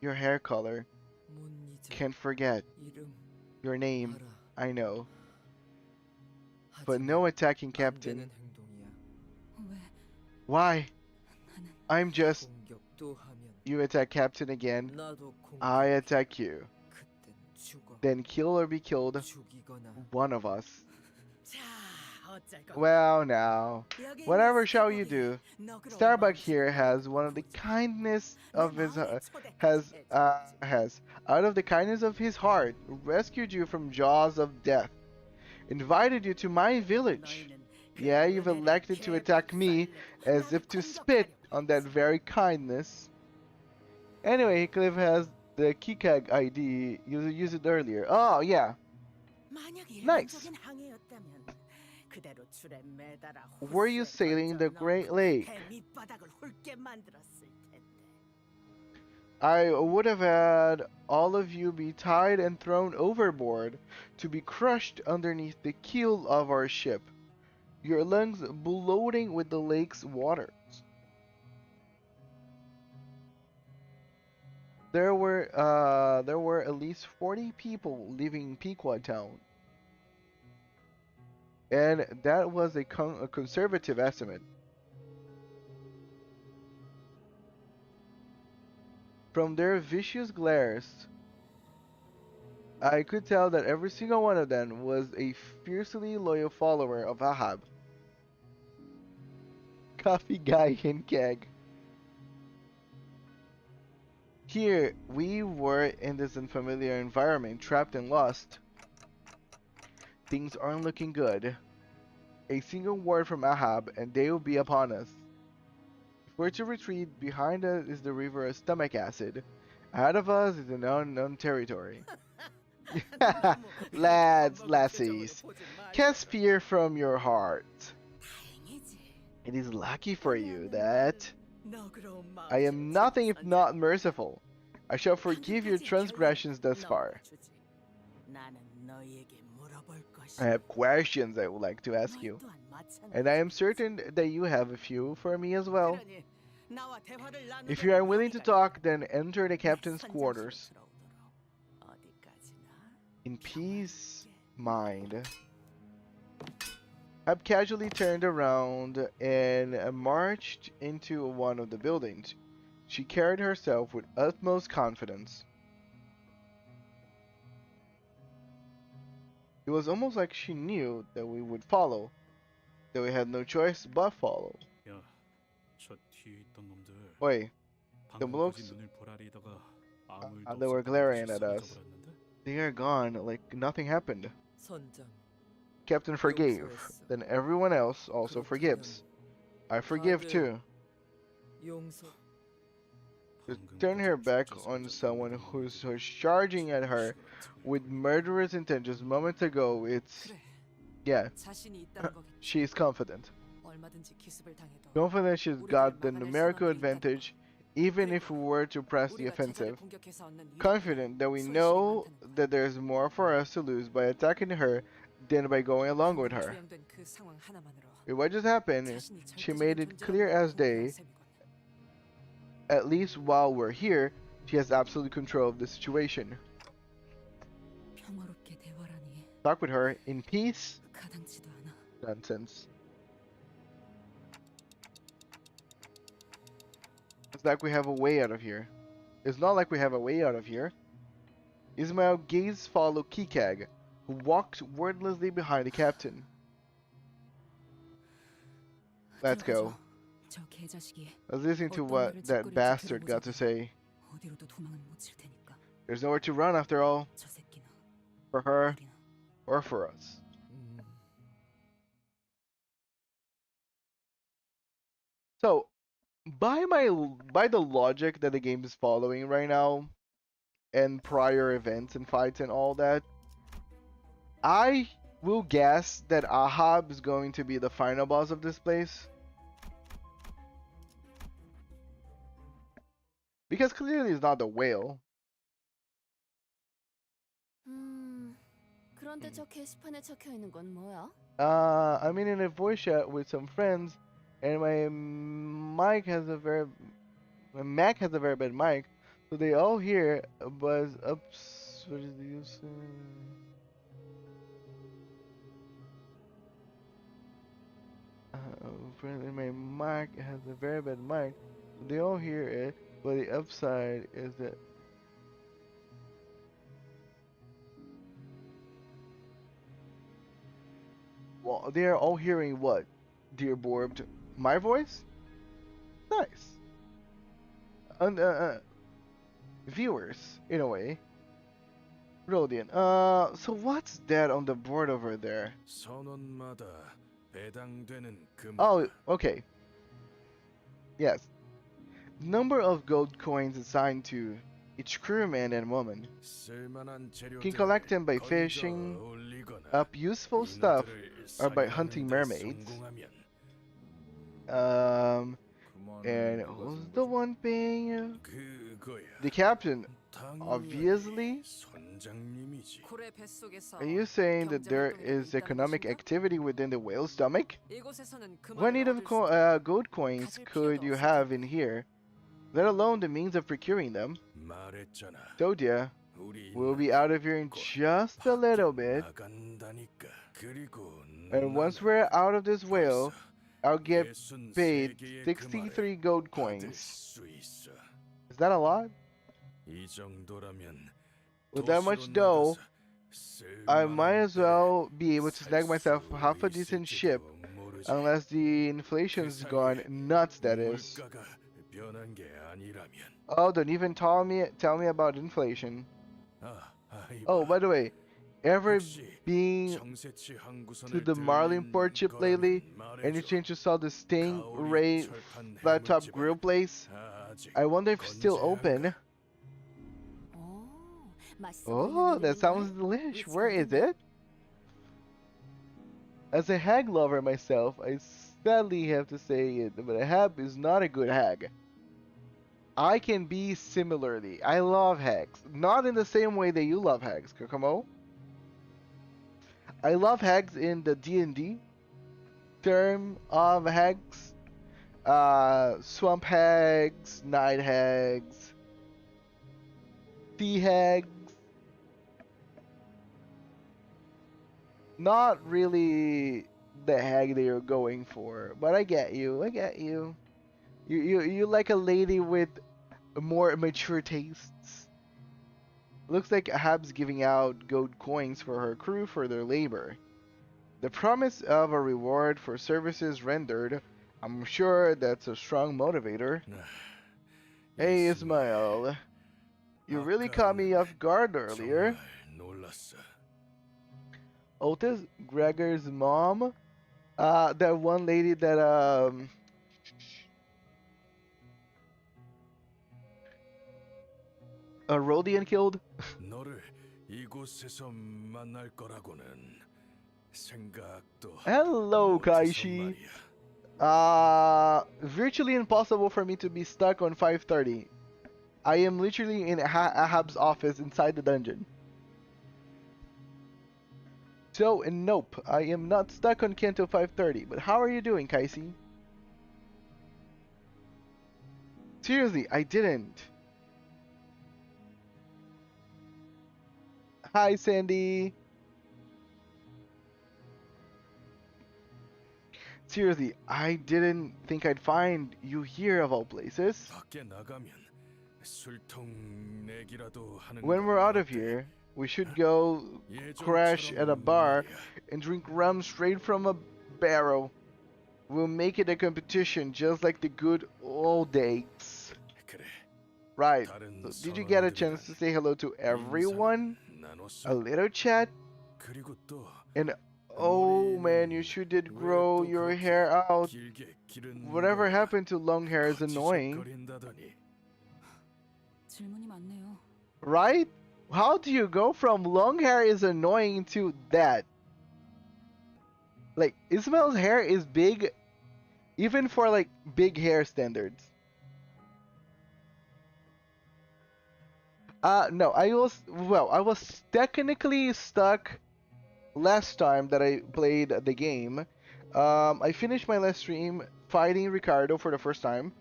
Your hair color. 못 잊어. Can't forget. 이름 Your name. 알아. I know. But 하지만 no attacking 안 captain. 되는 행동이야. 왜? Why? 나는 I'm just... 공격 또 하면 You attack captain again. 나도 공격. I attack you. 그땐 죽어. Then kill or be killed. 죽이거나. One of us. 자, 어쩔 거. Well now. 여기 Whatever 있는 shall you 스타벅이 do? 너그러운 Starbuck 마음씨를 here has one of the 보여줘. kindness 내 of his 마음에 초대까지 has out of the kindness of his heart rescued you from jaws of death, invited you to my village. 너희는 Yeah, you've elected to attack me as if to spit on that very kindness. Anyway, Cliff has the Kikag ID. You used it earlier. Oh yeah. Nice. Were you sailing the Great Lake? I would have had all of you be tied and thrown overboard to be crushed underneath the keel of our ship, your lungs bloating with the lake's waters. There were at least 40 people leaving Pequot town, and that was a conservative estimate. From their vicious glares, I could tell that every single one of them was a fiercely loyal follower of Ahab. Coffee guy in keg. Here we were in this unfamiliar environment, trapped and lost. Things aren't looking good. A single word from Ahab and they will be upon us. If we're to retreat, behind us is the river of stomach acid. Ahead of us is an unknown territory. Lads, lassies, cast fear from your heart. It is lucky for you that I am nothing if not merciful. I shall forgive your transgressions thus far. I have questions I would like to ask you, and I am certain that you have a few for me as well. If you are willing to talk, then enter the captain's quarters. In peace, mind. Ab casually turned around and marched into one of the buildings. She carried herself with utmost confidence. It was almost like she knew that we would follow, that we had no choice but follow. 야, 저 뒤에 있던 놈들. Wait, the 방금 blokes 거기 눈을 보라리다가 아무 일도 they were 없었다고 glaring 다시 at us. 사라져버렸는데? They are gone like nothing happened. 선장. Captain forgave, then everyone else also forgives. I forgive too. 용서. To turn her back on someone who's charging at her with murderous intentions moments ago, it's... yeah, 자신이 있다는 거겠지. she is confident. 얼마든지 기습을 당해도 Confident she's got the numerical advantage, even if we were to press the 우리가 offensive. 제자를 공격해서 얻는 위협은 Confident that we know that there's more for us to lose by attacking her than by going along with her. 조영된 그 상황 하나만으로 What just happened, 자신이 she 절대적인 made it 존재라는 clear 걸 as day, 셈이거든. at least while we're here, she has absolute control of the situation. 평화롭게 대화라니 Talk with her in peace? 가당치도 않아. Nonsense. It's like we have a way out of here. It's not like we have a way out of here. Ismail gaze followed Kikag, who walked wordlessly behind the captain. Let's go. 저 개자식이 I was listening to what that bastard got to say. 어디로도 도망은 못 칠 테니까. There's nowhere to run after all, 저 새끼나 for her 우리나. or for us. So, by the logic that the game is following right now, and prior events and fights and all that, I will guess that Ahab is going to be the final boss of this place. Because clearly it's not the whale. 그런데 저 게시판에 적혀 있는 건 뭐야? I'm in a voice chat with some friends, and my Mac has a very bad mic, So they all here, but ups. What is the use? Apparently my mic has a very bad mic. They all hear it, but the upside is that. Well, they are all hearing what, dear Borbed? My voice? Nice. And viewers, in a way. Rodian. So what's that on the board over there? 선원마다 배당되는 금화. Oh, okay. Yes. Number of gold coins assigned to each crewman and woman. 쓸만한 재료들을 Can collect them by 건져 fishing 올리거나 up useful stuff 인어들을 or by 사냥하는 hunting 데 mermaids. 성공하면 And who's the one paying? 그거야. The captain, 당연히 obviously. 선장님이지. 굴의 뱃속에서 Are you saying that there 경제 활동이 is 있다는 economic 것인가? activity within the whale's stomach? 이곳에서는 What 금화를 need of 얻을 수 있다. gold coins 가질 could 필요도 you 없을 have in 텐데. here? Let alone the means of procuring them. 말했잖아. Rodya, 우리 we'll be out of here in just a little bit. 나간다니까. 그리고 And once we're out of this whale, I'll get paid 63 gold coins. Is that a lot? 이 정도라면 With that much dough, I might as well be able to snag myself half a decent ship, unless the inflation's gone nuts, that is. Oh, don't even tell me about inflation. Oh, by the way, ever been to the Marlin port ship lately? Any chance you saw the Stingray flat top grill place? I wonder if it's still open. Oh, that sounds delish. Where is it? As a hag lover myself, I sadly have to say it, but a hag is not a good hag. I can be similarly. I love hags. Not in the same way that you love hags, Kokomo. I love hags in the D&D term of hags. Swamp hags, night hags, sea hags. Not really the hag that you're going for, but I get you. I get you. You like a lady with more mature tastes. Looks like Ahab's giving out gold coins for her crew for their labor. The promise of a reward for services rendered, I'm sure that's a strong motivator. Hey Ismail, you really caught me off guard earlier. Otis, Gregor's mom? That one lady that Rodian killed? 너를 이곳에서 만날 거라고는 생각도 Hello, 못했단 Kaishi. 말이야. Virtually impossible for me to be stuck on 530. I am literally in Ahab's office inside the dungeon. So, nope, I am not stuck on Canto 530. But how are you doing, Kaishi? Seriously, I didn't. Hi, Sandy. Seriously, I didn't think I'd find you here of all places. 밖에 나가면 술통 내기라도 하는 When we're out of here, we should go crash at a bar and drink rum straight from a barrel. We'll make it a competition just like the good old days. 그래. Right. So did you get a chance to say hello to everyone? A little chat? 그리고 또 And oh man, you sure did grow your hair out. 길게 기른 Whatever happened to long hair is annoying. 거린다더니 질문이 많네요. Right? How do you go from long hair is annoying to that? Like, Ismail's hair is big, even for like big hair standards. No, I was technically stuck last time that I played the game. I finished my last stream fighting Ricardo for the first time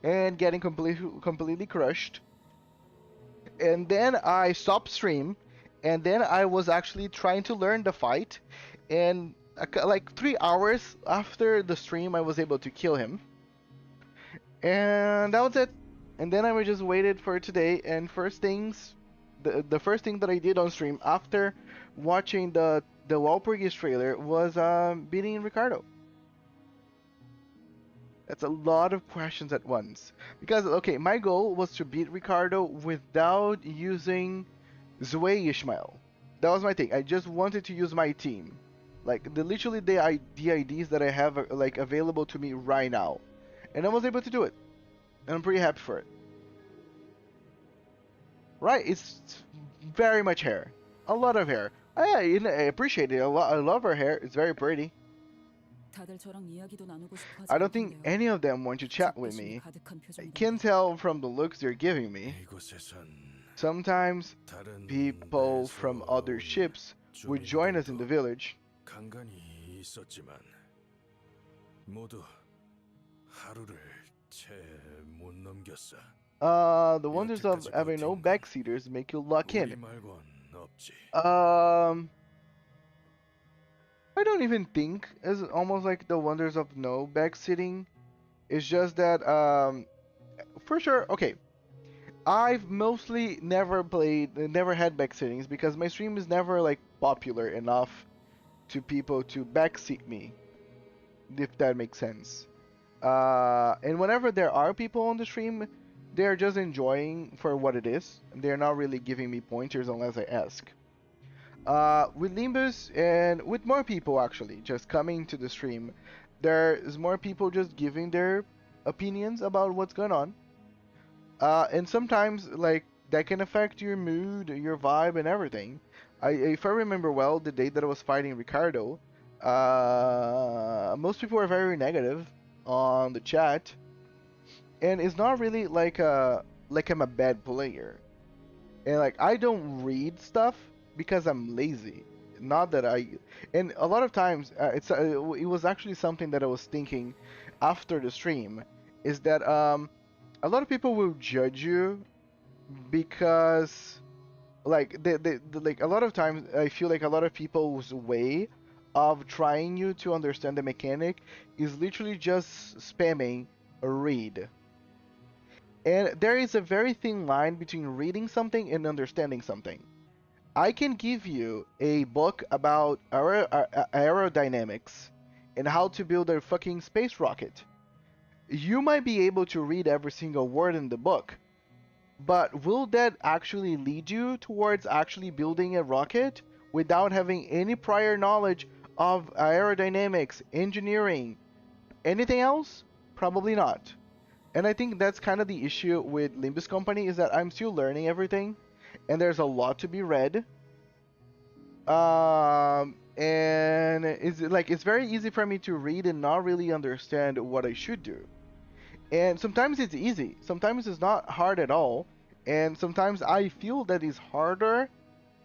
and getting completely crushed. and then I stopped stream, and then I was actually trying to learn the fight, and like 3 hours after the stream, I was able to kill him, and that was it. And then I just waited for today, and the first thing that I did on stream after watching the Walpurgis trailer was beating Ricardo. That's a lot of questions at once. Because, okay, my goal was to beat Ricardo without using Zway Ishmael. That was my thing. I just wanted to use my team. Like, literally the IDs that I have like available to me right now. And I was able to do it. And I'm pretty happy for it. Right, it's very much hair. A lot of hair. I appreciate it a lot. I love her hair. It's very pretty. I don't think any of them want to chat with me. I can tell from the looks they're giving me. Sometimes people from other ships would join us in the village. The wonders of having no backseaters make you lock in. I don't even think it's almost like the wonders of no backseating. It's just that, for sure, okay. I've mostly never had backseatings because my stream is never like popular enough to people to backseat me, if that makes sense. And whenever there are people on the stream, they're just enjoying for what it is. They're not really giving me pointers unless I ask. With Limbus and with more people actually just coming to the stream, there's more people just giving their opinions about what's going on. And sometimes like that can affect your mood, your vibe, and everything. If I remember well, the day that I was fighting Ricardo, most people were very negative on the chat, and it's not really like I'm a bad player, and like I don't read stuff because I'm lazy. Not that and a lot of times it was actually something that I was thinking after the stream, is that a lot of people will judge you because like like a lot of times I feel like a lot of people's way of trying you to understand the mechanic is literally just spamming a read. And there is a very thin line between reading something and understanding something. I can give you a book about aerodynamics and how to build a fucking space rocket. You might be able to read every single word in the book, but will that actually lead you towards actually building a rocket without having any prior knowledge of aerodynamics, engineering, anything else? Probably not. And I think that's kind of the issue with limbuscompany, is that I'm still learning everything, and there's a lot to be read. And it's very easy for me to read and not really understand what I should do. And sometimes it's easy, sometimes it's not hard at all, and sometimes I feel that it's harder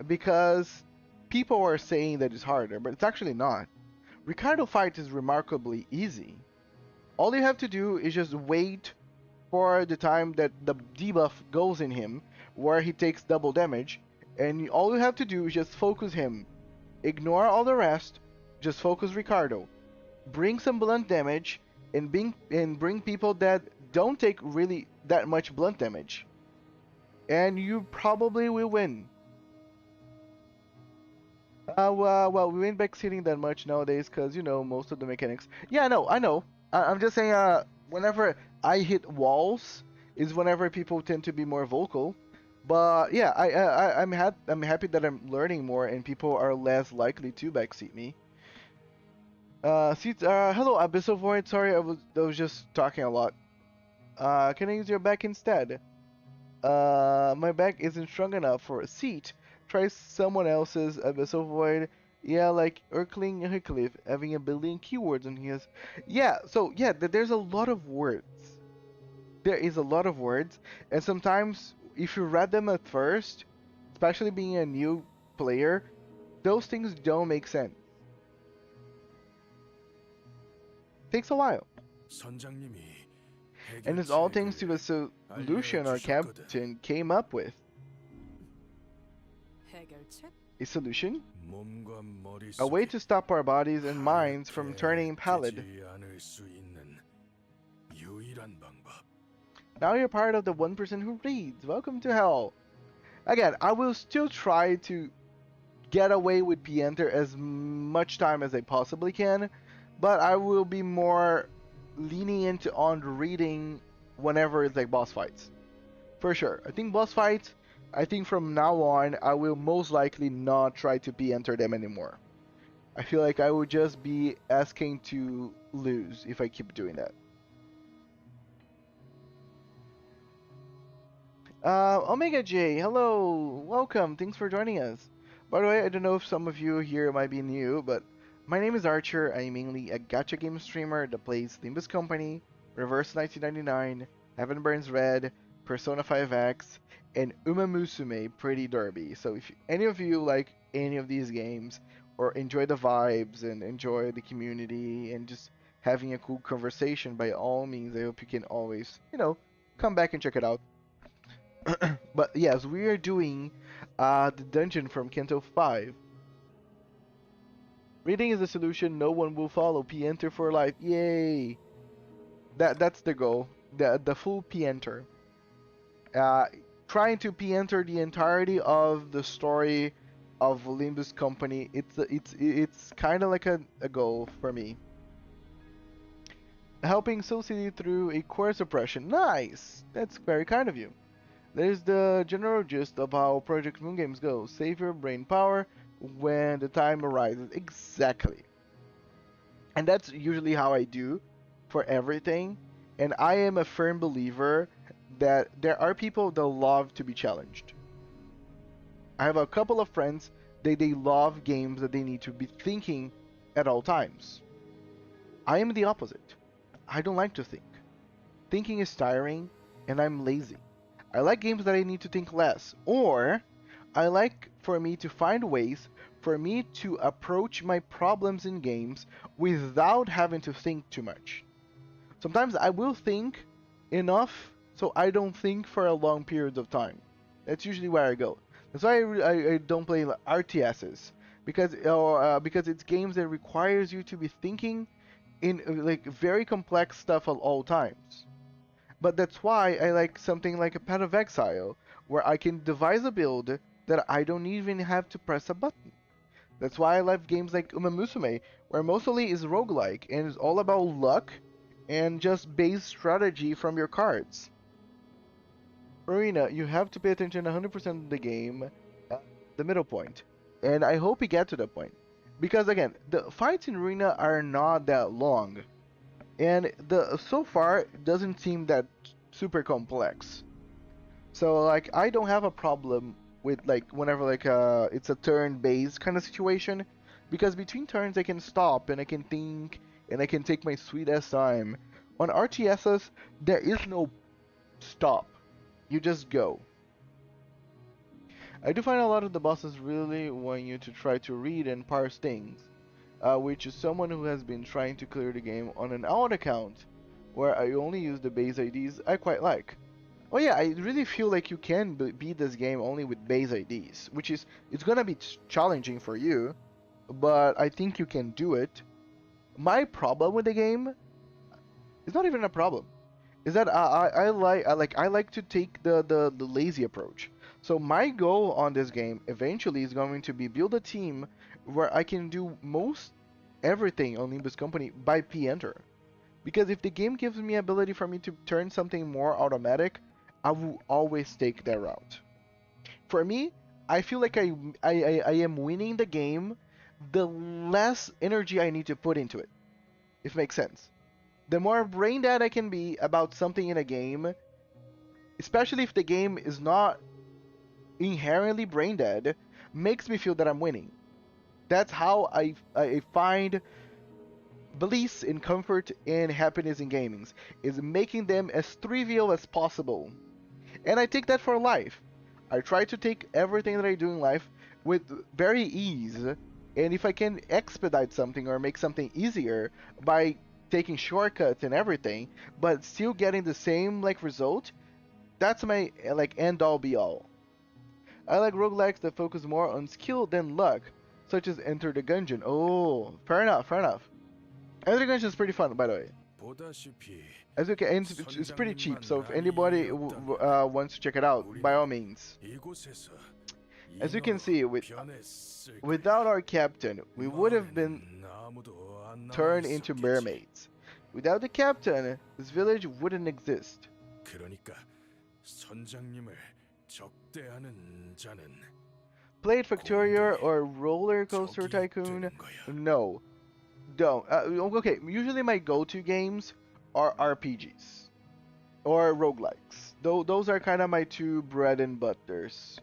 because people are saying that it's harder, but it's actually not. Ricardo fight is remarkably easy. All you have to do is just wait for the time that the debuff goes in him, where he takes double damage, and all you have to do is just focus him. Ignore all the rest, just focus Ricardo. Bring some blunt damage, and bring people that don't take really that much blunt damage. And you probably will win. Well, we ain't backseating that much nowadays, because, you know, most of the mechanics. Yeah, I know. I'm just saying, whenever I hit walls, is whenever people tend to be more vocal. But yeah, I'm happy that I'm learning more and people are less likely to backseat me. Hello, Abyssal Void. Sorry, I was just talking a lot. Can I use your back instead? My back isn't strong enough for a seat. Try someone else's, Abyssal Void. Yeah, like Erkling Hickliff having a billion keywords on his. Yeah, so yeah, there's a lot of words. There is a lot of words, and sometimes if you read them at first, especially being a new player, those things don't make sense. Takes a while. And it's all thanks to a solution our captain came up with. 해결책? A solution? 몸과 A way 머릿속이 to stop our bodies and minds from turning pallid. 되지 않을 수 있는 유일한 방법. Now you're part of the 1% who reads. Welcome to hell. Again, I will still try to get away with P-Enter as much time as I possibly can, but I will be more lenient on reading whenever it's like boss fights. For sure. I think boss fights, I think from now on, I will most likely not try to P-Enter them anymore. I feel like I would just be asking to lose if I keep doing that. Omega J, hello, welcome, thanks for joining us. By the way, I don't know if some of you here might be new, but my name is Archer. I'm mainly a gacha game streamer that plays Limbus Company, Reverse 1999, Heaven Burns Red, Persona 5X, and Uma Musume Pretty Derby. So if any of you like any of these games, or enjoy the vibes and enjoy the community and just having a cool conversation, by all means, I hope you can always, come back and check it out. But yes, we are doing the dungeon from Canto 5. Reading is the solution, no one will follow. P-Enter for life. Yay! That's the goal. The full P-Enter. Trying to P-Enter the entirety of the story of Limbus Company. It's kind of like a goal for me. Helping society through a core suppression. Nice! That's very kind of you. There's the general gist of how Project Moon games go. Save your brain power when the time arises. Exactly. And that's usually how I do for everything. And I am a firm believer that there are people that love to be challenged. I have a couple of friends, they love games that they need to be thinking at all times. I am the opposite. I don't like to think. Thinking is tiring, and I'm lazy. I like games that I need to think less, or I like for me to find ways for me to approach my problems in games without having to think too much. Sometimes I will think enough so I don't think for a long period of time. That's usually where I go. That's why I don't play RTSs, because it's games that requires you to be thinking in like very complex stuff at all times. But that's why I like something like a Path of Exile, where I can devise a build that I don't even have to press a button. That's why I love games like Uma Musume, where mostly is roguelike and is all about luck and just base strategy from your cards. Ruina, you have to pay attention 100% of the game at the middle point. And I hope we get to that point. Because again, the fights in Ruina are not that long. And so far it doesn't seem that super complex. So like I don't have a problem with like whenever like it's a turn-based kind of situation, because between turns I can stop and I can think and I can take my sweet ass time. On RTSs there is no stop. You just go. I do find a lot of the bosses really want you to try to read and parse things. Which is someone who has been trying to clear the game on an old account, where I only use the base IDs, I quite like. Oh yeah, I really feel like you can beat this game only with base IDs, which is, it's gonna be challenging for you, but I think you can do it. My problem with the game is not even a problem. Is that I like to take the lazy approach. So my goal on this game eventually is going to be build a team where I can do most everything on Limbus Company by P-Enter. Because if the game gives me ability for me to turn something more automatic, I will always take that route. For me, I feel like I am winning the game the less energy I need to put into it. If it makes sense. The more brain dead I can be about something in a game, especially if the game is not inherently brain dead, makes me feel that I'm winning. That's how I find bliss and comfort and happiness in gamings, is making them as trivial as possible. And I take that for life. I try to take everything that I do in life with very ease, and if I can expedite something or make something easier by taking shortcuts and everything, but still getting the same like result, that's my like end all be all. I like roguelikes that focus more on skill than luck, such as Enter the Gungeon. Oh, fair enough, fair enough. Enter the Gungeon is pretty fun, by the way. As you can, and it's pretty cheap, so if anybody wants to check it out, by all means. As you can see, without our captain, we would have been turned into mermaids. Without the captain, this village wouldn't exist. Played Factorio or Roller Coaster Tycoon? No. Don't. Okay, usually my go-to games are RPGs or roguelikes. Those are kind of my two bread and butters.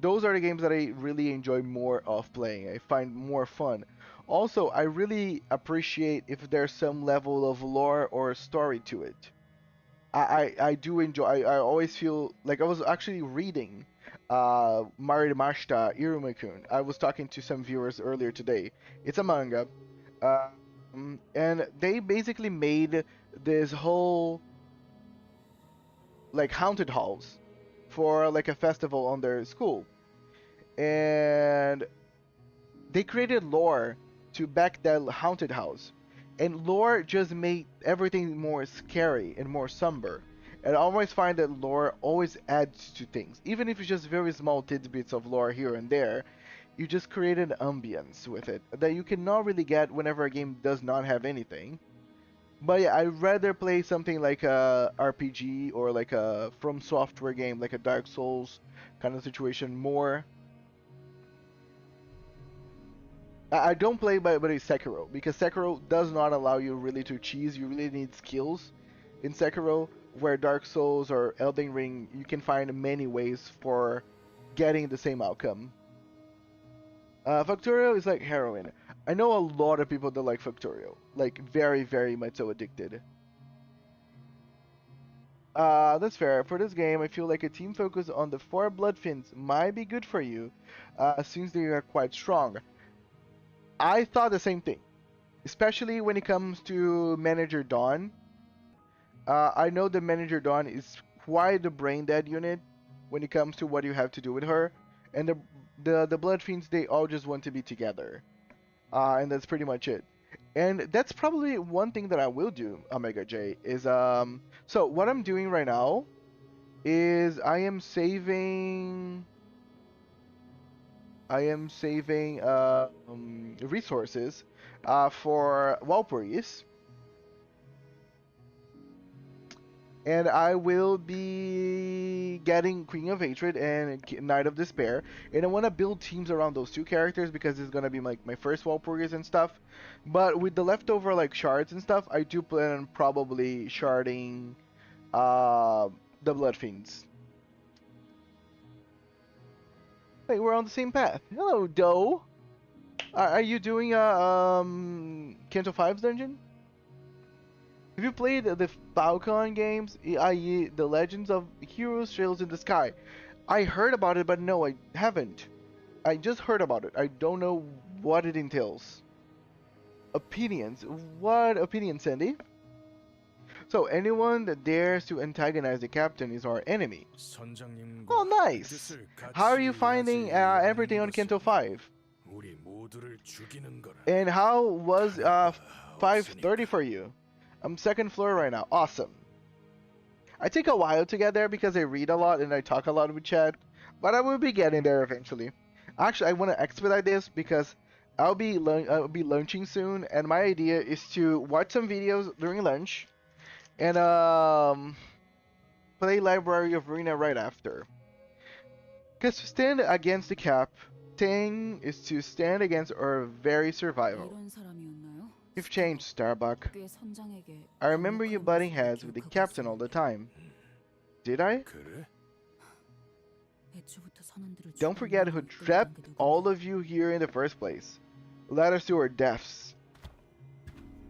Those are the games that I really enjoy more of playing. I find more fun. Also, I really appreciate if there's some level of lore or story to it. I do enjoy. I always feel like I was actually reading Marimashita Irumakun. I was talking to some viewers earlier today. It's a manga. And they basically made this whole like haunted halls for like a festival on their school, and they created lore to back that haunted house, and lore just made everything more scary and more somber. And I always find that lore always adds to things, even if it's just very small tidbits of lore here and there. You just create an ambience with it that you cannot really get whenever a game does not have anything. But yeah, I'd rather play something like a RPG or like a From Software game, like a Dark Souls kind of situation more. I don't play by Sekiro, because Sekiro does not allow you really to cheese. You really need skills in Sekiro, where Dark Souls or Elden Ring, you can find many ways for getting the same outcome. Factorio is like heroin. I know a lot of people that like Factorio. Like, very, very much so addicted. That's fair. For this game, I feel like a team focus on the 4 Bloodfins might be good for you, since they are quite strong. I thought the same thing. Especially when it comes to Manager Dawn. I know the Manager Dawn is quite the brain dead unit when it comes to what you have to do with her. And the Blood Fiends, they all just want to be together. And that's pretty much it. And that's probably one thing that I will do, Omega J, is, so what I'm doing right now is I am saving resources for Walpurgis. And I will be getting Queen of Hatred and Knight of Despair. And I want to build teams around those two characters because it's going to be like my first Walpurgis and stuff. But with the leftover like shards and stuff, I do plan on probably sharding the Blood Fiends. Hey, we're on the same path. Hello, Doe. Are you doing Canto 5's dungeon? Have you played the Falcon games, i.e. The Legends of Heroes Trails in the Sky? I heard about it, but no, I haven't. I just heard about it. I don't know what it entails. Opinions. What opinions, Sandy? So, anyone that dares to antagonize the captain is our enemy. Oh, nice! How are you finding everything on Canto 5? And how was 5:30 for you? I'm second floor right now. Awesome. I take a while to get there because I read a lot and I talk a lot with chat, but I will be getting there eventually. Actually, I want to expedite this because I'll be lunching soon, and my idea is to watch some videos during lunch and play Library of Ruina right after. Because to stand against the captain is to stand against our very survival. You've changed, Starbuck. I remember you butting heads with the captain all the time. Did I? Don't forget who trapped all of you here in the first place. Led us to our deaths.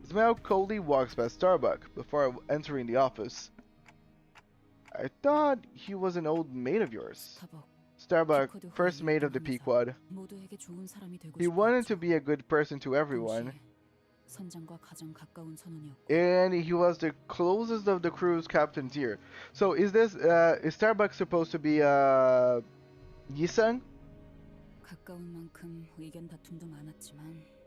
Smell coldly walks past Starbuck before entering the office. I thought he was an old mate of yours. Starbuck, first mate of the Pequod. He wanted to be a good person to everyone. And he was the closest of the crew's captains here. So is this is Starbuck supposed to be Yisung, 가까운 만큼 의견 다툼도 많았지만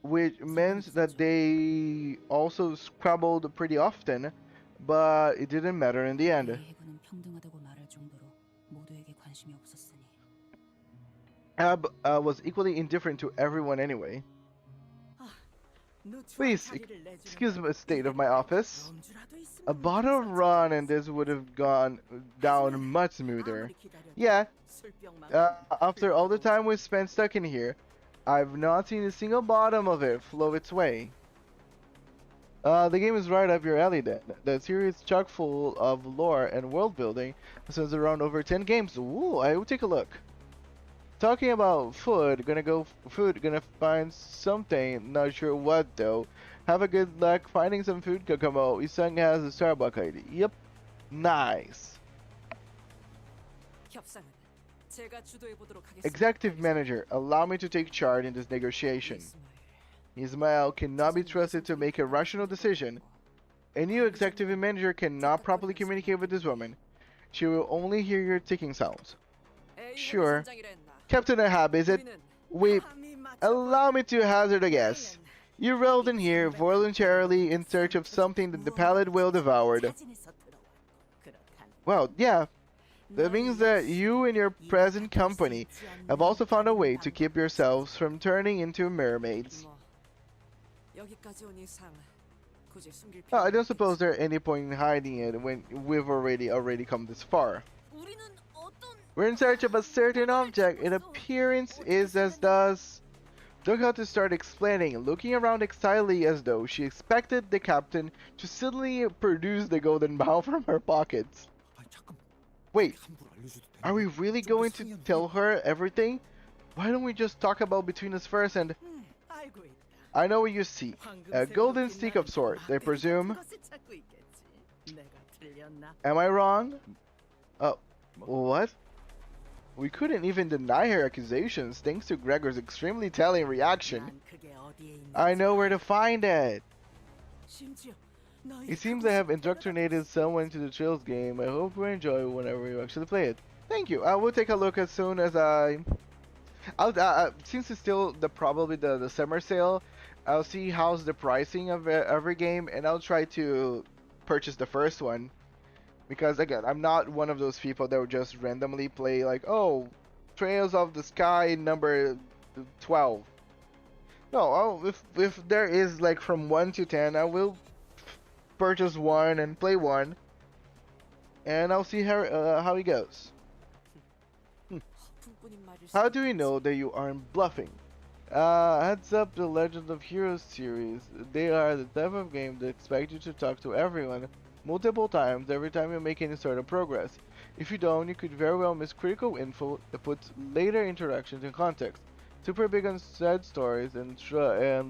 which meant that they also squabbled pretty often, but it didn't matter in the end. 이 해군은 평등하다고 말할 정도로 모두에게 관심이 없었으니. Ab was equally indifferent to everyone anyway. Please, excuse the state of my office. A bottle of rum and this would have gone down much smoother. Yeah, after all the time we spent stuck in here, I've not seen a single bottom of it flow its way. The game is right up your alley then. The series is chock full of lore and world building since around over 10 games. Ooh, I will take a look. Talking about food, gonna find something, not sure what though. Have a good luck finding some food, Kokomo. Isang has a Starbucks ID. Yep, nice. 협상은 제가 주도해 보도록 하겠습니다. Executive Manager, allow me to take charge in this negotiation. Ismail cannot be trusted to make a rational decision. A new Executive Manager cannot properly communicate with this woman. She will only hear your ticking sounds. Sure. Captain Ahab, is it? Wait, allow me to hazard a guess. You rolled in here voluntarily in search of something that the Pallid whale devoured. Well, yeah. That means that you and your present company have also found a way to keep yourselves from turning into mermaids. 여기까지 온 이상 굳이 숨길 필요. I don't suppose there's any point in hiding it when we've already come this far. 우리는 어떤 We're in search of a certain object. In appearance is as does. Took her to start explaining, looking around excitedly as though she expected the captain to suddenly produce the golden bowl from her pockets. Wait, are we really going to tell her everything? Why don't we just talk about between us first and... 알고 있다. I know what you see. A golden stick of sorts, I presume. 그것을 찾고 있겠지. 내가 틀렸나? Am I wrong? What? We couldn't even deny her accusations thanks to Gregor's extremely telling reaction. 난 그게 어디에 있는지. I know where to find it. 심지어 너희 It seems I have indoctrinated someone into the Trails game. I hope you enjoy it whenever you actually play it. Thank you. I will take a look as soon as since it's still probably the summer sale, I'll see how's the pricing of every game, and I'll try to purchase the first one. Because again, I'm not one of those people that would just randomly play like, oh, Trails of the Sky number 12. No, if there is like from 1 to 10, I will purchase one and play one, and I'll see how it goes. 허풍뿐인 말일 수 How do we know that you aren't bluffing? Heads up, the Legend of Heroes series. They are the type of game that expect you to talk to everyone multiple times every time you make any sort of progress. If you don't, you could very well miss critical info that puts later interactions in context. Super big on sad stories and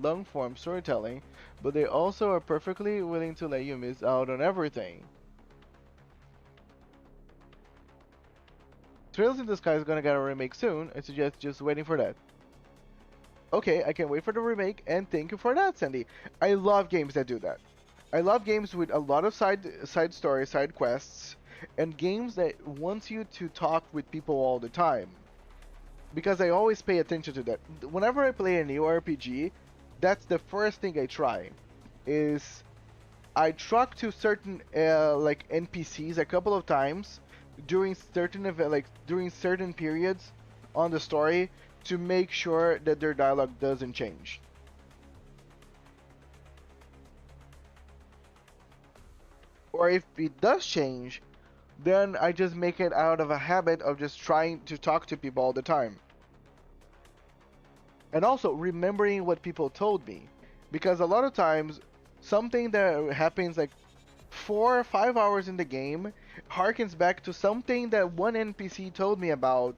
long-form storytelling, but they also are perfectly willing to let you miss out on everything. Trails in the Sky is gonna get a remake soon. I suggest just waiting for that. Okay, I can wait for the remake, and thank you for that, Sandy. I love games that do that. I love games with a lot of side stories, side quests, and games that want you to talk with people all the time. Because I always pay attention to that. Whenever I play a new RPG, that's the first thing I try. Is I talk to certain like NPCs a couple of times during certain periods on the story to make sure that their dialogue doesn't change. Or if it does change, then I just make it out of a habit of just trying to talk to people all the time. And also remembering what people told me. Because a lot of times, something that happens like 4 or 5 hours in the game harkens back to something that one NPC told me about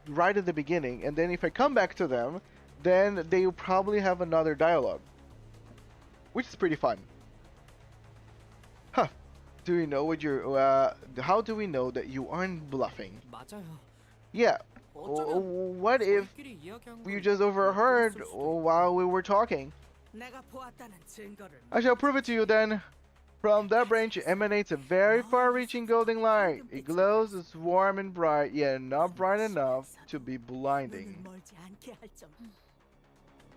right at the beginning. And then if I come back to them, then they will probably have another dialogue. Which is pretty fun. Huh. Do we know what you're, how do we know that you aren't bluffing? 맞아요. Yeah. 어쩌면 What if 우리끼리 이야기한 you 걸 just overheard 없을 수도 있고. while we were talking? 내가 보았다는 증거를 I shall prove it to you then. From that branch emanates a very far-reaching golden light. It glows as warm and bright, yet not bright enough to be blinding. 멀지 않게 할 정도.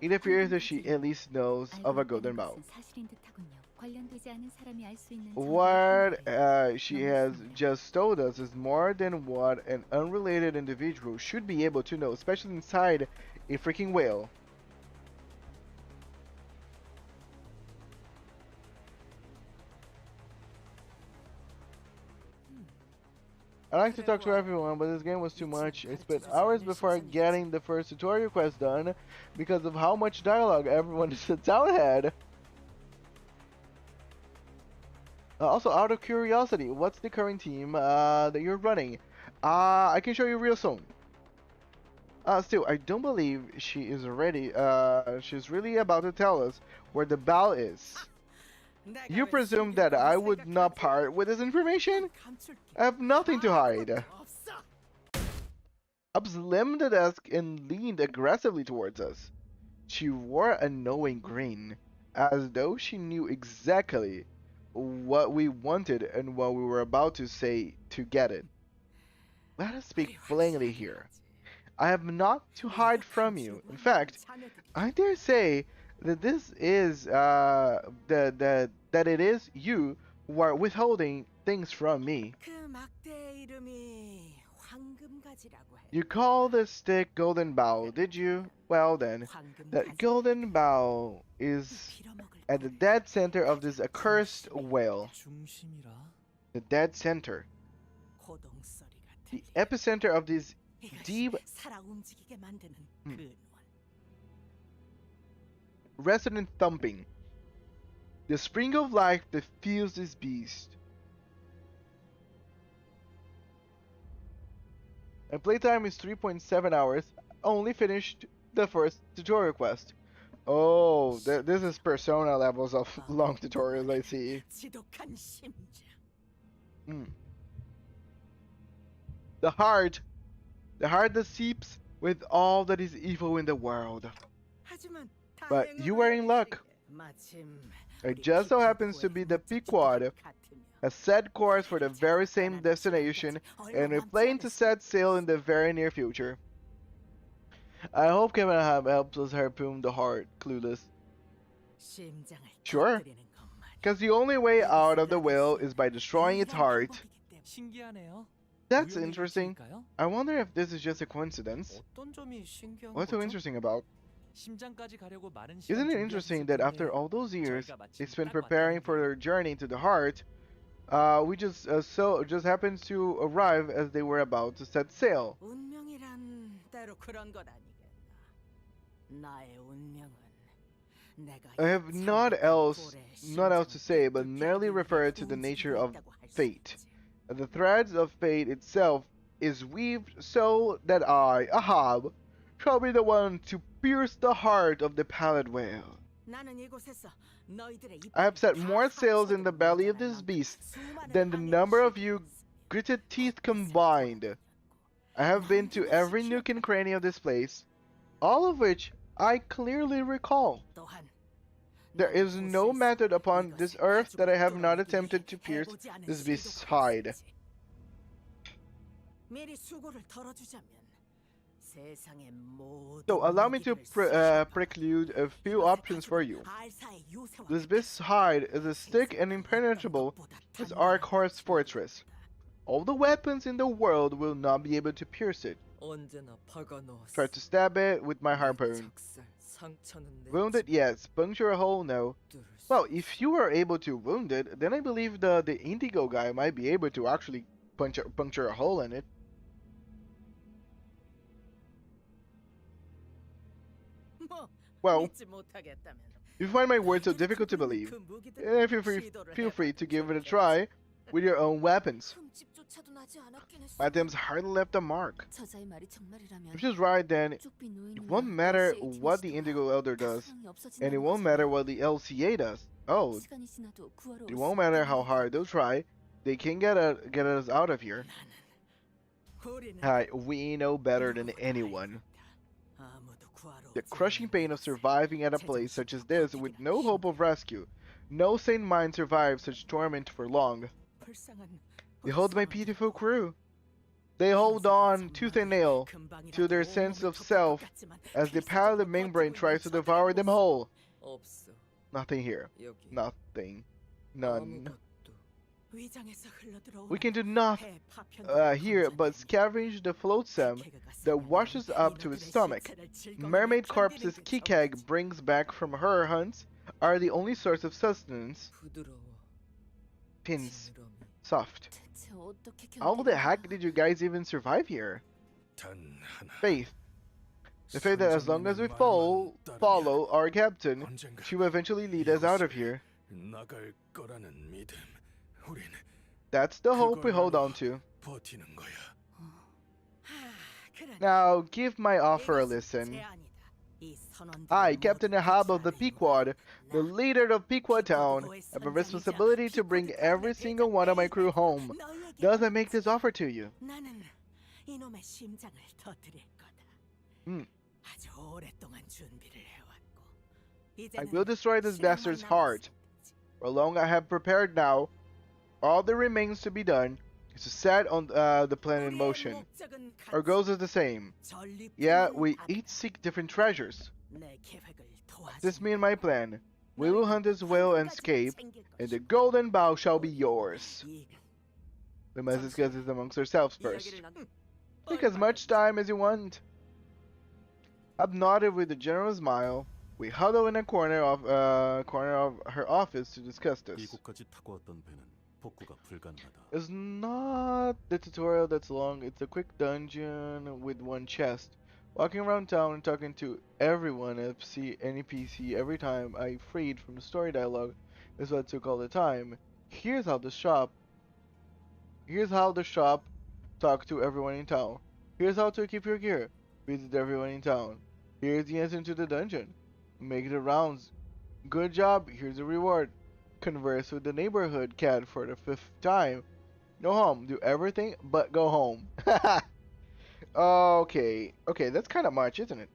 It appears that she at least knows of a golden bow. 사실인 듯하군요. 관련되지 않은 사람이 알 수 있는 What she has just told us is more than what an unrelated individual should be able to know, especially inside a freaking whale. I like to talk to everyone, but this game was too much. I spent hours before getting the first tutorial quest done because of how much dialogue everyone in the town had. Also, out of curiosity, what's the current team that you're running? I can show you real soon. Still, I don't believe she is ready. She's really about to tell us where the bell is. You presume that I would not part with this information? I have nothing to hide. Up slammed the desk and leaned aggressively towards us. She wore a knowing grin, as though she knew exactly what we wanted and what we were about to say to get it. Let us speak plainly here. I have not to hide from you. In fact, I dare say that this is that it is you who are withholding things from me. 그 막대의 이름이 황금가지라고 해. You call the stick golden bow, did you? Well then, that golden bow is at the dead center of this accursed whale. 중심이라. The dead center. 고동소리 같아. The epicenter of this deep 살아 움직이게 만드는 근원. resonant thumping. The spring of life that fuels this beast. And playtime is 3.7 hours. Only finished the first tutorial quest. Oh, this is Persona levels of long tutorials, I see. 지독한 심장. The heart that seeps with all that is evil in the world. 하지만 But you were in luck. 마침 It just so happens to be the Pequod, a set course for the very same destination, and we plan to set sail in the very near future. I hope Kevin helps us harpoon the heart, clueless. 심장을 Sure. 터뜨리는 것만. Because the only way out of the whale is by destroying its heart. 신기하네요. That's 우연의 interesting. 일치일까요? I wonder if this is just a coincidence. 어떤 점이 신기한 What's so 거죠? interesting about? 심장까지 가려고 많은 시간 Isn't it 준비한 interesting that after 덕분에 all those years 저희가 마침 they spent 딱 preparing for 왔다는 their journey to the heart, we just happens to arrive as they were about to set sail. 운명이란 때로 그런 것 아니겠나. 나의 운명은 내가 I have not else to say, but merely refer to the nature of fate. The threads of fate itself is weaved so that I, Ahab, shall be the one to pierce the heart of the pallid whale. 나는 이곳에서 너희들의 I have set more sails in the belly of this beast than the number of you gritted teeth combined. I have been to every nook and cranny of this place, all of which I clearly recall. 또한 There is no method upon this earth that I have not attempted to pierce this beast's hide. 미리 수고를 덜어주자면 세상의 모든 So allow me to 무기들을 preclude a few options for you. 알사의 요새와 This beast's hide is as thick and impenetrable as Arkhor's fortress. All the weapons in the world will not be able to pierce it. 언제나 박아넣었어. Try to stab it with my harpoon. 작살, 상처는 내 Wounded, yes. Puncture a hole, no. 집들을 Well, if you are able to wound it, then I believe the indigo guy might be able to actually puncture a hole in it. 뭐 Well, 믿지 못하겠다면 if you find my words so difficult to believe, 그 무기들 then feel free to give it a try with your own weapons. 흠집조차도 나지 않았긴 했어. My attempts hardly left a mark. 저자의 말이 정말이라면 If she's right, then 쪽비 노인이나 it won't matter LCA what the 팀 indigo elder does, 가능성이 없어진다는 and it won't 거지. matter what the LCA does. Oh, 시간이 지나도 구하러 it 올 won't 수 matter 없다는 how hard they'll try. They can get us out of here. 우리는 We know better than anyone. 아무도 구하러 The 오지 crushing pain of surviving at a place such as this with no hope of rescue No sane mind survives such torment for long. They hold my pitiful crew. They hold on tooth and nail to their sense of self as the pallid membrane tries to devour them whole. 없어. Nothing here. 여기 Nothing. None. 아무것도. We can do nothing here but scavenge the flotsam that washes up to its stomach. Mermaid Corpse's key keg brings back from her hunts are the only source of sustenance. 부드러워. Pins. 지느러미. Soft. 대체 어떻게 How the heck did you guys even survive here? 단 하나. Faith. The faith that as long as we follow our captain, she will eventually lead us out of here. 나갈 거라는 믿음. 우린 That's the hope we hold on to. 버티는 거야. Now, give my offer a listen. I, Captain Ahab of the Pequod, the leader of Pequod Town, have a responsibility to bring every single one of my crew home. Thus I make this offer to you. 나는 이놈의 심장을 터뜨릴 거다. 아주 오랫동안 준비를 해왔고. I will destroy this bastard's heart. For long I have prepared now. All that remains to be done is to set on the plan in motion. Our goals are the same. Yeah, we each seek different treasures. This me and my plan. We will hunt this whale and escape, and the golden bow shall be yours. We must discuss this amongst ourselves first. Take as much time as you want. Up nodded with a general smile. We huddle in a corner of her office to discuss this. 이곳까지 타고 왔던 배는 복구가 불가능하다. It's not the tutorial that's long, it's a quick dungeon with one chest. Walking around town and talking to everyone, any PC, every time I freed from the story dialogue is what took all the time. Here's how the shop talk to everyone in town. Here's how to keep your gear. Visit everyone in town. Here's the answer to the dungeon. Make the rounds. Good job, here's a reward. Converse with the neighborhood cat for the 5th time. Go home, do everything but go home. Okay, that's kind of much, isn't it?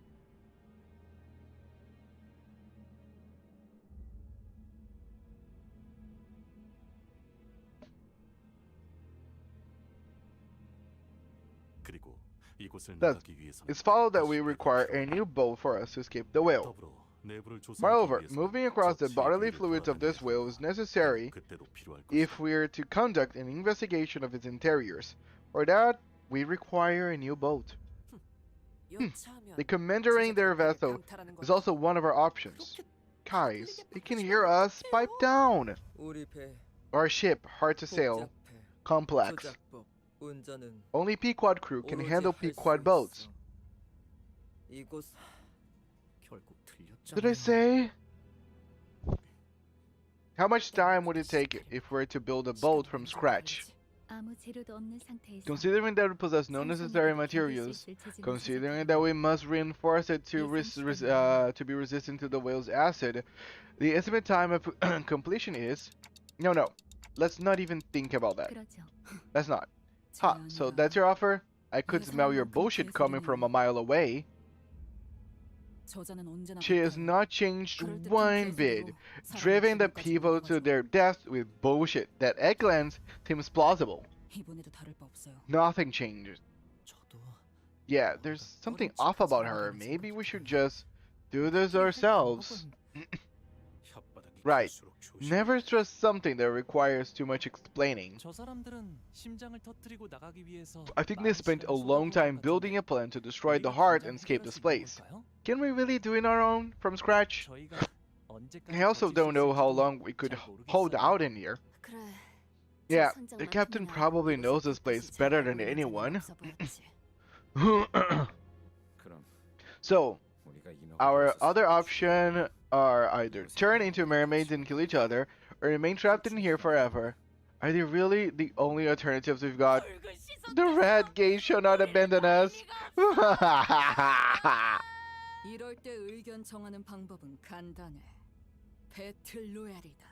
그리고 이곳을 Thus, 나가기 위해서는 it's followed that we require a new boat for us to escape the whale. 더불어 내부를 조사하기 Moreover, 위해서 moving across the 저치 bodily 기회를 fluids of this 도와내야 whale is necessary 그때도 필요할 것이다. if we're to conduct an investigation of its interiors. For that, we require a new boat. The commandeering their vessel is also one of our options. Guys, it can hear us. Pipe down! 우리 배 Our ship, hard to sail, 복잡해. complex. 조작법, 운전은 Only Pequod crew can 오로지 handle 할 수 Pequod boats. 있어. 이곳 결국 틀렸잖아. Did I say? How much time would it take if we were to build a boat from scratch? 아무 재료도 없는 상태에서 Considering that we possess no necessary materials, considering that we must reinforce it to be resistant to the whale's acid, the estimate time of completion is... No, let's not even think about that. 그러죠. Let's not. Ha, so that's your offer? I could smell your bullshit coming from a mile away. 저자는 언제나 She has not changed one bit, driving the people to their deaths with bullshit that at glance seems plausible. 이번에도 다를 바 없어요. Nothing changes. 저도 Yeah, there's something off about her. Maybe we should just do this ourselves. 혓바닥이 Right. 갈수록 조심해. Never trust something that requires too much explaining. 저 사람들은 심장을 터뜨리고 나가기 위해서 I think they spent a long time building a plan to destroy the heart and escape this place. Can we really do it on our own, from scratch? 저희가 언제까지 I also don't know how long we could hold out in here. 그래. Yeah, the captain probably knows this place better than anyone. 그럼 So, 우리가 인어가 our 될 수 other 있을까? option are either turn into mermaids and kill each other, or remain trapped in here forever. Are they really the only alternatives we've got? The red gate shall not abandon us. 이럴 때 의견 정하는 방법은 간단해. 배틀 로얄이다.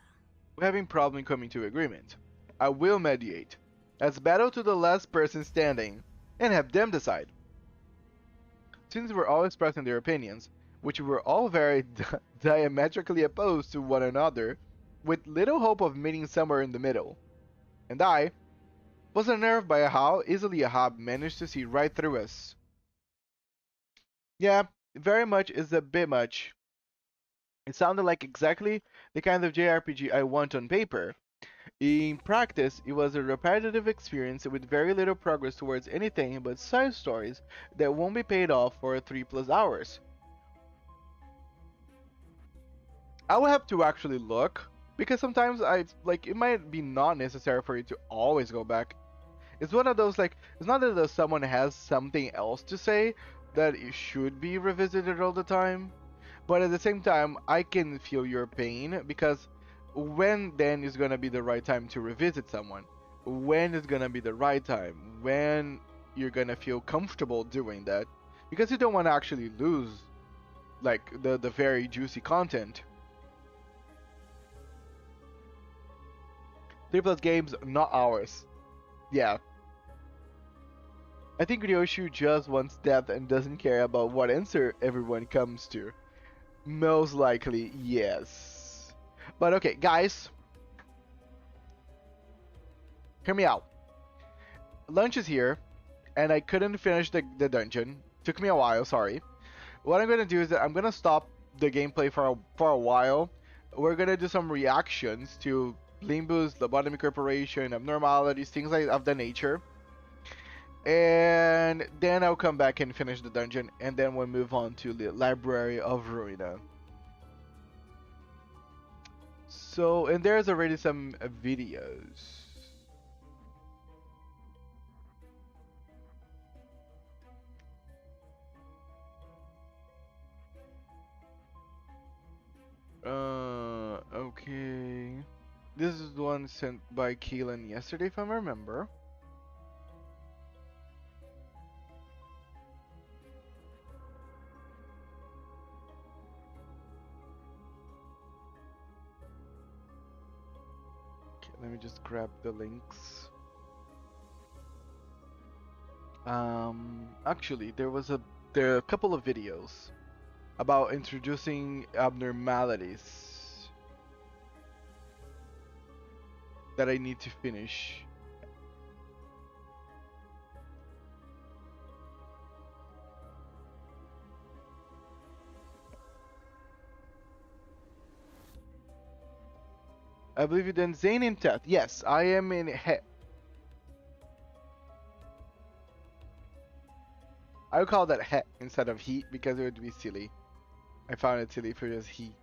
We're having problem coming to agreement. I will mediate. Let's battle to the last person standing, and have them decide. Since we're all expressing their opinions, which were all very diametrically opposed to one another, with little hope of meeting somewhere in the middle. And I was unnerved by how easily a hob managed to see right through us. Yeah, very much is a bit much. It sounded like exactly the kind of JRPG I want on paper. In practice, it was a repetitive experience with very little progress towards anything but side stories that won't be paid off for 3+ hours. I will have to actually look, because sometimes it might be not necessary for you to always go back. It's one of those, like, it's not that someone has something else to say that it should be revisited all the time, but at the same time, I can feel your pain, because when then is gonna be the right time to revisit someone? When is gonna be the right time? When you're gonna feel comfortable doing that? Because you don't want to actually lose, like, the very juicy content. 3+ games, not ours. Yeah. I think Ryoshu just wants depth and doesn't care about what answer everyone comes to. Most likely, yes. But okay, guys. Hear me out. Lunch is here, and I couldn't finish the dungeon. Took me a while, sorry. What I'm gonna do is that I'm gonna stop the gameplay for a while. We're gonna do some reactions to Limbus, lobotomycorporation, abnormalities, things like of that nature. And then I'll come back and finish the dungeon, and then we'll move on to the Library of Ruina. So, and there's already some videos. Okay. This is the one sent by Keelan yesterday, if I remember. Okay, let me just grab the links. Actually, there are a couple of videos about introducing abnormalities that I need to finish. I believe you then Zane in Teth. Yes, I am in I would call that he instead of he because it would be silly. I found it silly for just he.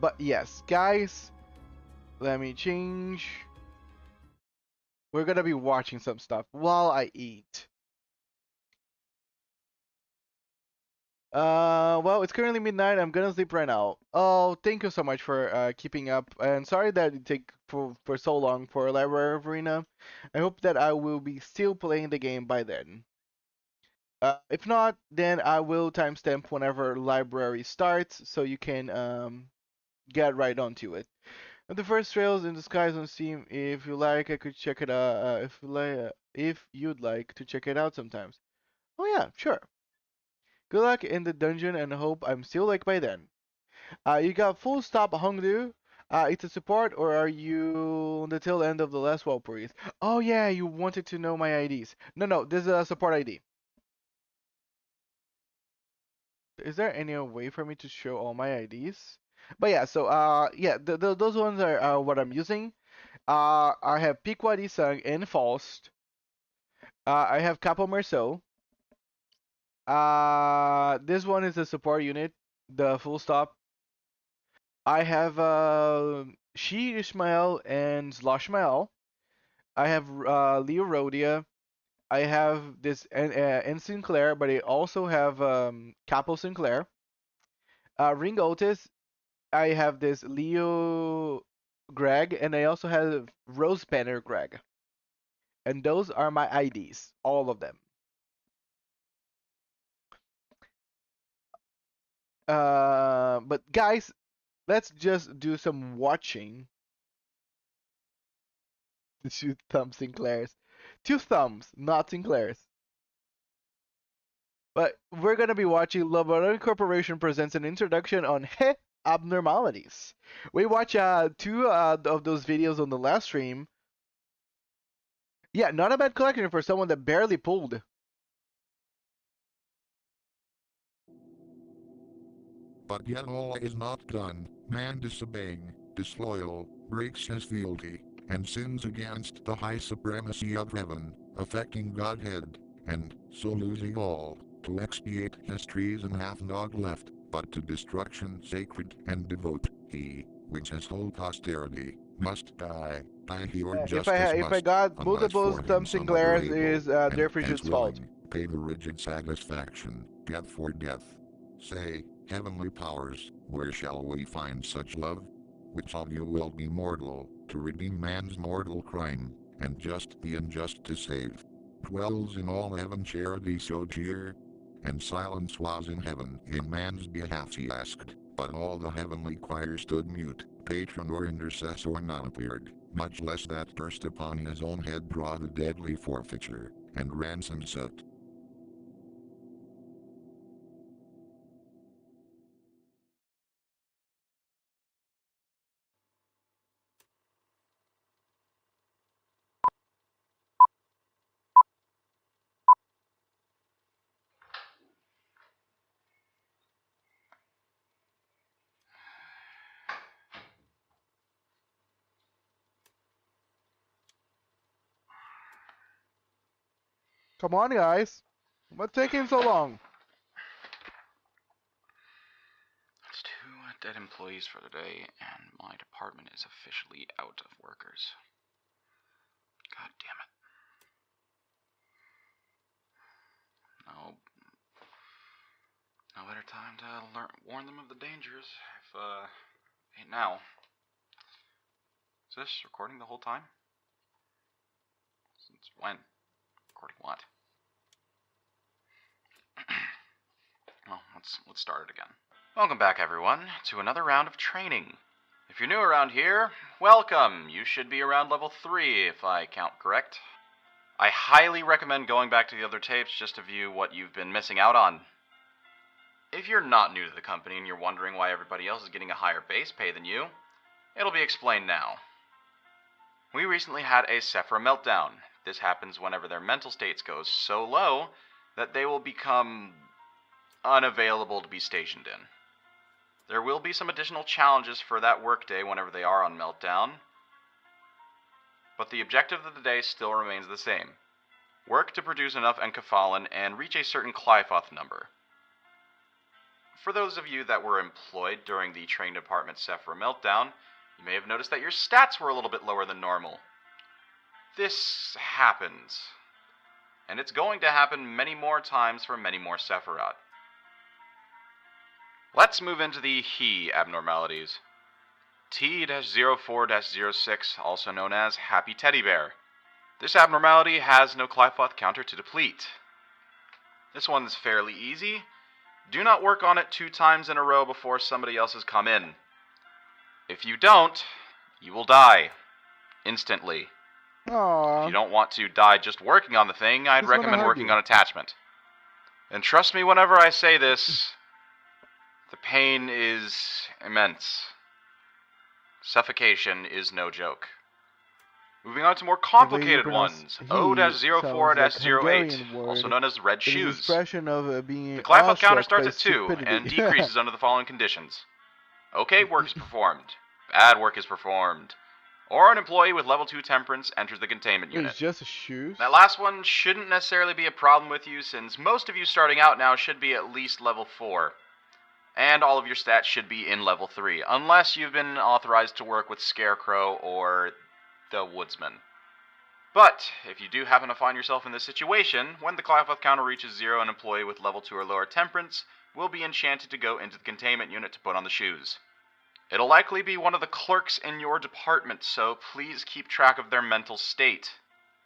But yes, guys, let me change. We're gonna be watching some stuff while I eat. Well, it's currently midnight. I'm gonna sleep right now. Oh, thank you so much for keeping up. And sorry that it take for so long for Library of Ruina. I hope that I will be still playing the game by then. If not, then I will timestamp whenever library starts, so you can get right onto it. And the first trails in the skies on Steam. If you like, I could check it out. If you'd like to check it out sometimes. Oh yeah, sure. Good luck in the dungeon and hope I'm still like by then. You got full stop Hongdu. It's a support, or are you on the tail end of the last Walpurgis? Oh yeah, you wanted to know my IDs. No, this is a support ID. Is there any way for me to show all my IDs? But yeah, so yeah, those ones are what I'm using. I have Pequody Sung and Faust. I have Capo Merceau. This one is a support unit, the full stop. I have She Ishmael and Sloshmael. I have Leo Rodya. I have this N Sinclair, but I also have Capo Sinclair. Ring Otis. I have this Leo Greg, and I also have Rose Banner Greg. And those are my IDs, all of them. But guys, let's just do some watching. The two thumb Sinclairs. Two thumbs, not Sinclairs. But we're gonna be watching Lobotomycorporation presents an introduction on Abnormalities. We watched two of those videos on the last stream. Yeah, not a bad collection for someone that barely pulled. But yet all is not done. Man disobeying, disloyal, breaks his fealty, and sins against the high supremacy of heaven, affecting Godhead, and so losing all, to expiate his treason hath naught left, but to destruction sacred and devote. He, which his whole posterity, must die. Die he or justice If I got multiple something glares, it is their Frisian's fault. Pay the rigid satisfaction, death for death. Say, heavenly powers, where shall we find such love? Which of you will be mortal, to redeem man's mortal crime, and just the unjust to save? Dwells in all heaven charity so dear? And silence was in heaven in man's behalf he asked, but all the heavenly choir stood mute, patron or intercessor none appeared, much less that durst upon his own head draw the deadly forfeiture, and ransom sought. Come on, guys. What's taking so long? That's 2 dead employees for the day, and my department is officially out of workers. God damn it. No better time to warn them of the dangers, if, ain't now. Is this recording the whole time? Since when? Recording what? Well, let's start it again. Welcome back, everyone, to another round of training. If you're new around here, welcome. You should be around level 3, if I count correct. I highly recommend going back to the other tapes just to view what you've been missing out on. If you're not new to the company and you're wondering why everybody else is getting a higher base pay than you, it'll be explained now. We recently had a Sephra meltdown. This happens whenever their mental states go so low that they will become unavailable to be stationed in. There will be some additional challenges for that workday whenever they are on meltdown, but the objective of the day still remains the same. Work to produce enough enkephalin and reach a certain Qliphotn number. For those of you that were employed during the train department Sephra meltdown, you may have noticed that your stats were a little bit lower than normal. This happens, and it's going to happen many more times for many more Sephiroth. Let's move into the He abnormalities. T-04-06, also known as Happy Teddy Bear. This abnormality has no Qliphoth counter to deplete. This one's fairly easy. Do not work on it 2 times in a row before somebody else has come in. If you don't, you will die. Instantly. Aww. If you don't want to die just working on the thing, I'd recommend working on attachment. And trust me whenever I say this, the pain is immense. Suffocation is no joke. Moving on to more complicated ones. O-04-08, also known as red shoes. The Qliphoth counter starts at 2 and decreases under the following conditions. Okay work is performed. Bad work is performed. Or an employee with level 2 temperance enters the containment unit. It's just shoes? That last one shouldn't necessarily be a problem with you, since most of you starting out now should be at least level 4. And all of your stats should be in level 3, unless you've been authorized to work with Scarecrow or the Woodsman. But, if you do happen to find yourself in this situation, when the Qliphoth counter reaches 0, an employee with level 2 or lower temperance will be enchanted to go into the containment unit to put on the shoes. It'll likely be one of the clerks in your department, so please keep track of their mental state.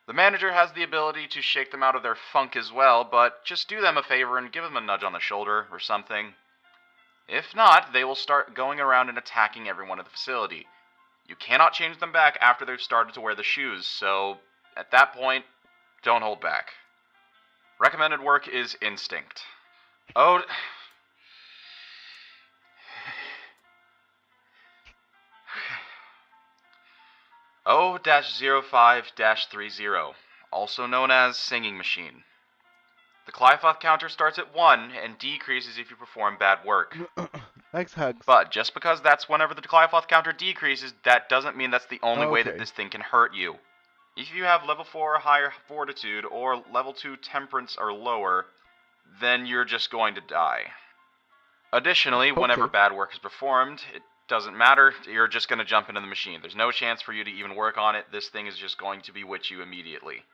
The manager has the ability to shake them out of their funk as well, but just do them a favor and give them a nudge on the shoulder or something. If not, they will start going around and attacking everyone at the facility. You cannot change them back after they've started to wear the shoes, so at that point, don't hold back. Recommended work is instinct. Oh. O-05-30, also known as Singing Machine. The Clifoth counter starts at 1 and decreases if you perform bad work. Thanks, Hugs. But just because that's whenever the Clifoth counter decreases, that doesn't mean that's the only way that this thing can hurt you. If you have level 4 or higher fortitude or level 2 temperance or lower, then you're just going to die. Additionally, whenever bad work is performed, it doesn't matter, you're just going to jump into the machine. There's no chance for you to even work on it. This thing is just going to bewitch you immediately.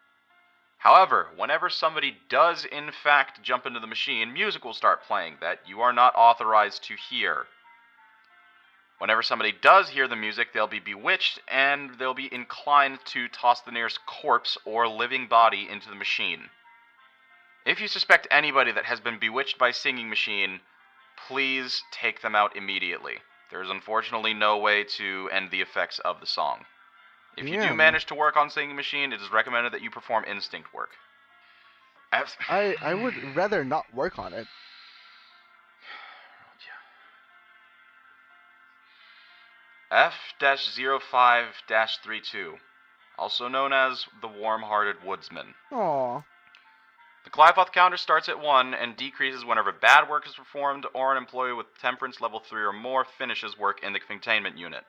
However, whenever somebody does in fact jump into the machine, music will start playing that you are not authorized to hear. Whenever somebody does hear the music, they'll be bewitched and they'll be inclined to toss the nearest corpse or living body into the machine. If you suspect anybody that has been bewitched by Singing Machine, please take them out immediately. There's unfortunately no way to end the effects of the song. If you do manage to work on Singing Machine, it is recommended that you perform instinct work. I would rather not work on it. F-05-32, also known as the Warm-Hearted Woodsman. Aww. The Clifoth counter starts at 1 and decreases whenever bad work is performed or an employee with temperance level 3 or more finishes work in the containment unit.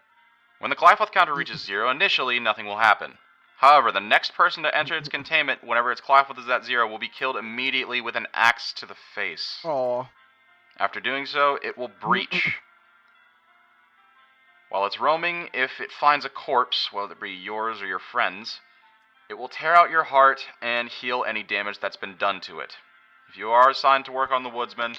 When the Clifoth counter reaches 0, initially nothing will happen. However, the next person to enter its containment whenever its Clifoth is at 0 will be killed immediately with an axe to the face. Aww. After doing so, it will breach. While it's roaming, if it finds a corpse, whether it be yours or your friend's, it will tear out your heart and heal any damage that's been done to it. If you are assigned to work on the Woodsman,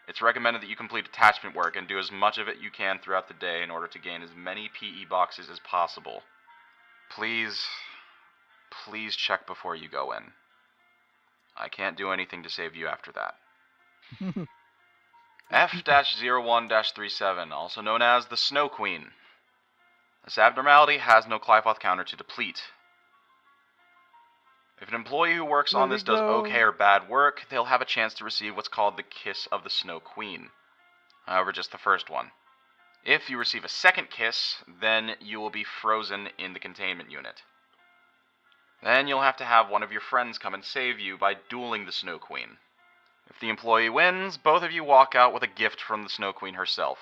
it's recommended that you complete attachment work and do as much of it you can throughout the day in order to gain as many PE boxes as possible. Please check before you go in. I can't do anything to save you after that. F-01-37, also known as the Snow Queen. This abnormality has no Clifoth counter to deplete. If an employee who works on this does okay or bad work, they'll have a chance to receive what's called the Kiss of the Snow Queen. However, just the first one. If you receive a second kiss, then you will be frozen in the containment unit. Then you'll have to have one of your friends come and save you by dueling the Snow Queen. If the employee wins, both of you walk out with a gift from the Snow Queen herself.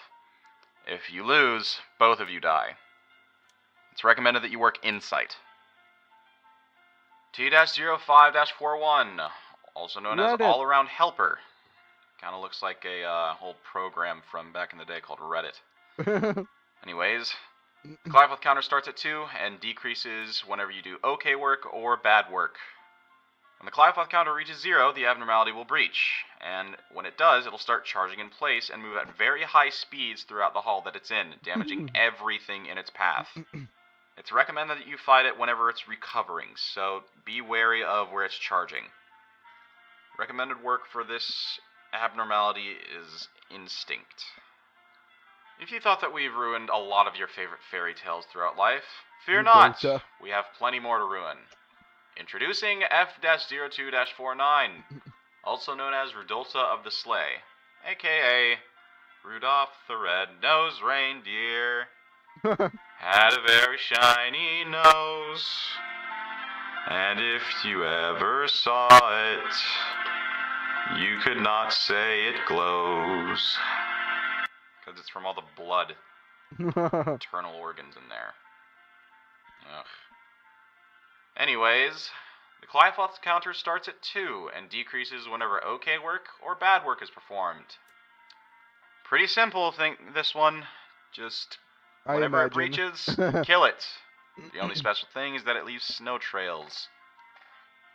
If you lose, both of you die. It's recommended that you work Insight. T-05-41, also known as All-Around Helper. Kind of looks like a old program from back in the day called Reddit. Anyways, the Clifoth counter starts at 2 and decreases whenever you do okay work or bad work. When the Clifoth counter reaches 0, the abnormality will breach, and when it does, it'll start charging in place and move at very high speeds throughout the hall that it's in, damaging everything in its path. It's recommended that you fight it whenever it's recovering, so be wary of where it's charging. Recommended work for this abnormality is instinct. If you thought that we've ruined a lot of your favorite fairy tales throughout life, fear not, we have plenty more to ruin. Introducing F-02-49, also known as Rudolph of the Sleigh, aka Rudolph the Red-Nosed Reindeer. Had a very shiny nose, and if you ever saw it, you could not say it glows. Because it's from all the blood, internal organs in there. Ugh. Anyways, the Clifoth counter starts at 2 and decreases whenever okay work or bad work is performed. Pretty simple, this one. Just whenever it breaches, kill it. The only special thing is that it leaves snow trails.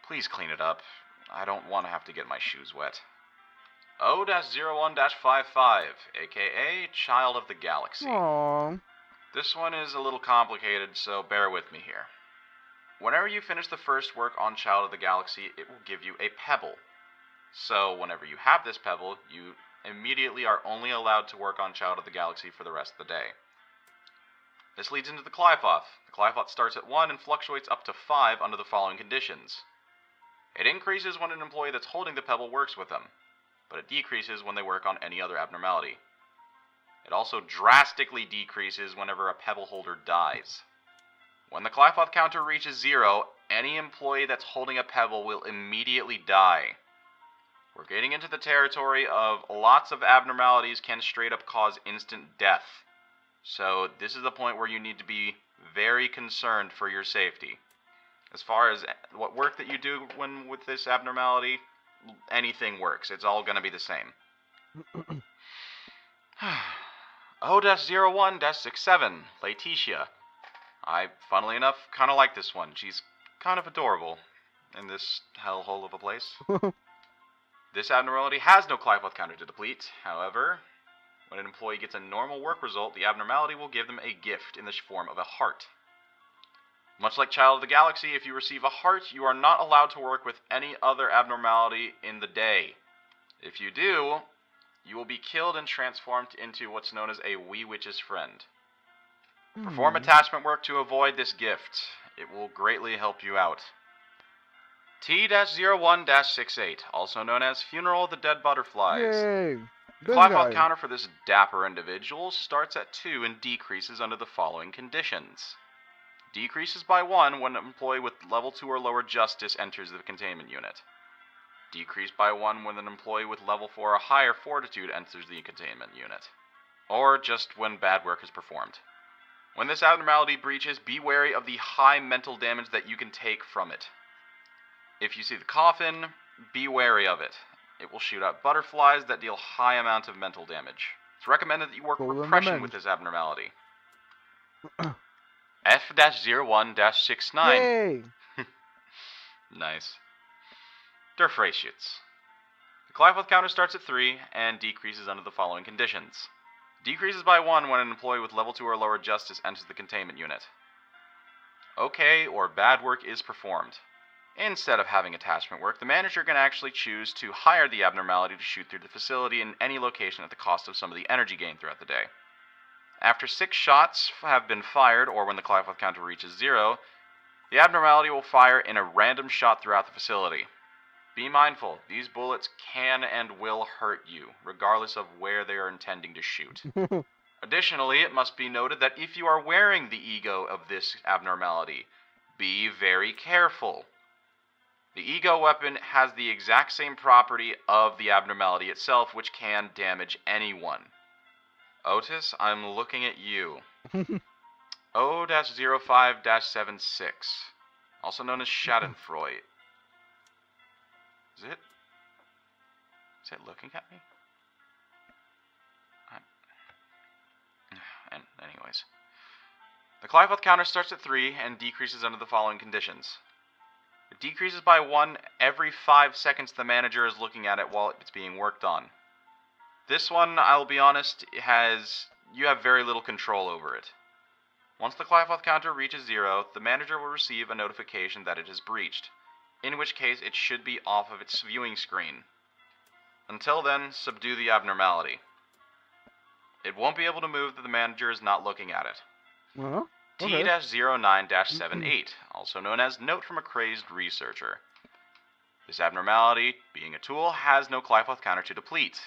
Please clean it up. I don't want to have to get my shoes wet. O-01-55, aka Child of the Galaxy. Aww. This one is a little complicated, so bear with me here. Whenever you finish the first work on Child of the Galaxy, it will give you a pebble. So whenever you have this pebble, you immediately are only allowed to work on Child of the Galaxy for the rest of the day. This leads into the Clifoth. The Clifoth starts at 1 and fluctuates up to 5 under the following conditions. It increases when an employee that's holding the pebble works with them. but it decreases when they work on any other abnormality. It also drastically decreases whenever a pebble holder dies. When the Qliphoth counter reaches 0, any employee that's holding a pebble will immediately die. We're getting into the territory of lots of abnormalities can straight up cause instant death. So this is the point where you need to be very concerned for your safety. As far as what work that you do when with this abnormality, anything works. It's all going to be the same. O-01-67, Laetitia. I, funnily enough, kind of like this one. She's kind of adorable in this hellhole of a place. This abnormality has no Qliphoth counter to deplete. However, when an employee gets a normal work result, the abnormality will give them a gift in the form of a heart. Much like Child of the Galaxy, if you receive a heart, you are not allowed to work with any other abnormality in the day. If you do, you will be killed and transformed into what's known as a wee witch's friend. Perform attachment work to avoid this gift. It will greatly help you out. T-01-68, also known as Funeral of the Dead Butterflies. Yay! The Qliphoth counter for this dapper individual starts at 2 and decreases under the following conditions. Decreases by 1 when an employee with level 2 or lower justice enters the containment unit. Decrease by 1 when an employee with level 4 or higher fortitude enters the containment unit. Or just when bad work is performed. When this abnormality breaches, be wary of the high mental damage that you can take from it. If you see the coffin, be wary of it. It will shoot out butterflies that deal high amounts of mental damage. It's recommended that you work repression with this abnormality. F-01-69. Yay! Nice. Durfratiutes. The Qliphoth counter starts at 3 and decreases under the following conditions. Decreases by 1 when an employee with level 2 or lower justice enters the containment unit. Okay or bad work is performed. Instead of having attachment work, the manager can actually choose to hire the abnormality to shoot through the facility in any location at the cost of some of the energy gained throughout the day. After 6 shots have been fired, or when the Qliphoth counter reaches 0, the abnormality will fire in a random shot throughout the facility. Be mindful, these bullets can and will hurt you, regardless of where they are intending to shoot. Additionally, it must be noted that if you are wearing the ego of this abnormality, be very careful. The ego weapon has the exact same property of the abnormality itself, which can damage anyone. Otis, I'm looking at you. O-05-76, also known as Schadenfreude. Is it looking at me? Anyways. The Qliphoth counter starts at 3 and decreases under the following conditions. It decreases by 1 every 5 seconds the manager is looking at it while it's being worked on. This one, I'll be honest, you have very little control over it. Once the Qliphoth counter reaches 0, the manager will receive a notification that it has breached, in which case it should be off of its viewing screen. Until then, subdue the abnormality. It won't be able to move if the manager is not looking at it. Okay. T-09-78, also known as Note from a Crazed Researcher. This abnormality, being a tool, has no Qliphoth counter to deplete.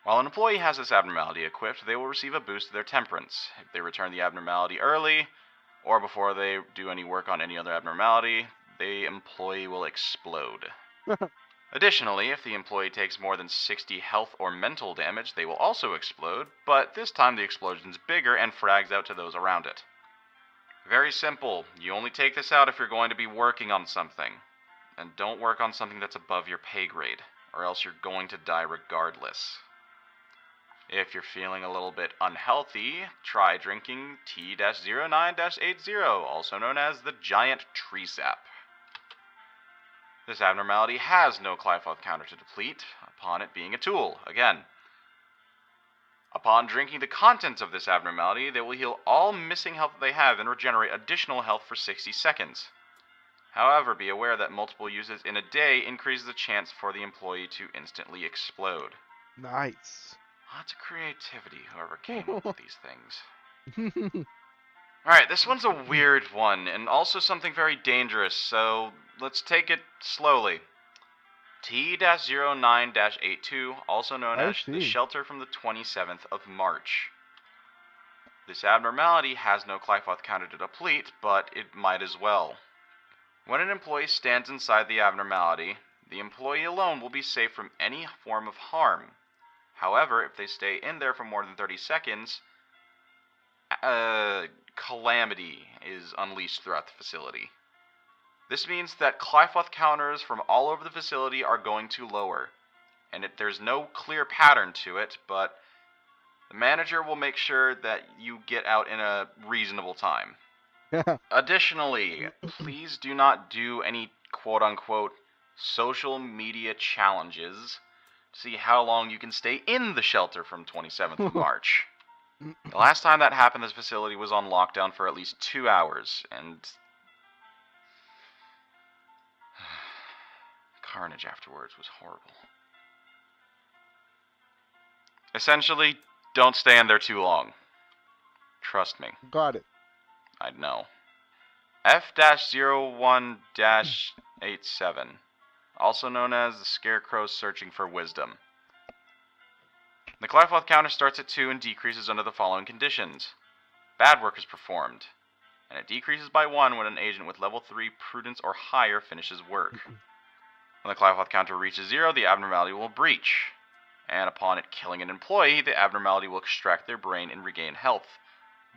While an employee has this abnormality equipped, they will receive a boost to their temperance. If they return the abnormality early, or before they do any work on any other abnormality, the employee will explode. Additionally, if the employee takes more than 60 health or mental damage, they will also explode, but this time the explosion's bigger and frags out to those around it. Very simple. You only take this out if you're going to be working on something. And don't work on something that's above your pay grade, or else you're going to die regardless. If you're feeling a little bit unhealthy, try drinking T-09-80, also known as the Giant Tree Sap. This abnormality has no Qliphoth counter to deplete, upon it being a tool, again. Upon drinking the contents of this abnormality, they will heal all missing health that they have and regenerate additional health for 60 seconds. However, be aware that multiple uses in a day increases the chance for the employee to instantly explode. Nice. Lots of creativity, whoever came up with these things. Alright, this one's a weird one, and also something very dangerous, so let's take it slowly. T-09-82, also known I as the see. shelter from the 27th of March. This abnormality has no Qliphothr counter to deplete, but it might as well. When an employee stands inside the abnormality, the employee alone will be safe from any form of harm. However, if they stay in there for more than 30 seconds, calamity is unleashed throughout the facility. This means that Qliphothr counters from all over the facility are going to lower, and there's no clear pattern to it, but the manager will make sure that you get out in a reasonable time. Additionally, please do not do any quote-unquote social media challenges to see how long you can stay in the shelter from 27th of March. The last time that happened, this facility was on lockdown for at least 2 hours, and carnage afterwards was horrible. Essentially, don't stay in there too long. Trust me. Got it. I'd know. F-01-87, also known as the Scarecrow Searching for Wisdom. The Qliphothr counter starts at 2 and decreases under the following conditions. Bad work is performed, and it decreases by 1 when an agent with level 3 prudence or higher finishes work. When the Qliphothr counter reaches 0, the abnormality will breach, and upon it killing an employee, the abnormality will extract their brain and regain health,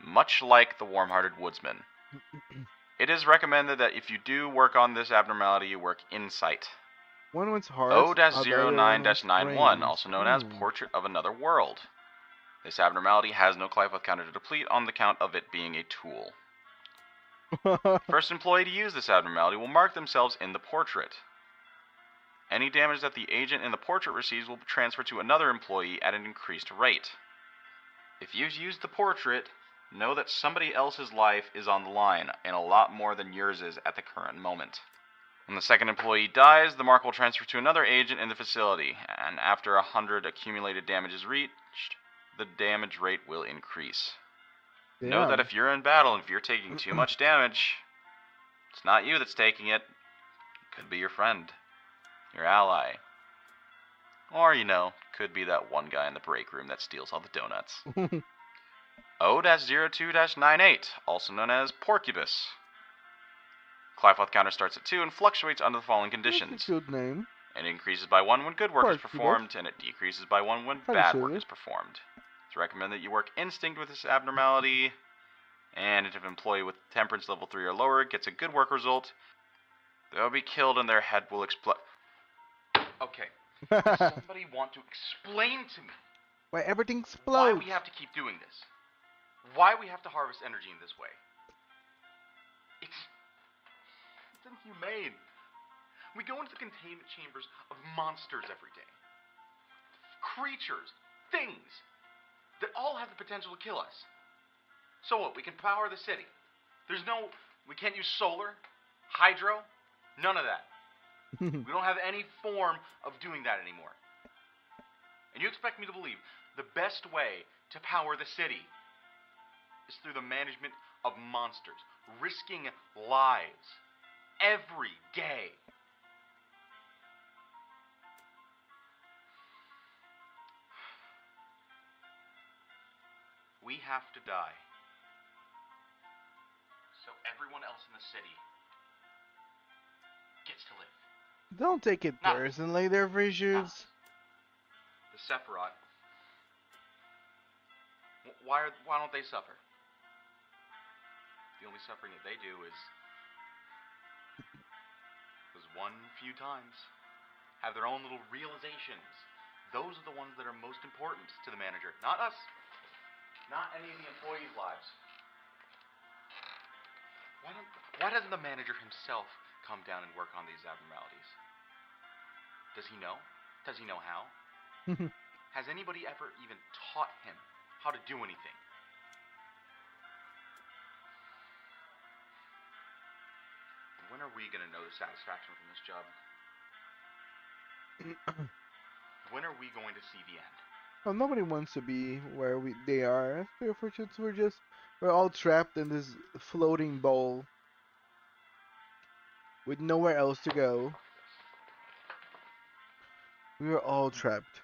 much like the warm-hearted woodsman. It is recommended that if you do work on this abnormality, you work Insight. One one's heart. O-09-91, also known as Portrait of Another World. This abnormality has no Qliphothr counter to deplete on the count of it being a tool. First employee to use this abnormality will mark themselves in the portrait. Any damage that the agent in the portrait receives will be transferred to another employee at an increased rate. If you've used the portrait, know that somebody else's life is on the line, and a lot more than yours is at the current moment. When the second employee dies, the mark will transfer to another agent in the facility, and after 100 accumulated damage is reached, the damage rate will increase. Damn. Know that if you're in battle and if you're taking too much damage, it's not you that's taking it. It could be your friend, your ally, or, could be that one guy in the break room that steals all the donuts. O-02-98, also known as Porcubus. Qliphothr counter starts at 2 and fluctuates under the following conditions. That's a good name. It increases by 1 when good work is Porcubus. performed, and it decreases by 1 when bad work is performed. It's recommended that you work Instinct with this abnormality, and if an employee with Temperance level 3 or lower gets a good work result, they'll be killed and their head will explode. Okay, does somebody want to explain to me Why everything why explodes? we have to keep doing this? Why we have to harvest energy in this way? It's inhumane. We go into the containment chambers of monsters every day. Creatures, things, that all have the potential to kill us. So what, we can power the city. We can't use solar, hydro, none of that. We don't have any form of doing that anymore. And you expect me to believe the best way to power the city is through the management of monsters, risking lives every day. We have to die, so everyone else in the city gets to live. Don't take it No. personally there, Frisius. The Sephiroth. Why don't they suffer? The only suffering that they do is one few times have their own little realizations. Those are the ones that are most important to the manager, not us, not any of the employees' lives. Why doesn't the manager himself come down and work on these abnormalities? Does he know? Does he know how? Has anybody ever even taught him how to do anything? When are we going to know the satisfaction from this job? When are we going to see the end? Well, nobody wants to be where they are. We're all trapped in this floating bowl with nowhere else to go. We were all trapped.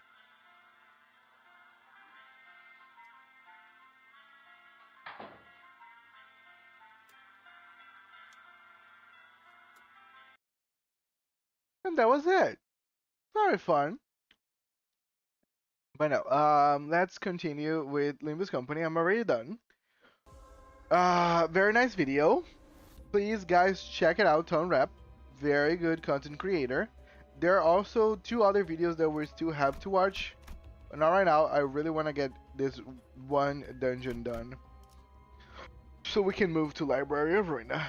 And that was it. Very fun. But no, let's continue with Limbus Company. I'm already done. Very nice video. Please, guys, check it out. Tone Rep, very good content creator. There are also 2 other videos that we still have to watch. But not right now. I really want to get this one dungeon done, so we can move to Library of Ruina.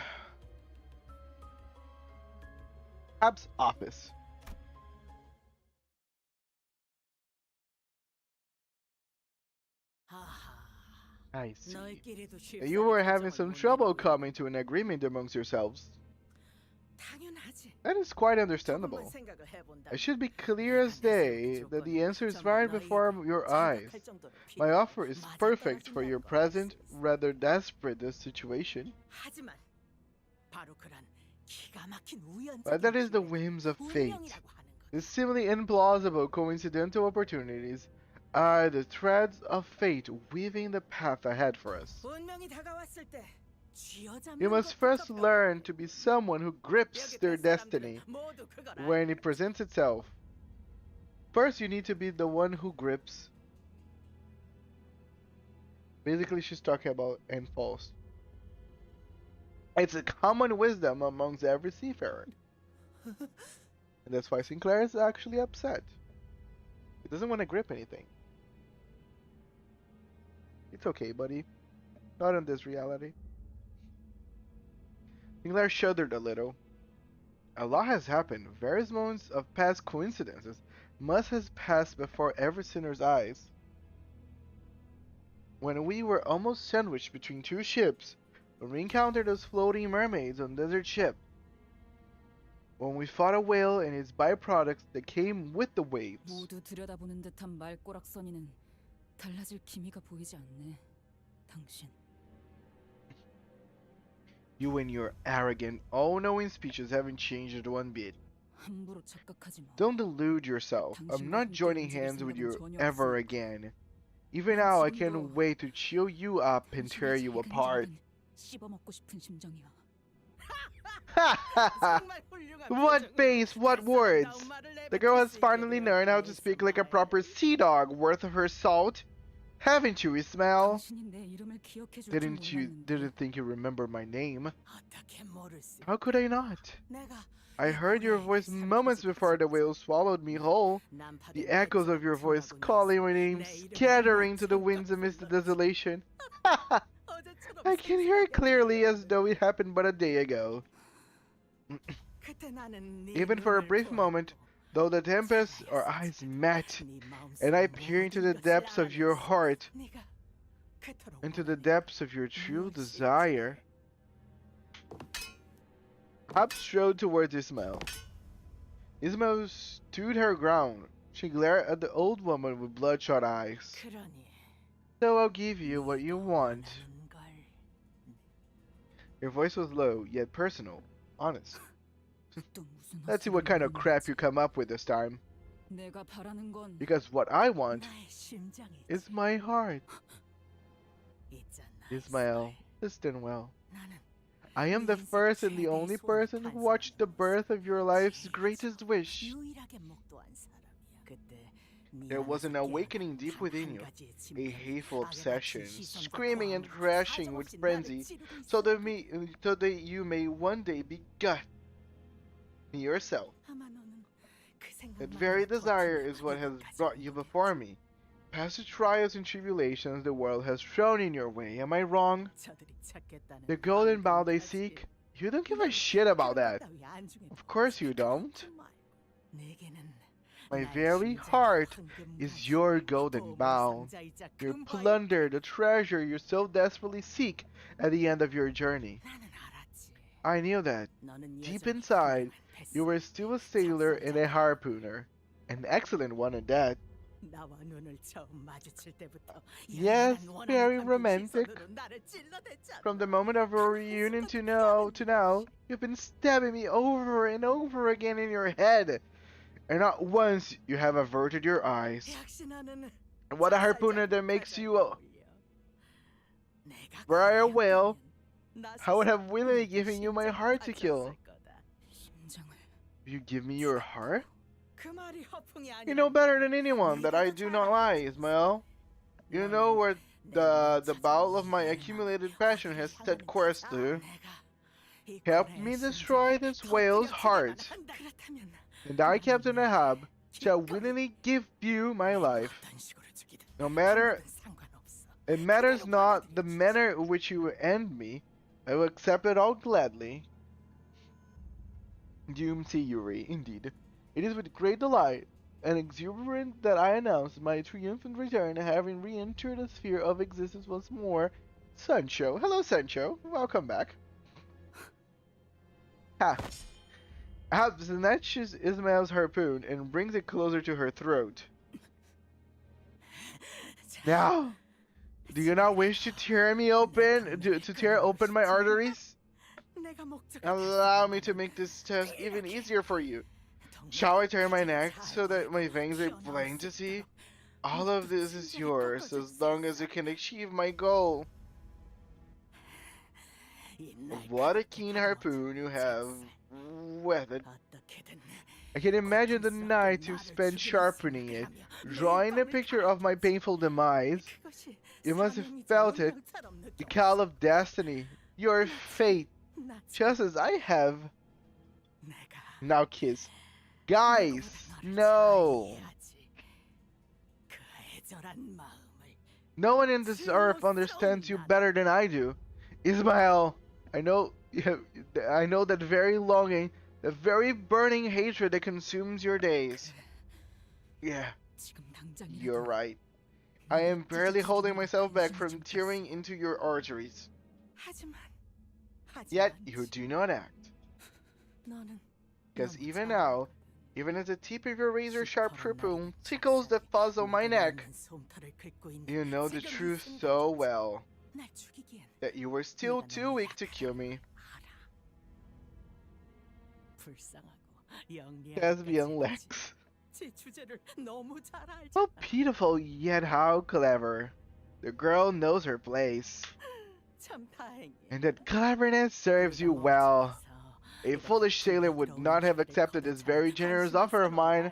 App's office. I see. You were having some trouble coming to an agreement amongst yourselves. That is quite understandable. It should be clear as day that the answer is right before your eyes. My offer is perfect for your present, rather desperate situation. But that is the whims of fate. The seemingly implausible coincidental opportunities are the threads of fate weaving the path ahead for us. You must first learn to be someone who grips their destiny when it presents itself. First, you need to be the one who grips. Basically, she's talking about and false. It's a common wisdom amongst every seafarer. And that's why Sinclair is actually upset. He doesn't want to grip anything. It's okay, buddy. Not in this reality. Sinclair shuddered a little. A lot has happened. Various moments of past coincidences must have passed before every sinner's eyes. When we were almost sandwiched between 2 ships, when we encountered those floating mermaids on desert ship, when we fought a whale and its byproducts that came with the waves. 모두 들여다보는 듯한 말꼬락서니는 달라질 기미가 보이지 않네. 당신. You and your arrogant, all-knowing speeches haven't changed one bit. 함부로 착각하지 마. Don't delude yourself. I'm not joining hands with you ever again. Even now, I can't wait to chew you up and tear you apart. 씹어먹고 싶은 심정이야. What face, what words! The girl has finally learned how to speak like a proper sea dog worth her salt. Haven't you, Ismail? Didn't think you remember my name. How could I not? I heard your voice moments before the whale swallowed me whole. The echoes of your voice calling my name, scattering to the winds amidst the desolation. I can hear it clearly as though it happened but a day ago. Even for a brief moment, though the tempest, our eyes met, and I peered into the depths of your heart, into the depths of your true desire. Hop strode towards Ismail. Ismail stood her ground. She glared at the old woman with bloodshot eyes. So I'll give you what you want. Your voice was low, yet personal, honest. Let's see what kind of crap you come up with this time. Because what I want is my heart. Ismael, listen well. I am the first and the only person who watched the birth of your life's greatest wish. There was an awakening deep within you, a hateful obsession, screaming and thrashing with frenzy, so that you may one day be gut me yourself. That very desire is what has brought you before me. Past the trials and tribulations the world has thrown in your way, am I wrong? The golden bowl they seek? You don't give a shit about that. Of course you don't. My very heart is your golden bowl. Your plunder, the treasure you so desperately seek at the end of your journey. I knew that. Deep inside, you were still a sailor and a harpooner. An excellent one at that. Yes, very romantic. From the moment of our reunion to now, you've been stabbing me over and over again in your head. and not once you have averted your eyes. And what a harpooner that makes you were I a whale, I would have willingly given you my heart to kill. You give me your heart? You know better than anyone that I do not lie, Ismael. You know where the bowl of my accumulated passion has set course to. Help me destroy this whale's heart, and I, Captain Ahab, shall willingly give you my life. No matter, it matters not the manner in which you end me, I will accept it all gladly. Doom to Yuri, indeed. It is with great delight and exuberance that I announce my triumphant return, having re-entered the sphere of existence once more. Sancho. Hello, Sancho. Welcome back. Ha. Ahab snatches Ismael's harpoon and brings it closer to her throat. Now, do you not wish to tear me open, to tear open my arteries? Allow me to make this task even easier for you. Shall I tear my neck so that my veins are plain to see? All of this is yours as long as you can achieve my goal. What a keen harpoon you have with it. I can imagine the night you spent sharpening it, drawing a picture of my painful demise. You must have felt it, the call of destiny, your fate, just as I have. Now kiss. Guys, no. No one in this earth understands you better than I do. Ismael, I know that very longing, the very burning hatred that consumes your days. Yeah, you're right. I am barely holding myself back from tearing into your arteries. Yet you do not act. Because even now, even as the tip of your razor-sharp harpoon tickles the fuzz on my neck, you know the truth so well that you were still too weak to kill me. Lesbian Lex. How beautiful, yet how clever. The girl knows her place. And that cleverness serves you well. A foolish sailor would not have accepted this very generous offer of mine.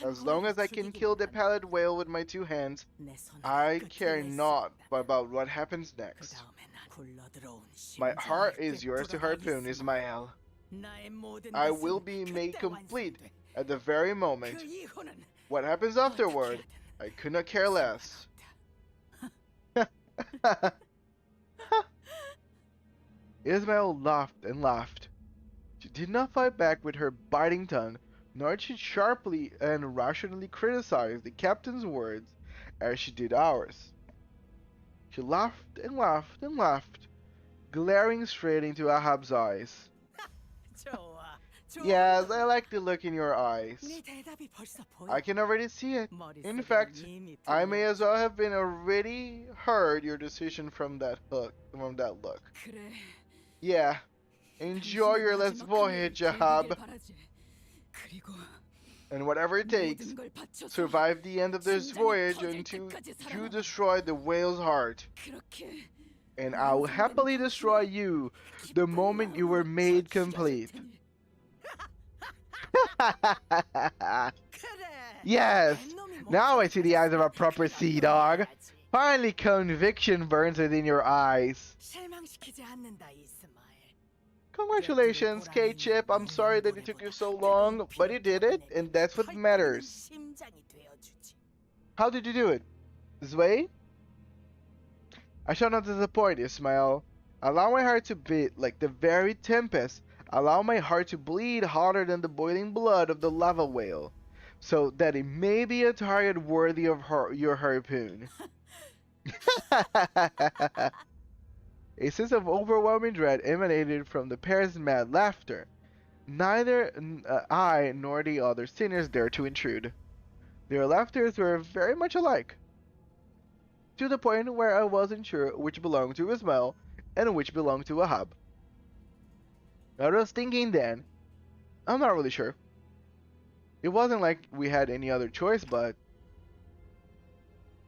As long as I can kill the pallid whale with my two hands, I care not about what happens next. My heart is yours to harpoon, Ismael. I will be made complete at the very moment. What happens afterward, I could not care less. Ismael laughed and laughed. She did not fight back with her biting tongue, nor did she sharply and rationally criticize the captain's words as she did ours. She laughed and laughed and laughed, glaring straight into Ahab's eyes. Yes, I like the look in your eyes. I can already see it. In fact, I may as well have been already heard your decision from that look. Yeah. Enjoy your last voyage, Ahab. And whatever it takes, survive the end of this voyage until you destroy the whale's heart. And I will happily destroy you the moment you were made complete. Yes! Now I see the eyes of a proper sea dog. Finally conviction burns within your eyes. Congratulations, K-Chip. I'm sorry that it took you so long, but you did it, and that's what matters. How did you do it? This way? I shall not disappoint, Ismael. Allow my heart to beat like the very tempest. Allow my heart to bleed hotter than the boiling blood of the lava whale, so that it may be a target worthy of your harpoon. A sense of overwhelming dread emanated from the pair's mad laughter. Neither I nor the other sinners dared to intrude. Their laughters were very much alike, to the point where I wasn't sure which belonged to Ismael and which belonged to Ahab. I was thinking then, I'm not really sure. It wasn't like we had any other choice, but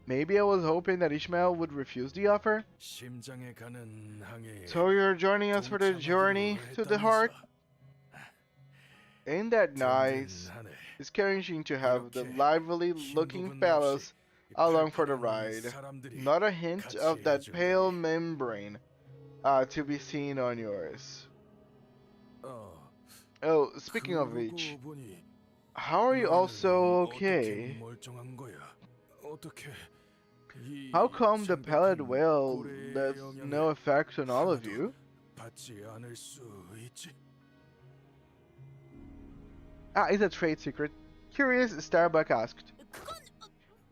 maybe I was hoping that Ishmael would refuse the offer. 심장에 가는 항해에 So you're joining us for the journey to the heart? Ain't that nice? It's encouraging to have the lively looking fellows along for the ride. Not a hint of that pale membrane to be seen on yours. Oh, speaking of which, how are you all so okay? How come the Pallid whale has no effect on all of you? Ah, it's a trade secret. Curious, Starbuck asked.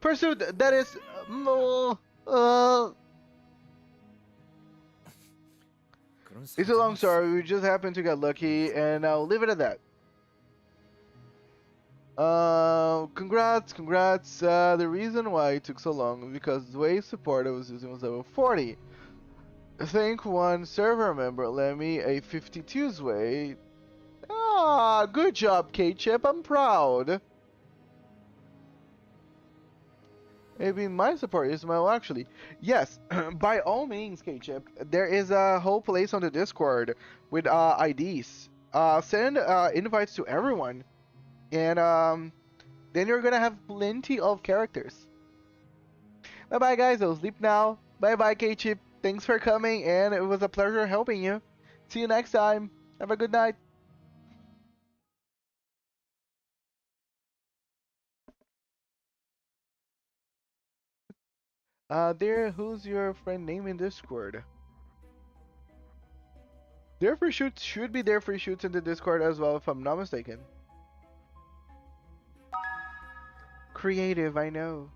Pursuit, that is... It's a long story, we just happened to get lucky, and I'll leave it at that. Congrats. The reason why it took so long is because the wave support I was using was level 40. I think one server member lent me a 52's way. Ah, good job, K-Chip, I'm proud. Maybe my support is well, actually. Yes, by all means, K-Chip. There is a whole place on the Discord with IDs. Send invites to everyone. And then you're gonna have plenty of characters. Bye bye guys, I'll sleep now. Bye bye K-Chip, thanks for coming and it was a pleasure helping you. See you next time. Have a good night. Who's your friend name in Discord? Their free shoots should be their free shoots in the Discord as well, if I'm not mistaken. Creative, I know.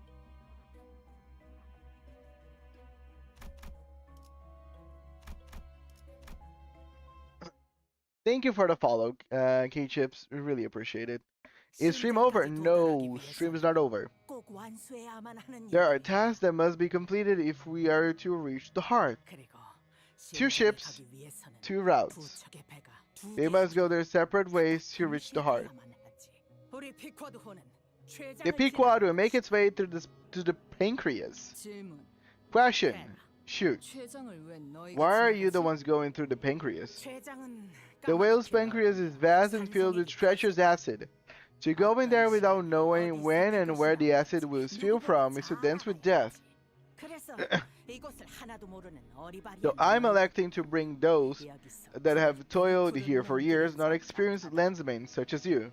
Thank you for the follow, K-Chips. We really appreciate it. Is stream over? No, stream is not over. There are tasks that must be completed if we are to reach the heart. 2 ships, 2 routes. They must go their separate ways to reach the heart. The Pequod will make its way to the pancreas. Question. Shoot. Why are you the ones going through the pancreas? The whale's pancreas is vast and filled with treacherous acid. To go in there without knowing when and where the acid will spill from is to dance with death. So I'm electing to bring those that have toiled here for years, not experienced landsmen such as you.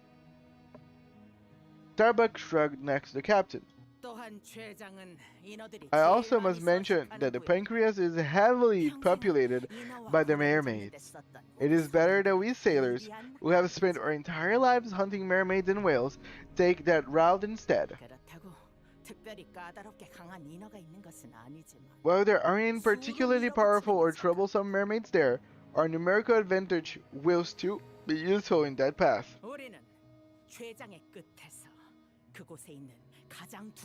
Starbuck shrugged next to the captain. I also must mention that the pancreas is heavily populated by the mermaids. It is better that we sailors, who have spent our entire lives hunting mermaids and whales, take that route instead. While there aren't particularly powerful or troublesome mermaids there, our numerical advantage will still be useful in that path.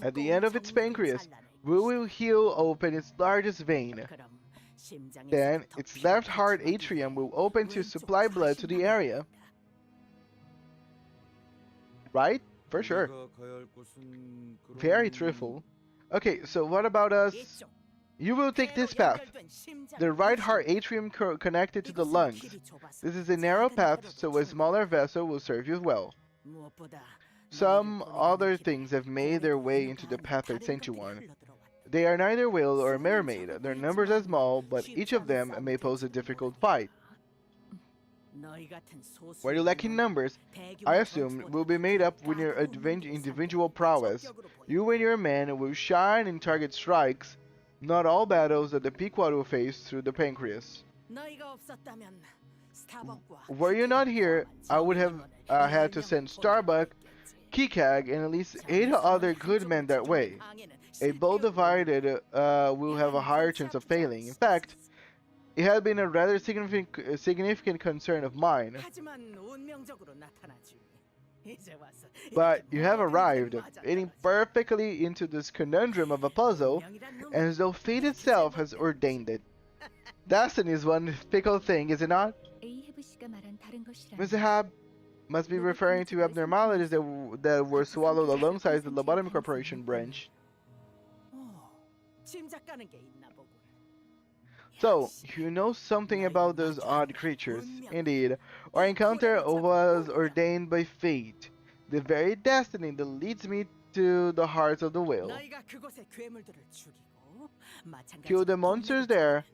At the end of its pancreas, we will heal open its largest vein. Then, its left heart atrium will open to supply blood to the area. Right? For sure. Very truthful. Okay, so what about us? You will take this path. The right heart atrium connected to the lungs. This is a narrow path, so a smaller vessel will serve you well. Some other things have made their way into the path I sent you on. They are neither whale or mermaid. Their numbers are small, but each of them may pose a difficult fight. While you lack in numbers, I assume will be made up with your individual prowess. You and your men will shine in target strikes. Not all battles that the Pequod will face through the pancreas. Were you not here, I would have had to send Starbuck, Kikag, and at least 8 other good men that way. A bow divided will have a higher chance of failing. In fact, it had been a rather significant concern of mine. But you have arrived, fitting perfectly into this conundrum of a puzzle, and as though fate itself has ordained it. Destiny is one fickle thing, is it not? Mr. Hab, Must be referring to abnormalities that were swallowed alongside the lobotomycorporation branch. 짐작가는 게 있나 보군. So, you know something about those odd creatures. Indeed, our encounter was ordained by fate, the very destiny that leads me to the heart of the whale. 너희가 그곳의 괴물들을 죽이고 Kill the monsters there,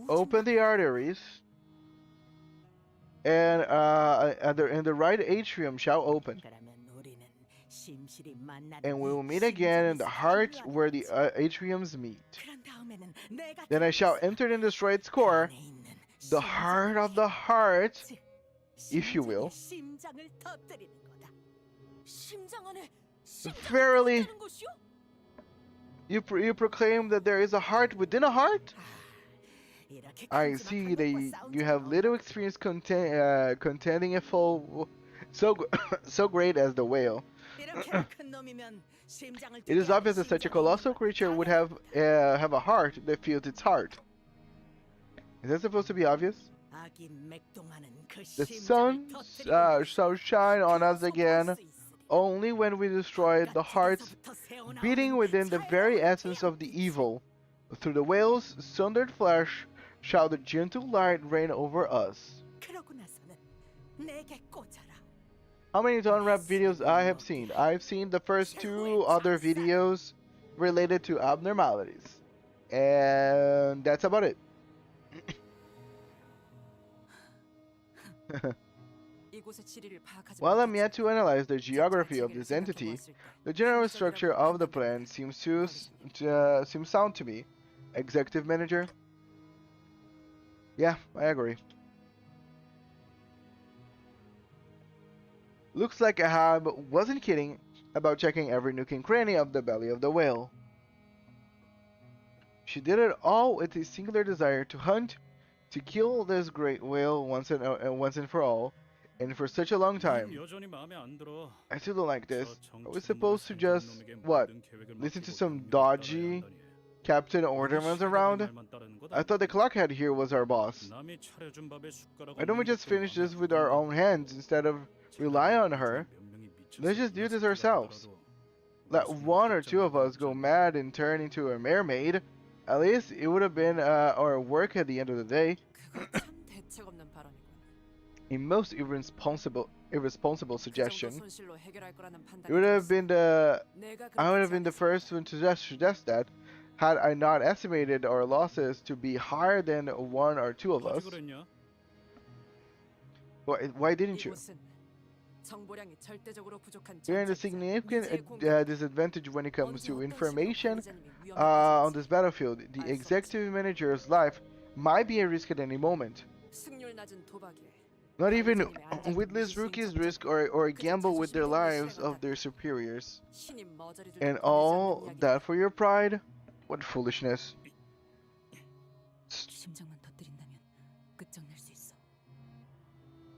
open the arteries, and the right atrium shall open. And we will meet again in the heart where the atriums meet. Then I shall enter and destroy its core, the heart of the heart, if you will. Verily, you proclaim that there is a heart within a heart? I see that you have little experience contending a foe so great as the whale. It is obvious that such a colossal creature would have a heart that feels its heart. Is that supposed to be obvious? The sun shall shine on us again only when we destroy the hearts beating within the very essence of the evil. Through the whale's sundered flesh shall the gentle light reign over us. How many unwrapped videos I have seen? I've seen the first 2 other videos related to abnormalities. And that's about it. While I'm yet to analyze the geography of this entity, the general structure of the plan seems sound to me. Executive manager? Yeah, I agree. Looks like Ahab wasn't kidding about checking every nook and cranny of the belly of the whale. She did it all with a singular desire to hunt, to kill this great whale once and for all, and for such a long time. I still don't like this. Are we supposed to just, what, listen to some dodgy Captain Orderman's around? I thought the clockhead here was our boss. Why don't we just finish this with our own hands instead of rely on her? Let's just do this ourselves. Let 1 or 2 of us go mad and turn into a mermaid. At least it would have been our work at the end of the day. A most irresponsible suggestion. It would have been I would have been the first one to suggest that, had I not estimated our losses to be higher than 1 or 2 of us. Why didn't you? We are in a significant disadvantage when it comes to information on this battlefield. The executive manager's life might be at risk at any moment. Not even witless rookies risk or gamble with their lives of their superiors. And all that for your pride? What foolishness.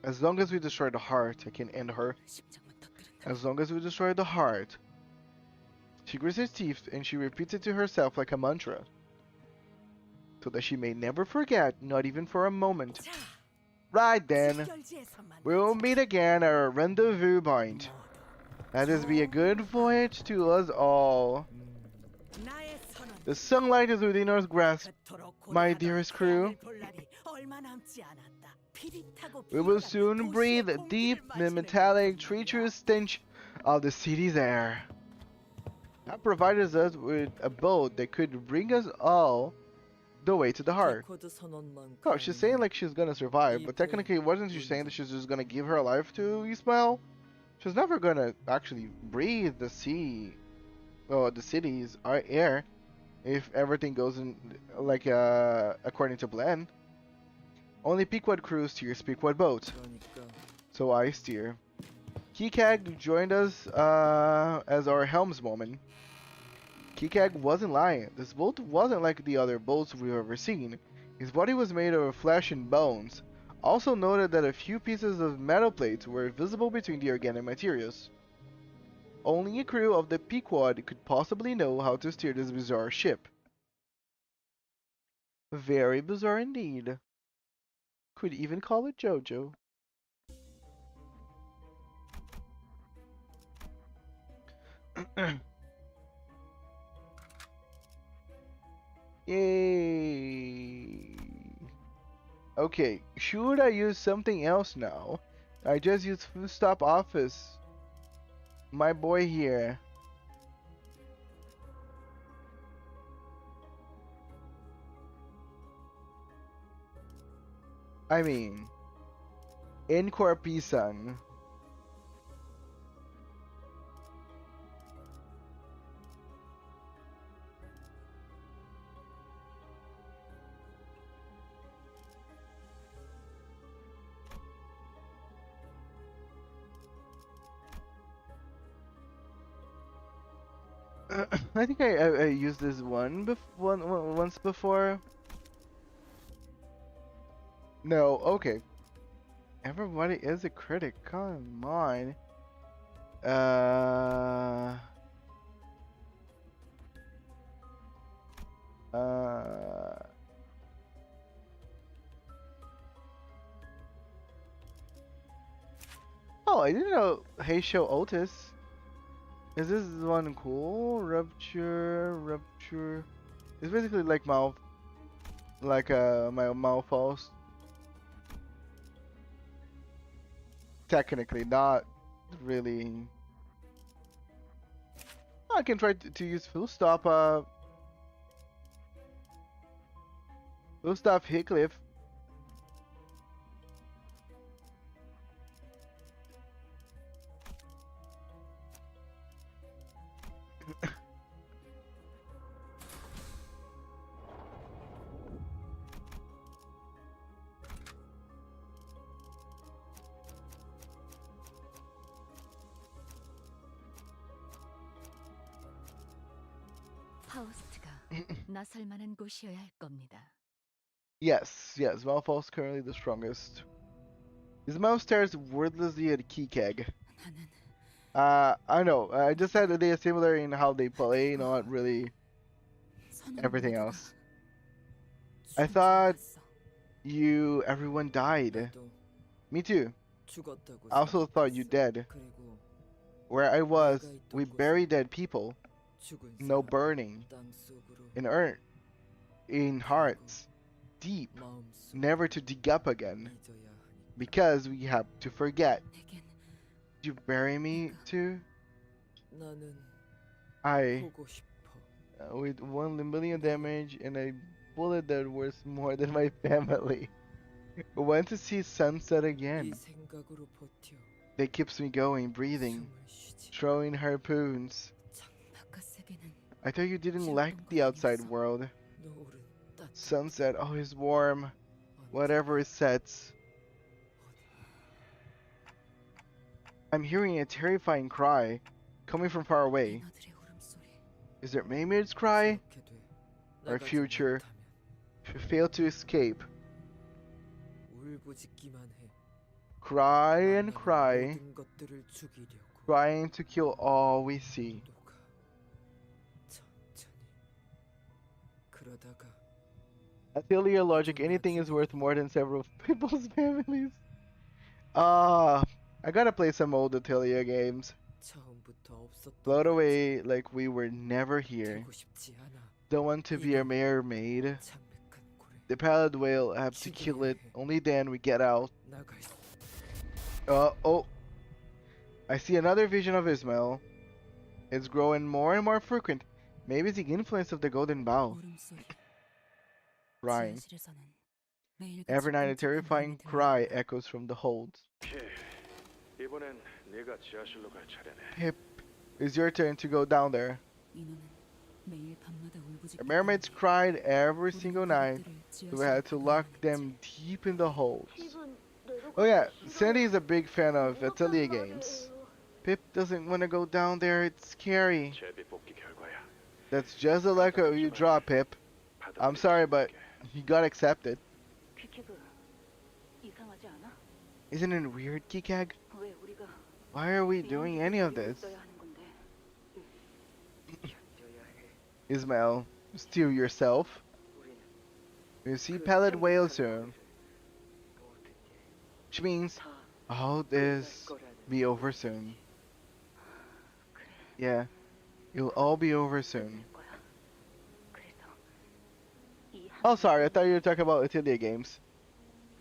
As long as we destroy the heart, I can end her. As long as we destroy the heart. She grits her teeth and she repeats it to herself like a mantra. So that she may never forget, not even for a moment. Right then, we'll meet again at our rendezvous point. Let this be a good voyage to us all. The sunlight is within our grasp, my dearest crew. We will soon breathe deep the metallic, treacherous stench of the city's air. That provided us with a boat that could bring us all the way to the heart. Oh, she's saying like she's gonna survive, but technically wasn't she saying that she's just gonna give her life to Ismael? She's never gonna actually breathe the sea, or the city's air, if everything goes in like according to plan. Only Pequod crews steers Pequod boat, so I steer. Kikag joined us as our helmswoman. Kikag wasn't lying. This boat wasn't like the other boats we've ever seen. His body was made of flesh and bones. Also noted that a few pieces of metal plates were visible between the organic materials. Only a crew of the Pequod could possibly know how to steer this bizarre ship. Very bizarre indeed. Could even call it JoJo. Yay! Okay, should I use something else now? I just used Food Stop Office. My boy here. I mean, in Corpisan. I think I used this once before. No, okay. Everybody is a critic. Come on. Uh. Oh, I didn't know Heisho Otis. Is this one cool? Rupture. It's basically like mouth, like my mouth false. Technically, not really. I can try to use full stop. Full stop Hickcliffe. 파우스트가 나설 만한 곳이어야 할 겁니다. Yes, Malfoy's currently the strongest. His mouth stares wordlessly at Keycag. I know. I just said that they are similar in how they play, not really everything else. I thought everyone died. Me too. I also thought you dead. Where I was, we bury dead people. No burning. In earth. In hearts. Deep. Never to dig up again. Because we have to forget. Did you bury me too? With 1 million damage and a bullet that was more than my family. Went to see sunset again. That keeps me going, breathing, throwing harpoons. I thought you didn't like the outside world. Sunset always warm, whatever it sets. I'm hearing a terrifying cry, coming from far away. Is it Maymaid's cry? Our future, if we fail to escape. Cry and cry, trying to kill all we see. Atelier logic, anything is worth more than several people's families. I gotta play some old Atelier games. Float away like we were never here. Don't want to be a mermaid. The Pallid whale, have to kill it. Only then we get out. Oh. I see another vision of Ismail. It's growing more and more frequent. Maybe it's the influence of the Golden Bough. Crying. Every night a terrifying cry echoes from the holds. Pip, it's your turn to go down there. The mermaids cried every single night, so we had to lock them deep in the holds. Oh yeah, Sandy is a big fan of Atelier games. Pip doesn't want to go down there, it's scary. That's just the luck you draw, Pip. I'm sorry, but you got accepted. Isn't it weird, Kikag? Why are we doing any of this? Ismail, steal yourself. We'll see Pallid whale soon. Which means all this be over soon. Yeah, It'll all be over soon. Oh, sorry, I thought you were talking about Atelier Games.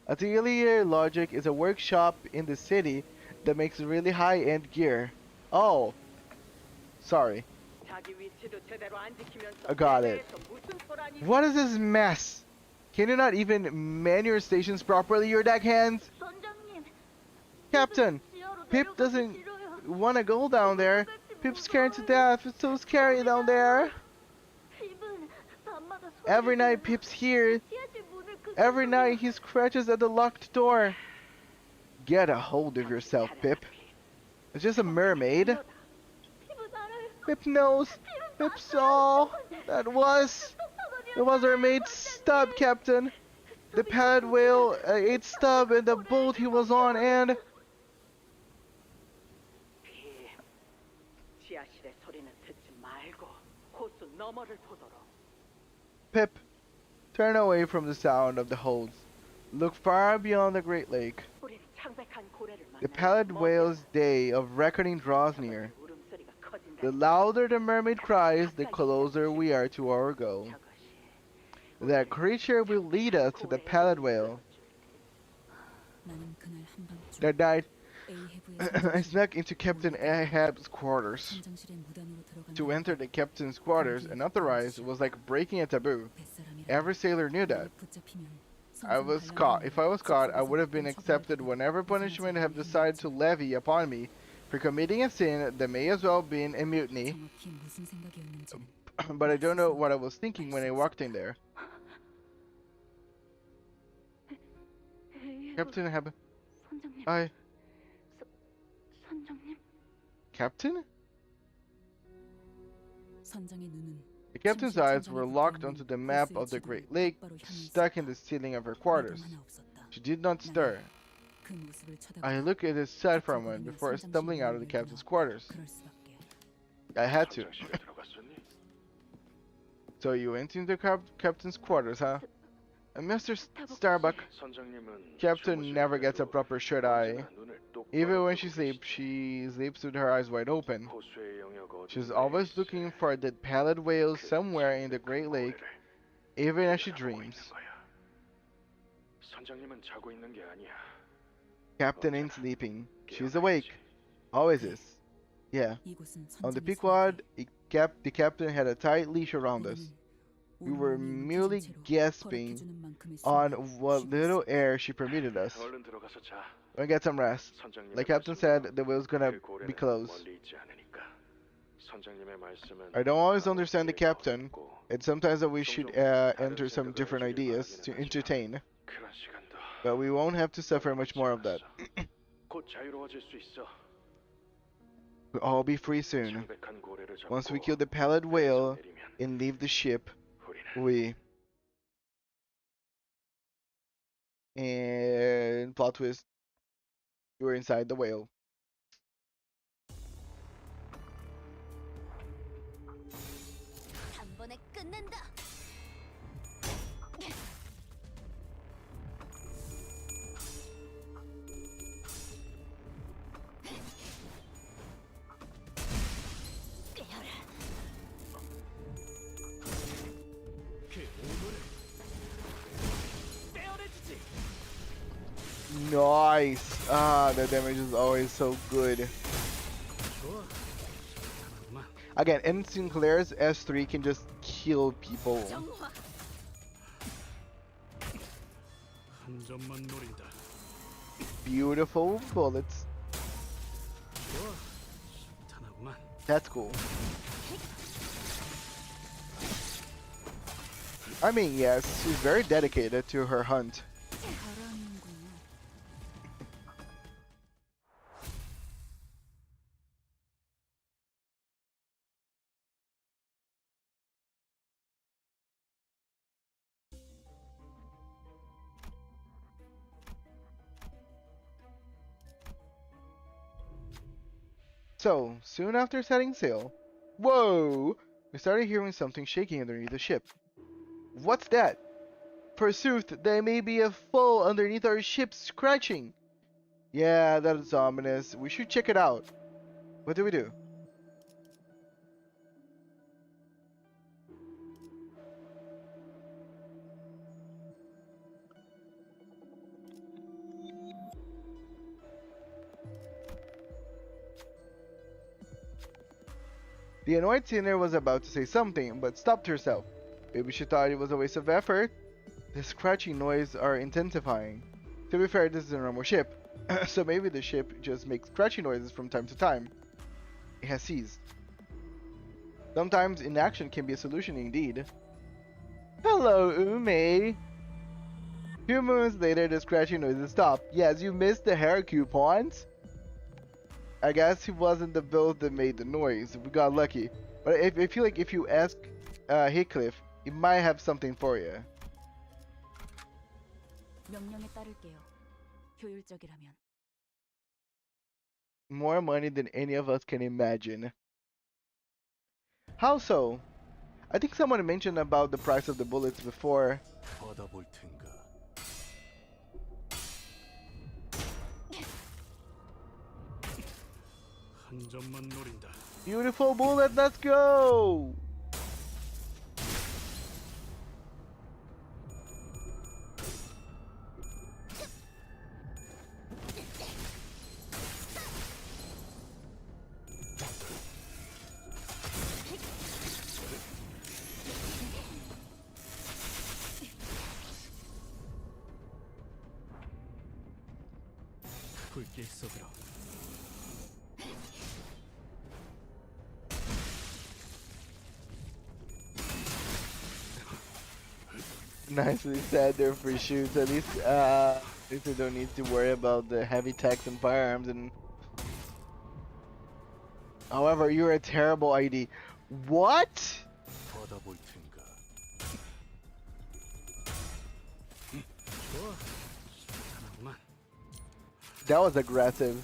Atelier Logic is a workshop in the city that makes really high-end gear. Oh, sorry. I got it. What is this mess? Can you not even man your stations properly, your deckhands? Captain, Pip doesn't want to go down there. Pip's scared to death. It's so scary down there. Every night Pip's here. Every night he scratches at the locked door. Get a hold of yourself, Pip. It's just a mermaid. Pip knows. Pip saw. It was our mate's stub, Captain. The pallid whale ate stub in the boat he was on, and Pip, turn away from the sound of the holds. Look far beyond the Great Lake. The pallid whale's day of reckoning draws near. The louder the mermaid cries, the closer we are to our goal. That creature will lead us to the pallid whale. That night, I snuck into Captain Ahab's quarters. To enter the captain's quarters unauthorized was like breaking a taboo. Every sailor knew that. If I was caught, I would have been accepted whatever punishment I have decided to levy upon me for committing a sin that may as well be a mutiny. But I don't know what I was thinking when I walked in there. Captain Ahab, Captain? The captain's eyes were locked onto the map of the Great Lake, stuck in the ceiling of her quarters. She did not stir. I looked at his side for a moment before stumbling out of the captain's quarters. I had to. So you went into the captain's quarters, huh? Mr. Starbuck, Captain never gets a proper shut-eye. Even when she sleeps with her eyes wide open. She's always looking for the pallid whale somewhere in the Great Lake, even as she dreams. Captain ain't sleeping. She's awake. Always is. Yeah. On the Pequod, the captain had a tight leash around us. We were merely gasping on what little air she permitted us. We'll get some rest. Like Captain said, the whale's gonna be closed. I don't always understand the captain, and sometimes we should enter some different ideas to entertain. But we won't have to suffer much more of that. We'll all be free soon. Once we kill the pallid whale and leave the ship, and plot twist, we're inside the whale. Nice! Ah, the damage is always so good. Again, N. Sinclair's S3 can just kill people. Beautiful bullets. That's cool. I mean, yes, she's very dedicated to her hunt. So, soon after setting sail, whoa! We started hearing something shaking underneath the ship. What's that? Forsooth, there may be a foe underneath our ship scratching. Yeah, that is ominous. We should check it out. What do we do? The annoyed sinner was about to say something, but stopped herself. Maybe she thought it was a waste of effort. The scratching noise are intensifying. To be fair, this is a normal ship, so maybe the ship just makes scratching noises from time to time. It has ceased. Sometimes inaction can be a solution indeed. Hello, Ume! Few moments later, the scratching noises stopped. Yes, you missed the hair coupons? I guess it wasn't the bill that made the noise. We got lucky. But I feel like if you ask Heathcliff, he might have something for you. 명령에 따를게요. 효율적이라면. More money than any of us can imagine. How so? I think someone mentioned about the price of the bullets before. 받아볼 텐가. 한 점만 노린다. Beautiful bullet, let's go! 불길 속으로. Nicely said there for shoots. At least we don't need to worry about the heavy techs and firearms. And however, you're a terrible ID. What? 받아볼 텐가. 좋아. 시원하구만. That was aggressive.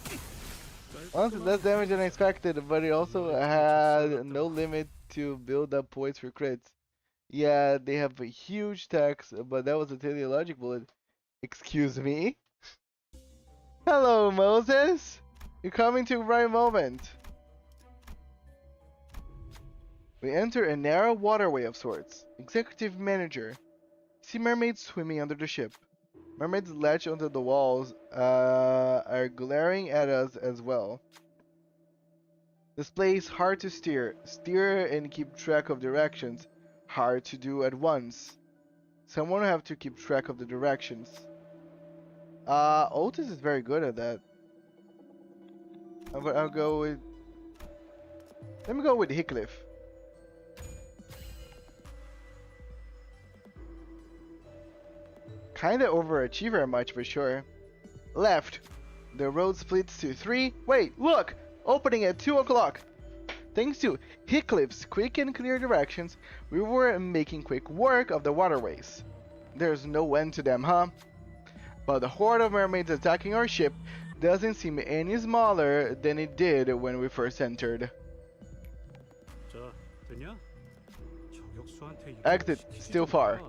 Honestly, less damage than expected, but it also had no limit to build up points for crits. Yeah, they have a huge tax, but that was a teleologic bullet. Excuse me? Hello, Moses! You're coming to the right moment. We enter a narrow waterway of sorts. Executive manager. See mermaids swimming under the ship. Mermaids latch onto the walls, are glaring at us as well. This place hard to steer. Steer and keep track of directions. Hard to do at once. Someone will have to keep track of the directions. Otis is very good at that. I'll go with... Let me go with Heathcliff. Kinda overachiever much for sure. Left. The road splits to 3. Wait, look! Opening at 2 o'clock. Thanks to Heathcliff's quick and clear directions, we were making quick work of the waterways. There's no end to them, huh? But the horde of mermaids attacking our ship doesn't seem any smaller than it did when we first entered. 자, 되냐? 저격수한테 Exit, still far.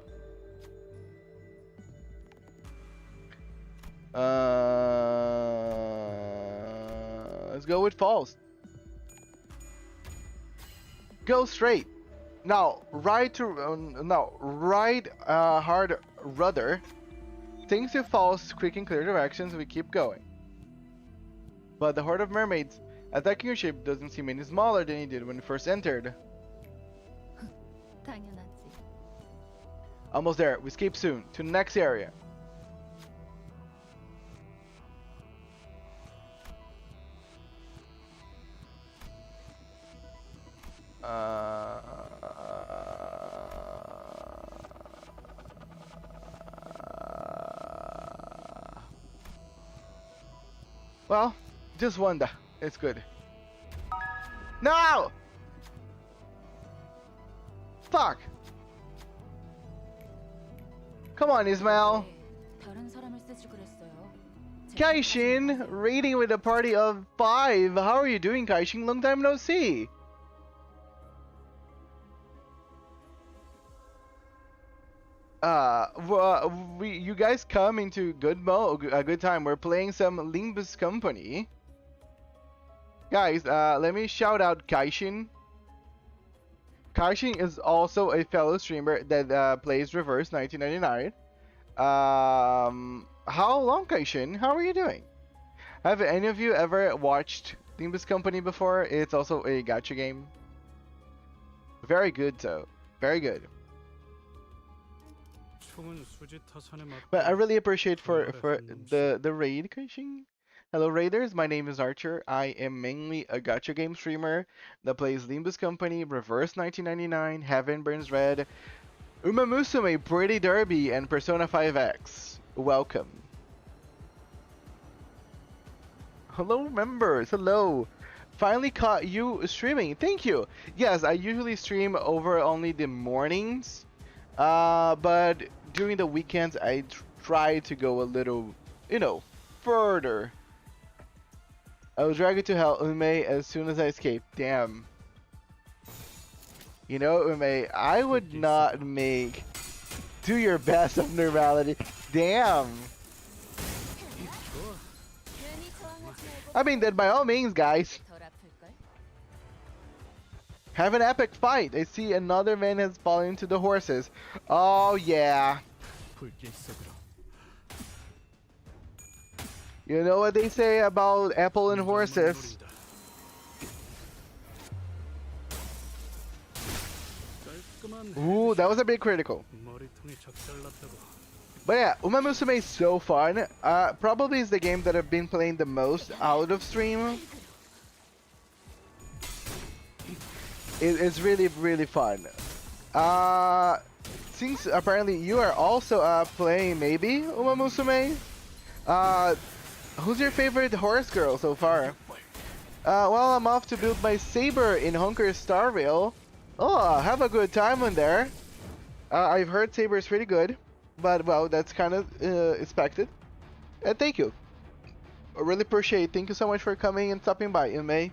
Let's go with false. Go straight. Now, right hard rudder. Thanks to false, quick and clear directions, we keep going. But the horde of mermaids attacking your ship doesn't seem any smaller than it did when we first entered. 당연하지. Almost there. We escape soon. To the next area. Well, just wonder. It's good. No! Fuck! Come on, Ismail. 다른 사람을 쓰지 그랬어요. Kaishin, raiding with a party of 5. How are you doing, Kaishin? Long time no see. You guys come into a good time. We're playing some Limbus Company. Guys, let me shout out Kaishin. Kaishin is also a fellow streamer that plays Reverse 1999. How long, Kaishin? How are you doing? Have any of you ever watched Limbus Company before? It's also a gacha game. Very good though. Very good. 총은 수지 타산에 맞고 But I really appreciate for the raid coaching. Hello raiders, my name is Archer. I am mainly a gacha game streamer that plays Limbus Company, Reverse 1999, Heaven Burns Red, Uma Musume, Pretty Derby, and Persona 5X. Welcome. Hello members, hello. Finally caught you streaming. Thank you. Yes, I usually stream over only the mornings. But during the weekends I try to go a little, further. I was dragged to hell, Ume, as soon as I escaped. Damn. You know, Ume, I would not make do your best abnormality. Damn. I mean, then by all means, guys. Have an epic fight. I see another man has fallen into the horses. Oh, yeah. You know what they say about apple and horses? Ooh, that was a bit critical. But yeah, Uma Musume is so fun. Probably is the game that I've been playing the most out of stream. It's really, really fun. Since apparently you are also playing maybe Uma Musume, who's your favorite horse girl so far? Well, I'm off to build my saber in Hunker's Star Rail. Oh, have a good time on there. I've heard saber is pretty good, but well, that's kind of expected. And thank you. I really appreciate it. Thank you so much for coming and stopping by, Yume.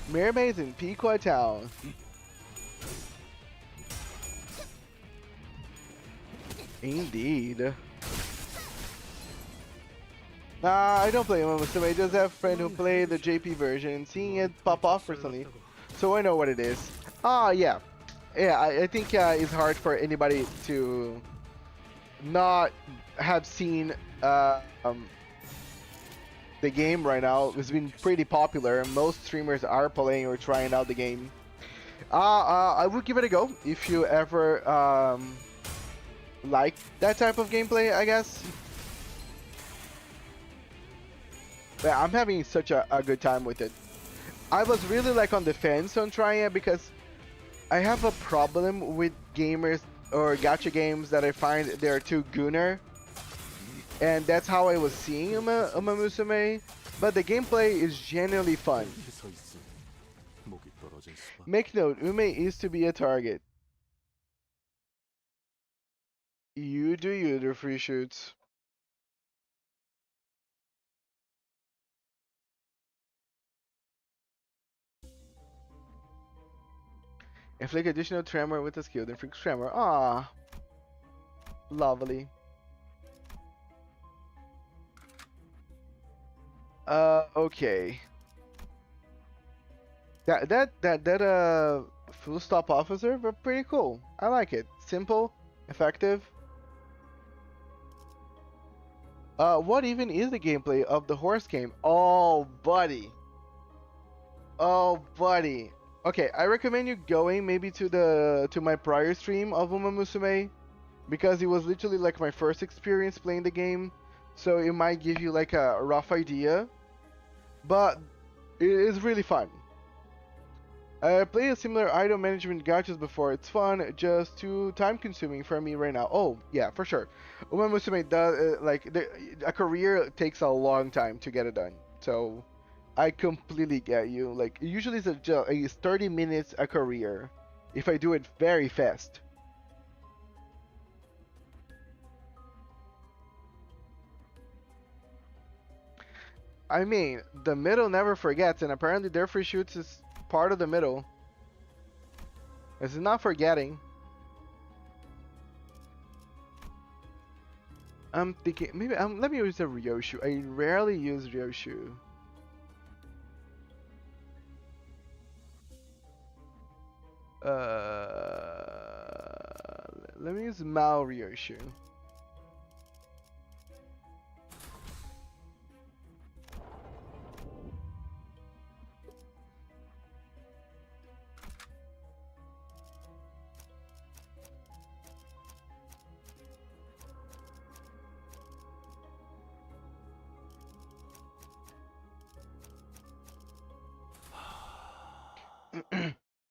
Mermaids in Pequot Town. Indeed. I don't play Uma Musume. I just have a friend who played the JP version and seeing it pop off recently, so I know what it is. Yeah. Yeah, I think it's hard for anybody to not have seen the game right now. It's been pretty popular. Most streamers are playing or trying out the game. I would give it a go if you ever like that type of gameplay, I guess. But I'm having such a good time with it. I was really like on the fence on trying it because I have a problem with gamers or gacha games that I find they're too gooner. And that's how I was seeing Uma Musume, but the gameplay is genuinely fun. Make note, Ume is to be a target. You do you, the free shoots. Inflict additional tremor with a skill, then inflict tremor. Ah, lovely. Okay. That full stop officer, but pretty cool. I like it. Simple, effective. What even is the gameplay of the horse game? Oh, buddy. Oh, buddy. Okay, I recommend you going maybe to my prior stream of Uma Musume, because it was literally like my first experience playing the game, so it might give you like a rough idea. But it is really fun. I played a similar item management gachas before. It's fun, just too time consuming for me right now. Oh yeah, for sure. Uma Musume does a career takes a long time to get it done. So I completely get you. Like usually it's 30 minutes a career if I do it very fast. I mean, the middle never forgets, and apparently their free shoots is part of the middle. It's not forgetting. I'm thinking maybe let me use a Ryoshu. I rarely use Ryoshu. Let me use Mao Ryoshu.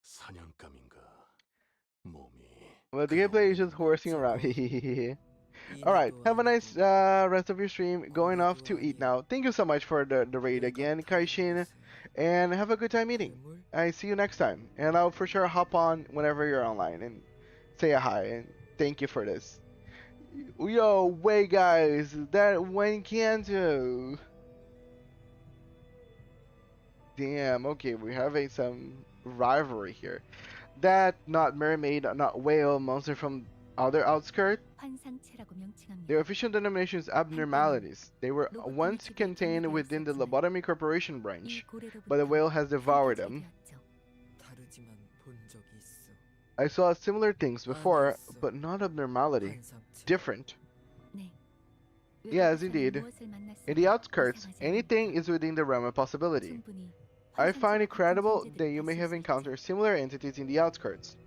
사냥감인가 몸이. Well, the gameplay is just horsing around. Alright, have a nice rest of your stream. Going off to eat now. Thank you so much for the raid again, Kaishin. And have a good time eating. I see you next time. And I'll for sure hop on whenever you're online and say a hi. And thank you for this. Yo, wait guys. That went Canto. Damn, okay, we're having some rivalry here. That not mermaid, not whale, monster from other outskirt. Their official denomination is Abnormalities. They were once contained within the lobotomycorporation branch, but the whale has devoured them. I saw similar things before, but not abnormality. Different. Yes, indeed. In the outskirts, anything is within the realm of possibility. I find it credible that you may have encountered similar entities in the outskirts.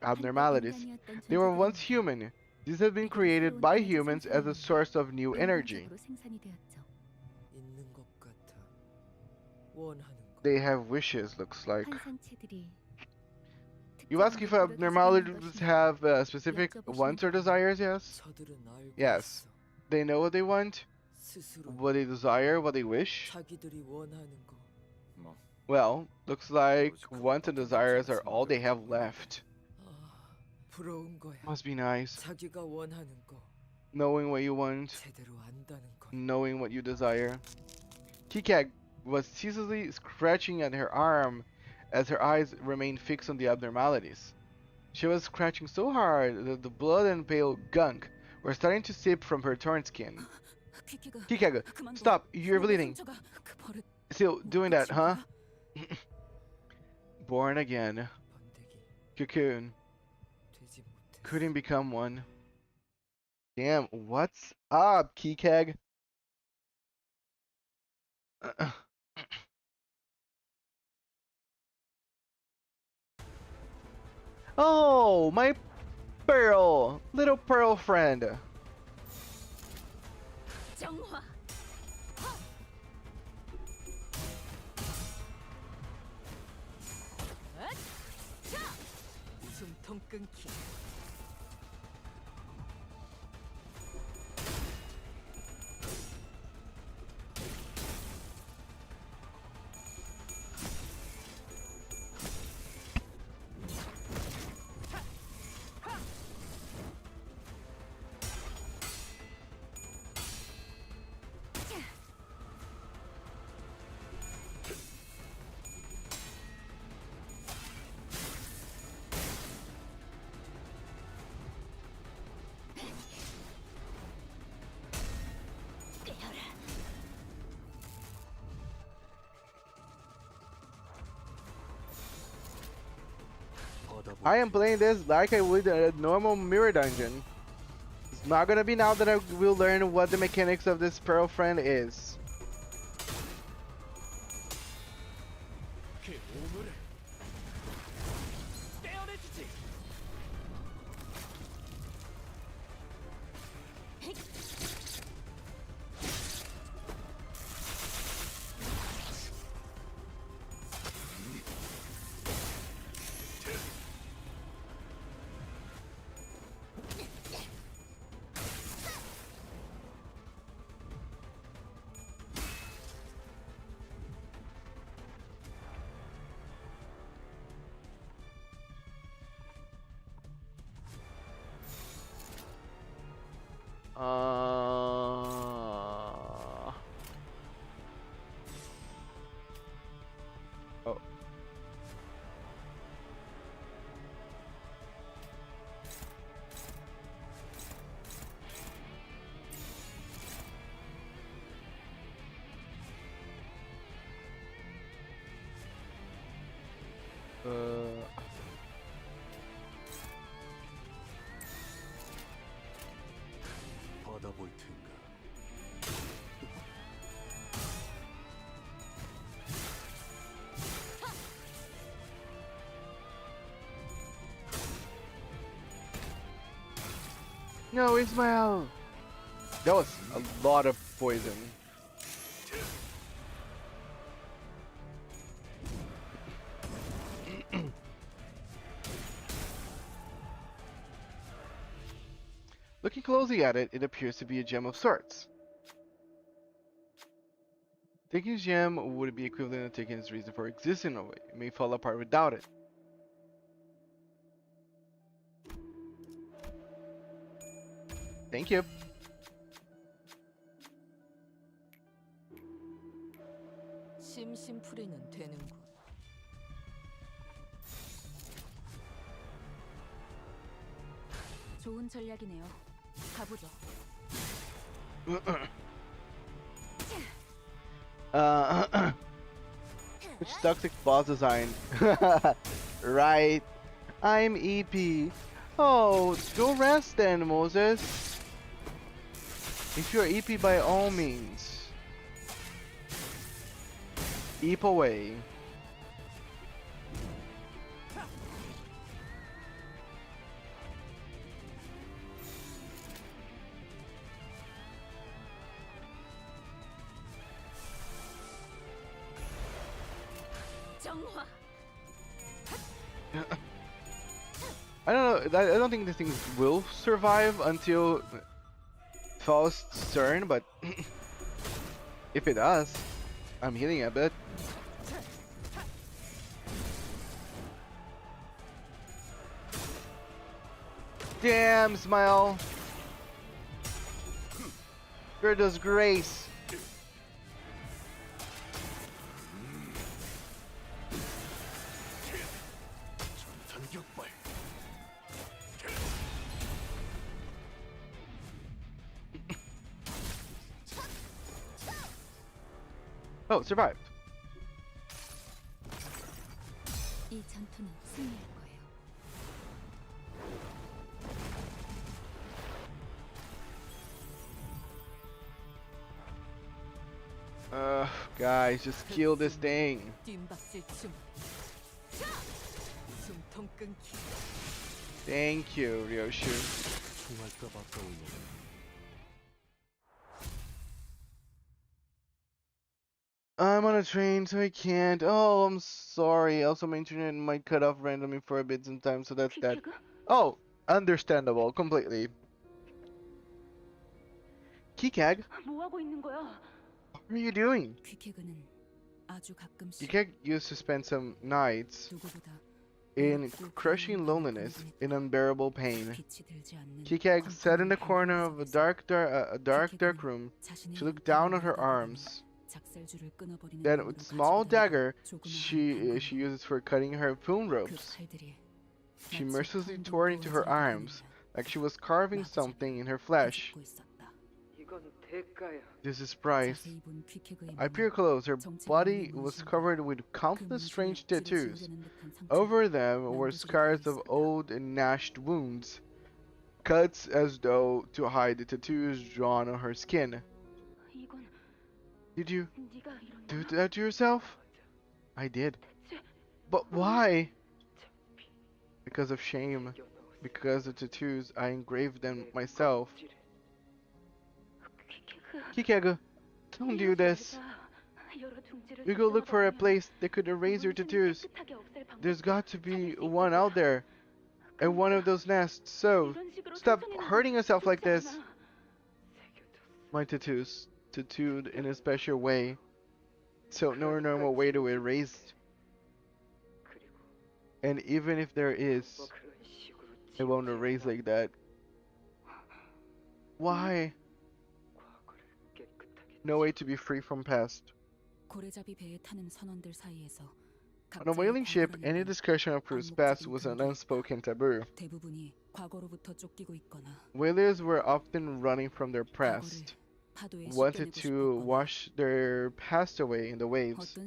Abnormalities. They were once human. These have been created by humans as a source of new energy. They have wishes, looks like. You ask if abnormalities have specific wants or desires, yes? Yes. They know what they want, what they desire, what they wish. Well, looks like wants and desires are all they have left. Must be nice. Knowing what you want, knowing what you desire. Kikag was ceaselessly scratching at her arm as her eyes remained fixed on the abnormalities. She was scratching so hard that the blood and pale gunk were starting to seep from her torn skin. Kikag, stop! You're bleeding! Still doing that, huh? Born again. Cocoon. Couldn't become one. Damn, what's up, Kikag? Oh, my pearl! Little pearl friend! I am playing this like I would a normal mirror dungeon. It's not gonna be now that I will learn what the mechanics of this pearl friend is. No, Ismail! That was a lot of poison. Looking closely at it, it appears to be a gem of sorts. Taking his gem would be equivalent to taking his reason for existing away. It may fall apart without it. Thank you. 심심풀이는 되는군. 좋은 전략이네요. 가보죠. Which toxic boss design? Right. I'm EP. Oh, go rest then, Moses. If you're EP, by all means. Eep away. I don't know. I don't think this thing will survive until Faust's turn, but if it does, I'm healing a bit. Damn, Smile. You're a disgrace. Oh, survived. 이 전투는 승리할 거예요. Guys, just kill this thing. Thank you, Ryoshu. I'm on a train, so I can't. Oh, I'm sorry. Also, my internet might cut off randomly for a bit sometimes, so that's that. Oh, understandable, completely. Kikag? What are you doing? Kikag used to spend some nights in crushing loneliness, in unbearable pain. Kikag sat in the corner of a dark room. She looked down at her arms. Then, with a small dagger, she uses for cutting her phone ropes. She mercilessly tore into her arms, like she was carving something in her flesh. This is price. I peered close. Her body was covered with countless strange tattoos. Over them were scars of old and gnashed wounds, cuts as though to hide the tattoos drawn on her skin. Did you do that to yourself? I did. But why? Because of shame. Because of tattoos, I engraved them myself. Kikage, don't do this. We go look for a place that could erase your tattoos. There's got to be one out there. And one of those nests. So, stop hurting yourself like this. My tattoos. Tattooed in a special way, so no normal way to erase. And even if there is, it won't erase like that. Why? No way to be free from past. On a whaling ship, any discussion of crew's past was an unspoken taboo. Whalers were often running from their past, wanted to wash their past away in the waves,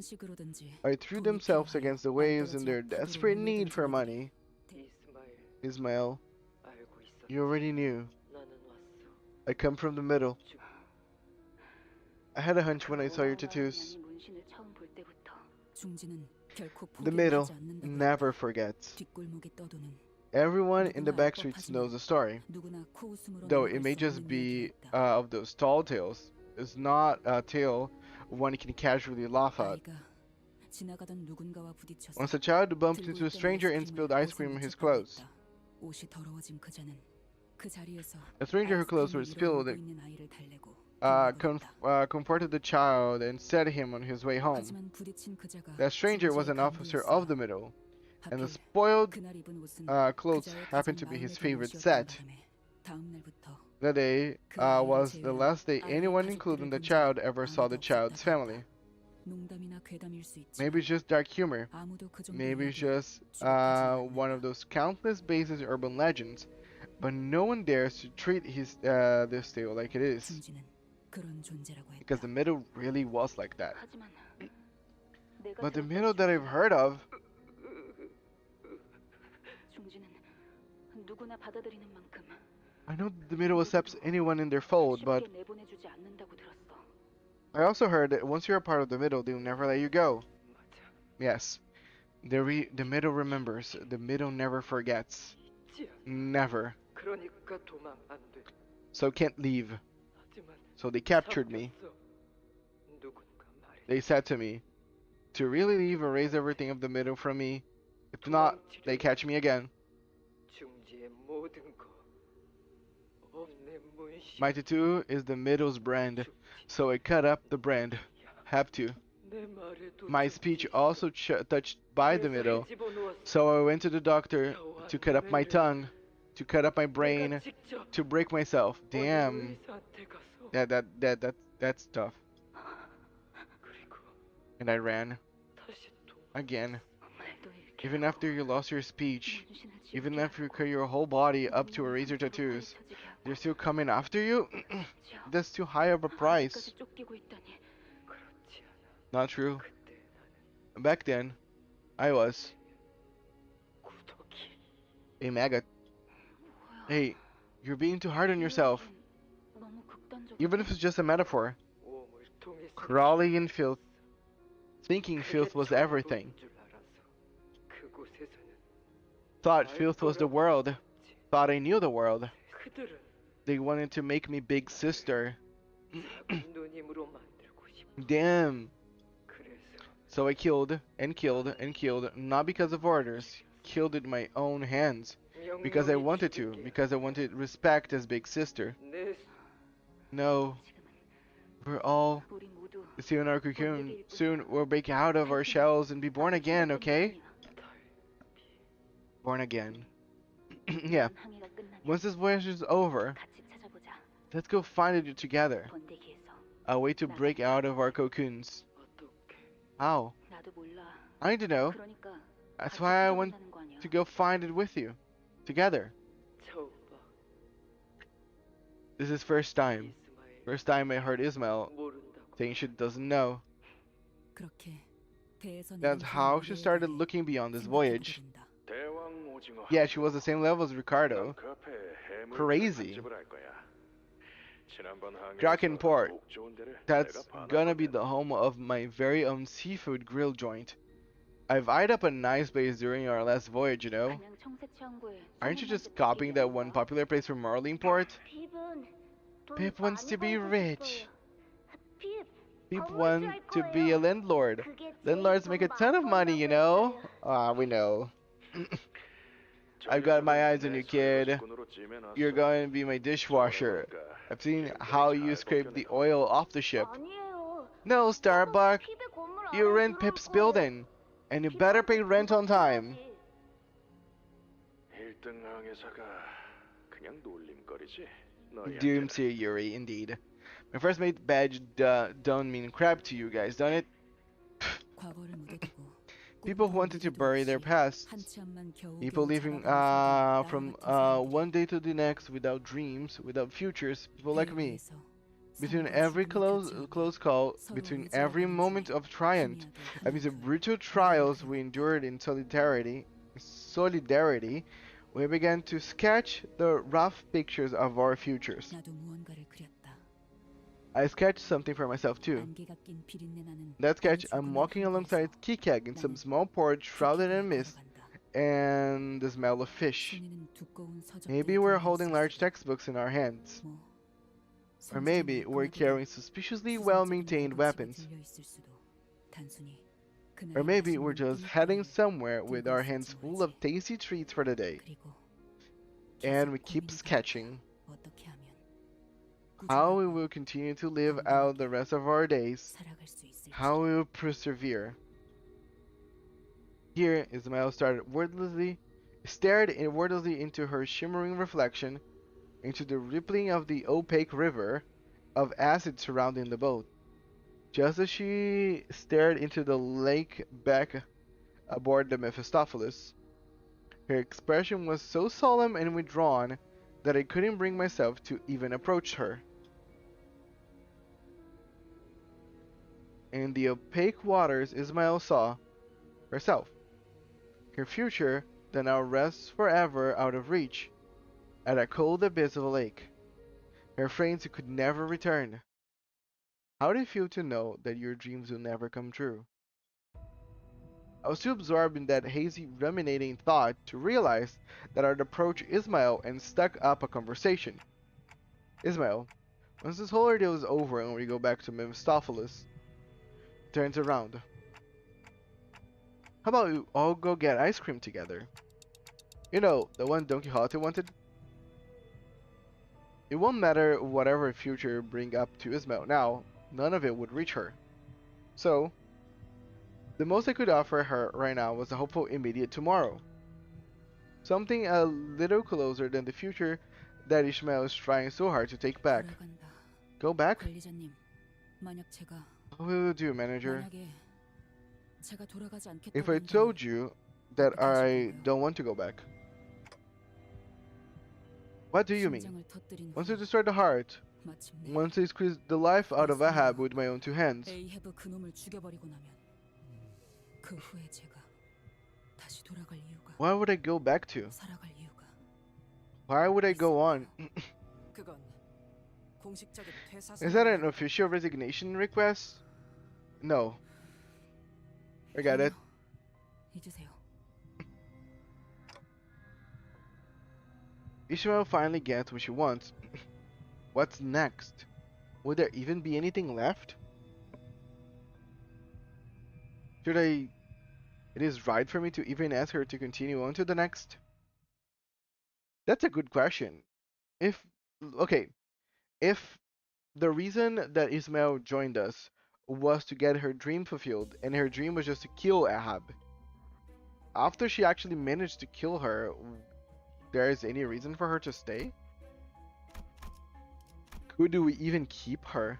or threw themselves against the waves in their desperate need for money. Ismail, you already knew. I come from the middle. I had a hunch when I saw your tattoos. The middle never forgets. Everyone in the back streets knows the story, 누구나 코웃음으로 though 넘어갈 it may 수 just 없는 be 이유가 있다. of those tall tales. It's not a tale one can casually laugh at. 아이가 지나가던 누군가와 부딪혀서 Once a child bumped 들고 into a 있던 stranger and 아이스크림을 spilled ice 옷에 cream on his 묻혔다고 clothes. 했다. 옷이 더러워진 그자는 그 자리에서 A stranger whose clothes were 아이스크림을 spilled 잃어버리고 있는 아이를 달래고 돌아버렸다. comforted the child and set him on his way home. 하지만 부딪힌 그자가 That stranger was an officer of the middle, and the spoiled 그날 입은 옷은 clothes 그자의 happened to 가장 be his 마음에 드는 favorite 옷이었던 set. 바람에 다음 날부터 The day was the last day anyone, including the child, ever saw the child's family. 농담이나 괴담일 수 있지만 Maybe it's just dark humor. 아무도 그 정도 Maybe it's 이야기를 just 주목하지 one of 않는다. those countless bases urban legends, but no one dares to treat this tale like it is, 중지는 그런 존재라고 했다. because the middle really was like that. 하지만 내가 But the 들었던 middle that I've heard of, 중지는 누구나 받아들이는 만큼 I know the middle accepts anyone in their fold, but 쉽게 내보내주지 않는다고 들었어. I also heard that once you're a part of the middle, they'll never let you go. Yes, the middle remembers. The middle never forgets. Never. 그러니까 도망 안 돼. So can't leave. 하지만 So they captured me. 잡혔어. 누군가 말해. They said to me, to really leave, erase everything of the middle from me. If not, they catch me again. 중지의 모든 거. 없내 문신. My tattoo is the middle's brand, so I cut up the brand. Have to. 내 말에도 My speech also touched by the middle, so I went to the doctor to cut up my tongue, to cut up my brain, to break myself. Damn. That's tough. And I ran. Again. Even after you lost your speech, even after you cut your whole body up to erase your tattoos, they're still coming after you? That's too high of a price. Not true. Back then, I was a maggot. Hey, you're being too hard on yourself. Even if it's just a metaphor. Crawling in filth, thinking filth was everything. Thought filth was the world. Thought I knew the world. They wanted to make me big sister. Damn. So I killed and killed and killed, not because of orders. Killed with my own hands. Because I wanted to. Because I wanted respect as big sister. No. We're all still in our cocoon. Soon we'll break out of our shells and be born again, okay? Born again. Yeah. Once this voyage is over, let's go find it together. A way to break out of our cocoons. How? I need to know. That's why I want to go find it with you. Together. This is first time. First time I heard Ismail saying she doesn't know. That's how she started looking beyond this voyage. Yeah, she was the same level as Ricardo. Crazy. Kraken Port. That's gonna be the home of my very own seafood grill joint. I've eyed up a nice place during our last voyage, you know. Aren't you just copying that one popular place from Marlinport? Pip wants to be rich. Pip wants to be a landlord. Landlords make a ton of money, you know. Ah, we know. I've got my eyes on you, kid. You're going to be my dishwasher. I've seen how you scrape the oil off the ship. No, Starbuck. You rent Pip's building. And you better pay rent on time. Doomsday Yuri, indeed. My first mate badge don't mean crap to you guys, don't it? People who wanted to bury their past. People living from one day to the next without dreams, without futures. People like me. Between every close call, between every moment of triumph, amidst the brutal trials we endured in solidarity, we began to sketch the rough pictures of our futures. I sketched something for myself too. In that sketch, I'm walking alongside Kikag in some small port shrouded in mist, and the smell of fish. Maybe we're holding large textbooks in our hands. Or maybe we're carrying suspiciously well-maintained weapons. Or maybe we're just heading somewhere with our hands full of tasty treats for the day. And we keep sketching how we will continue to live out the rest of our days, how we will persevere. Here, Ismael stared wordlessly into her shimmering reflection, into the rippling of the opaque river of acid surrounding the boat. Just as she stared into the lake back aboard the Mephistopheles, her expression was so solemn and withdrawn that I couldn't bring myself to even approach her. In the opaque waters, Ismael saw herself, her future that now rests forever out of reach, at a cold abyss of a lake, her friends who could never return. How do you feel to know that your dreams will never come true? I was too absorbed in that hazy, ruminating thought to realize that I'd approached Ismael and stuck up a conversation. Ismael, once this whole ordeal is over and we go back to Mephistopheles, turns around. How about you all go get ice cream together? You know, the one Don Quixote wanted? It won't matter whatever future bring up to Ismael now, none of it would reach her. So, the most I could offer her right now was a hopeful immediate tomorrow. Something a little closer than the future that Ishmael is trying so hard to take back. Go back? What will you do, manager? If I told you that I don't want to go back. What do you mean? Once I destroyed the heart, once I squeezed the life out of Ahab with my own two hands, why would I go back to? Why would I go on? Is that an official resignation request? No. I got it. Ishmael finally gets what she wants. What's next? Would there even be anything left? Should I... It is right for me to even ask her to continue on to the next? That's a good question. If... Okay. If the reason that Ismael joined us was to get her dream fulfilled, and her dream was just to kill Ahab, after she actually managed to kill her, there is any reason for her to stay? Could we even keep her?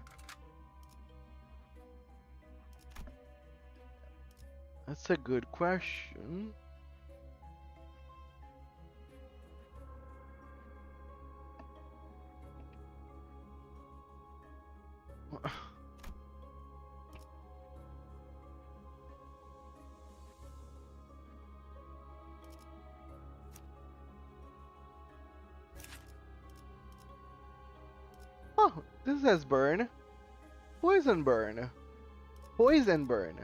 That's a good question. Oh, this says burn. Poison burn. Poison burn.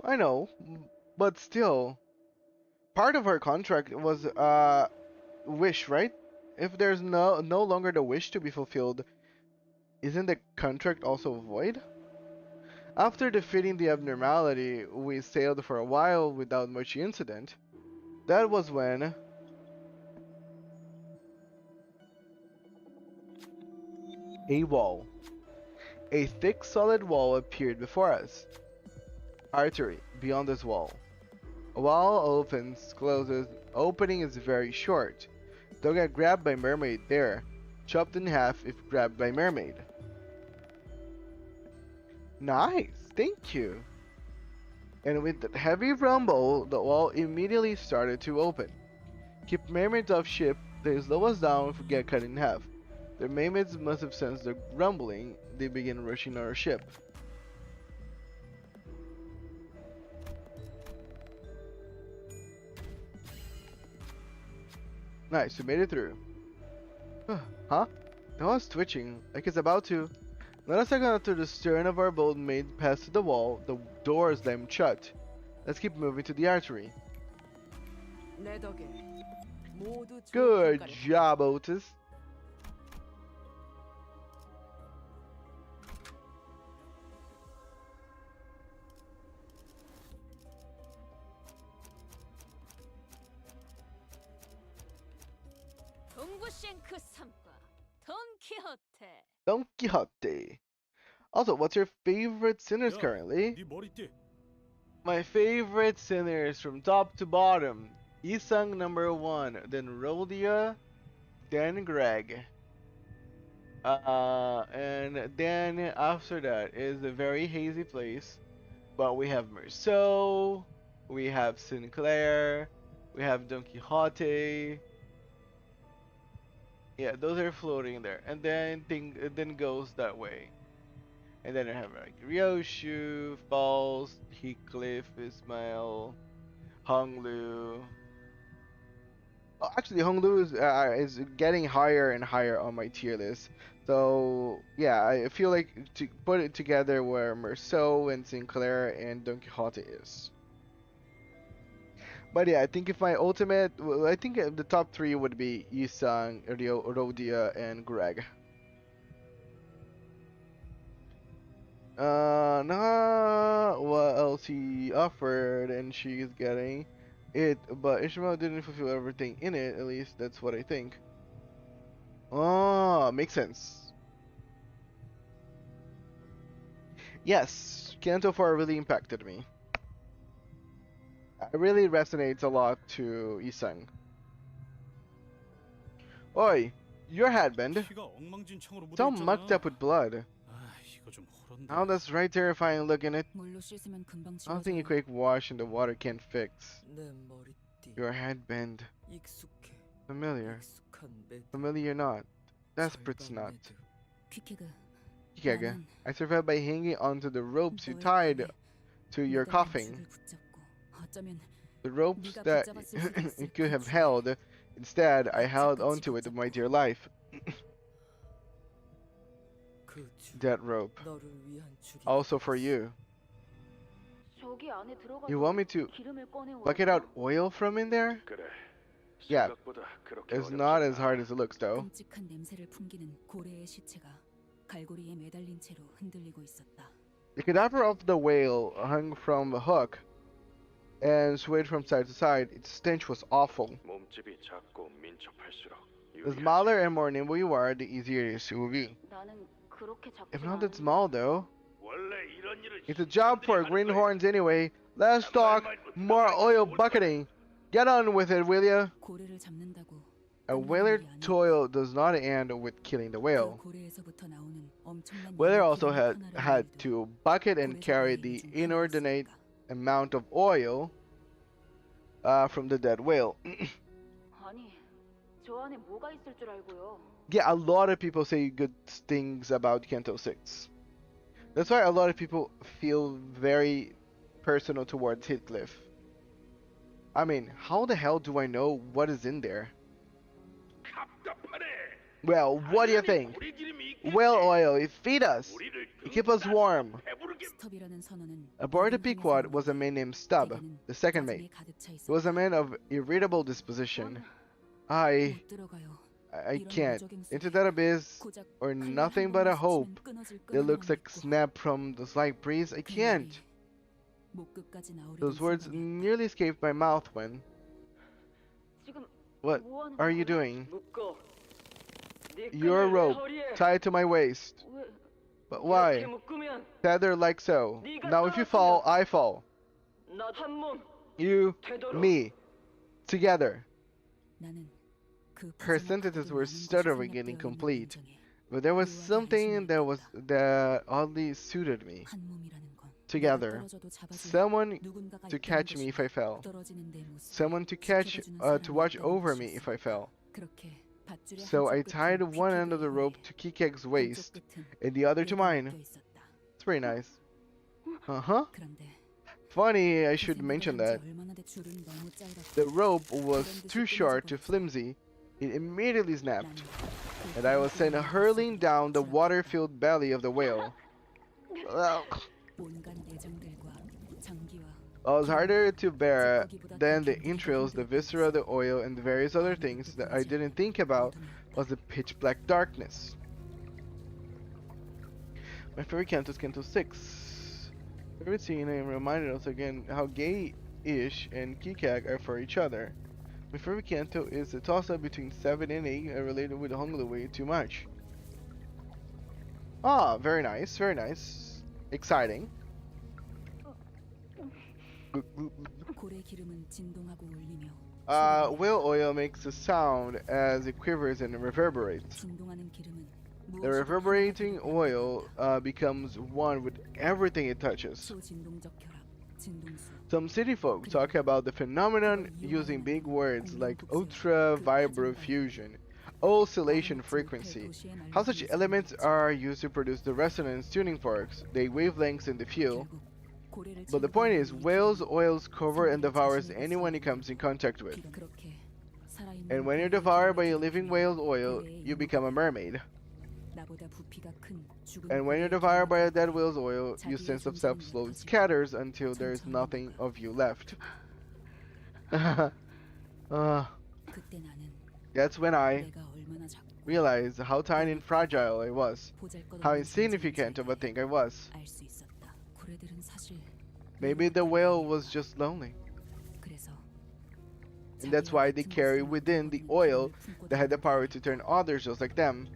I know, but still, part of her contract was wish, right? If there's no longer the wish to be fulfilled, isn't the contract also void? After defeating the abnormality, we sailed for a while without much incident. That was when a wall, a thick solid wall appeared before us. Artery beyond this wall. A wall opens, closes, opening is very short. Don't get grabbed by mermaid there. Chopped in half if grabbed by mermaid. Nice, thank you. And with that heavy rumble, the wall immediately started to open. Keep mermaids off ship, they slow us down if we get cut in half. The mermaids must have sensed the rumbling, they begin rushing our ship. Nice, we made it through. Huh? The horse twitching, like it's about to. Let us second after the stern of our boat made pass to the wall, the door slammed shut. Let's keep moving to the artery. Good job, Otis. Don Quixote. Also, what's your favorite sinners currently? 네 머리띠. My favorite sinners from top to bottom. Isang number 1, then Rodya, then Greg. And then after that is a very hazy place. But we have Merceau, we have Sinclair, we have Don Quixote. Yeah, those are floating there. And then it then goes that way. And then I have like Ryoshu, Falls, Heathcliff, Ismail, Honglu. Oh, actually, Honglu is getting higher and higher on my tier list. So yeah, I feel like to put it together where Merceau and Sinclair and Don Quixote is. But yeah, I think if my ultimate, I think the top 3 would be Isang, Rodya, and Greg. Nah, what else he offered, and she's getting it, but Ishmael didn't fulfill everything in it, at least that's what I think. Oh, makes sense. Yes, Canto 4 really impacted me. It really resonates a lot to Isang. Oi, your headband. It's all mucked up with blood. Oh, that's right terrifying looking it. Nothing a quick wash in the water can't fix. Your headband. Familiar. Familiar not. Desperate's not. Kikega, I survived by hanging onto the ropes you tied to your coffin. The ropes that you could have held. Instead, I held onto it with my dear life. That rope. Also for you. You want me to bucket out oil from in there? Yeah. It's not as hard as it looks though. The cadaver of the whale hung from a hook and swayed from side to side. Its stench was awful. The smaller and more nimble you are, the easier it will be. If not that small though. It's a job for greenhorns anyway. Let's talk more oil bucketing. Get on with it, will ya? A whaler toil does not end with killing the whale. Whaler also had to bucket and carry the inordinate amount of oil from the dead whale. Yeah, a lot of people say good things about Canto 6. That's why a lot of people feel very personal towards Heathcliff. I mean, how the hell do I know what is in there? Well, what do you think? Whale oil, it feed us. It keep us warm. Aboard the Pequod was a man named Stubb, the second mate. He was a man of irritable disposition. I can't. Into that abyss, or nothing but a hope that looks like snap from the slight breeze. I can't. Those words nearly escaped my mouth when... What are you doing? Your rope, tied to my waist. But why? Tether like so. Now if you fall, I fall. You, me, together. Her sentences were stuttering and incomplete, but there was something that oddly suited me. Together, someone to catch me if I fell, someone to watch over me if I fell. So I tied one end of the rope to Kikeg's waist and the other to mine. It's very nice. Funny, I should mention that. The rope was too short, too flimsy. It immediately snapped. and I was sent hurling down the water-filled belly of the whale. Ugh. 온갖 내장들과 장기와 It was harder to bear than the entrails, the viscera, the oil, and the various other things that I didn't think about was the pitch-black darkness. My favorite Canto is Canto 6. Favorite scene and reminded us again how gay-ish and Kikag are for each other. My favorite Canto is the toss-up between 7 and 8 and related with Honglu way too much. Ah, very nice, very nice. Exciting. 고래 기름은 진동하고 울리며 Whale oil makes a sound as it quivers and reverberates. 진동하는 기름은 The reverberating oil becomes one with everything it touches. 초진동적 결합, 진동수. Some city folk talk about the phenomenon using big words like ultra-vibrofusion, oscillation frequency, how such elements are used to produce the resonance tuning forks, the wavelengths in the fuel. But the point is, whale's oils cover and devours anyone it comes in contact with. And when you're devoured by a living whale's oil, you become a mermaid. And when you're devoured by a dead whale's oil, your sense of self slowly scatters until there is nothing of you left. That's when I realized how tiny and fragile I was, how insignificant of a thing I was. Maybe the whale was just lonely. And that's why they carry within the oil that had the power to turn others just like them.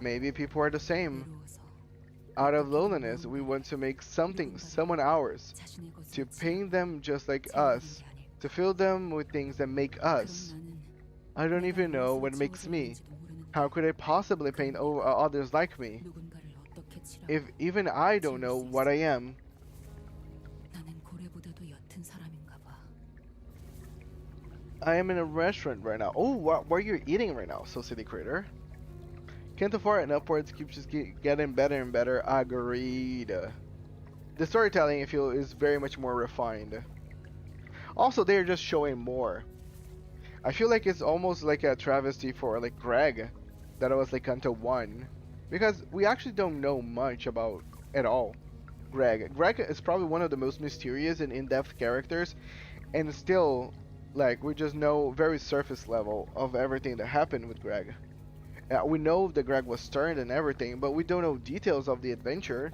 Maybe people are the same. Out of loneliness, we want to make someone ours, to paint them just like us, to fill them with things that make us. I don't even know what makes me. How could I possibly paint others like me, if even I don't know what I am? I am in a restaurant right now. Oh, what are you eating right now, Society Creator? Canto 4 and upwards keeps just getting better and better. Agreed. The storytelling, I feel, is very much more refined. Also, they're just showing more. I feel like it's almost like a travesty for like Greg, that it was like Canto 1, because we actually don't know much about at all Greg. Greg is probably one of the most mysterious and in-depth characters, and still, like, we just know very surface level of everything that happened with Greg. We know that Greg was turned and everything, but we don't know details of the adventure.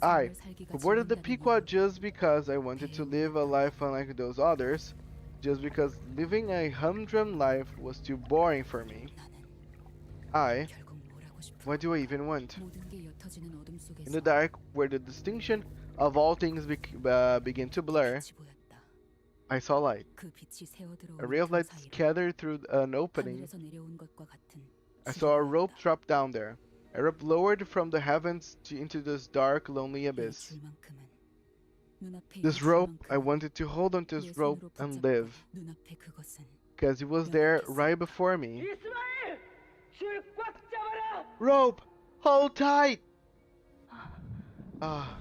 I aborted the Pequot just because I wanted to live a life unlike those others, just because living a humdrum life was too boring for me. What do I even want? In the dark, where the distinction of all things begin to blur, I saw light. A ray of light scattered through an opening. I saw a rope drop down there. A rope lowered from the heavens into this dark, lonely abyss. This rope, I wanted to hold onto this rope and live, because it was there right before me. Rope! Hold tight! Ah,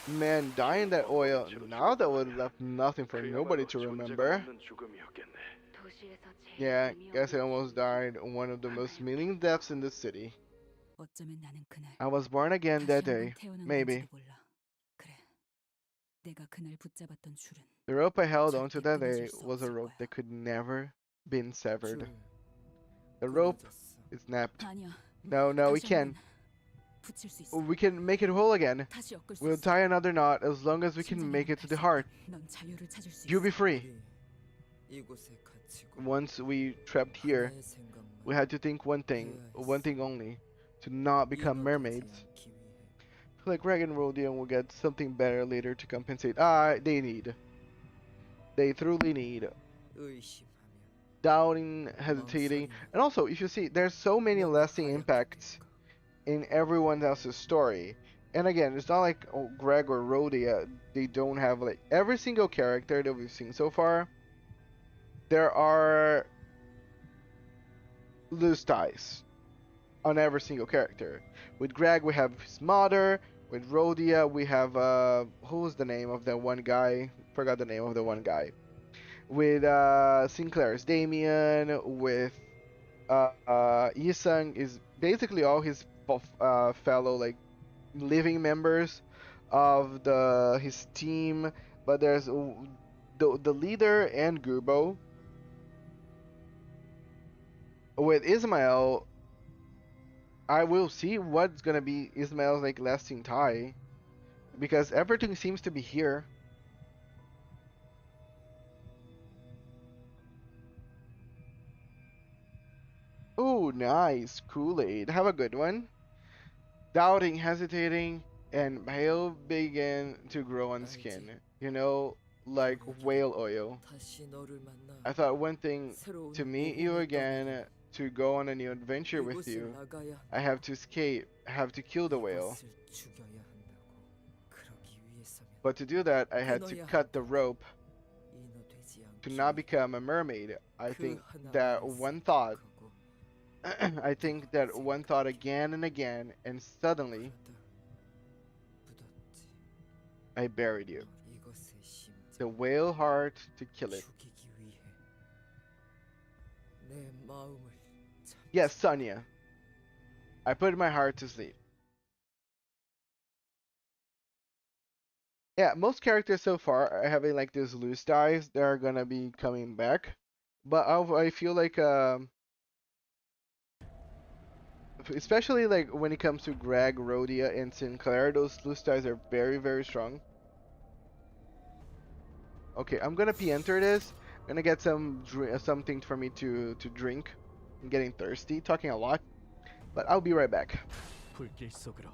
man, dying that oil, now that would have left nothing for nobody to remember. Yeah, guess I almost died one of the most meaning deaths in the city. I was born again that day, maybe. The rope I held onto that day was a rope that could never been severed. The rope is snapped. No, we can. We can make it whole again. We'll tie another knot as long as we can make it to the heart. You'll be free. Once we trapped here, we had to think one thing only, to not become mermaids. I feel like Greg and Rodya will get something better later to compensate. They truly need. Doubting, hesitating, and also, if you see, there's so many lasting impacts in everyone else's story. And again, it's not like Greg or Rodya, they don't have, like, every single character that we've seen so far, there are loose ties on every single character. With Greg, we have his mother. With Rodya, we have who's the name of the one guy? Forgot the name of the one guy. With Sinclair's Damien, with Yisung is basically all his fellow like living members of the his team, but there's the leader and Gurbo. With Ismail, I will see what's gonna be Ismail's like lasting tie, because everything seems to be here. Oh, nice Kool-Aid. Have a good one. Doubting, hesitating, and pale begin to grow on skin. You know, like whale oil. 다시 너를 만나 I thought one thing 새로운 to meet you 모험을 again, to go on a new adventure with 이곳을 you. 나가야 I have to escape, have to kill the whale. 이곳을 죽여야 한다고. 그러기 위해서면 But to do that, I had to cut the rope 인어되지 to 않기 not become a mermaid. I 그 think 하나를 that one thought, 생각하고 I think that one thought again and again, and suddenly 그러다 묻었지. I buried you. 이것의 심장 The whale heart to kill it. 죽이기 위해 내 마음을 참 Yes, Sonia. I put my heart to sleep. Yeah, most characters so far are having like these loose dives. They're gonna be coming back, but I feel like especially like when it comes to Greg, Rodya, and Sinclair, those loose dives are very strong. Okay, I'm gonna enter this. Gonna get something for me to drink. I'm getting thirsty, talking a lot, but I'll be right back. 불길 속으로.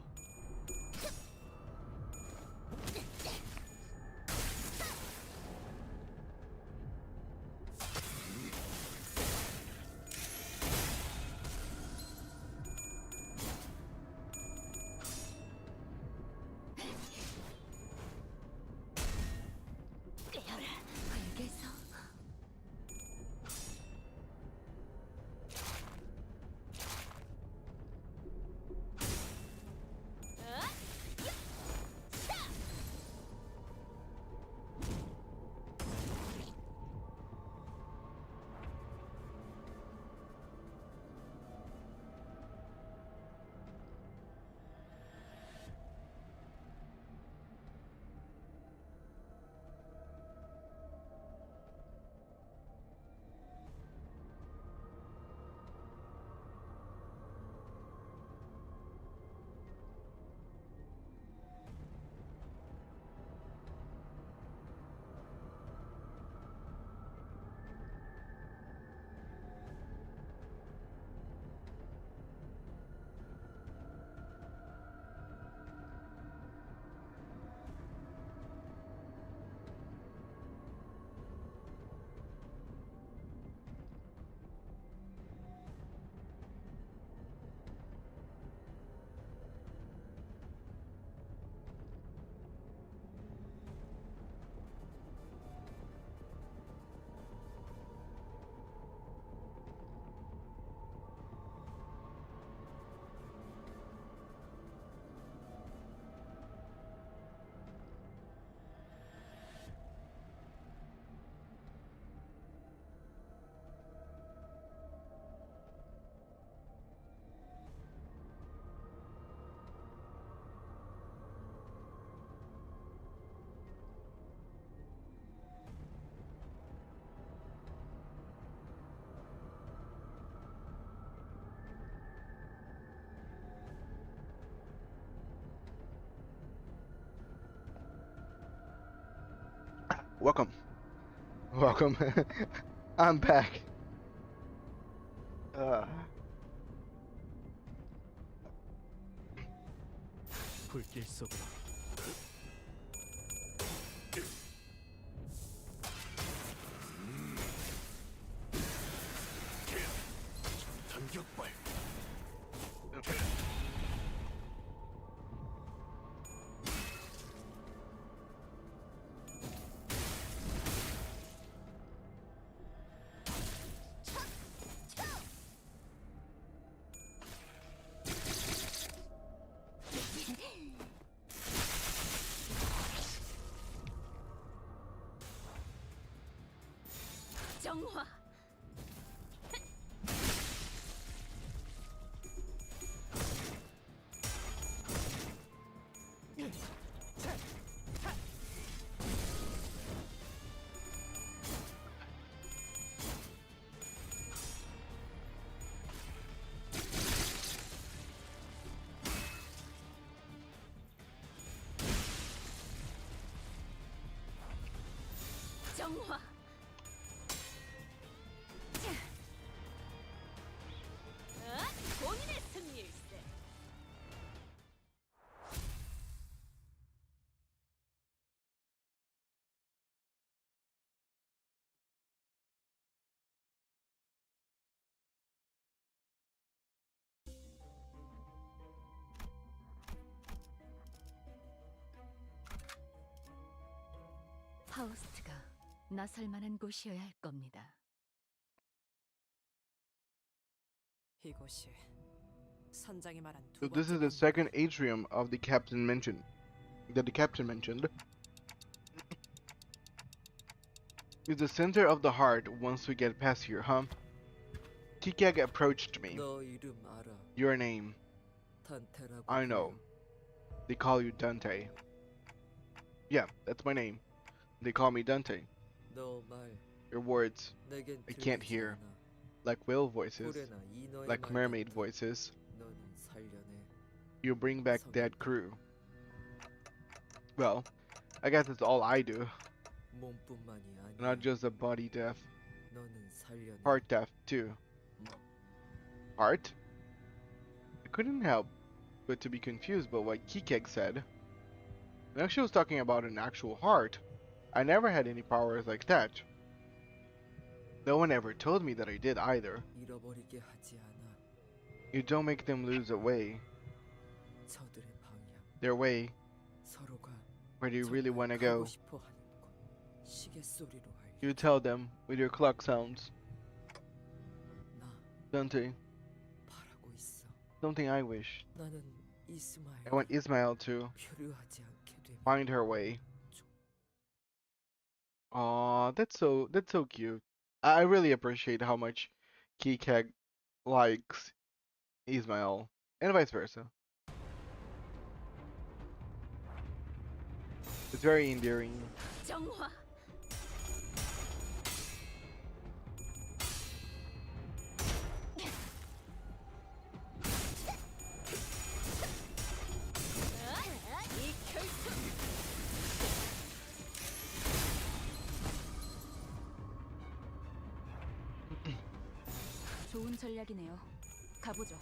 Welcome. Welcome. I'm back. 불길 속으로. 단격발. 정화. 정화. 본인의 승리일세. 파우스트가 나설 만한 곳이어야 할 겁니다. 이곳이 선장이 말한 So 두 this is 번째 the second 방문이다. atrium of the captain mentioned. That the captain mentioned. It's the center of the heart once we get past here, huh? Kikag approached me. 너 이름 알아? Your name. 단테라고 I know. 불려. They call you Dante. Yeah, that's my name. They call me Dante. 너 말 Your words, 내겐 I can't 들리지 hear. 않아. Like whale voices, 고래나 이너의 like 말 mermaid 같아. voices. 너는 살려내. You bring back dead crew. Well, I guess that's all I do. 몸뿐만이 아니야. Not just a body death, 너는 살려내. heart death too. Heart? I couldn't help but to be confused by what Kikeg said. When she was talking about an actual heart, I never had any powers like that. No one ever told me that I did either. 잃어버리게 하지 않아. You don't make them lose their way. 저들의 방향. Their way. 서로가 Where do you really want to 가고 go? 싶어 하는 곳. 시계 소리로 알려. You tell them with your clock sounds. 나 Dante, 바라고 있어. something I wish. 나는 이스마엘. I want Ismael to 표류하지 않게 되면 find her way. Aw, that's so cute. I really appreciate how much Kikeg likes Ismael, and vice versa. It's very endearing. 정화. 이 결투. 좋은 전략이네요. 가보죠.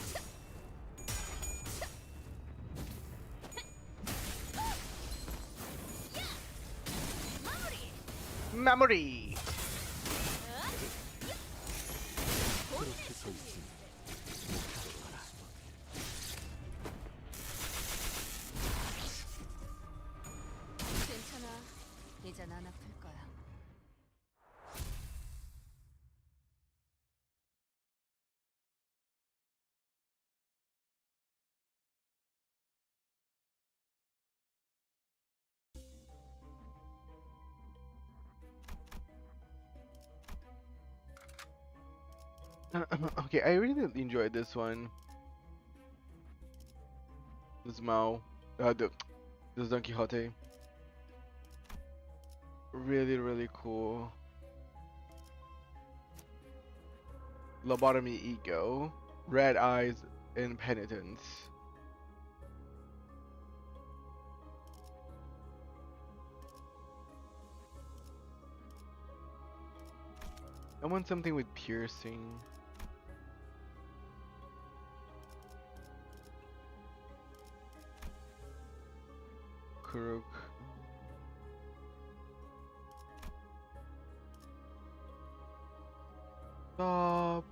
Memory. 그렇게 서 있으니 목표로 가라. 괜찮아. 이젠 안 아플 거야. Okay, I really enjoyed this one. This Mao, this Don Quixote. Really cool. Lobotomy ego, red eyes, and penitence. I want something with piercing. Kuruk. Stop.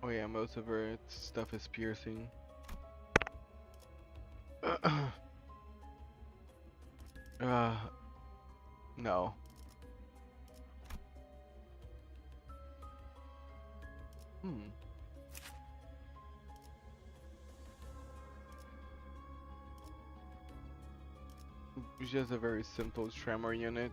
Oh yeah, most of her stuff is piercing. No. It's just a very simple tremor unit.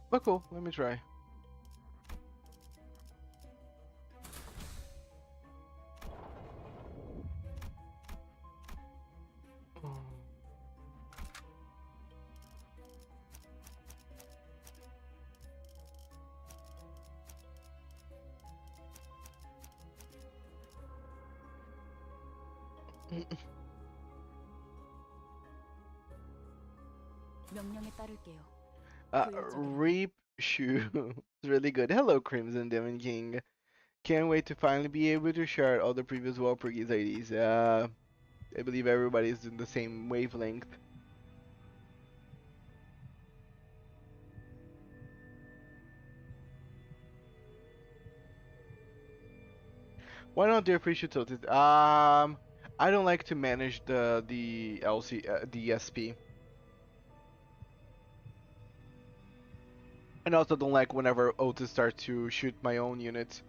But cool, let me try. 명령에 따를게요. Reap Shoe. It's really good. Hello, Crimson Demon King. Can't wait to finally be able to share all the previous Walpurgisnachts. I believe everybody's in the same wavelength. Why not do appreciate tilted? I don't like to manage the LC the SP. And also don't like whenever Otis starts to shoot my own units.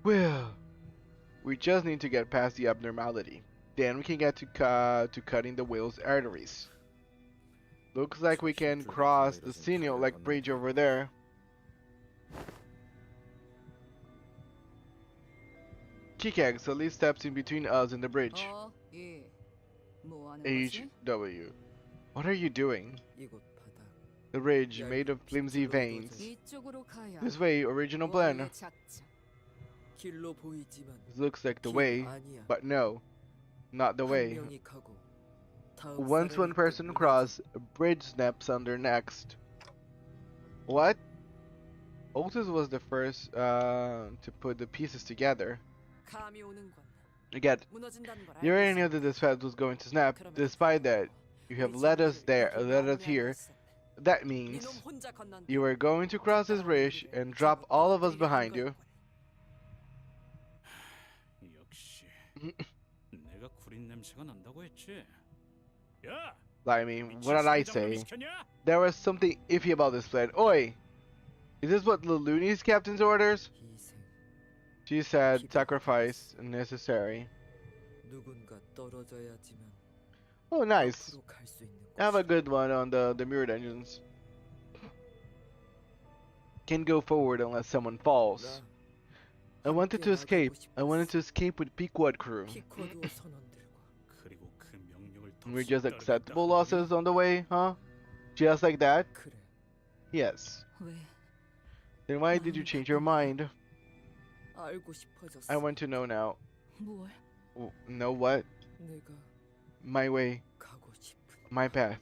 Well, we just need to get past the abnormality. Then we can get to cutting the whale's arteries. Looks like we can cross the sinew like bridge over there. Kikag suddenly steps in between us and the bridge. 예. 뭐 하는 거지? HW. What are you doing? 이곳 바닥. The ridge made of flimsy veins. 이쪽으로 가야. This way, original plan. 원래 작전. 길로 보이지만 This looks like the 길 way, 아니야. but no, not the 한 way. 명이 가고 다음 Once one 사람이 person 또 cross, a bridge snaps under next. What? Otis was the first to put the pieces together. 감이 오는군. Again, 무너진다는 걸 you already 알고 knew that this fence was going to snap. 그러면 Despite that, you have led us there, led us here. That 이놈 means 혼자 건넌다. you were going to cross this bridge and drop all of us behind you. 역시 내가 구린 냄새가 난다고 했지. 야, I mean, what did I say? 시켰냐? There was something iffy about this plan. Oi! Is this what the Looney's captain's orders? 희생. She said sacrifice necessary. 누군가 떨어져야지만 Oh, nice. 앞으로 갈 수 있는 Have a 곳이야. good one on the mirrored engines. Can't go forward unless someone falls. 나 I wanted to escape. I wanted to escape with Pequod crew. 피코드 선원들과 그리고 그 명령을 We're just 덥석 acceptable 따르겠다. losses on the way, huh? Just like that? 그래. Yes. 왜? Then why did you change your mind? 알고 싶어졌어. I want to know now. 뭘? Know what? 내가 My way. 가고 싶은 My path.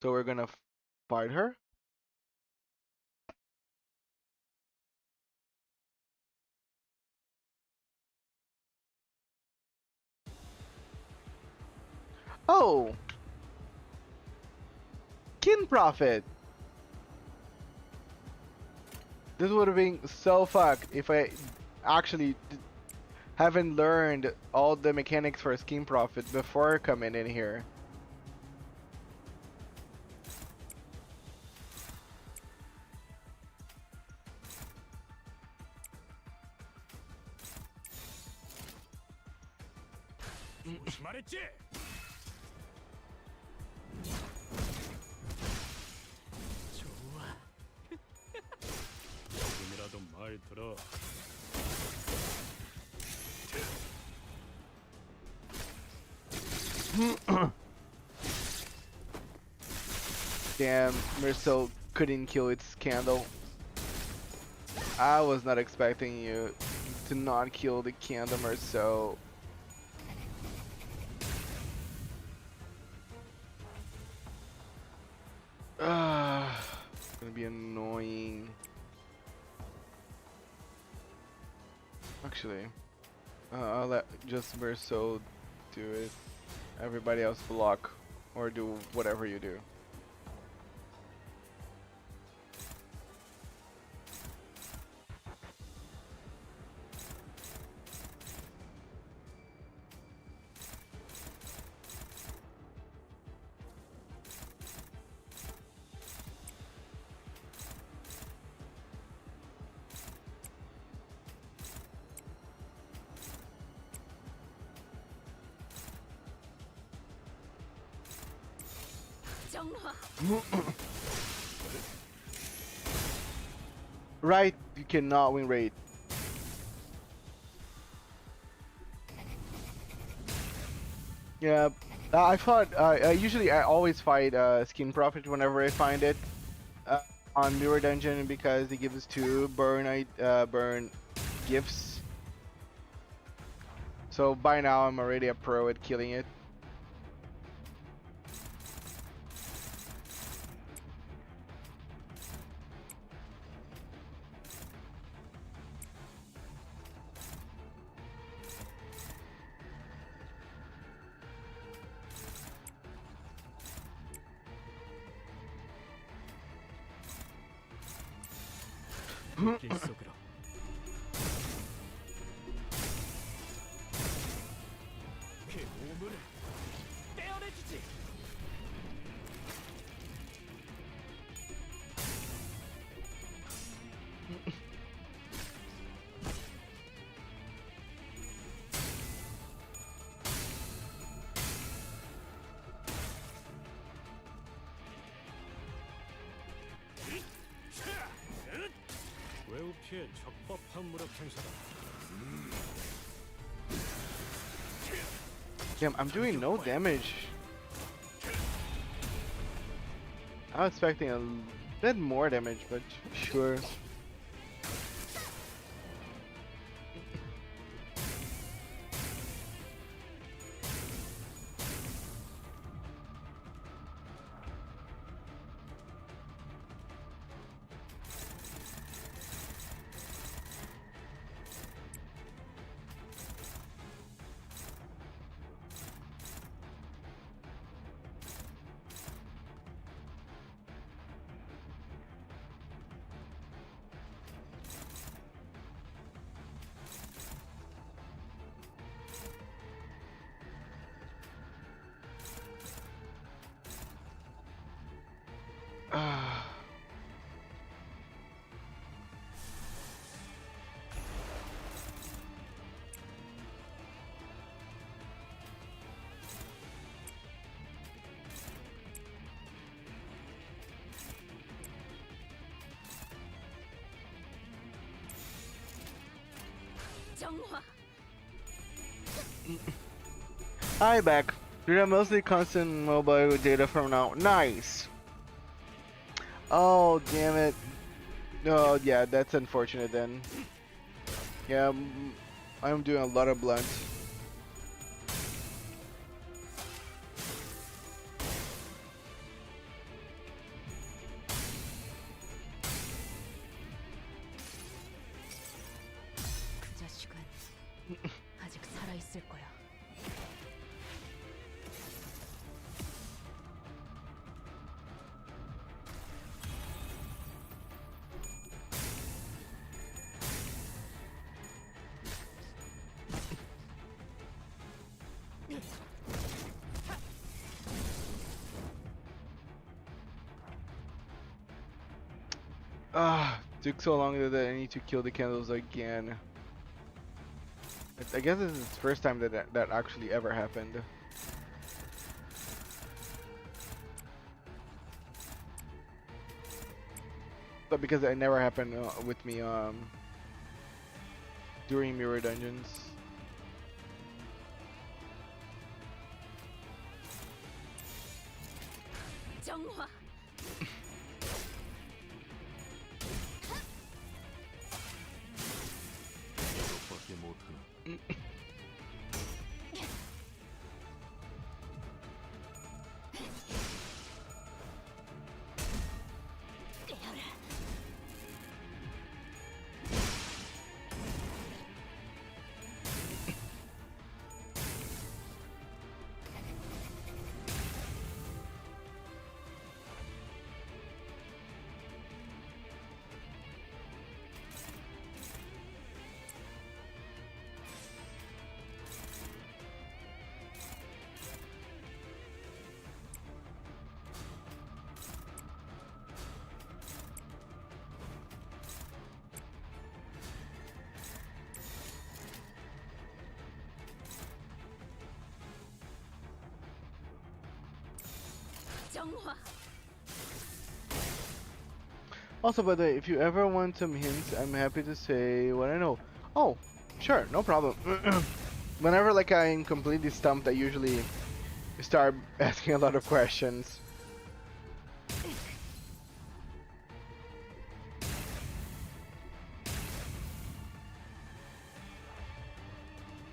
So we're gonna fight her? Oh! Kin Prophet! This would have been so fucked if I actually haven't learned all the mechanics for Skin Prophet before coming in here. 조심하랬지? 좋아. 조금이라도 말 들어. Damn, Mirso couldn't kill its candle. I was not expecting you to not kill the candle, Mirso. It's gonna be annoying. Actually, I'll let just Mirso do it. Everybody else block or do whatever you do. Right, you cannot win raid. Yeah, I fought. I always fight Skin Prophet whenever I find it on Mirror Dungeon because it gives us two burn gifts. So by now I'm already a pro at killing it. 불길 속으로. 그 오물을 떼어내주지. 외우 피해 적법한 무력 행사다. Damn, I'm doing no damage. I was expecting a bit more damage, but sure. Hi back. Did I mostly constant mobile data from now? Nice. Oh damn it. No, yeah, that's unfortunate then. Yeah, I'm doing a lot of blunt. 그 자식은 아직 살아 있을 거야. Took so long that I need to kill the candles again. I guess this is the first time that actually ever happened. But because it never happened with me during mirror dungeons. 밖에 못하나. 정화. Also, by the way, if you ever want some hints, I'm happy to say what I know. Oh, sure, no problem. Whenever like I'm completely stumped, I usually start asking a lot of questions.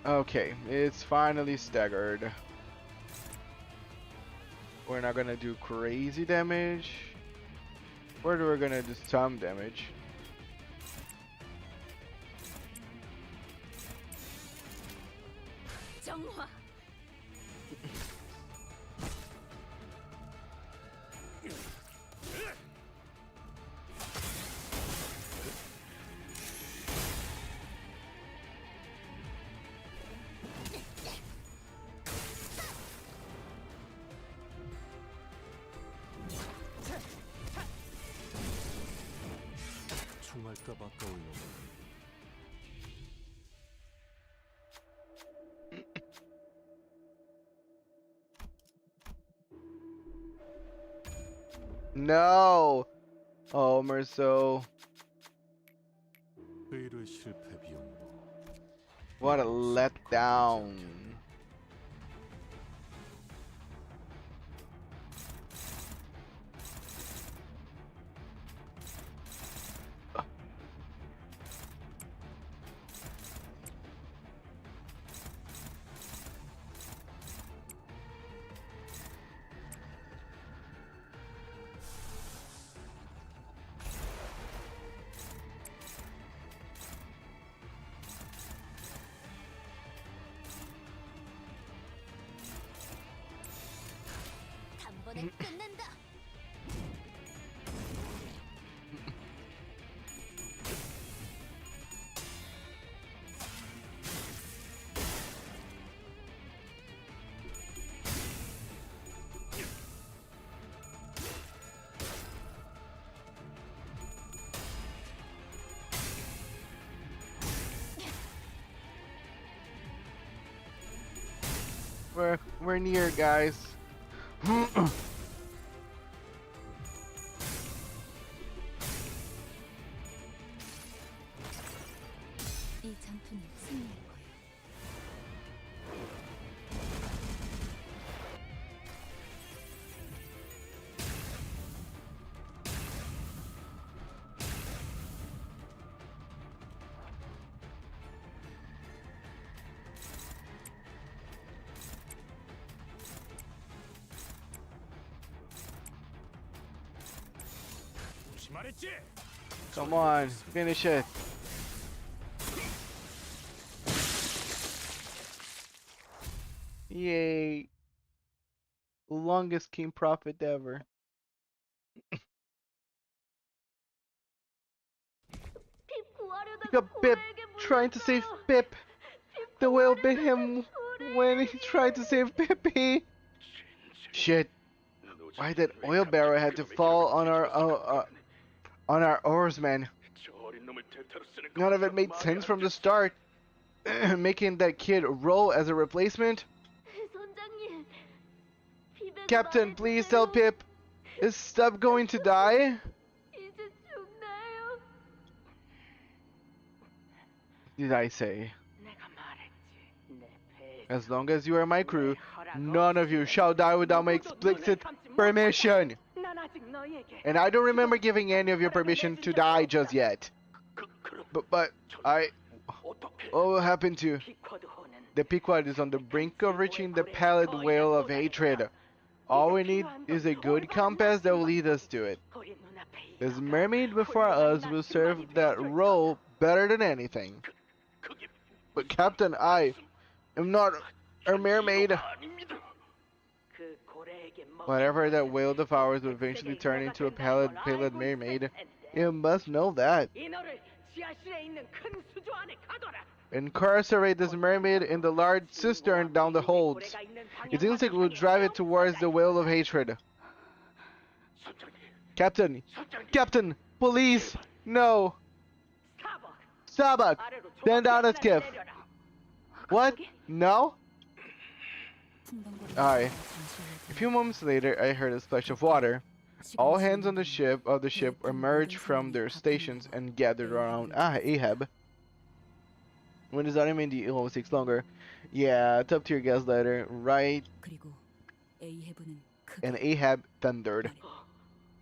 Okay, it's finally staggered. We're not gonna do crazy damage. We're gonna do some damage. 정화. 총알값 아까워요. No! Oh, Merso. 회의의 실패 비용으로 What a letdown. 단번에 끝낸다. We're near, guys. 이 전투는 승리할 거야. Come on, finish it. Yay. Longest King Prophet ever. Look at Pip trying to save Pip. The whale bit him when he tried to save Pippi. Shit. Why did oil barrel had to fall on our oarsmen? None of it made sense from the start. Making that kid roll as a replacement? Captain, please tell Pip. Is Stub going to die? Did I say? As long as you are my crew, none of you shall die without my explicit permission. And I don't remember giving any of you permission to die just yet. But what will happen to... The Pequod is on the brink of reaching the Pallid whale of hatred. All we need is a good compass that will lead us to it. This mermaid before us will serve that role better than anything. But Captain, I am not a mermaid. Whatever that whale devours will eventually turn into a pallid mermaid. You must know that. Incarcerate this mermaid in the large cistern down the holds. Its instinct will drive it towards the whale of hatred. Captain! Captain! Police! No! Sabak! Send out a skiff! What? No? Alright. A few moments later, I heard a splash of water. All hands on the ship emerged from their stations and gathered around Ahab. When his army made the almost takes longer. Yeah, top tier gaslighter, right? 그리고 에이헤브는 And 크게 Ahab thundered.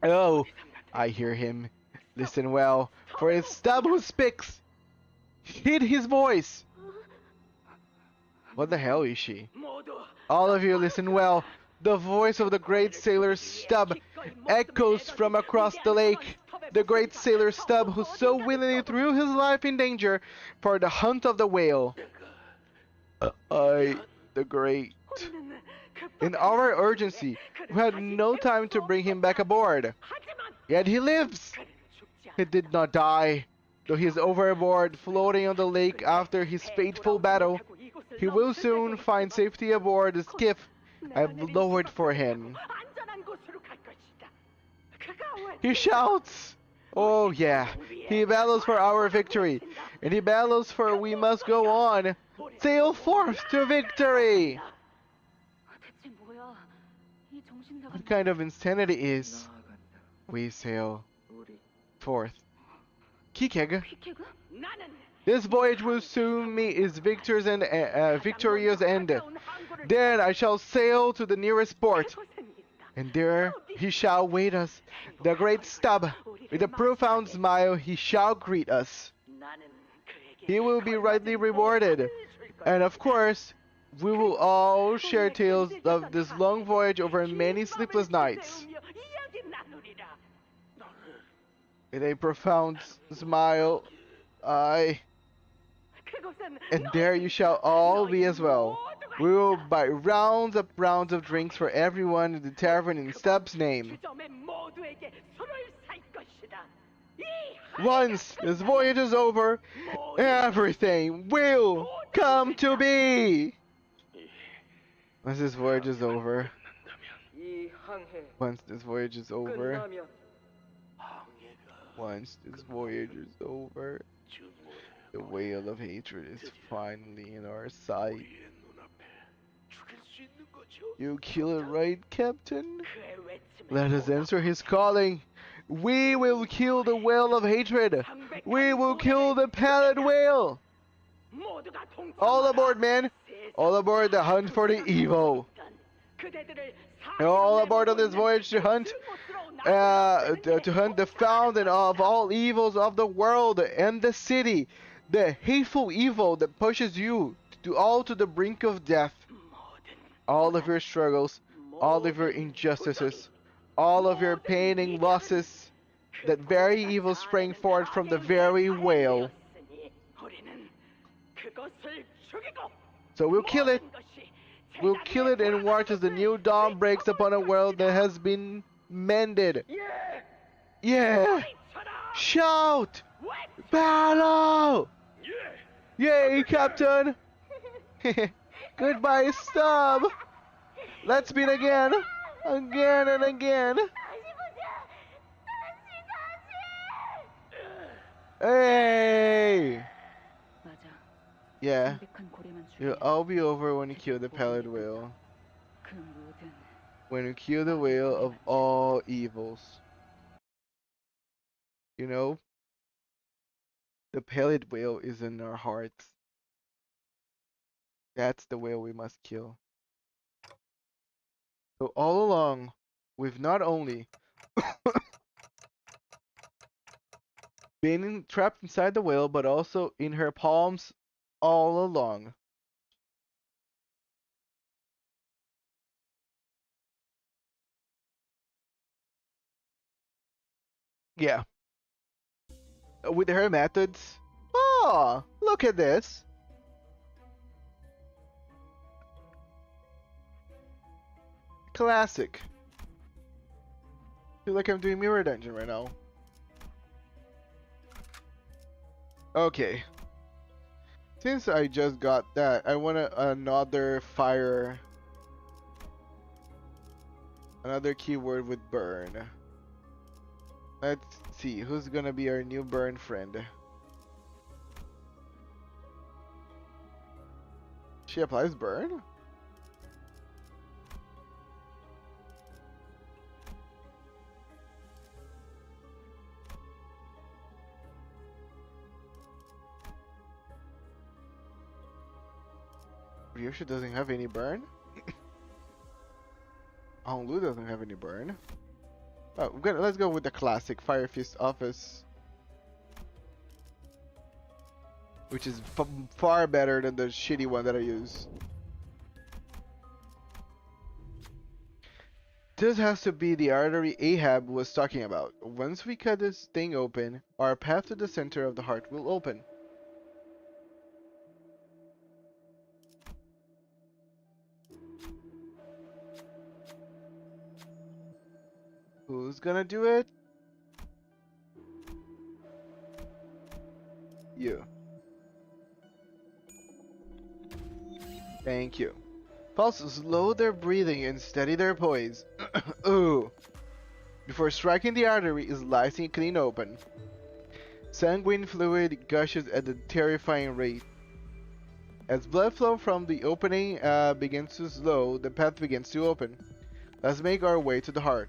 말해. Oh, I hear him. Listen well, for it's Stub who speaks. Hid his voice. What the hell is she? All of you listen well. The voice of the great sailor Stub echoes from across the lake. The great sailor Stub who so willingly threw his life in danger for the hunt of the whale. The great. In our urgency, we had no time to bring him back aboard. Yet he lives. He did not die. Though he is overboard, floating on the lake after his fateful battle, he will soon find safety aboard the skiff I've lowered for him. He shouts! Oh yeah, he battles for our victory, and he battles for we must go on. Sail forth to victory! What kind of insanity is we sail forth? Kikeg. This voyage will soon meet its victorious end. Then I shall sail to the nearest port, and there he shall wait us. The great Stub, with a profound smile, he shall greet us. He will be rightly rewarded, and of course, we will all share tales of this long voyage over many sleepless nights. With a profound smile, and there you shall all be as well. We will buy rounds of drinks for everyone in the tavern in Stub's name. Once this voyage is over, everything will come to be. Once this voyage is over. Once this voyage is over. Once this voyage is over. The whale of hatred is finally in our sight. You kill it right, Captain? Let us answer his calling. We will kill the whale of hatred. We will kill the pallid whale. All aboard, men. All aboard the hunt for the evil. All aboard on this voyage to hunt the fountain of all evils of the world and the city. The hateful evil that pushes you to the brink of death. All of your struggles, all of your injustices, all of your paining losses, that very evil sprang forth from the very whale. So we'll kill it. We'll kill it and watch as the new dawn breaks upon a world that has been mended. Yeah! Shout! Battle! Yay, Captain! Goodbye, Stub! Let's meet again! Again and again! Hey! Yeah. It'll all be over when you kill the pallid whale. When you kill the whale of all evils. You know? The pallid whale is in our hearts. That's the whale we must kill. So all along, we've not only been trapped inside the whale, but also in her palms all along. Yeah. With her methods. Oh, look at this. Classic. Feel like I'm doing Mirror Dungeon right now. Okay. Since I just got that, I want another fire. Another keyword with burn. Let's see, who's gonna be our new burn friend? She applies burn? Ryosha doesn't have any burn. Honglu doesn't have any burn. Oh, let's go with the classic Fire Fist Office, which is far better than the shitty one that I use. This has to be the artery Ahab was talking about. Once we cut this thing open, our path to the center of the heart will open. Who's gonna do it? You. Thank you. Pulse slow their breathing and steady their poise. Ooh. Before striking the artery is slicing it clean open. Sanguine fluid gushes at a terrifying rate. As blood flow from the opening begins to slow, the path begins to open. Let's make our way to the heart.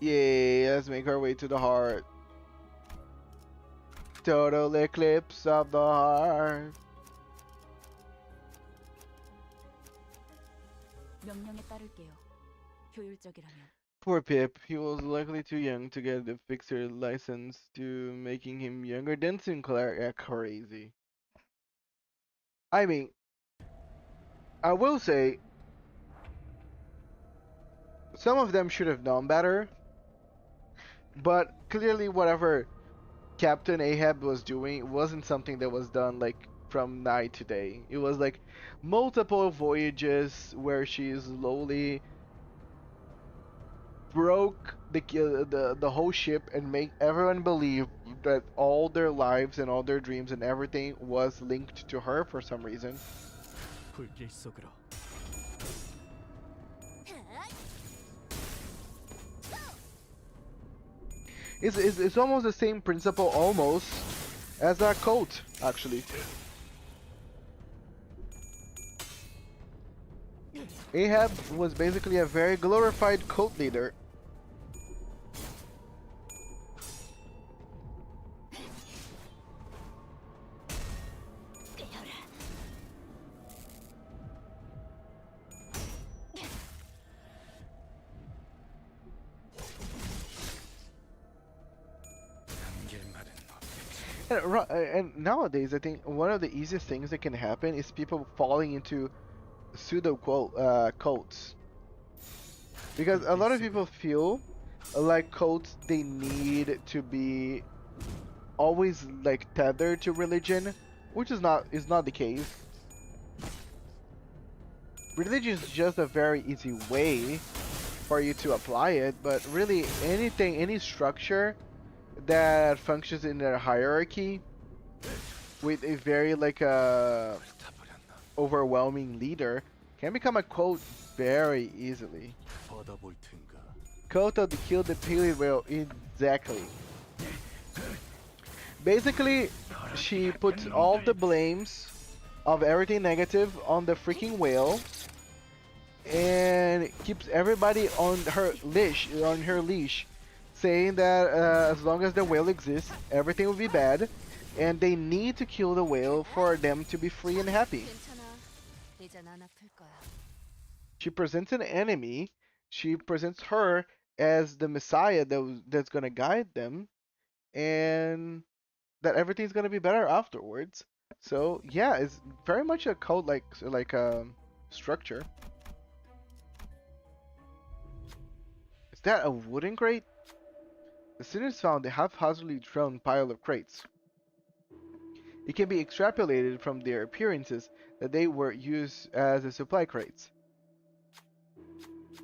Yay, let's make our way to the heart. Total eclipse of the heart. Poor Pip, he was likely too young to get the fixer license, to making him younger than Sinclair. Yeah, crazy. I mean, I will say, some of them should have known better, but clearly whatever Captain Ahab was doing wasn't something that was done like from night to day. It was like multiple voyages where she slowly broke the whole ship and make everyone believe that all their lives and all their dreams and everything was linked to her for some reason. It's almost the same principle almost as a cult, actually. Ahab was basically a very glorified cult leader. And nowadays, I think one of the easiest things that can happen is people falling into pseudo cults, because a lot of people feel like cults, they need to be always like tethered to religion, which is not the case. Religion is just a very easy way for you to apply it, but really any structure that functions in a hierarchy with a very overwhelming leader can become a cult very easily. Canto killed the Pallid whale, exactly. Basically, she puts all the blames of everything negative on the freaking whale and keeps everybody on her leash, saying that as long as the whale exists, everything will be bad, and they need to kill the whale for them to be free and happy. She presents an enemy. She presents her as the messiah that's gonna guide them, and that everything's gonna be better afterwards. So yeah, it's very much a cult like structure. Is that a wooden crate? The students found a haphazardly thrown pile of crates. It can be extrapolated from their appearances that they were used as a supply crates.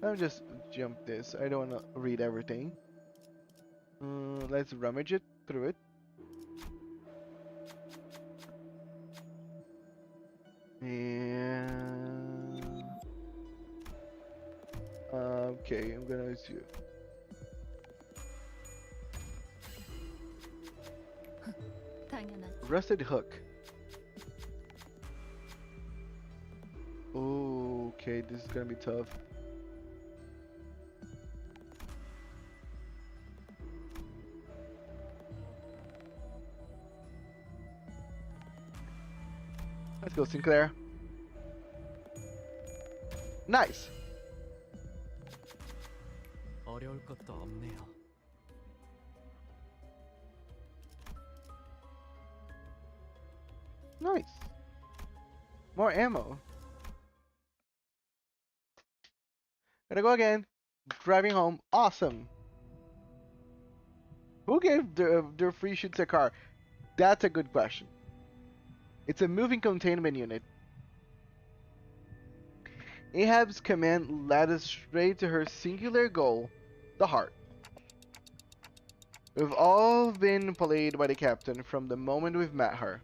Let me just jump this. I don't want to read everything. Let's rummage it through it. And okay, I'm gonna assume. Rusted hook. Oh, okay, this is gonna be tough. Let's go, Sinclair. Nice. 어려울 것도 없네요. Nice. More ammo. Gotta go again. Driving home. Awesome. Who gave their free shoots a car? That's a good question. It's a moving containment unit. Ahab's command led us straight to her singular goal, the heart. We've all been played by the captain from the moment we've met her.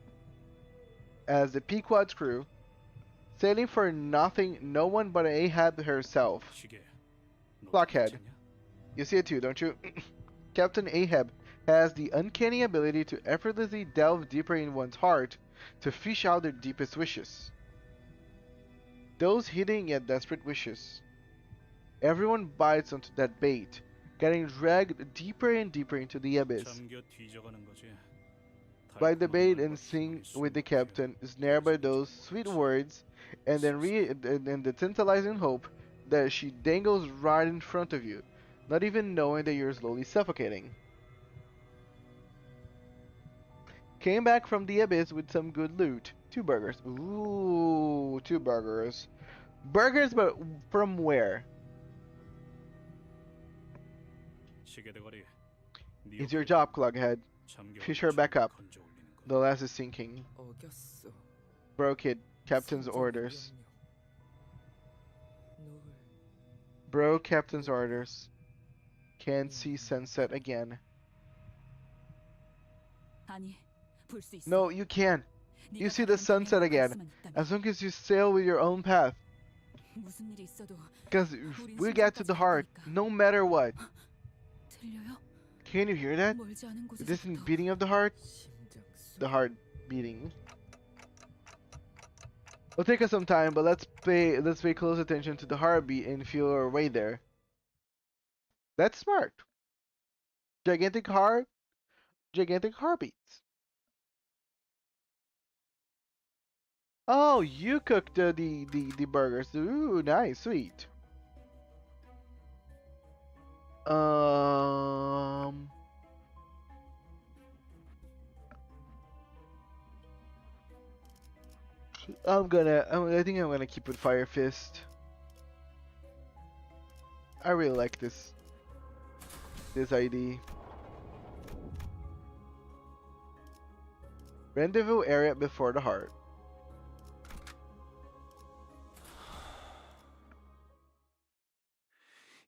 As the Pequod's crew, sailing for nothing, no one but Ahab herself. Blockhead. You see it too, don't you? Captain Ahab has the uncanny ability to effortlessly delve deeper in one's heart to fish out their deepest wishes. Those hidden yet desperate wishes. Everyone bites onto that bait, getting dragged deeper and deeper into the abyss. Bite the bait and sing with the captain, snared by those sweet words, and then and the tantalizing hope that she dangles right in front of you, not even knowing that you're slowly suffocating. Came back from the abyss with some good loot. 2 burgers. Ooh, 2 burgers. Burgers, but from where? It's your job, Clughead. Fish her back up. The last is sinking. Broke it. Captain's orders. Bro, captain's orders. Can't see sunset again. No, you can. You see the sunset again, as long as you sail with your own path. Because we get to the heart, no matter what. Can you hear that? The distant beating of the heart? The heart beating. It'll take us some time, but let's pay close attention to the heartbeat and feel our way there. That's smart. Gigantic heart, gigantic heartbeats. Oh, you cooked the burgers. Ooh, nice, sweet. I think I'm gonna keep with Fire Fist. I really like this ID. Rendezvous area before the heart.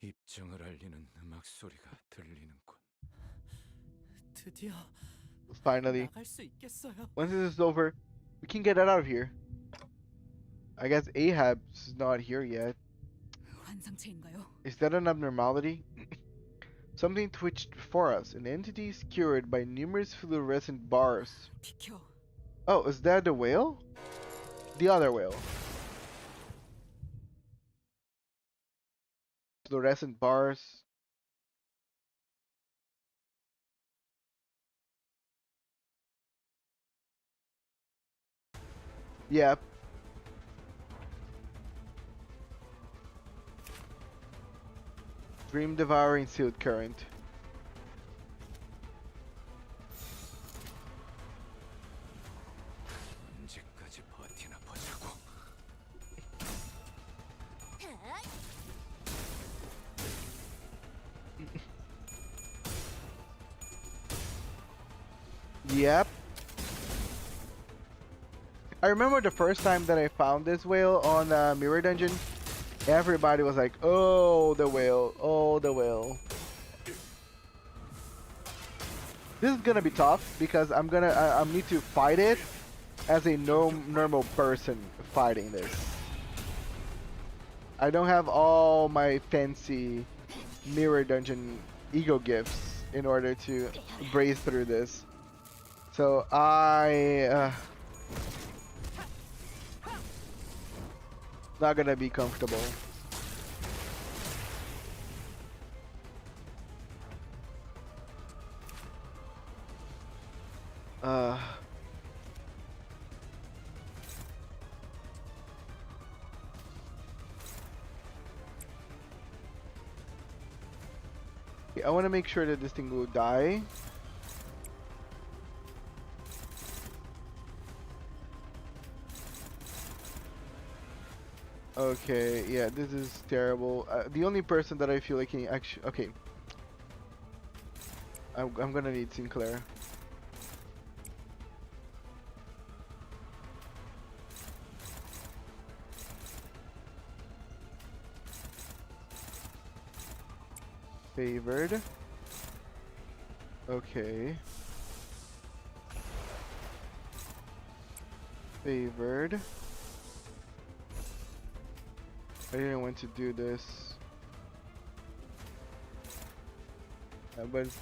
입정을 알리는 음악 소리가 들리는군. 드디어 Finally. 나갈 수 있겠어요. Once this is over, we can get out of here. I guess Ahab's not here yet. 환상체인가요? Is that an abnormality? Something twitched before us, an entity skewered by numerous fluorescent bars. 비켜. Oh, is that the whale? The other whale. Fluorescent bars. Yep. Dream devouring sealed current. 언제까지 버티나 보자고. Yep. I remember the first time that I found this whale on Mirror Dungeon. Everybody was like, "Oh, the whale! Oh, the whale!" This is gonna be tough because I need to fight it as a normal person fighting this. I don't have all my fancy Mirror Dungeon ego gifts in order to brace through this. So not gonna be comfortable. Okay, I want to make sure that this thing will die. Okay, yeah, this is terrible. The only person that I feel like can actually... Okay. I'm gonna need Sinclair. Favored. Okay. Favored. I didn't want to do this. But it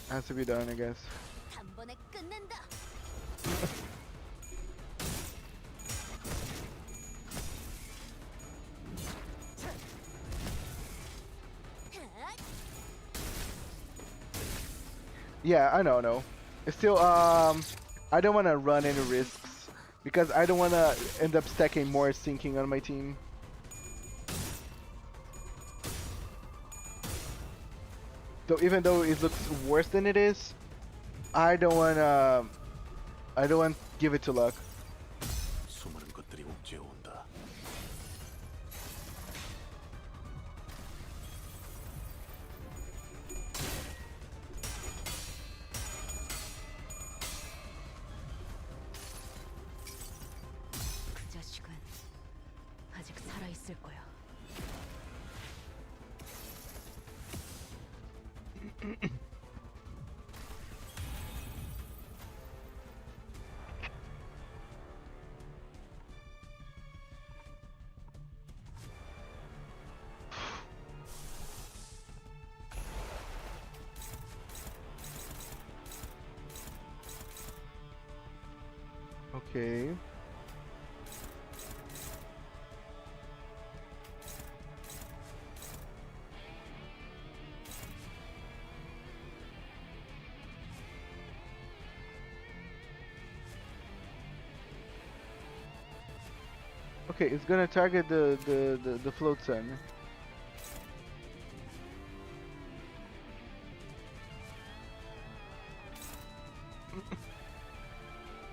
has to be done, I guess. Yeah, I know. It's still, I don't want to run any risks because I don't want to end up stacking more sinking on my team. So even though it looks worse than it is, I don't want to give it to luck. 수많은 것들이 옥죄어 온다. 그 자식은 아직 살아 있을 거야. Okay. Okay, it's gonna target the float sun.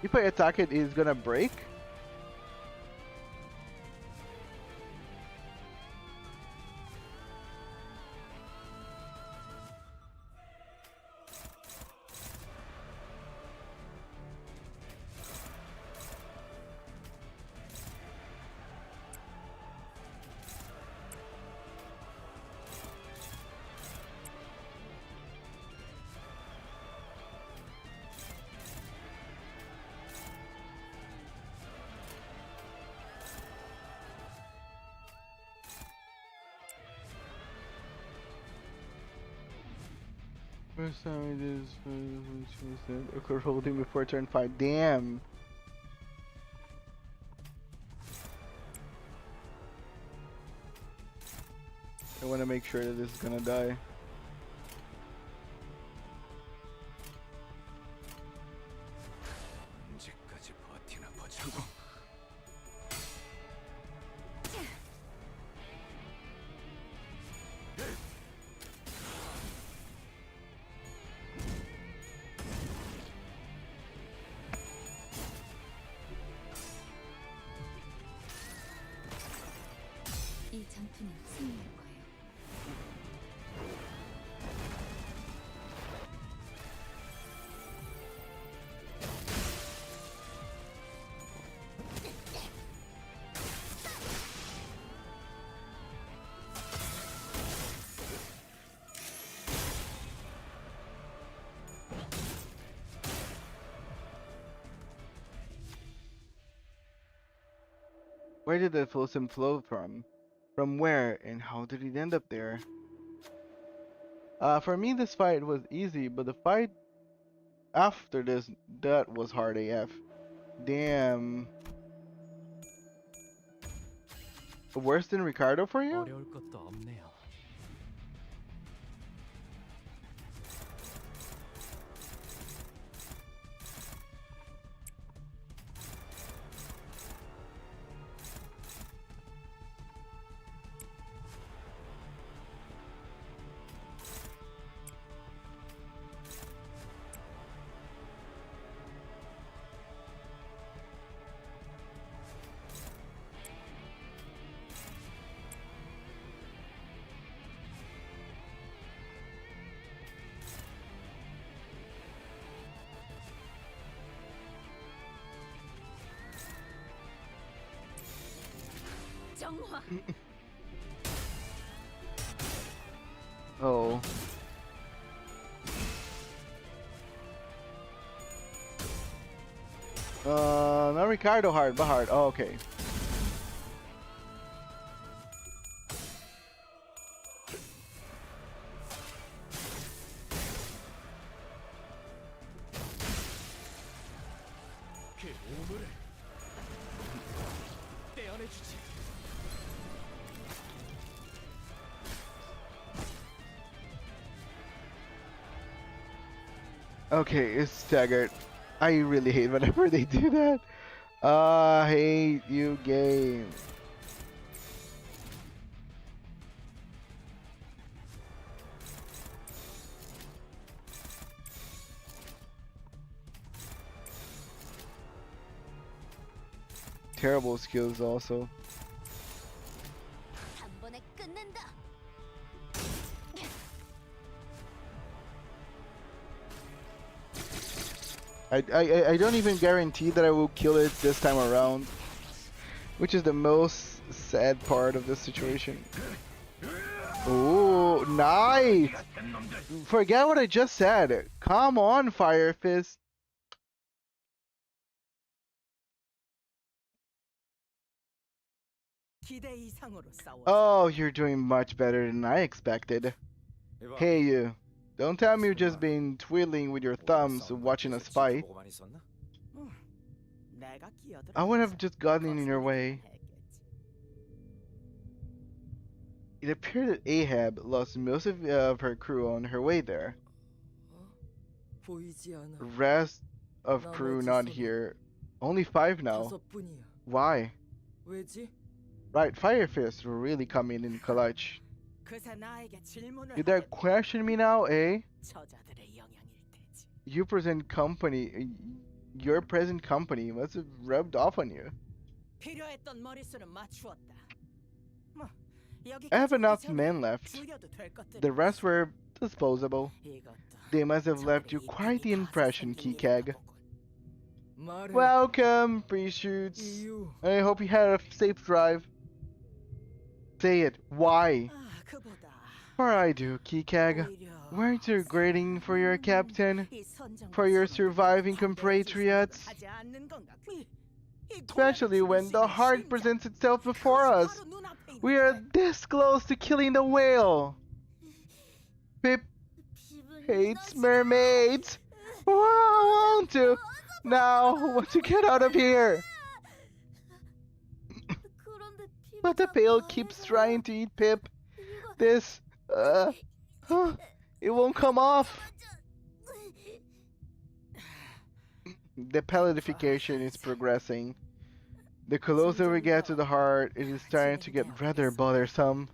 If I attack it, it's gonna break. First time I did this, I could hold him before turn 5. Damn. I want to make sure that this is gonna die. 언제까지 버티나 보자고. 이 전투는 승리할 거예요. Where did the Phloem flow from? From where and how did it end up there? For me this fight was easy, but the fight after this, that was hard AF. Damn. Worse than Ricardo for you? 어려울 것도 없네요. 정화. Oh. Not Ricardo hard, but hard. Oh, okay. 그 오물을 떼어내주지. Okay, it's staggered. I really hate whenever they do that. I hate you, game. Terrible skills also. 한 번에 끝낸다. I don't even guarantee that I will kill it this time around, which is the most sad part of this situation. Oh, nice! Forget what I just said. Come on, Fire Fist. Oh, you're doing much better than I expected. Hey, you. Don't tell me you've just been twiddling with your thumbs watching us fight. I would have just gotten in your way. It appeared that Ahab lost most of her crew on her way there. Rest of crew not here. Only 5 now. Why? Right, Fire Fist will really come in clutch. You dare question me now, eh? You present company, your present company must have rubbed off on you. I have enough men left. The rest were disposable. They must have left you quite the impression, Keycag. Welcome, pre-shoots. I hope you had a safe drive. Say it. Why? Or I do, Keycag. Weren't you grading for your captain? For your surviving compatriots? Especially when the heart presents itself before us. We are this close to killing the whale. Pip hates mermaids. Whoa, won't you? Now, want to get out of here? But the pail keeps trying to eat Pip. This, it won't come off. The pallidification is progressing. The closer we get to the heart, it is starting to get rather bothersome.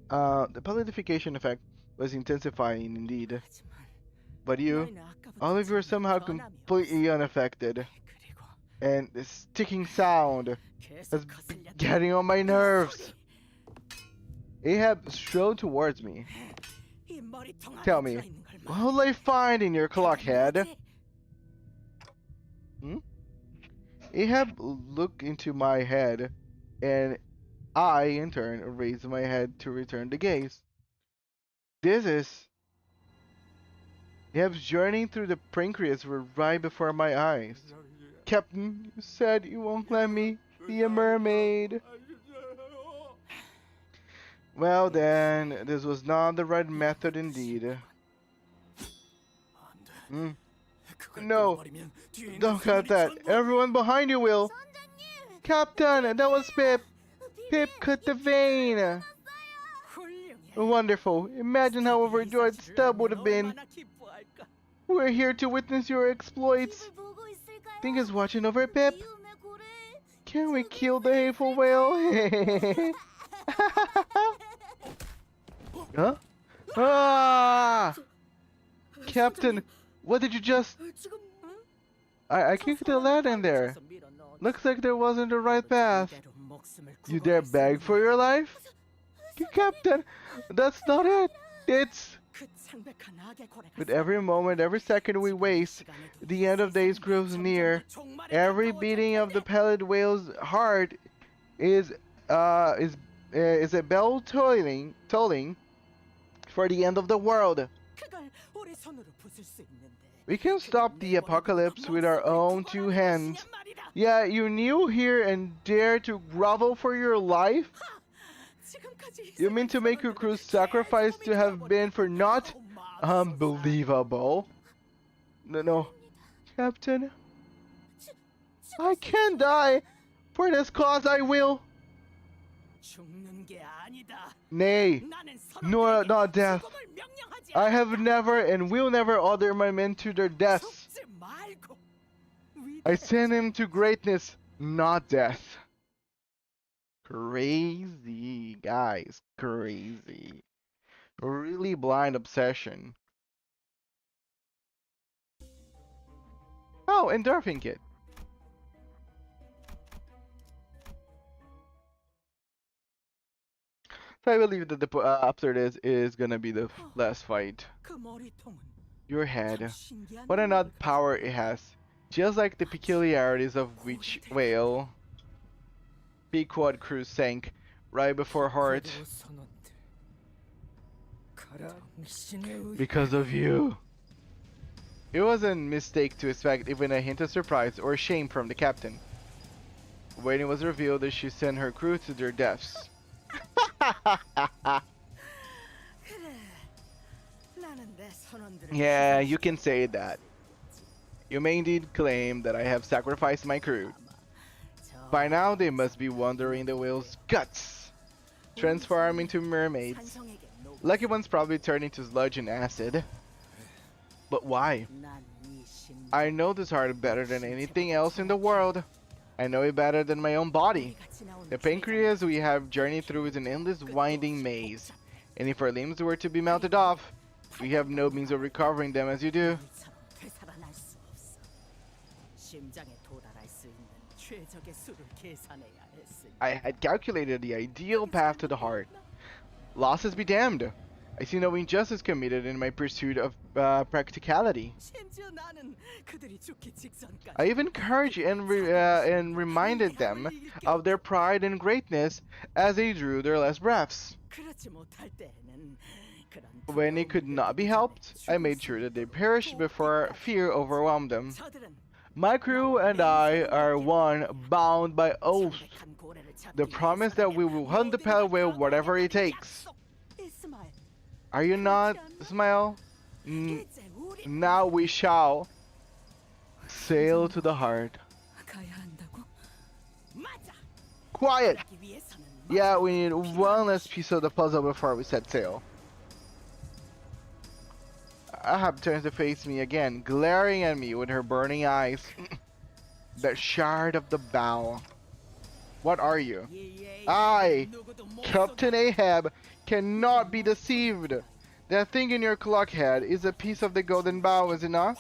The pallidification effect was intensifying indeed. But you, all of you are somehow completely unaffected. And this ticking sound is getting on my nerves. Ahab strode towards me. Tell me, what will I find in your clock head? Ahab looked into my head, and I, in turn, raised my head to return the gaze. This is... Ahab's journey through the pancreas were right before my eyes. Captain, you said you won't let me be a mermaid. Well then, this was not the right method indeed. No, don't cut that. Everyone behind you will. Captain, that was Pip. Pip cut the vein. Wonderful. Imagine how overjoyed Stub would have been. We're here to witness your exploits. Think he's watching over Pip? Can we kill the hateful whale? Huh? Ah! Captain, what did you just... I kicked the lad in there. Looks like there wasn't a right path. You dare beg for your life? Captain, that's not it. It's... With every moment, every second we waste, the end of days grows near. Every beating of the Pallid whale's heart is a bell tolling for the end of the world. We can stop the apocalypse with our own two hands. Yeah, you kneel here and dare to grovel for your life? You mean to make your crew's sacrifice to have been for naught? Unbelievable. No, Captain. I can't die. For this cause I will. Nay, nor not death. I have never and will never order my men to their deaths. I send him to greatness, not death. Crazy, guys. Crazy. Really blind obsession. Oh, endorphin kit. So I believe that the after this is gonna be the last fight. Your head. What an odd power it has. Just like the peculiarities of which whale. Pequod crew sank right before Heart. Because of you. It was a mistake to expect even a hint of surprise or shame from the captain. When it was revealed that she sent her crew to their deaths. Yeah, you can say that. You may indeed claim that I have sacrificed my crew. By now they must be wondering the whale's guts. Transform into mermaids. Lucky ones probably turn into sludge and acid. But why? I know this heart better than anything else in the world. I know it better than my own body. The pancreas we have journeyed through is an endless winding maze. And if our limbs were to be melted off, we have no means of recovering them as you do. I had calculated the ideal path to the heart. Losses be damned. I see no injustice committed in my pursuit of practicality. I even encouraged and reminded them of their pride and greatness as they drew their last breaths. When it could not be helped, I made sure that they perished before fear overwhelmed them. My crew and I are one bound by oath. The promise that we will hunt the Pallid whale whatever it takes. Are you not, Smile? Now we shall sail to the heart. Quiet! Yeah, we need one last piece of the puzzle before we set sail. Ahab turns to face me again, glaring at me with her burning eyes. That shard of the bow. What are you? I, Captain Ahab, cannot be deceived. That thing in your clock head is a piece of the golden bow, is it not?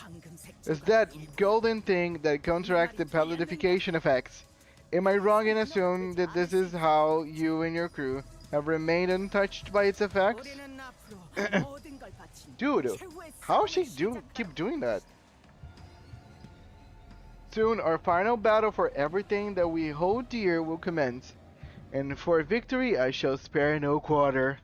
It's that golden thing that counteracts the pallidification effects. Am I wrong in assuming that this is how you and your crew have remained untouched by its effects? Dude, how she keep doing that? Soon our final battle for everything that we hold dear will commence, and for victory I shall spare no quarter.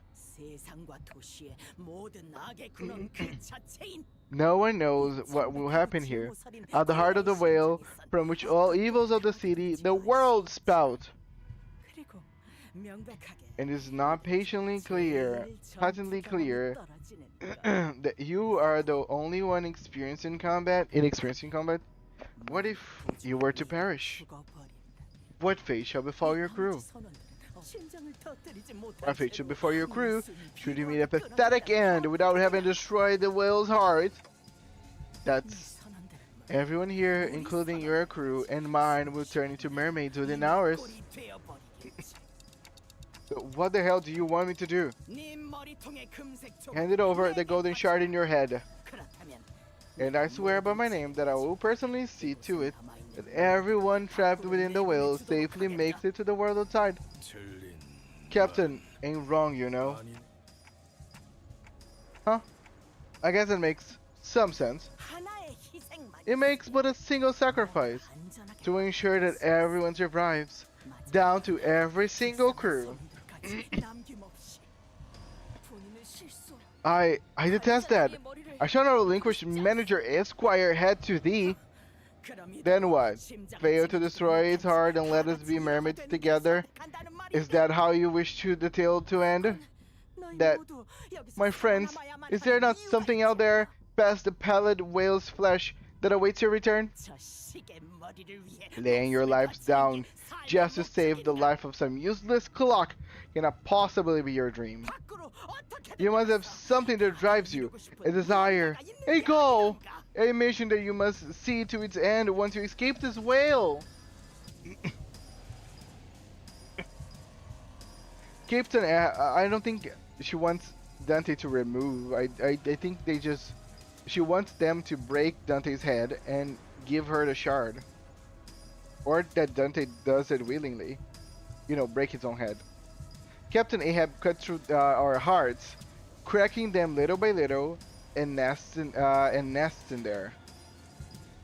No one knows what will happen here, at the heart of the whale, from which all evils of the city, the world spout. And it is not patently clear that you are the only one experienced in combat. What if you were to perish? What fate shall befall your crew? What fate shall befall your crew should you meet a pathetic end without having destroyed the whale's heart? That's everyone here, including your crew and mine, will turn into mermaids within hours. So what the hell do you want me to do? Hand it over, the golden shard in your head. And I swear by my name that I will personally see to it that everyone trapped within the whale safely makes it to the world outside. Captain, ain't wrong, you know. Huh? I guess it makes some sense. It makes but a single sacrifice to ensure that everyone survives, down to every single crew. I detest that. I shall not relinquish manager Esquire head to thee. Then what? Fail to destroy its heart and let us be mermaids together? Is that how you wish the tale to end? That, my friends, is there not something out there past the pallid whale's flesh that awaits your return? Laying your lives down just to save the life of some useless clock cannot possibly be your dream. You must have something that drives you, a desire, a goal, a mission that you must see to its end once you escape this whale. Captain, I don't think she wants Dante to remove. I think she wants them to break Dante's head and give her the shard. Or that Dante does it willingly. You know, break his own head. Captain Ahab cut through our hearts, cracking them little by little and nests in there.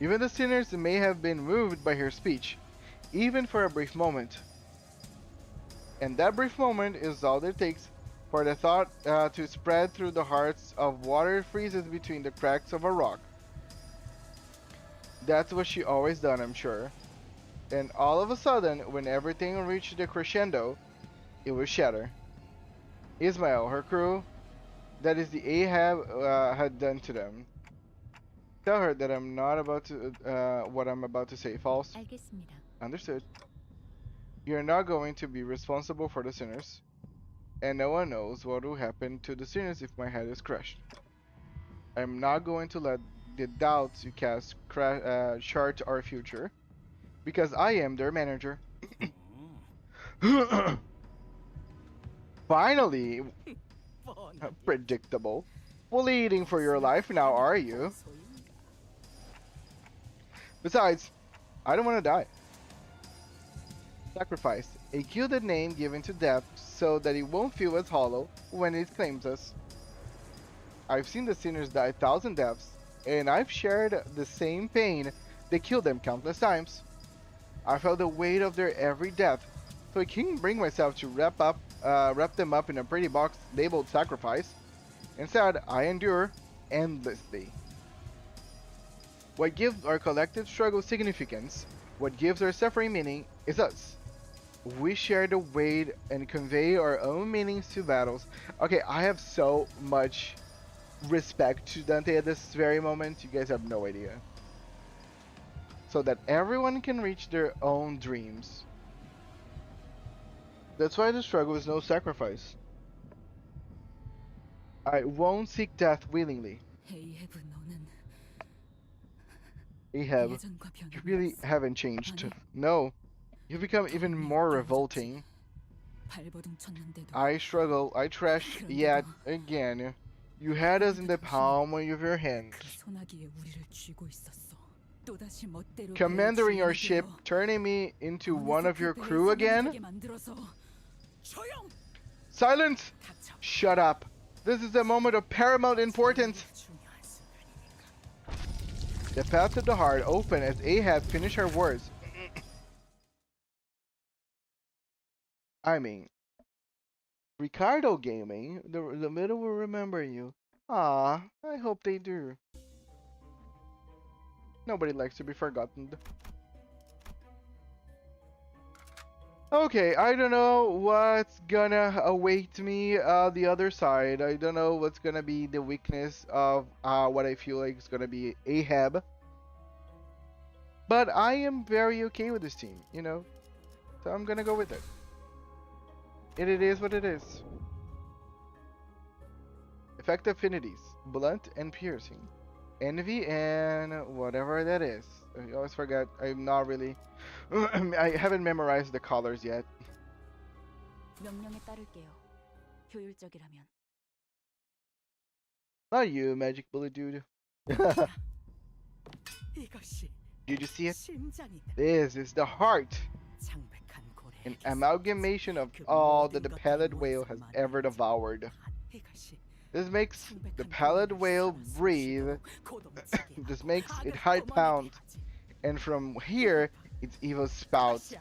Even the sinners may have been moved by her speech, even for a brief moment. And that brief moment is all it takes for the thought to spread through the hearts of water freezes between the cracks of a rock. That's what she always done, I'm sure. And all of a sudden, when everything reached the crescendo, it would shatter. Ismael, her crew, that is the Ahab had done to them. Tell her that I'm not about to, what I'm about to say false. 알겠습니다. Understood. You're not going to be responsible for the sinners. And no one knows what will happen to the sinners if my head is crushed. I'm not going to let the doubts you cast chart our future. Because I am their manager. Finally! Predictable. Bleeding for your life now, are you? Besides, I don't want to die. Sacrifice. A gilded name given to death so that it won't feel as hollow when it claims us. I've seen the sinners die 1,000 deaths, and I've shared the same pain that killed them countless times. I felt the weight of their every death, so I couldn't bring myself to wrap them up in a pretty box labeled sacrifice. Instead, I endure endlessly. What gives our collective struggle significance, what gives our suffering meaning, is us. We share the weight and convey our own meanings to battles. Okay, I have so much respect to Dante at this very moment, you guys have no idea. So that everyone can reach their own dreams. That's why the struggle is no sacrifice. I won't seek death willingly. Ahab, you really haven't changed. No, you've become even more revolting. I struggle, I trash yet again. You had us in the palm of your hand. Commanding your ship, turning me into one of your crew again? Silence! Shut up. This is a moment of paramount importance. The path to the heart opened as Ahab finished her words. I mean, Ricardo Gaming, the middle will remember you. Ah, I hope they do. Nobody likes to be forgotten. Okay, I don't know what's gonna await me the other side. I don't know what's gonna be the weakness of what I feel like is gonna be Ahab. But I am very okay with this team, you know? So I'm gonna go with it. It is what it is. Effect affinities, blunt and piercing. Envy and whatever that is. I always forget. I'm not really... I haven't memorized the colors yet. 명령에 따를게요. 효율적이라면. Not you, magic bullet dude. Did you see it? This is the heart. An amalgamation of all that the pallid whale has ever devoured. This makes the pallid whale breathe. This makes it hide pound. And from here, its evil spouts.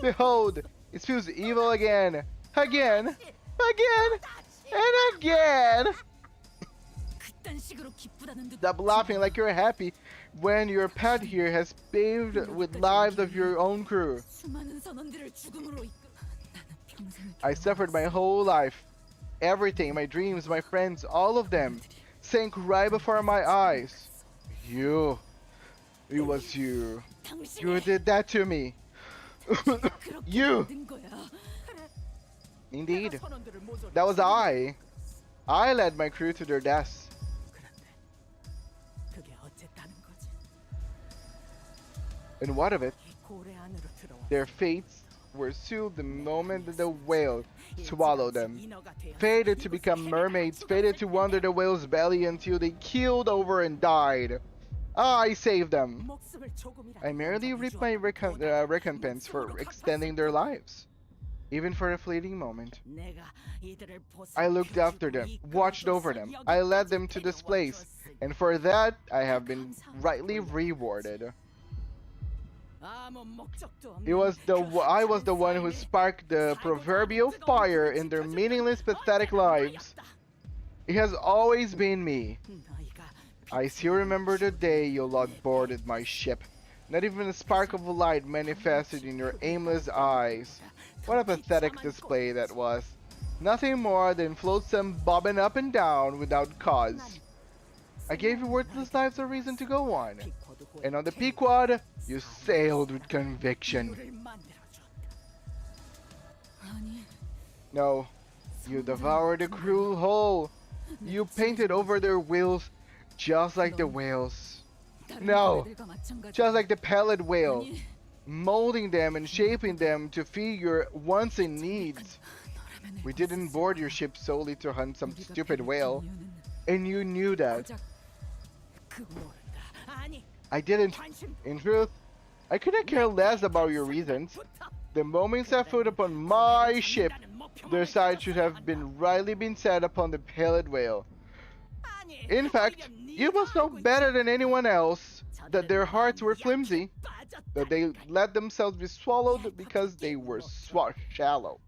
Behold, it spews evil again. Again. Again. And again. Stop laughing like you're happy when your pet here has paved with lives of your own crew. I suffered my whole life. Everything, my dreams, my friends, all of them sank right before my eyes. You. It was you. You did that to me. You. Indeed. That was I. I led my crew to their deaths. And what of it? Their fates were sealed the moment that the whale swallowed them. Fated to become mermaids, fated to wander the whale's belly until they keeled over and died. I saved them. I merely reaped my recompense for extending their lives, even for a fleeting moment. I looked after them, watched over them. I led them to this place, and for that I have been rightly rewarded. I was the one who sparked the proverbial fire in their meaningless, pathetic lives. It has always been me. I still remember the day you lot boarded my ship. Not even a spark of light manifested in your aimless eyes. What a pathetic display that was. Nothing more than flotsam bobbing up and down without cause. I gave your worthless lives a reason to go on. And on the Pequod, you sailed with conviction. No, you devoured the cruel whole. You painted over their wills just like the whales. No, just like the pallid whale, molding them and shaping them to feed your wants and needs. We didn't board your ship solely to hunt some stupid whale, and you knew that. I didn't. In truth, I couldn't care less about your reasons. The moment set foot upon my ship, their sights should have rightly been set upon the pallid whale. In fact, you must know better than anyone else that their hearts were flimsy, that they let themselves be swallowed because they were shallow,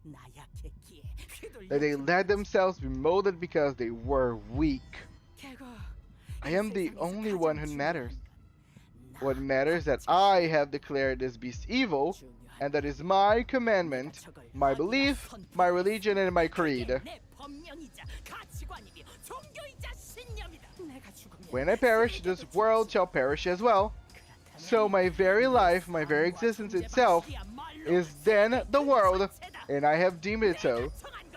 that they let themselves be molded because they were weak. I am the only one who matters. What matters is that I have declared this beast evil, and that is my commandment, my belief, my religion, and my creed. When I perish, this world shall perish as well. So my very life, my very existence itself, is then the world, and I have deemed it so.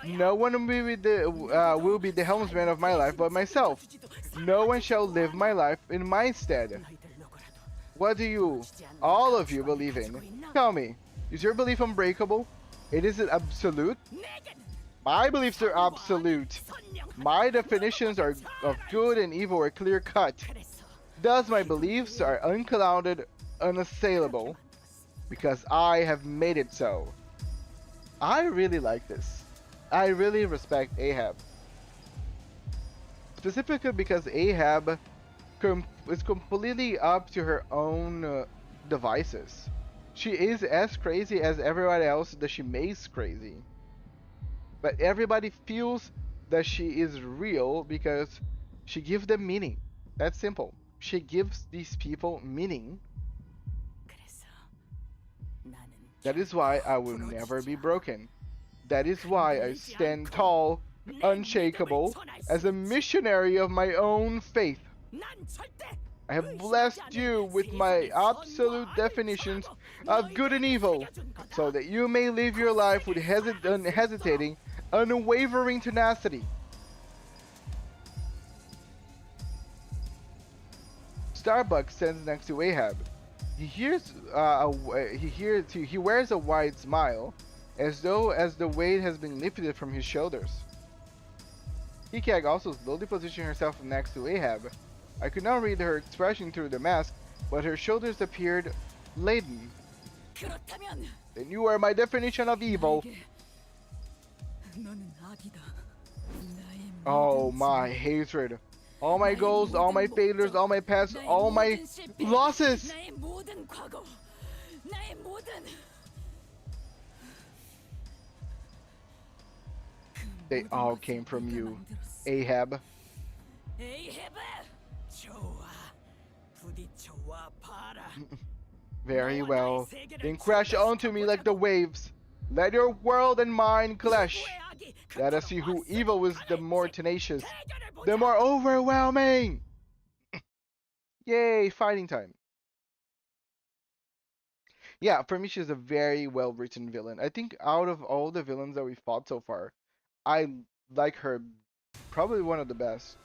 No one will be the helmsman of my life but myself. No one shall live my life in my stead. What do you, all of you, believe in? Tell me, is your belief unbreakable? Is it absolute? My beliefs are absolute. My definitions of good and evil are clear-cut. Thus my beliefs are unclouded, unassailable, because I have made it so. I really like this. I really respect Ahab. Specifically because Ahab is completely up to her own devices. She is as crazy as everyone else that she makes crazy. But everybody feels that she is real because she gives them meaning. That's simple. She gives these people meaning. That is why I will never be broken. That is why I stand tall, unshakable, as a missionary of my own faith. I have blessed you with my absolute definitions of good and evil, so that you may live your life with unhesitating, unwavering tenacity. Starbuck stands next to Ahab. He wears a wide smile, as the weight has been lifted from his shoulders. Hikag also slowly positioned herself next to Ahab. I could not read her expression through the mask, but her shoulders appeared laden. Then you are my definition of evil. Oh, my hatred. All my goals, all my failures, all my past, all my losses. 나의 모든 과거, 나의 모든 They all came from you, Ahab. 에이헤브. 좋아, 부딪혀와 봐라. Very well. Then crash onto me like the waves. Let your world and mine clash. Let us see who evil is the more tenacious, the more overwhelming. Yay, fighting time. Yeah, for me, she's a very well-written villain. I think out of all the villains that we fought so far, I like her probably one of the best.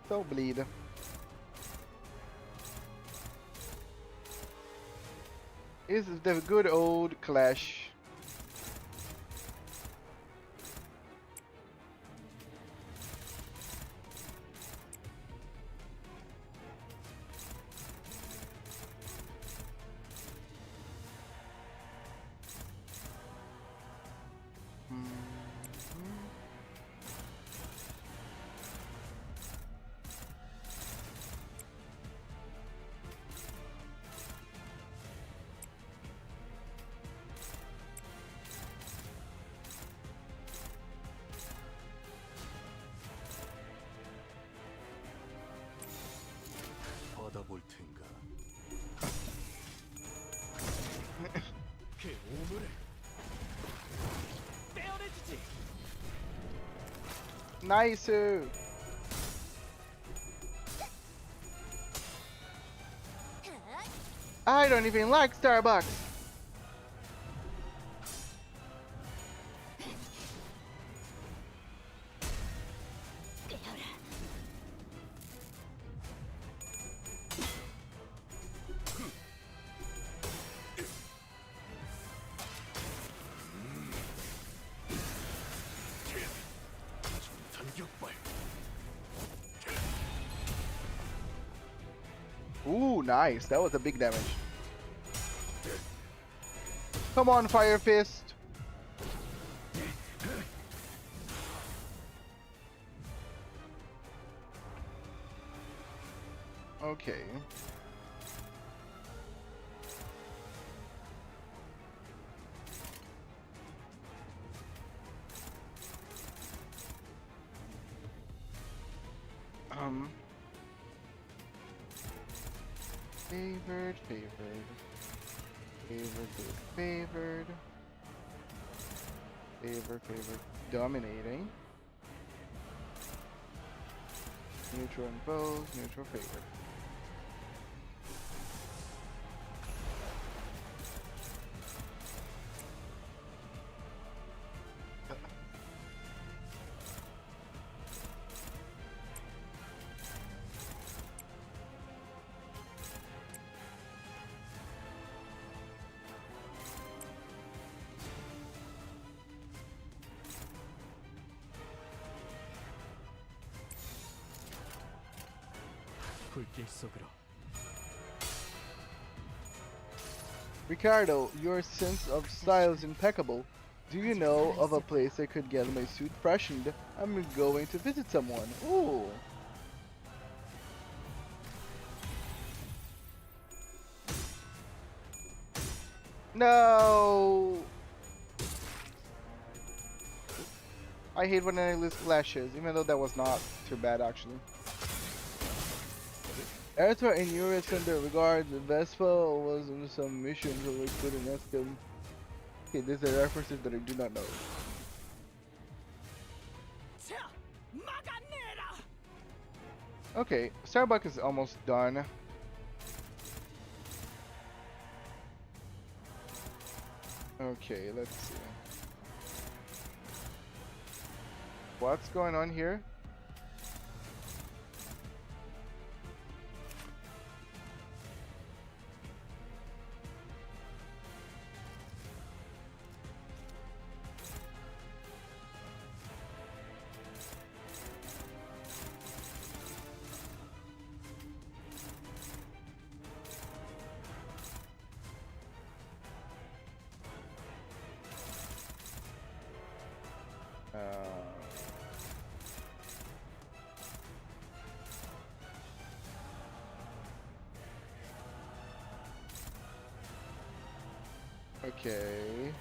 So bleed. Is the good old clash. 받아볼 텐가. 그 오물을 떼어내주지. Nice. I don't even like Starbucks. Ooh, nice. That was a big damage. Come on, Fire Fist. Okay. Favored, favored, favored, favored, dominating. Neutral and bows, neutral favored. 불길 속으로. Ricardo, your sense of style is impeccable. Do you know of a place I could get my suit freshened? I'm going to visit someone. Ooh. No. I hate when I lose flashes, even though that was not too bad actually. Ertra and Yura sent their regards. Vespa was on some mission, so we couldn't ask him. Okay, these are references that I do not know. Okay, Starbuck is almost done. Okay, let's see. What's going on here? Okay.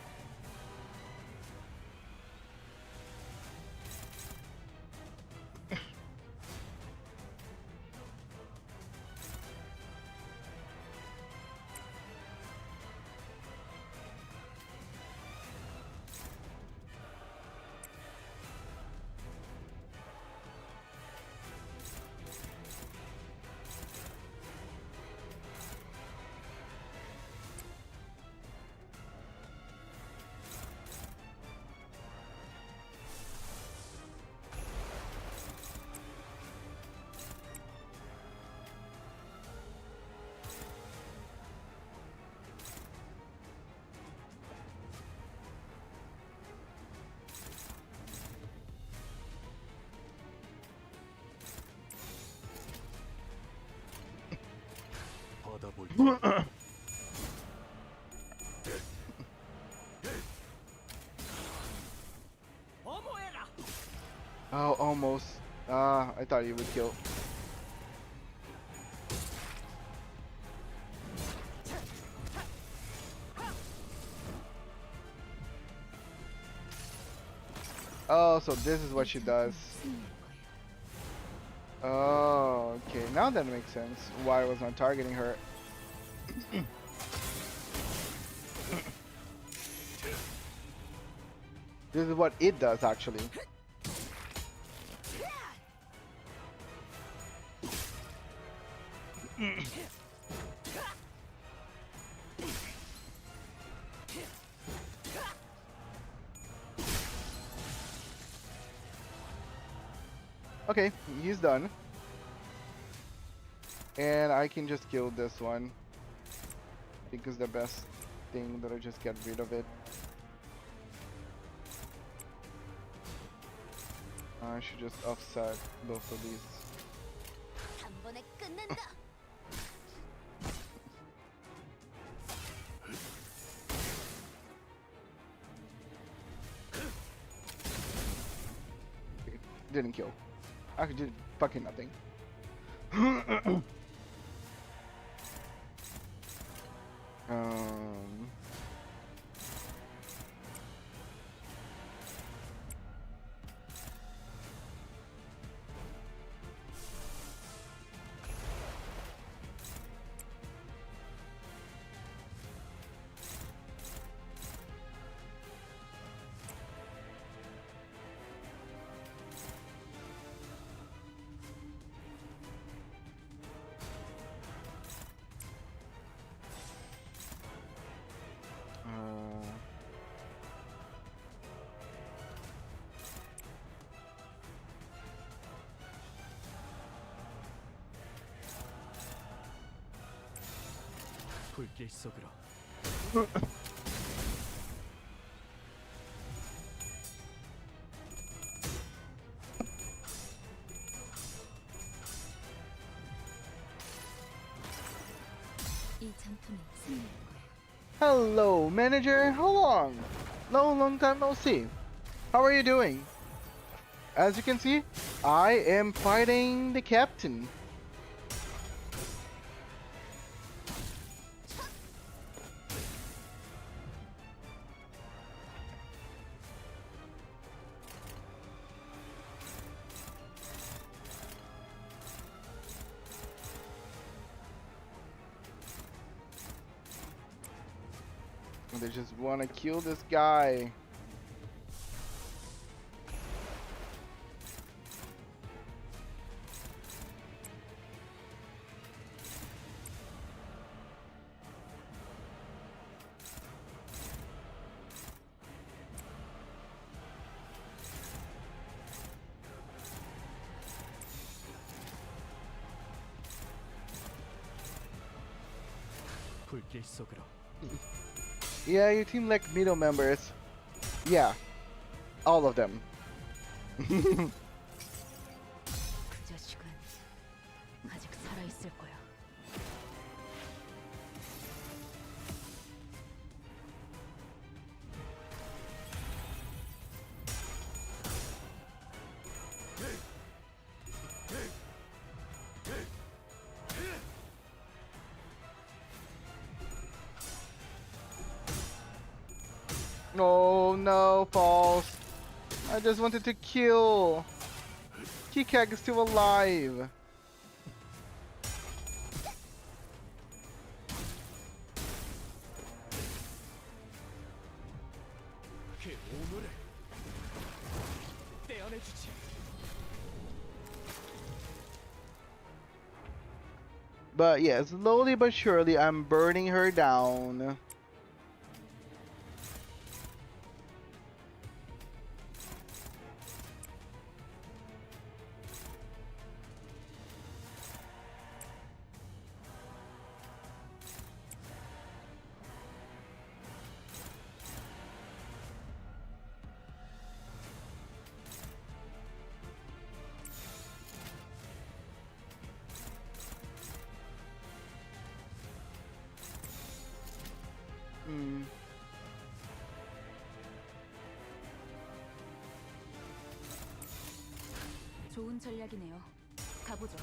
Oh, almost. I thought you would kill. Oh, so this is what she does. Oh, okay. Now that makes sense. Why I was not targeting her. This is what it does, actually. Okay, he's done. And I can just kill this one. I think it's the best thing that I just get rid of it. I should just offset both of these. Okay, didn't kill. I did fucking nothing. 불길 속으로. Hello, manager. How long? Long time no see. How are you doing? As you can see, I am fighting the captain. They just want to kill this guy. 불길 속으로. Yeah, you team like middle members. Yeah, all of them. 그 자식은 아직 살아 있을 거야. Oh no, false. I just wanted to kill. Kikak is still alive. But yeah, slowly but surely I'm burning her down. 좋은 전략이네요. 가보죠.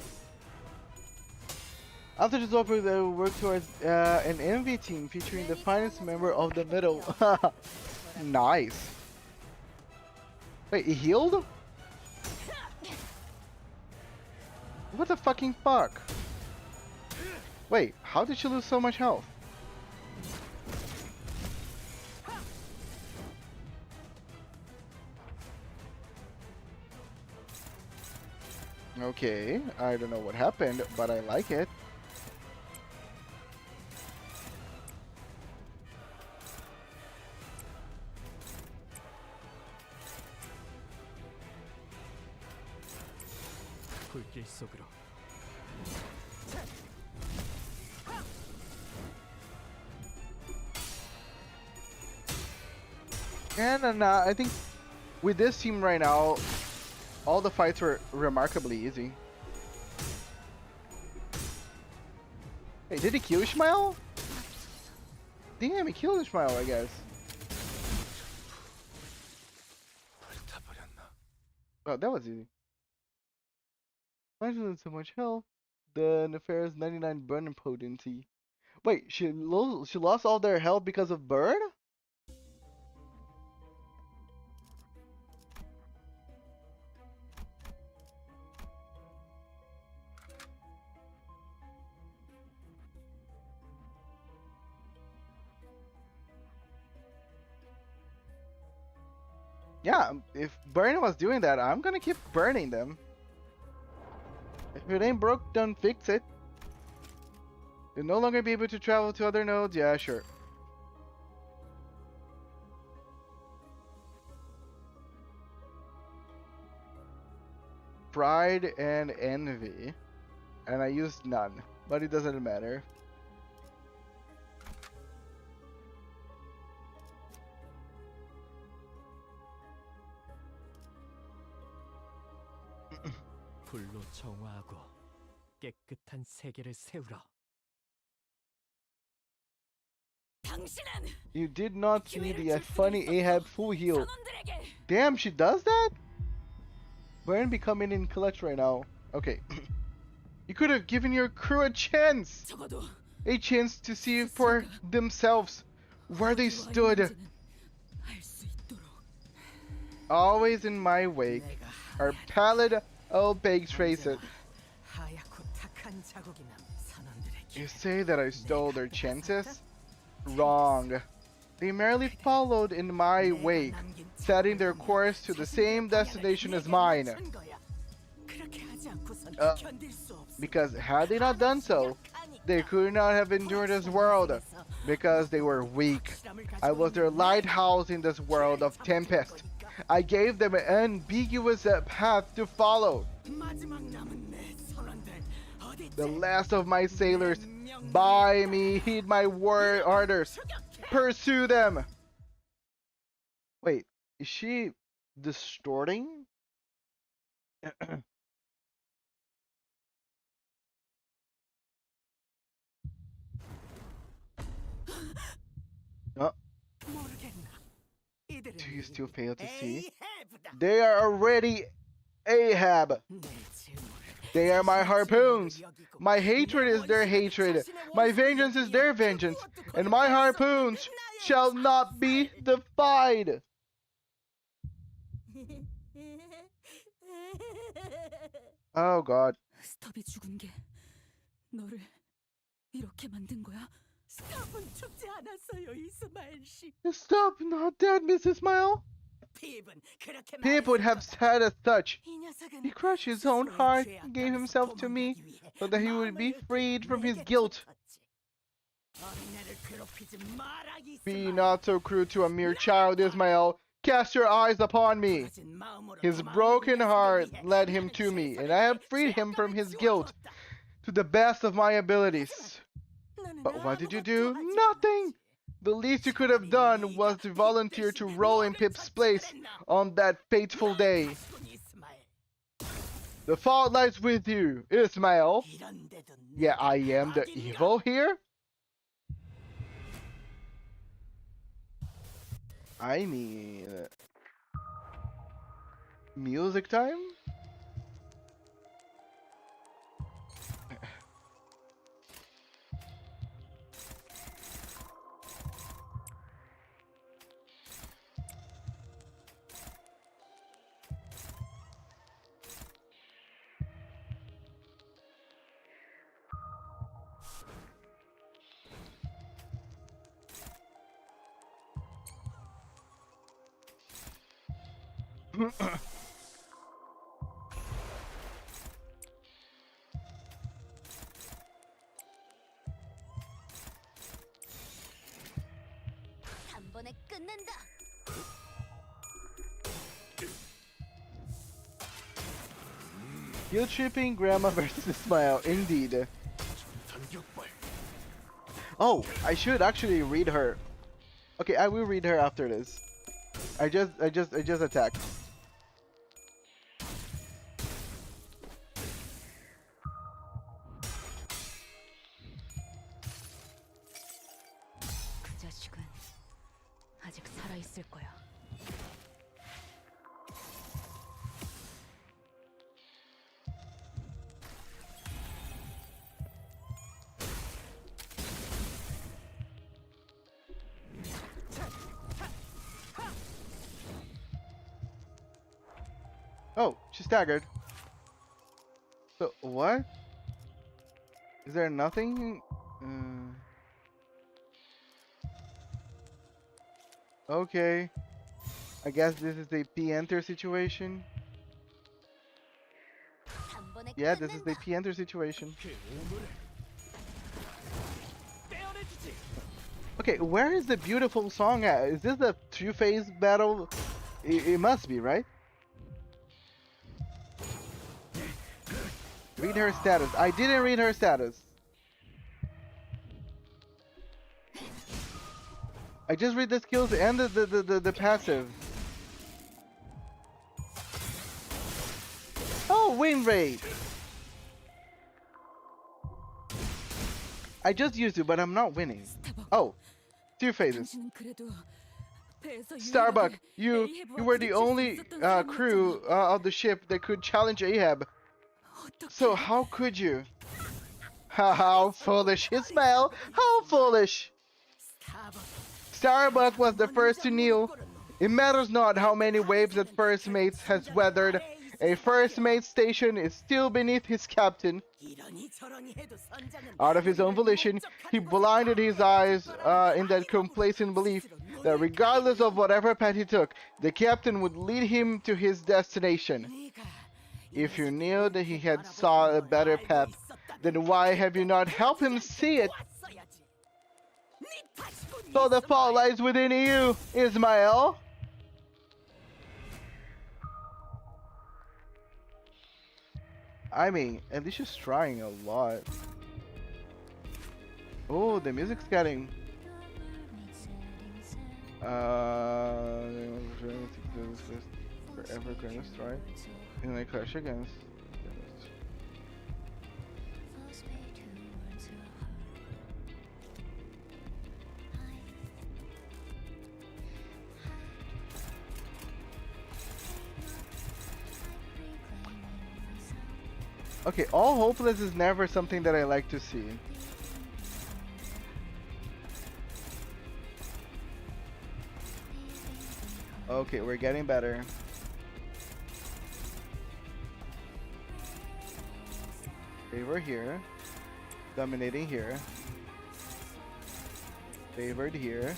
After this offer, they will work towards an MV team featuring the finest member of the middle. Nice. Wait, he healed? What the fucking fuck? Wait, how did she lose so much health? Okay, I don't know what happened, but I like it. 불길 속으로. And I think with this team right now, all the fights were remarkably easy. Hey, did he kill Ishmael? Damn, he killed Ishmael, I guess. Oh, that was easy. Why doesn't so much health? The nefarious 99 burn potency. Wait, she lost all their health because of burn? Yeah, if burn was doing that, I'm gonna keep burning them. If it ain't broke, don't fix it. You'll no longer be able to travel to other nodes? Yeah, sure. Pride and envy. And I used none, but it doesn't matter. 불로 정화하고 깨끗한 세계를 세우라. You did not see the funny Ahab full heal. Damn, she does that? Burn becoming in clutch right now. Okay. You could have given your crew a chance. A chance to see for themselves where they stood. Always in my wake are pallid opaque traces. You say that I stole their chances? Wrong. They merely followed in my wake, setting their course to the same destination as mine. Because had they not done so, they could not have endured this world, because they were weak. I was their lighthouse in this world of tempest. I gave them an ambiguous path to follow. The last of my sailors, by me, heed my word orders. Pursue them. Wait, is she distorting? Oh. Do you still fail to see? They are already Ahab. They are my harpoons. My hatred is their hatred. My vengeance is their vengeance. And my harpoons shall not be defied. Oh God. 스톱이 죽은 게 너를 이렇게 만든 거야? 스탑은 죽지 않았어요, 이스마엘 씨. Stop, not dead, Miss Ismail. 핍은 그렇게 Pip would have said as such. 이 녀석은 He crushed his own heart and gave himself to me so that he would be freed from his guilt. 어린애를 괴롭히지 마라, Be not so cruel to a mere child, Ismael. Cast your eyes upon me. His broken heart led him to me, and I have freed him from his guilt to the best of my abilities. But what did you do? Nothing! The least you could have done was to volunteer to roll in Pip's place on that fateful day. The fault lies with you, Ismael. Yeah, I am the evil here? I mean... music time? 단번에 끝낸다. Guilt tripping Grandma versus Smile, indeed. Oh, I should actually read her. Okay, I will read her after this. I just attacked. 그 자식은 아직 살아 있을 거야. Oh, she staggered. So, what? Is there nothing? Okay. I guess this is a P-enter situation. Yeah, this is the P-enter situation. Okay, where is the beautiful song at? Is this the two-phase battle? It must be, right? Read her status. I didn't read her status. I just read the skills and the passive. Oh, win rate. I just used it, but I'm not winning. Oh, two phases. Starbuck, you were the only crew of the ship that could challenge Ahab. So how could you? How foolish, Ismael! How foolish! Starbuck was the first to kneel. It matters not how many waves that first mate has weathered. A first mate station is still beneath his captain. Out of his own volition, he blinded his eyes in that complacent belief that regardless of whatever path he took, the captain would lead him to his destination. If you knew that he had saw a better path, then why have you not helped him see it? So the fault lies within you, Ismael. I mean, at least she's trying a lot. Oh, the music's getting... forever gonna strike. And I clash against... Okay, all hopeless is never something that I like to see. Okay, we're getting better. Favor here. Dominating here. Favored here.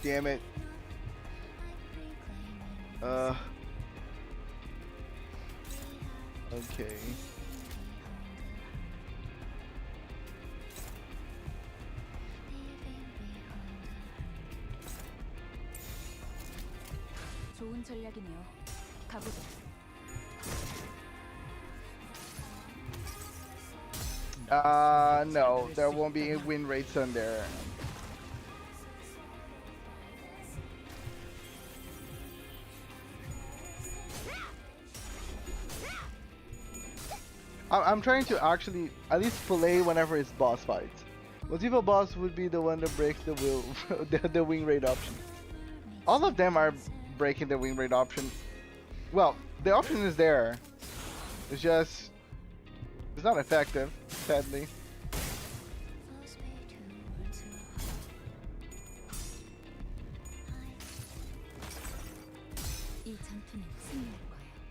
Damn it. Okay. 좋은 전략이네요. 가보자. No, there won't be win rates on there. I'm trying to actually at least play whenever it's boss fights. Motivo boss would be the one that breaks the will, the wing rate option. All of them are breaking the wing rate option. Well, the option is there. It's just it's not effective, sadly.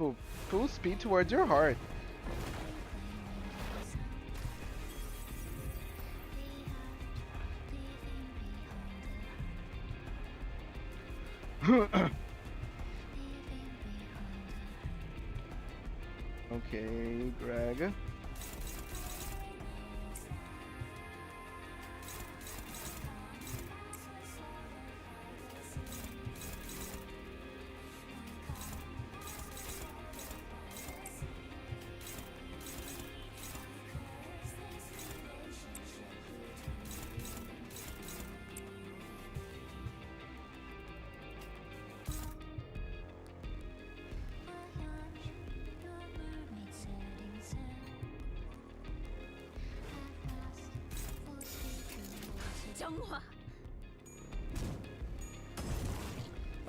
Ooh, full speed towards your heart. Okay, Greg.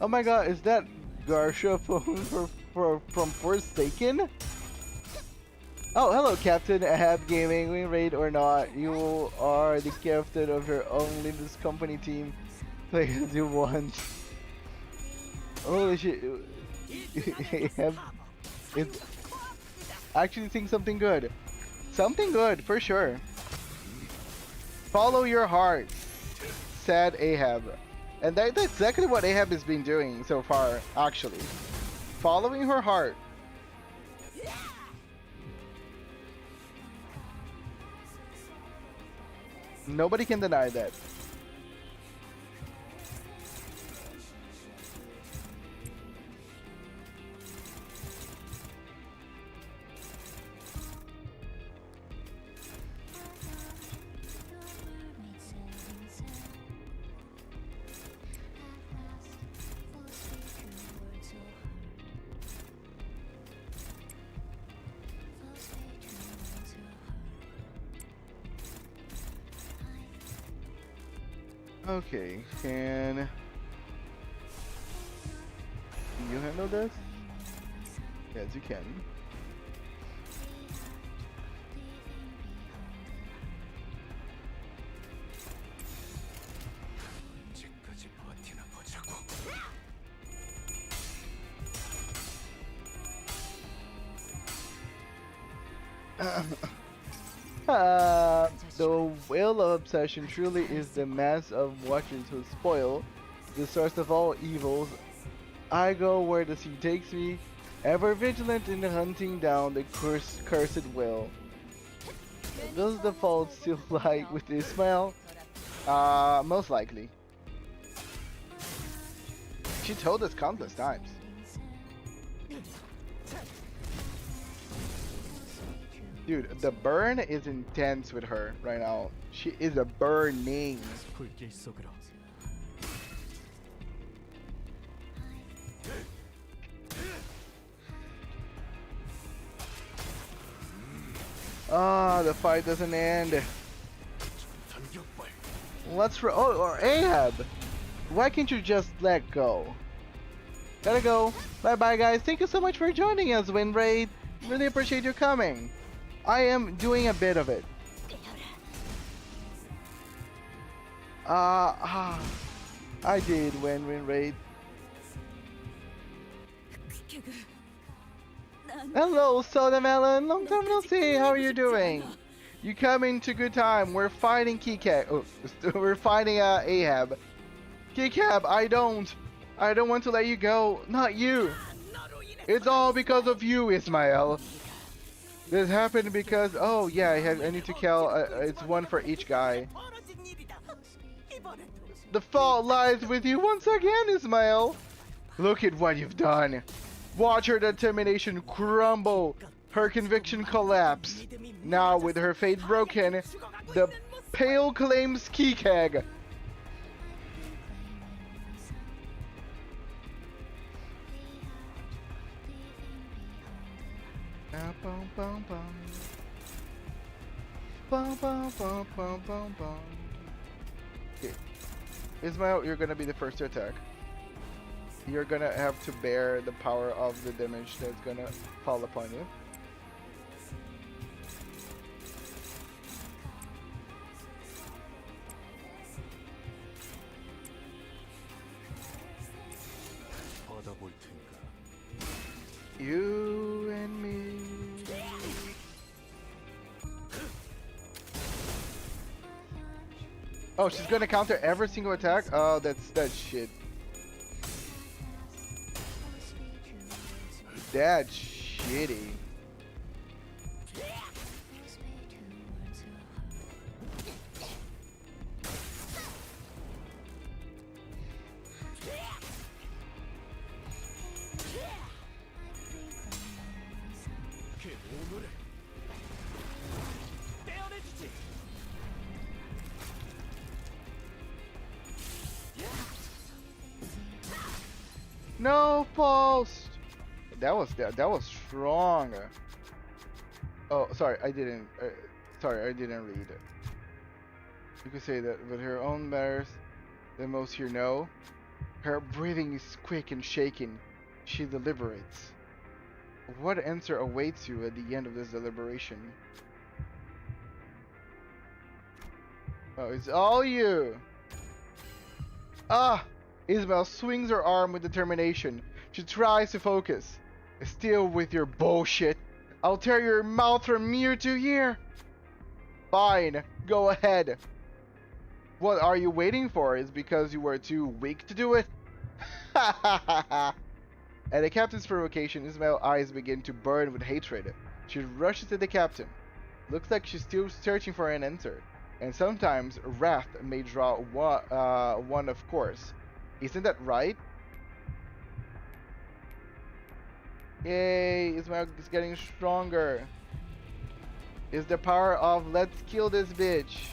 Oh my god, is that Garsha from Forsaken? Oh, hello Captain Ahab Gaming, win raid or not, you are the captain of your own Limbus company team. Play as you want. Holy shit. Ahab is actually think something good. Something good, for sure. Follow your heart, said Ahab. And that's exactly what Ahab has been doing so far, actually. Following her heart. Nobody can deny that. Okay, can you handle this? Yes, you can. The whale of obsession truly is the mass of watchers who spoil the source of all evils. I go where the sea takes me, ever vigilant in hunting down the cursed whale. Does the fault still lie with this smile? Most likely. she told us countless times. Dude, the burn is intense with her right now. She is a burning. 불길 속으로. Ah, the fight doesn't end. Let's or Ahab. Why can't you just let go? Gotta go. Bye bye guys. Thank you so much for joining us, Winraid. Really appreciate you coming. I am doing a bit of it. I did win Winraid. Hello, Soda Melon. Long time no see. How are you doing? You coming to good time. We're fighting Kikab. Oh, we're fighting Ahab. Kikab, I don't want to let you go. Not you. It's all because of you, Ismael. This happened because, oh yeah, I need to kill, it's one for each guy. The fault lies with you once again, Ismael. Look at what you've done. Watch her determination crumble, her conviction collapse. Now with her fate broken, the Pale claims Kikag. Okay. Ismail, you're gonna be the first to attack. You're gonna have to bear the power of the damage that's gonna fall upon you. You and me. Oh, she's gonna counter every single attack? Oh, that's shit. That's shitty. No false. That was strong. Oh, sorry, I didn't. Sorry, I didn't read it. You could say that with her own matters, the most you know. Her breathing is quick and shaking. She deliberates. What answer awaits you at the end of this deliberation? Oh, it's all you. Ah! Isabel swings her arm with determination. She tries to focus. Still with your bullshit. I'll tear your mouth from ear to ear. Fine, go ahead. What are you waiting for? Is because you were too weak to do it? At the captain's provocation, Ismail's eyes begin to burn with hatred. She rushes at the captain. Looks like she's still searching for an answer. And sometimes wrath may draw one of course. Isn't that right? Yay, Ismail is getting stronger. Is the power of let's kill this bitch.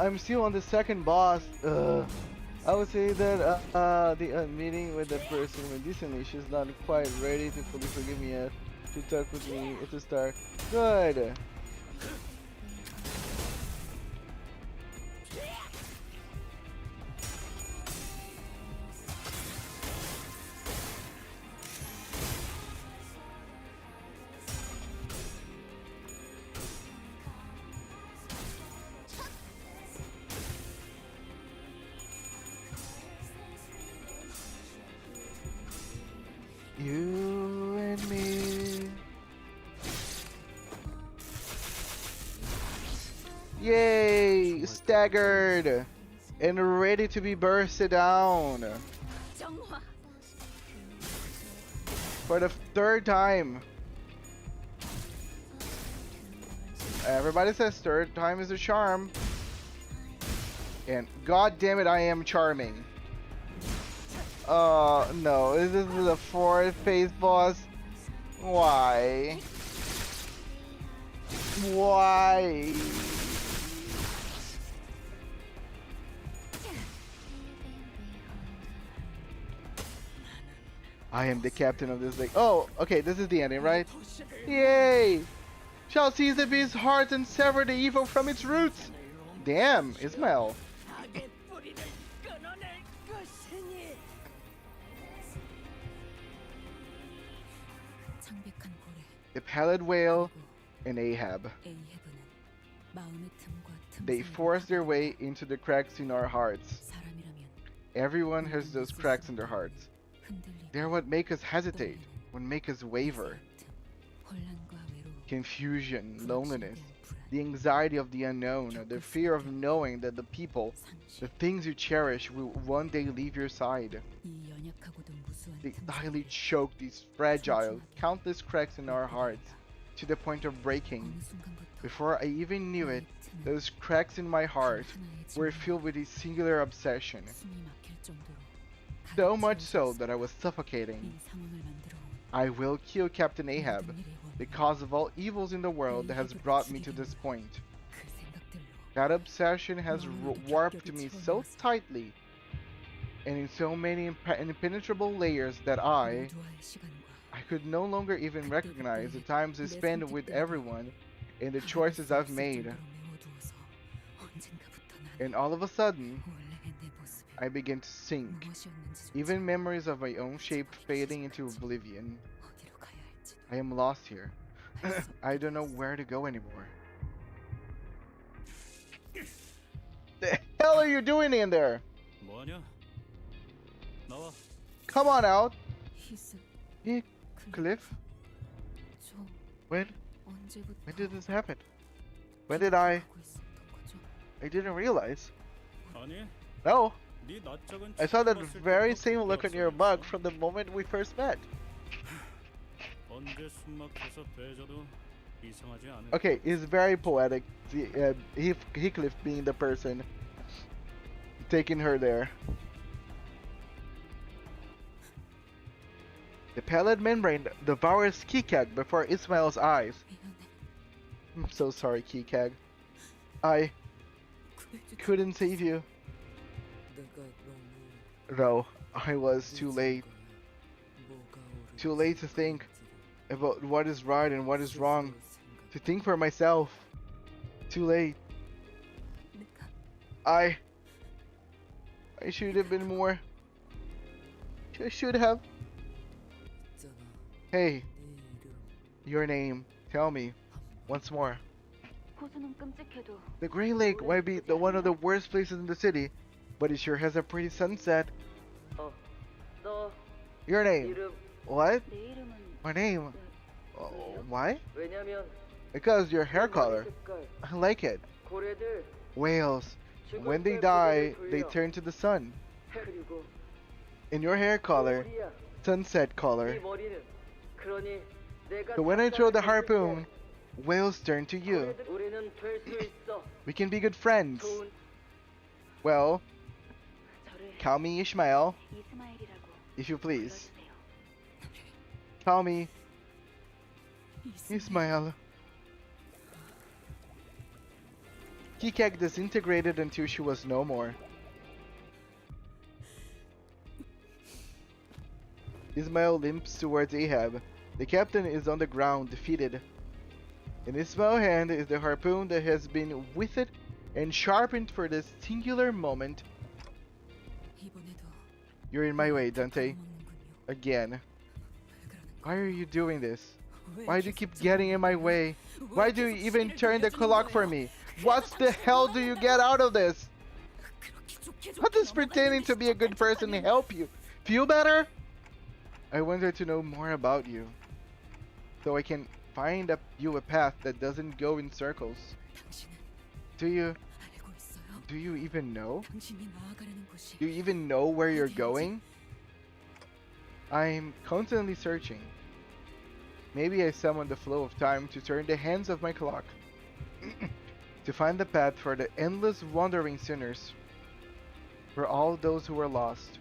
I'm still on the second boss. I would say that the meeting with the person medicinally, she's not quite ready to fully forgive me yet. To talk with me at the start. Good. Yay! Staggered and ready to be bursted down 정화. for the third time. Everybody says third time is a charm. And god damn it, I am charming. Oh no, this is the fourth phase boss. Why? Why? I am the captain of this thing. Oh, okay, this is the ending, right? Yay! Shall seize the beast's heart and sever the evil from its roots. Damn, Ismail. 악의 뿌리를 끊어낼 것이니. 창백한 고래. The Pallid Whale and Ahab. 에이헤브는 마음의 틈과 틈 They 사이를 force their way into the cracks in our hearts. 사람이라면 Everyone has those cracks in their hearts. 흔들리고 They're what make us hesitate, what make us waver. 혼란과 외로움, Confusion, 불확실에 loneliness, 대한 불안, the anxiety of the unknown, the fear of knowing that the people, 상실. the things you cherish will one day leave your side. 이 연약하고도 무수한 They 틈 highly 사이를 choke these fragile, countless cracks in our hearts to the point of breaking. 어느 순간부터 Before I even knew it, 이 틈은 those cracks in my heart 하나의 were 질문에 filled with a singular obsession. 숨이 막힐 정도로 So 가득 much so 채워졌어. that I was suffocating. 이 상황을 만들어 온 I will kill Captain Ahab, 모든 일의 원인, the cause of all evils in the world that has brought me to this point. 그 생각들로 That obsession has warped me so tightly and in so many impenetrable layers that I 모두와의 시간과 could no longer even recognize the times I spent with everyone and the choices I've made. 메워두어서 언젠가부터 나는 And all of a sudden, 원래의 내 모습이 I begin to sink, 무엇이었는지조차 even memories of my own shape fading into oblivion. 어디로 가야 할지도 I am lost here. 알 수 I don't know where to go anymore. The hell are you doing in there? 뭐하냐? 나와. Come on out. 희습 Hey, Cliff, 좀 when 언제부터 did this happen? When did I 하고 있었던 거죠? didn't realize. 아니, No, 네 낯짝은 I saw that 처음 봤을 very 때부터 same look on your 그랬어. mug from the moment we first met. 언제 숨막혀서 빼져도 이상하지 않을. Okay, it's very poetic. Heathcliff being the person taking her there. The pallid membrane devours Kikag before Ismail's eyes. 미안해. I'm so sorry, Kikag. I couldn't save you. No, I was too late. Too late to think about what is right and what is wrong. To think for myself. Too late. 내가 I should have been more. I should have. Hey, your name. Tell me. Once more. 호수는 끔찍해도 The Grey Lake might be one of the worst places in the city, but it sure has a pretty sunset. 너 Your name. 이름 What? 내 이름은 My name. Why? 왜냐면 Because your hair color. 색깔 I like it. 고래들 Whales. When they die, they turn to the sun. 그리고 In your hair color, 머리야. sunset 네 color. 머리는 그러니 내가 So when I throw the 잡다를 harpoon, 때 whales turn to you. 우리는 될 수 있어. We can be good friends. 좋은 Well, 저를 call me Ishmael, 이스마일이라고 if you please. 불러주세요. Call me Ismael. Kikak disintegrated until she was no more. Ismael limps towards Ahab. The captain is on the ground, defeated. In his small hand is the harpoon that has been whetted and sharpened for this singular moment. 이번에도 You're in my way, Dante. 먹는군요. Again. 왜 그러는 Why are you doing this? 거야? Why do you keep getting in my way? Why do you even turn the clock for me? What the hell do you get out of this? How does pretending to be a good person help you? Feel better? I wanted to know more about you, so I can find you a path that doesn't go in circles. 당신은 To Do you 알고 있어요. do you even know? 당신이 나아가려는 곳이 Do you even know where you're going? I'm constantly searching. Maybe I summon the flow of time to turn the hands of my clock. To find the path for the endless wandering sinners. For all those who were lost.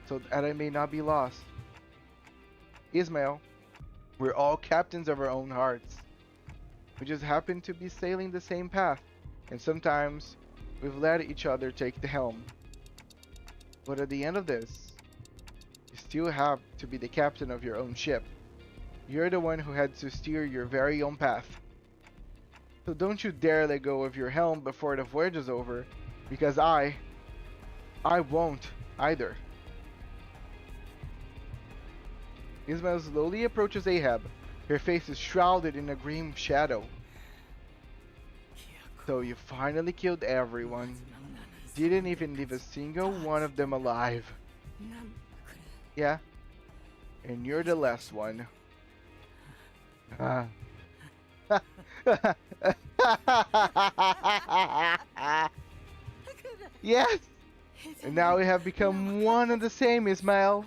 So that I may not be lost. Ismail, we're all captains of our own hearts. We just happen to be sailing the same path. And sometimes we've let each other take the helm. But at the end of this, you still have to be the captain of your own ship. You're the one who had to steer your very own path. So don't you dare let go of your helm before the voyage is over, because I won't either. Ismail slowly approaches Ahab. Her face is shrouded in a green shadow. So you finally killed everyone. Didn't even leave a single one of them alive. Yeah. And you're the last one. Yes! And now we have become one and the same, Ismail.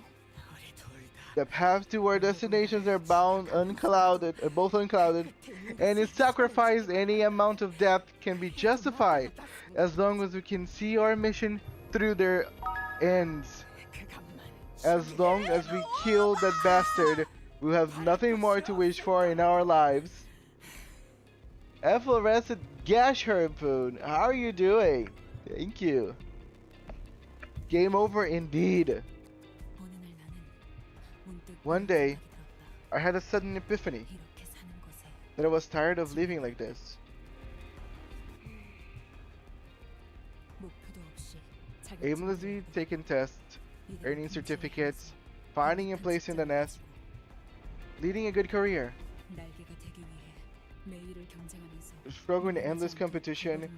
The paths to our destinations are both unclouded, and in sacrifice any amount of death can be justified, as long as we can see our mission through their ends. As long as we kill that bastard, we have nothing more to wish for in our lives. Efflorescent Gash Harpoon, how are you doing? Thank you. Game over indeed. One day, I had a sudden epiphany that I was tired of living like this. Aimlessly taking tests, earning certificates, finding a place in the nest, leading a good career, struggling in endless competition,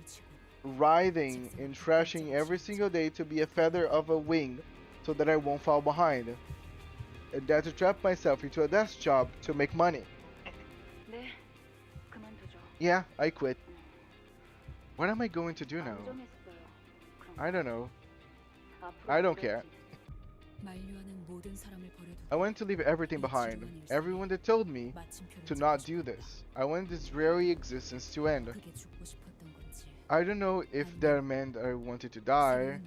writhing and thrashing every single day to be a feather of a wing so that I won't fall behind. And that to trap myself into a desk job to make money. Yeah, I quit. What am I going to do now? I don't know. I don't care. I wanted to leave everything behind. Everyone that told me to not do this. I wanted this dreary existence to end. I don't know if that meant I wanted to die,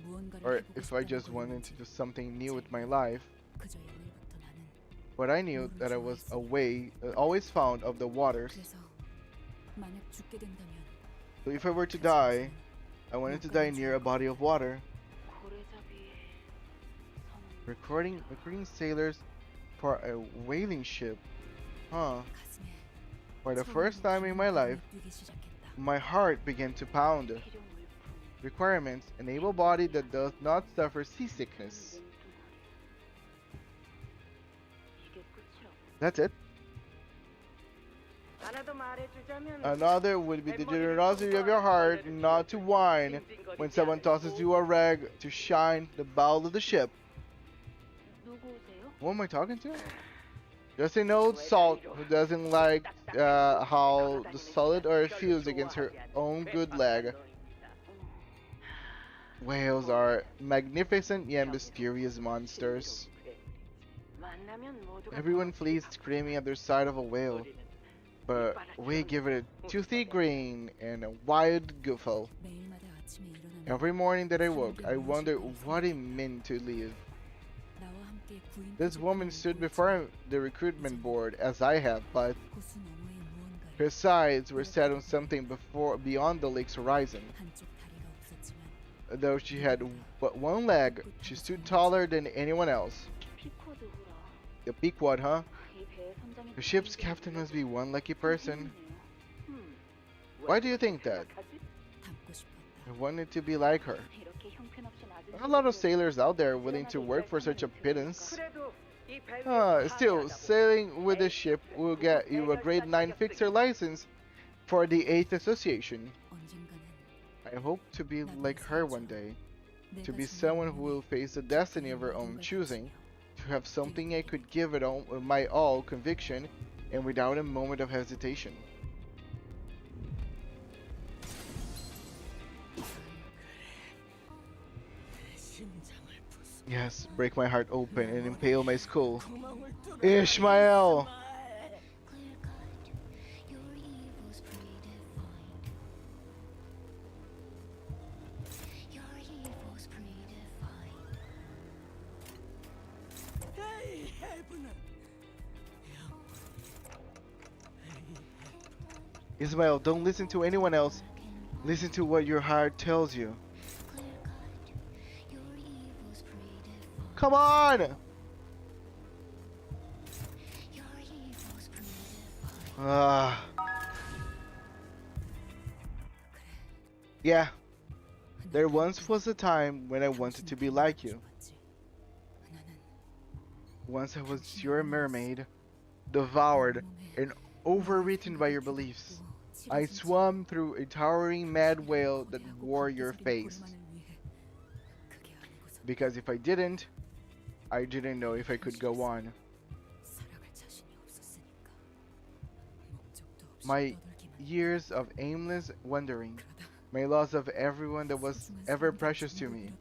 or if I just wanted to do something new with my life. But I knew that I was a way always found of the waters. So if I were to die, I wanted to die near a body of water. Recruiting sailors for a whaling ship. Huh. For the first time in my life, my heart began to pound. Requirements: an able body that does not suffer seasickness. That's it. Another would be the generosity of your heart not to whine when someone tosses you a rag to shine the bow of the ship. Who am I talking to? Just an old salt who doesn't like how the solid earth feels against her own good leg. Whales are magnificent yet mysterious monsters. Everyone flees screaming at their side of a whale, but we give it a toothy grin and a wild guffaw. Every morning that I woke, I wondered what it meant to live. This woman stood before the recruitment board as I have, but her sights were set on something beyond the lake's horizon. Though she had but one leg, she stood taller than anyone else. The Pequod, huh? The ship's captain must be one lucky person. Why do you think that? I wanted to be like her. There are a lot of sailors out there willing to work for such a pittance. Still, sailing with the ship will get you a grade 9 fixer license for the 8th Association. I hope to be like her one day. To be someone who will face the destiny of her own choosing. To have something I could give it all, my all conviction and without a moment of hesitation. Yes, break my heart open and impale my skull. Ishmael! Ismael, don't listen to anyone else. Listen to what your heart tells you. Come on! Ah. Yeah. There once was a time when I wanted to be like you. Once I was your mermaid, devoured and overwritten by your beliefs. I swam through a towering mad whale that wore your face. Because if I didn't know if I could go on. My years of aimless wandering, my loss of everyone that was ever precious to me.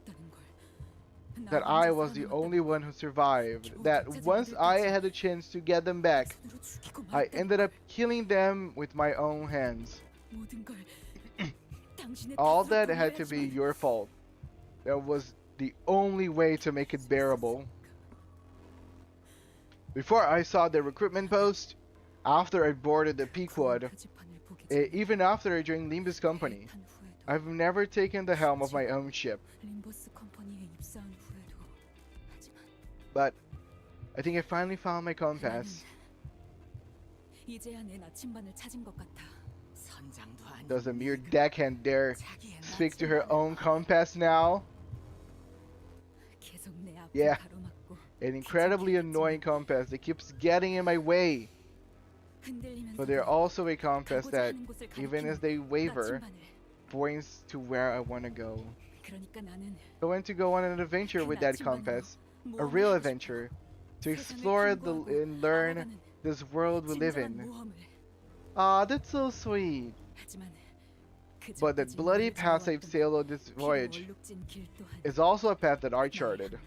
That I was the only one who survived. That once I had a chance to get them back, I ended up killing them with my own hands. All that had to be your fault. That was the only way to make it bearable. Before I saw the recruitment post, after I boarded the Pequod, even after I joined Limbus company, I've never taken the helm of my own ship. But I think I finally found my compass. Does a mere deckhand dare speak to her own compass now? Yeah, an incredibly annoying compass that keeps getting in my way. But they're also a compass that, even as they waver, points to where I want to go. I want to go on an adventure with that compass, a real adventure, to explore and learn this world we live in. Ah, that's so sweet. But that bloody path I've sailed on this voyage is also a path that I charted.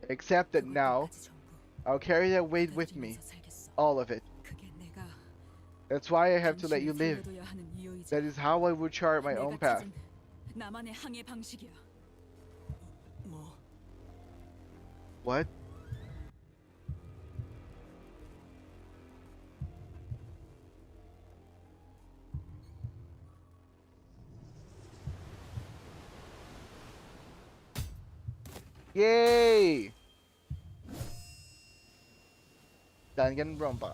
Except that now, I'll carry that weight with me. All of it. That's why I have to let you live. That is how I would chart my own path. What? Yay! Danganronpa.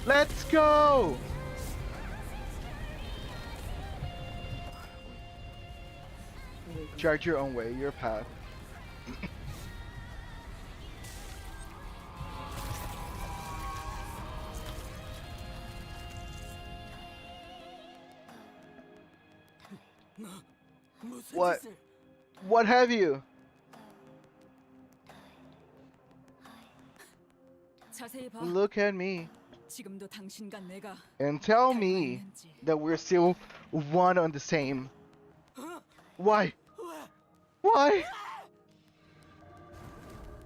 Let's go! Chart your own way, your path. What? What have you? Look at me and tell me that we're still one on the same. Why? Why?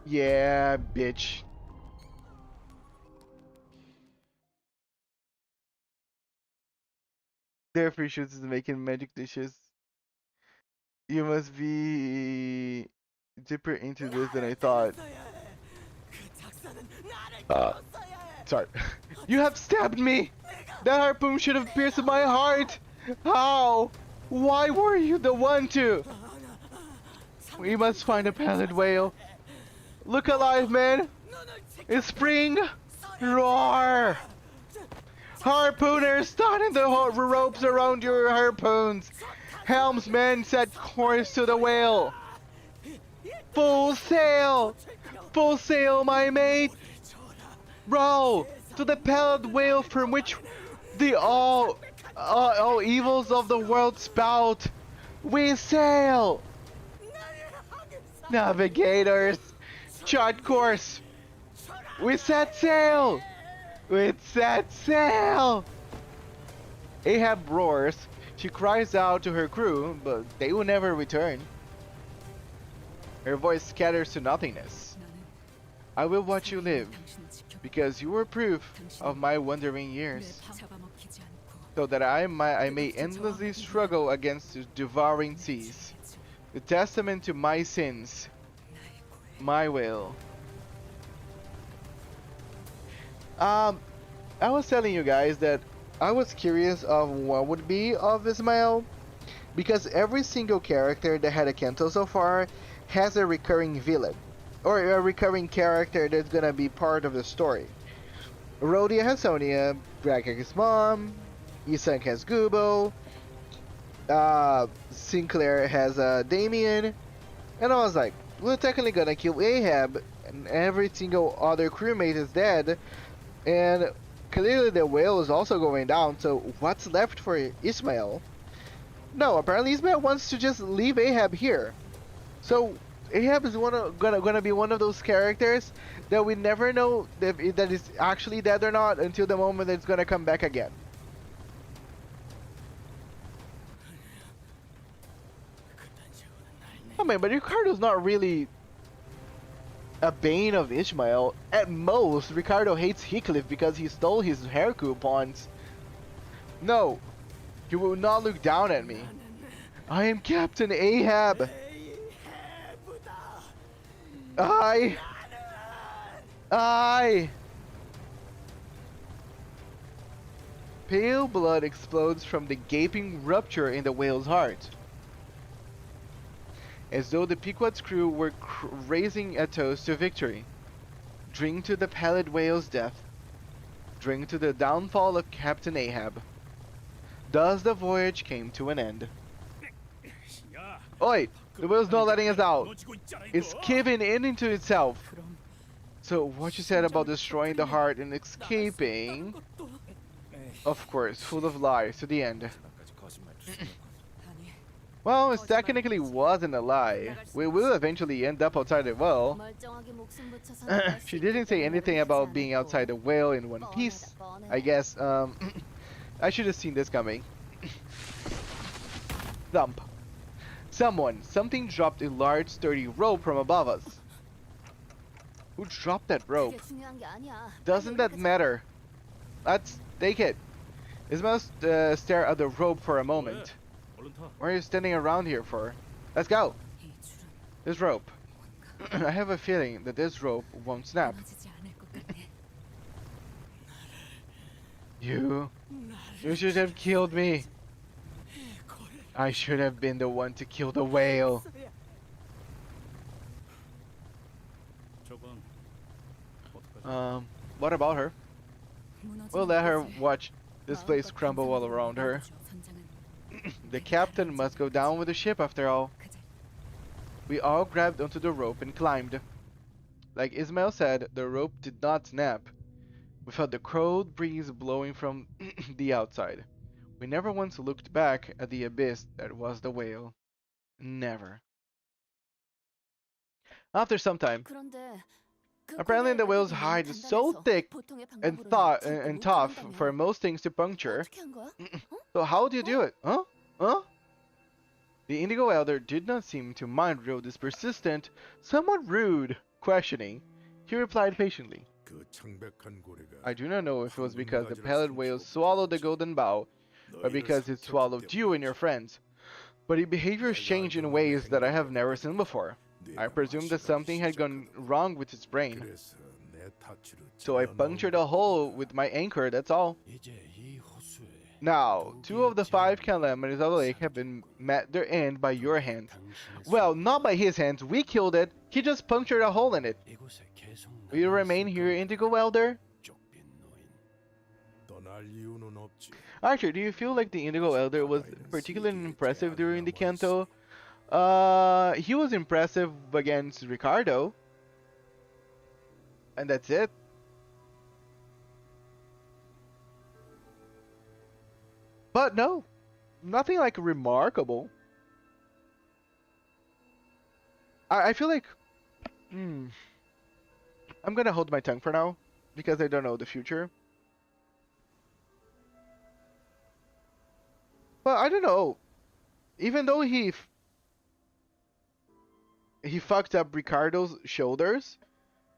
Yeah, bitch. Their appreciates is making magic dishes. You must be deeper into this than I thought. Sorry. You have stabbed me! That harpoon should have pierced my heart! How? Why were you the one to? We must find a pallid whale. Look alive, man! It's spring! Roar! Harpooners, tighten the ropes around your harpoons! Helmsman, set course to the whale! Full sail! Full sail, my mate! Row to the pallid whale from which the all evils of the world spout! We sail! Navigators, chart course! We set sail! We set sail! Ahab roars. She cries out to her crew, but they will never return. Her voice scatters to nothingness. I will watch you live, because you were proof of my wandering years, so that I may endlessly struggle against the devouring seas, the testament to my sins, my will. I was telling you guys that I was curious of what would be of Ismael, because every single character that had a Canto so far has a recurring villain, or a recurring character that's gonna be part of the story. Rodya has Sonia, Brack's mom, Isaac has Gubo, Sinclair has Damien, and I was like, we're technically gonna kill Ahab, and every single other crewmate is dead, and clearly the whale is also going down, so what's left for Ismael? No, apparently Ismael wants to just leave Ahab here. So Ahab is gonna be one of those characters that we never know that is actually dead or not until the moment it's gonna come back again. I mean, but Ricardo's not really a bane of Ishmael. At most, Ricardo hates Heathcliff because he stole his hair coupons. No, you will not look down at me. I am Captain Ahab. I. Pale blood explodes from the gaping rupture in the whale's heart, as though the Pequod's crew were raising a toast to victory. Drink to the pallid whale's death. Drink to the downfall of Captain Ahab. Thus the voyage came to an end. Oi! The whale's not letting us out. It's caving in into itself. So what you said about destroying the heart and escaping... Of course, full of lies to the end. Well, it technically wasn't a lie. We will eventually end up outside the whale. She didn't say anything about being outside the whale in one piece. I guess, I should have seen this coming. Thump. Something dropped a large sturdy rope from above us. Who dropped that rope? Doesn't that matter? Let's take it. Ismael stare at the rope for a moment. What are you standing around here for? Let's go! This rope. I have a feeling that this rope won't snap. You should have killed me. I should have been the one to kill the whale. What about her? We'll let her watch this place crumble all around her. The captain must go down with the ship after all. We all grabbed onto the rope and climbed. Like Ismael said, the rope did not snap. We felt the cold breeze blowing from the outside. We never once looked back at the abyss that was the whale. Never. After some time, apparently the whale's hide is so thick and tough for most things to puncture. So how do you do it? Huh? The Indigo Elder did not seem to mind Rodya's persistent, somewhat rude questioning. He replied patiently. I do not know if it was because the pallid whale swallowed the golden bow, or because it swallowed you and your friends, but its behaviors changed in ways that I have never seen before. I presumed that something had gone wrong with its brain. So I punctured a hole with my anchor, that's all. Now, 2 of the 5 calamities of the lake have been met their end by your hand. Well, not by his hands, we killed it. He just punctured a hole in it. Will you remain here, Indigo Elder? Archer, do you feel like the Indigo Elder was particularly impressive during the Canto? He was impressive against Ricardo. And that's it. But no, nothing like remarkable. I feel like, I'm gonna hold my tongue for now because I don't know the future. But I don't know. Even though he fucked up Ricardo's shoulders,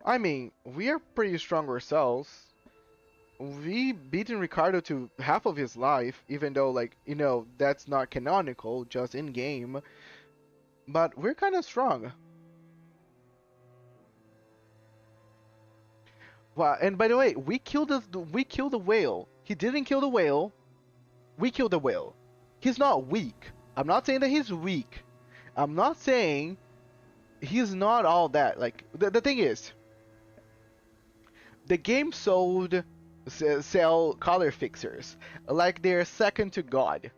I mean, we are pretty strong ourselves. We beaten Ricardo to half of his life, even though, like, you know, that's not canonical, just in game. But we're kind of strong. Wow, and by the way, we killed the whale. He didn't kill the whale. We killed the whale. He's not weak. I'm not saying that he's weak. I'm not saying he's not all that. Like, the thing is, the game sell color fixers like they're second to God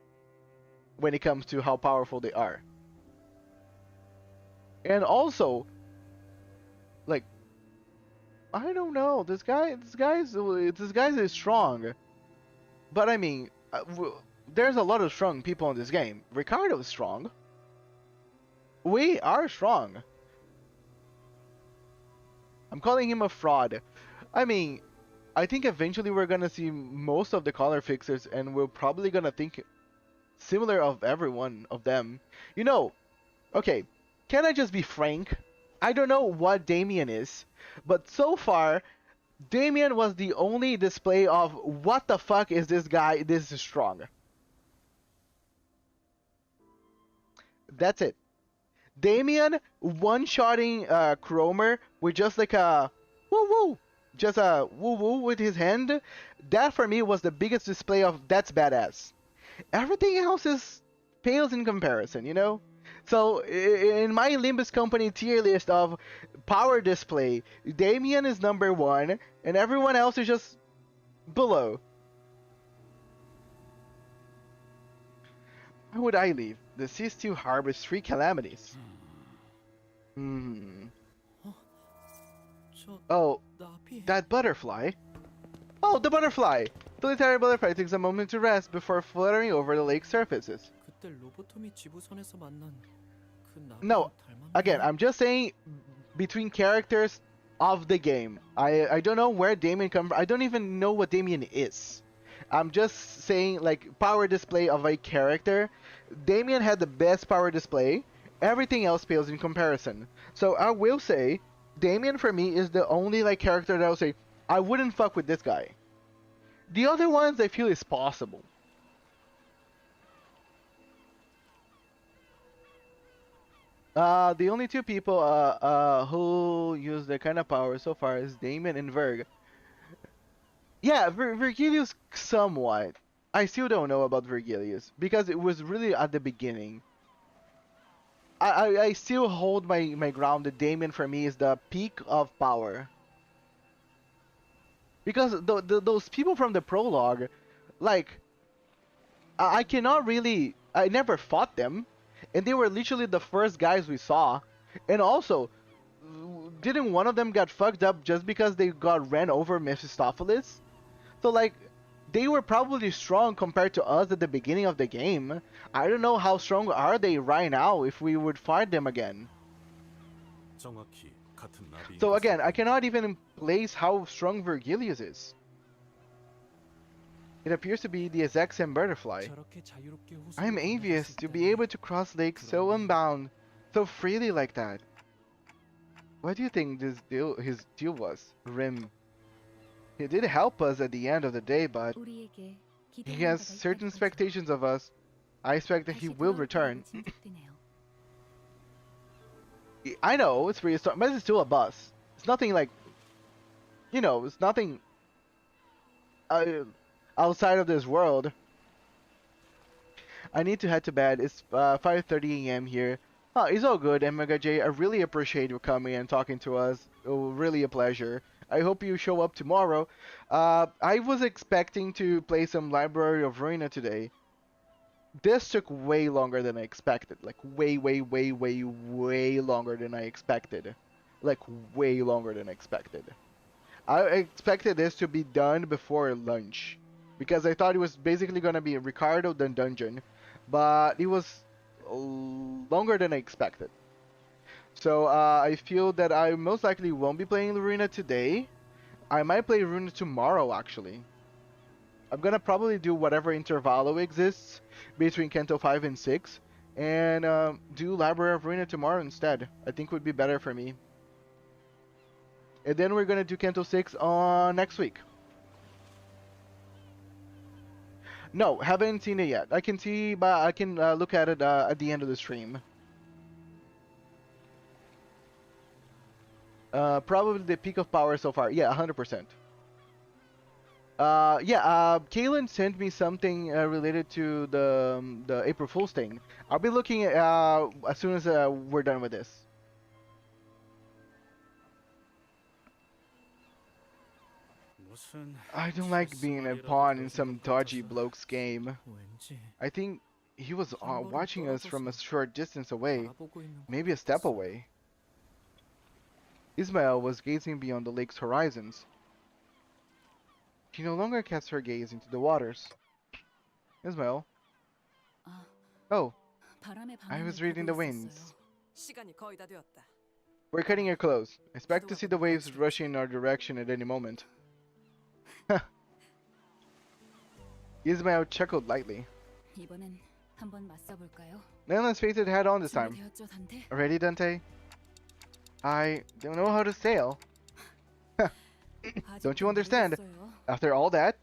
when it comes to how powerful they are. And also, like, I don't know, this guy's strong, but I mean, there's a lot of strong people in this game. Ricardo is strong. We are strong. I'm calling him a fraud. I mean, I think eventually we're gonna see most of the color fixers, and we're probably gonna think similar of every one of them. You know, okay, can I just be frank? I don't know what Damien is, but so far, Damien was the only display of what the fuck is this guy this strong. That's it. Damien one-shotting Cromer with just like a woo-woo. Just a woo-woo with his hand. That for me was the biggest display of that's badass. Everything else is pales in comparison, you know? So in my Limbus Company tier list of power display, Damien is number 1 and everyone else is just below. Why would I leave? The sea still harbors 3 calamities. Oh, that butterfly. Oh, the butterfly! The solitary butterfly takes a moment to rest before fluttering over the lake's surfaces. No, again, I'm just saying between characters of the game. I don't know where Damien comes from. I don't even know what Damien is. I'm just saying, like, power display of a character. Damien had the best power display. Everything else pales in comparison. So I will say, Damien for me is the only like character that I would say I wouldn't fuck with this guy. The other ones I feel is possible. The only 2 people who use that kind of power so far is Damien and Verg. Yeah, Virgilius somewhat. I still don't know about Virgilius because it was really at the beginning. I still hold my ground that Damien for me is the peak of power. Because those people from the prologue, like, I cannot really, I never fought them. And they were literally the first guys we saw. And also, didn't one of them get fucked up just because they got ran over Mephistopheles? So like, they were probably strong compared to us at the beginning of the game. I don't know how strong are they right now if we would fight them again. So again, I cannot even place how strong Virgilius is. It appears to be the exact same butterfly. I am envious to be able to cross lakes so unbound, so freely like that. What do you think his deal was, Rim? He did help us at the end of the day, but he has certain expectations of us. I expect that he will return. I know, it's pretty strong, but it's still a bus. It's nothing like, you know, it's nothing outside of this world. I need to head to bed. It's 5:30 a.m. here. Oh, it's all good, Omega J. I really appreciate you coming and talking to us. Oh, really a pleasure. I hope you show up tomorrow. I was expecting to play some Library of Ruina today. This took way longer than I expected. Like, way longer than I expected. Like, way longer than I expected. I expected this to be done before lunch. Because I thought it was basically going to be Ricardo then Dungeon. But it was longer than I expected. So I feel that I most likely won't be playing Lurina today. I might play Lurina tomorrow, actually. I'm gonna probably do whatever intervallo exists between Canto 5 and 6, and do Library of Ruina tomorrow instead. I think would be better for me. And then we're gonna do Canto 6 on next week. No, haven't seen it yet. I can see, but I can look at it at the end of the stream. Probably the peak of power so far. Yeah, 100%. Kaylin sent me something related to the April Fool's thing. I'll be looking at as soon as we're done with this. I don't like being a pawn in some dodgy bloke's game. I think he was watching us from a short distance away, maybe a step away. Ismael was gazing beyond the lake's horizons. She no longer casts her gaze into the waters. Ismael? Oh, I was reading the winds. We're cutting it close. Expect to see the waves rushing in our direction at any moment. Ismael chuckled lightly. Then let's face it head on this time. Ready, Dante? I don't know how to sail. Don't you understand? After all that,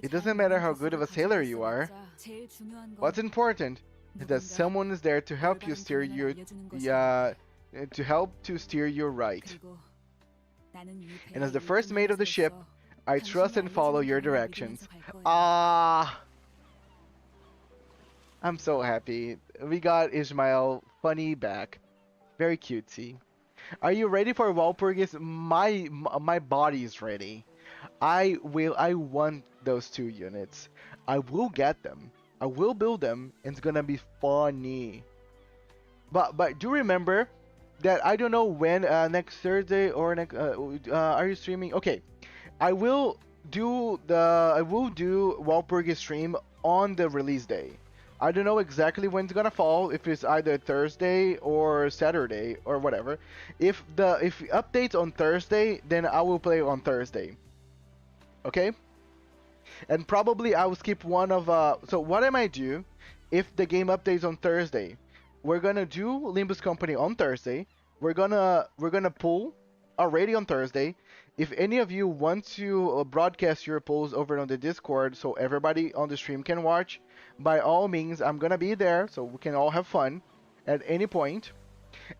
it doesn't matter how good of a sailor you are. What's important is that someone is there to help you steer your right. And as the first mate of the ship, I trust and follow your directions. Ah, I'm so happy. We got Ismael funny back. Very cutesy. Are you ready for Walpurgis? My body is ready. I want those 2 units. I will get them. I will build them. And it's gonna be funny. But do remember that I don't know when next Thursday or next are you streaming? Okay. I will do Walpurgis stream on the release day. I don't know exactly when it's gonna fall, if it's either Thursday or Saturday or whatever. If updates on Thursday, then I will play on Thursday. Okay? And probably I will skip one of so what I might do if the game updates on Thursday. We're gonna do Limbuscompany on Thursday. We're gonna pull already on Thursday. If any of you want to broadcast your polls over on the Discord so everybody on the stream can watch, by all means, I'm gonna be there so we can all have fun at any point.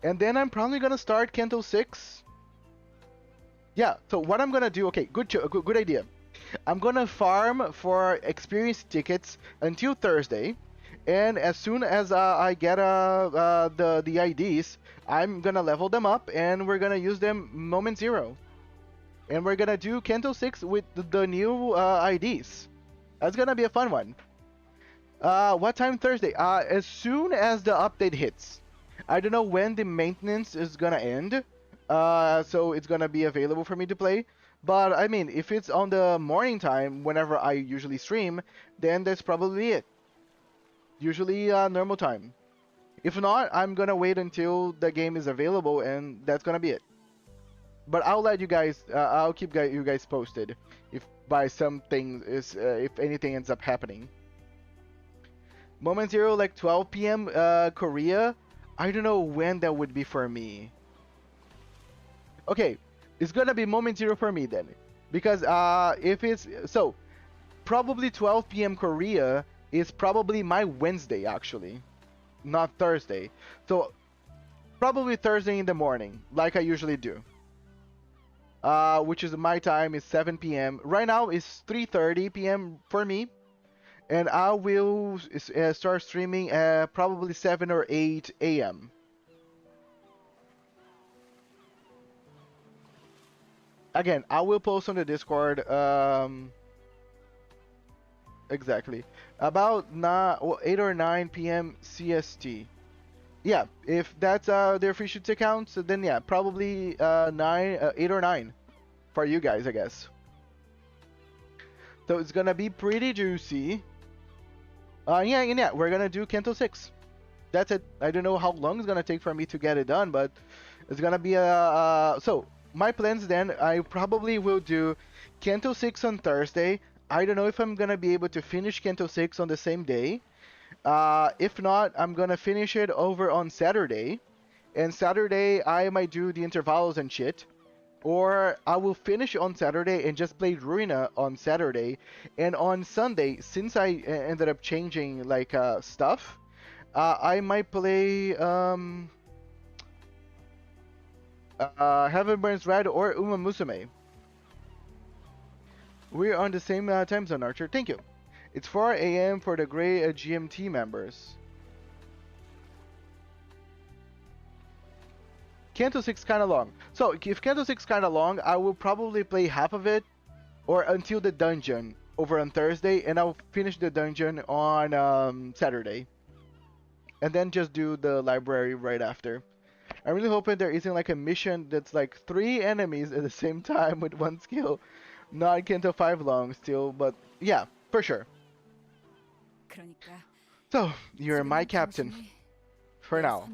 And then I'm probably gonna start Canto 6. Yeah, so what I'm gonna do, okay, good idea. I'm gonna farm for experience tickets until Thursday, and as soon as I get the IDs, I'm gonna level them up and we're gonna use them moment zero. And we're gonna do Canto 6 with the new IDs. That's gonna be a fun one. What time Thursday? As soon as the update hits. I don't know when the maintenance is gonna end. So it's gonna be available for me to play. But I mean, if it's on the morning time, whenever I usually stream, then that's probably it. Usually normal time. If not, I'm gonna wait until the game is available and that's gonna be it. But I'll let you guys, I'll keep you guys posted if if anything ends up happening. Moment zero, like 12 p.m. Korea. I don't know when that would be for me. Okay, it's gonna be moment zero for me then, because if it's so, probably 12 p.m. Korea is probably my Wednesday actually, not Thursday. So probably Thursday in the morning, like I usually do. Which is my time is 7 p.m. Right now it's 3:30 p.m. for me, and I will start streaming at probably 7 or 8 a.m. Again, I will post on the Discord. Exactly about 8 or 9 p.m. CST. Yeah, if that's their free shoots account, so then yeah, probably 8 or 9 for you guys, I guess. So it's gonna be pretty juicy. Yeah, we're gonna do Canto 6. That's it. I don't know how long it's gonna take for me to get it done, but it's gonna be a so my plans then, I probably will do Canto 6 on Thursday. I don't know if I'm gonna be able to finish Canto 6 on the same day. If not, I'm gonna finish it over on Saturday. And Saturday I might do the intervals and shit. Or I will finish on Saturday and just play Ruina on Saturday. And on Sunday, since I ended up changing like stuff, I might play Heaven Burns Red or Uma Musume. We're on the same time zone, Archer. Thank you. It's 4 a.m. for the Grey GMT members. Canto 6 kind of long. So if Canto 6 kind of long, I will probably play half of it or until the dungeon over on Thursday, and I'll finish the dungeon on Saturday. And then just do the library right after. I'm really hoping there isn't like a mission that's like 3 enemies at the same time with 1 skill. Not Canto 5 long still, but yeah, for sure. So, you're my captain. For now.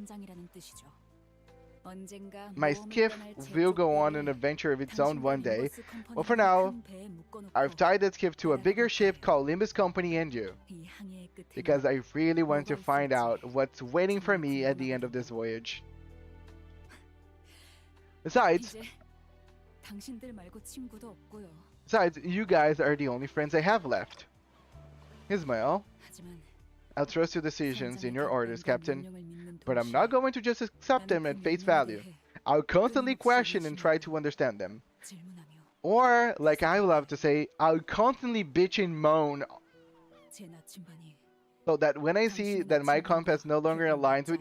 My skiff will go on an adventure of its own one day, but for now, I've tied that skiff to a bigger ship called Limbuscompany and you, because I really want to find out what's waiting for me at the end of this voyage. Besides, you guys are the only friends I have left. Ismael, I'll trust your decisions in your orders, Captain, but I'm not going to just accept them at face value. I'll constantly question and try to understand them. Or, like I love to say, I'll constantly bitch and moan, so that when I see that my compass no longer aligns with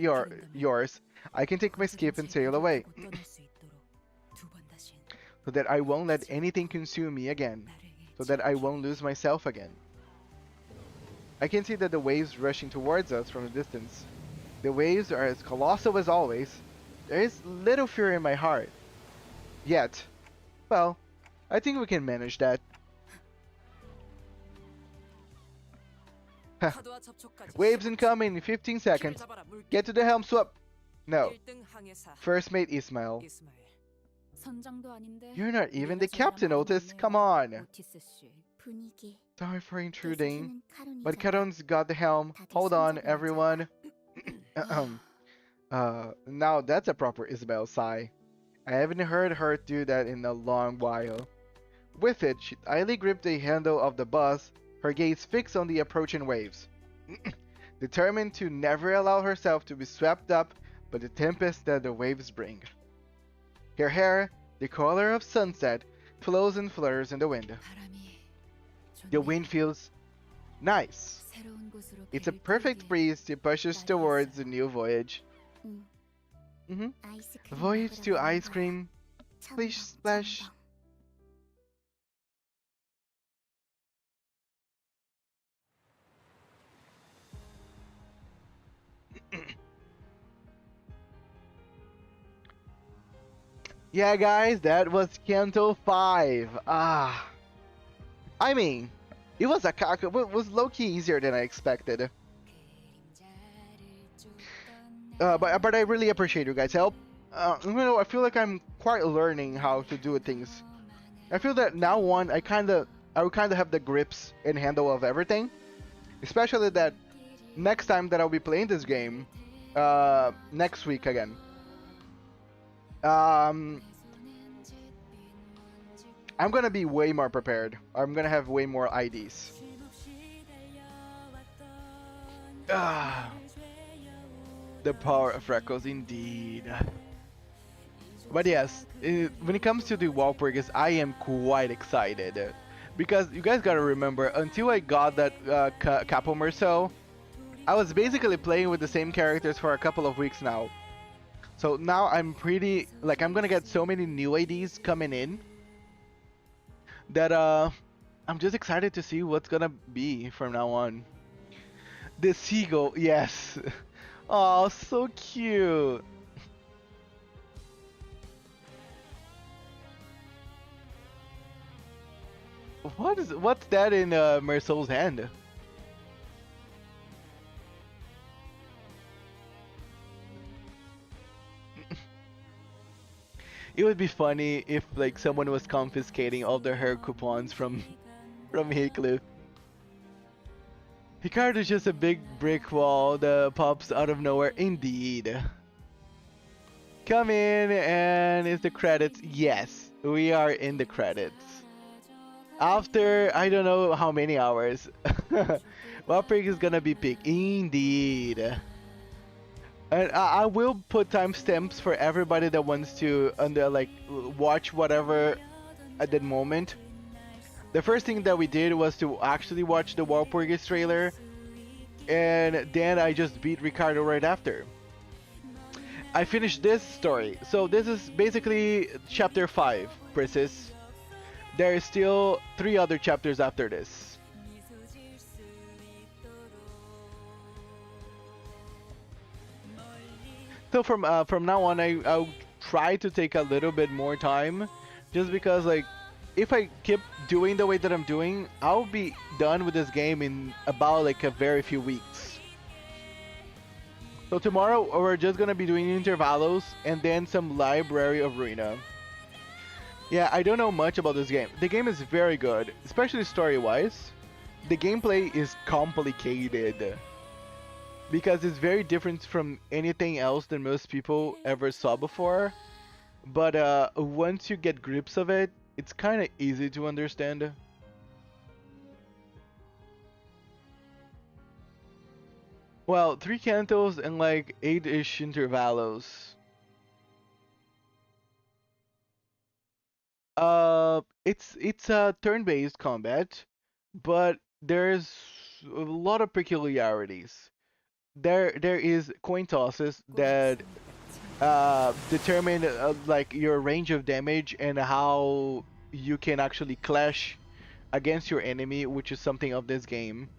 yours, I can take my skiff and sail away. So that I won't let anything consume me again. So that I won't lose myself again. I can see that the waves rushing towards us from a distance. The waves are as colossal as always. There is little fear in my heart. Yet, well, I think we can manage that. Waves incoming in 15 seconds. Get to the helm, swap. No. First mate Ismael. You're not even the captain, Otis. Come on. Sorry for intruding, but Caron's got the helm. Hold on, everyone. Now that's a proper Isabel sigh. I haven't heard her do that in a long while. With it, she tightly gripped the handle of the bus, her gaze fixed on the approaching waves. Determined to never allow herself to be swept up by the tempest that the waves bring. Her hair, the color of sunset, flows and flutters in the wind. The wind feels nice. It's a perfect breeze to push us towards a new voyage. Voyage to ice cream. Splish splash. Yeah, guys, that was Canto 5. I mean, it was low-key easier than I expected. But I really appreciate you guys' help. You know, I feel like I'm quite learning how to do things. I feel that now on, I will kind of have the grips and handle of everything. Especially that next time that I'll be playing this game, next week again. I'm gonna be way more prepared. I'm gonna have way more IDs. The power of freckles, indeed. But yes, when it comes to the Walpurgis, I am quite excited. Because you guys gotta remember, until I got that Capo Merceau, I was basically playing with the same characters for a couple of weeks now. So now I'm pretty, like, I'm gonna get so many new IDs coming in that I'm just excited to see what's gonna be from now on. The seagull, yes. Oh, so cute. What's that in Merceau's hand? It would be funny if like someone was confiscating all the hair coupons from Hickley. Ricardo is just a big brick wall that pops out of nowhere. Indeed. Come in, and it's the credits. Yes, we are in the credits. After I don't know how many hours. Walpurgisnacht is gonna be picked. Indeed. And I will put timestamps for everybody that wants to like watch whatever at that moment. The first thing that we did was to actually watch the Walpurgisnacht trailer, and then I just beat Ricardo right after. I finished this story, so this is basically chapter 5, Princess. There is still 3 other chapters after this. So from now on, I'll try to take a little bit more time, just because like if I keep doing the way that I'm doing, I'll be done with this game in about like a very few weeks. So tomorrow we're just gonna be doing intervalos and then some Library of Ruina. Yeah, I don't know much about this game. The game is very good, especially story-wise. The gameplay is complicated because it's very different from anything else that most people ever saw before. But once you get grips of it, it's kind of easy to understand. Well, 3 cantos and like 8-ish intervalos. It's a turn-based combat, but there's a lot of peculiarities. There is coin tosses that determine like your range of damage and how you can actually clash against your enemy, which is something of this game.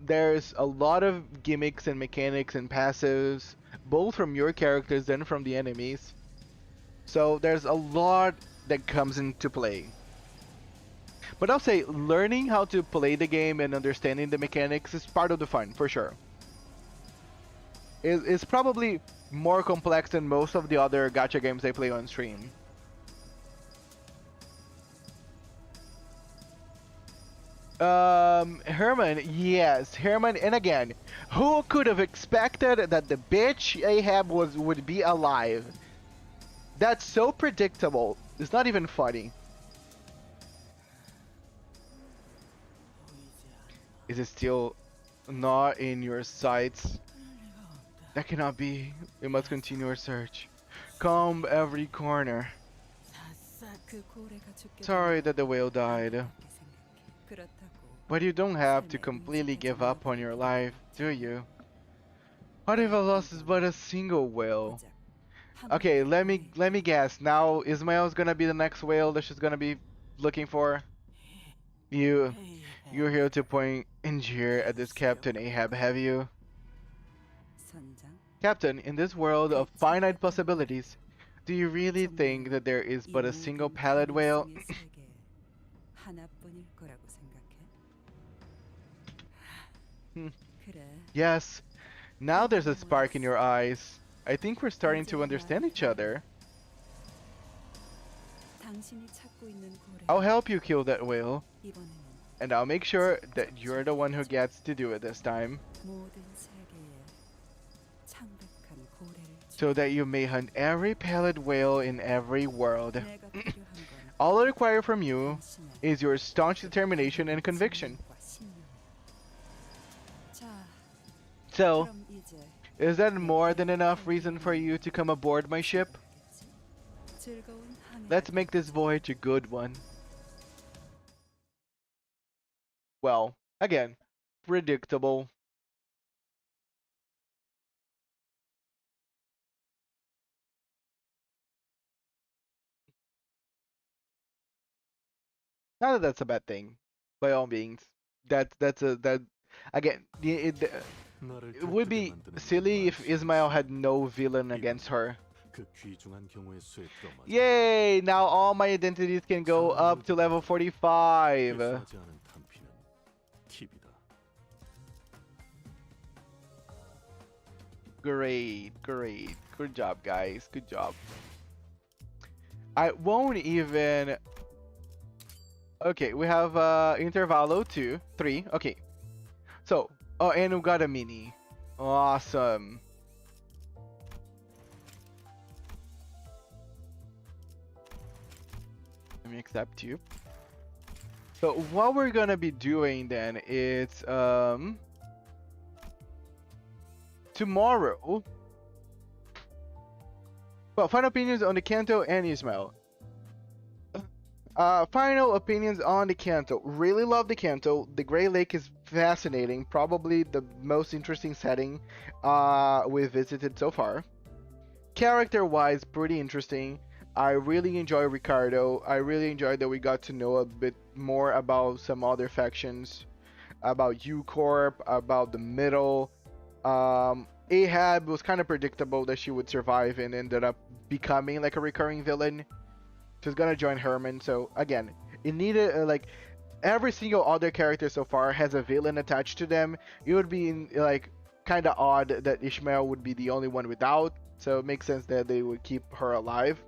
There's a lot of gimmicks and mechanics and passives, both from your characters and from the enemies. So there's a lot that comes into play. But I'll say learning how to play the game and understanding the mechanics is part of the fun, for sure. It's probably more complex than most of the other gacha games I play on stream. Herman, yes, Herman, and again, who could have expected that the bitch Ahab would be alive? That's so predictable. It's not even funny. Is it still not in your sights? That cannot be. We must continue our search. Comb every corner. Sorry that the whale died. But you don't have to completely give up on your life, do you? What if I lost but a single whale? Okay, let me guess. Now Ismael's gonna be the next whale that she's gonna be looking for. You're here to point and jeer at this Captain Ahab, have you? Captain, in this world of finite possibilities, do you really think that there is but a single pallid whale? Yes. Now there's a spark in your eyes. I think we're starting to understand each other. I'll help you kill that whale. And I'll make sure that you're the one who gets to do it this time. So that you may hunt every pallid whale in every world. All I require from you is your staunch determination and conviction. So, is that more than enough reason for you to come aboard my ship? Let's make this voyage a good one. Well, again, predictable. Not that that's a bad thing, by all means. That again. It would be silly if Ismael had no villain against her. Yay! Now all my identities can go up to level 45. Great, great. Good job, guys. Good job. I won't even... Okay, we have Intervallo 2, 3. Okay. So, oh, and we got a mini. Awesome. Let me accept you. So what we're gonna be doing then is tomorrow. Well, final opinions on the Canto and Ismail. Final opinions on the Canto. Really love the Canto. The Grey Lake is fascinating. Probably the most interesting setting we've visited so far. Character-wise, pretty interesting. I really enjoy Ricardo. I really enjoyed that we got to know a bit more about some other factions, about Corp, about the middle. Ahab was kind of predictable that she would survive and ended up becoming like a recurring villain. She's gonna join Herman. So again, it needed like every single other character so far has a villain attached to them. It would be like kind of odd that Ishmael would be the only one without. So it makes sense that they would keep her alive.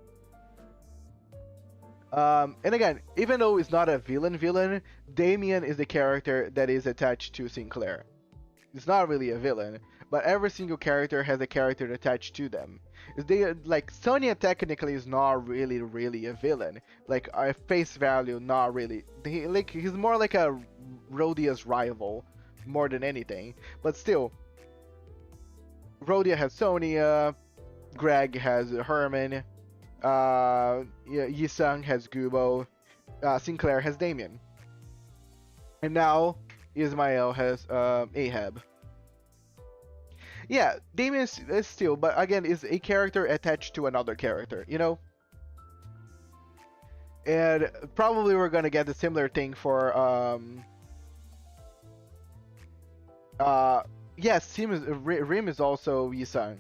And again, even though it's not a villain, Damien is the character that is attached to Sinclair. It's not really a villain, but every single character has a character attached to them. They like Sonya technically is not really a villain. Like at face value, not really. He's more like a Rodya's rival more than anything. But still, Rodya has Sonya, Greg has Herman, Yisung has Gubo, Sinclair has Damien, and now Ismael has Ahab. Yeah, Damien is still, but again, is a character attached to another character, you know? And probably we're gonna get a similar thing for, yes, Rim is also Yisung.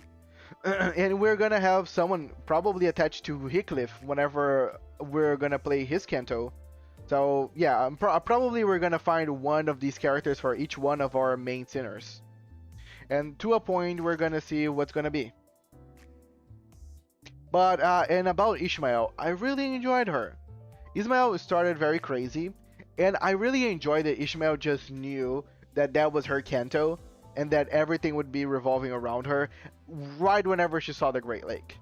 And we're gonna have someone probably attached to Heathcliff whenever we're gonna play his Canto. So yeah, probably we're gonna find one of these characters for each one of our main sinners. And to a point, we're gonna see what's gonna be. But, and about Ishmael, I really enjoyed her. Ishmael started very crazy, and I really enjoyed that Ishmael just knew that that was her Canto, and that everything would be revolving around her, right whenever she saw the Great Lake.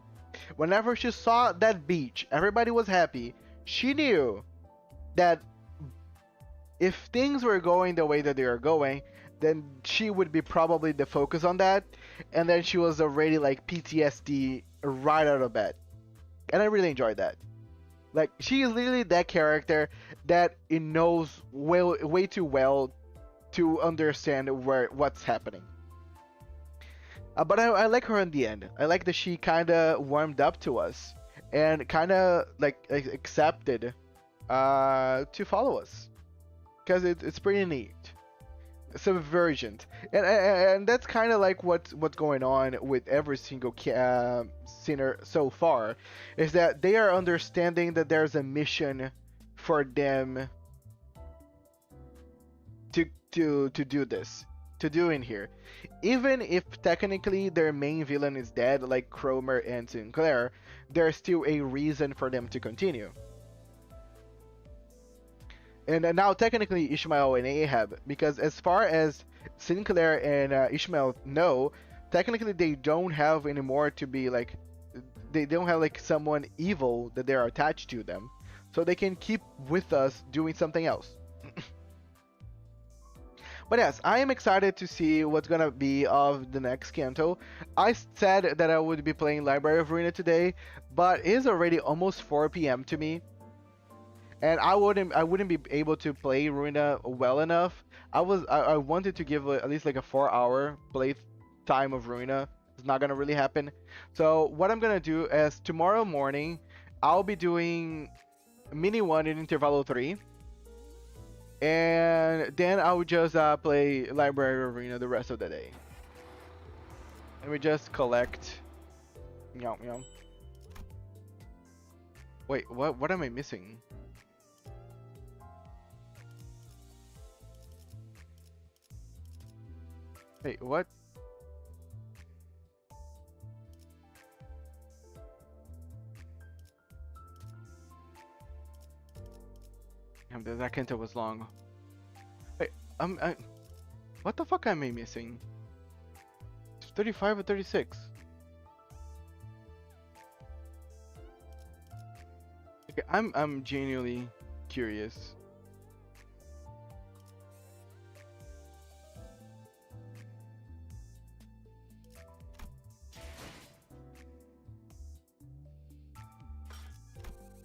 Whenever she saw that beach, everybody was happy. She knew that if things were going the way that they are going, then she would be probably the focus on that, and then she was already like PTSD right out of bed. And I really enjoyed that. Like, she is literally that character that it knows way too well to understand what's happening. But I like her in the end. I like that she kind of warmed up to us and kind of like accepted to follow us, because it's pretty neat. Subvergent, and that's kind of like what's going on with every single sinner so far, is that they are understanding that there's a mission for them to do this, to do in here, even if technically their main villain is dead, like Cromer and Sinclair. There's still a reason for them to continue. And now technically Ishmael and Ahab, because as far as Sinclair and Ishmael know, technically they don't have anymore to be like, they don't have like someone evil that they're attached to them, so they can keep with us doing something else. But yes, I am excited to see what's gonna be of the next Canto. I said that I would be playing Library of Ruina today, but it is already almost 4 p.m. to me. And I wouldn't be able to play Ruina well enough. I wanted to give at least like a 4-hour play time of Ruina. It's not gonna really happen. So what I'm gonna do is tomorrow morning I'll be doing mini 1 in Intervallo 3, and then I will just play Library of Ruina the rest of the day. And we just collect. Meow meow. Wait, what am I missing? Wait, what? Damn, that Canto was long. Wait, what the fuck am I missing? 35 or 36? Okay, I'm genuinely curious.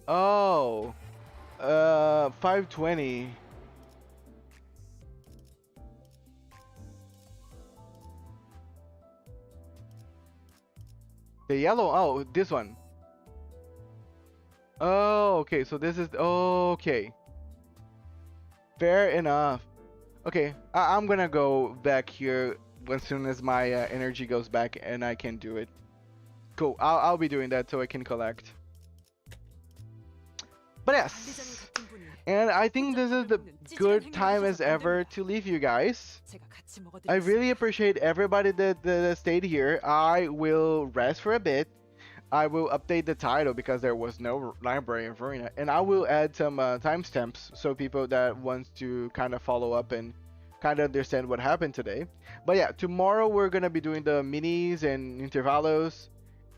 Oh, 520. The yellow, oh, this one. Oh, okay, so this is, oh, okay. Fair enough. Okay, I'm gonna go back here as soon as my energy goes back and I can do it. Cool, I'll be doing that so I can collect. But yes, and I think this is the good time as ever to leave you guys. I really appreciate everybody that stayed here. I will rest for a bit. I will update the title because there was no Library of Ruina, and I will add some timestamps so people that wants to kind of follow up and kind of understand what happened today. But yeah, tomorrow we're gonna be doing the minis and intervalos,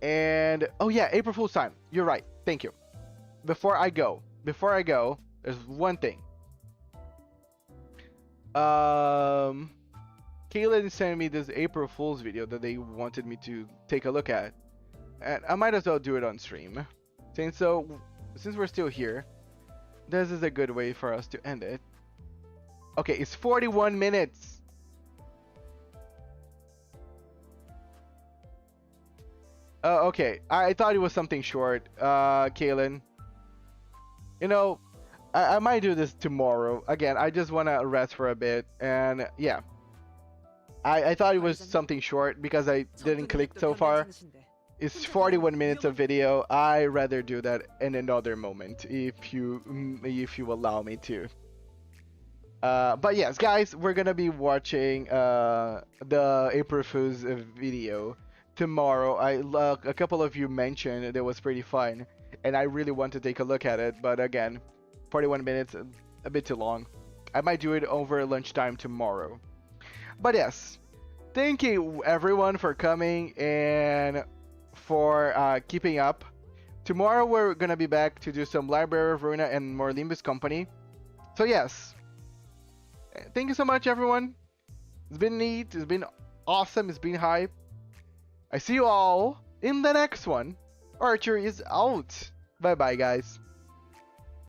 and oh yeah, April Fool's time. You're right. Thank you. Before I go, there's one thing. Kaylin sent me this April Fool's video that they wanted me to take a look at, and I might as well do it on stream. Since we're still here, this is a good way for us to end it. Okay, it's 41 minutes. Okay, I thought it was something short, Kaylin. You know, I might do this tomorrow. Again, I just want to rest for a bit, and yeah. I thought it was something short because I didn't click so far. It's 41 minutes of video. I rather do that in another moment if you allow me to. But yes, guys, we're gonna be watching the April Fool's video tomorrow. A couple of you mentioned it was pretty fun, and I really want to take a look at it. But again, 41 minutes, a bit too long. I might do it over lunchtime tomorrow. But yes, thank you everyone for coming and for keeping up. Tomorrow we're gonna be back to do some Library of Ruina and more Limbus Company. So yes, thank you so much everyone. It's been neat, it's been awesome, it's been hype. I see you all in the next one. Archer is out. Bye bye guys.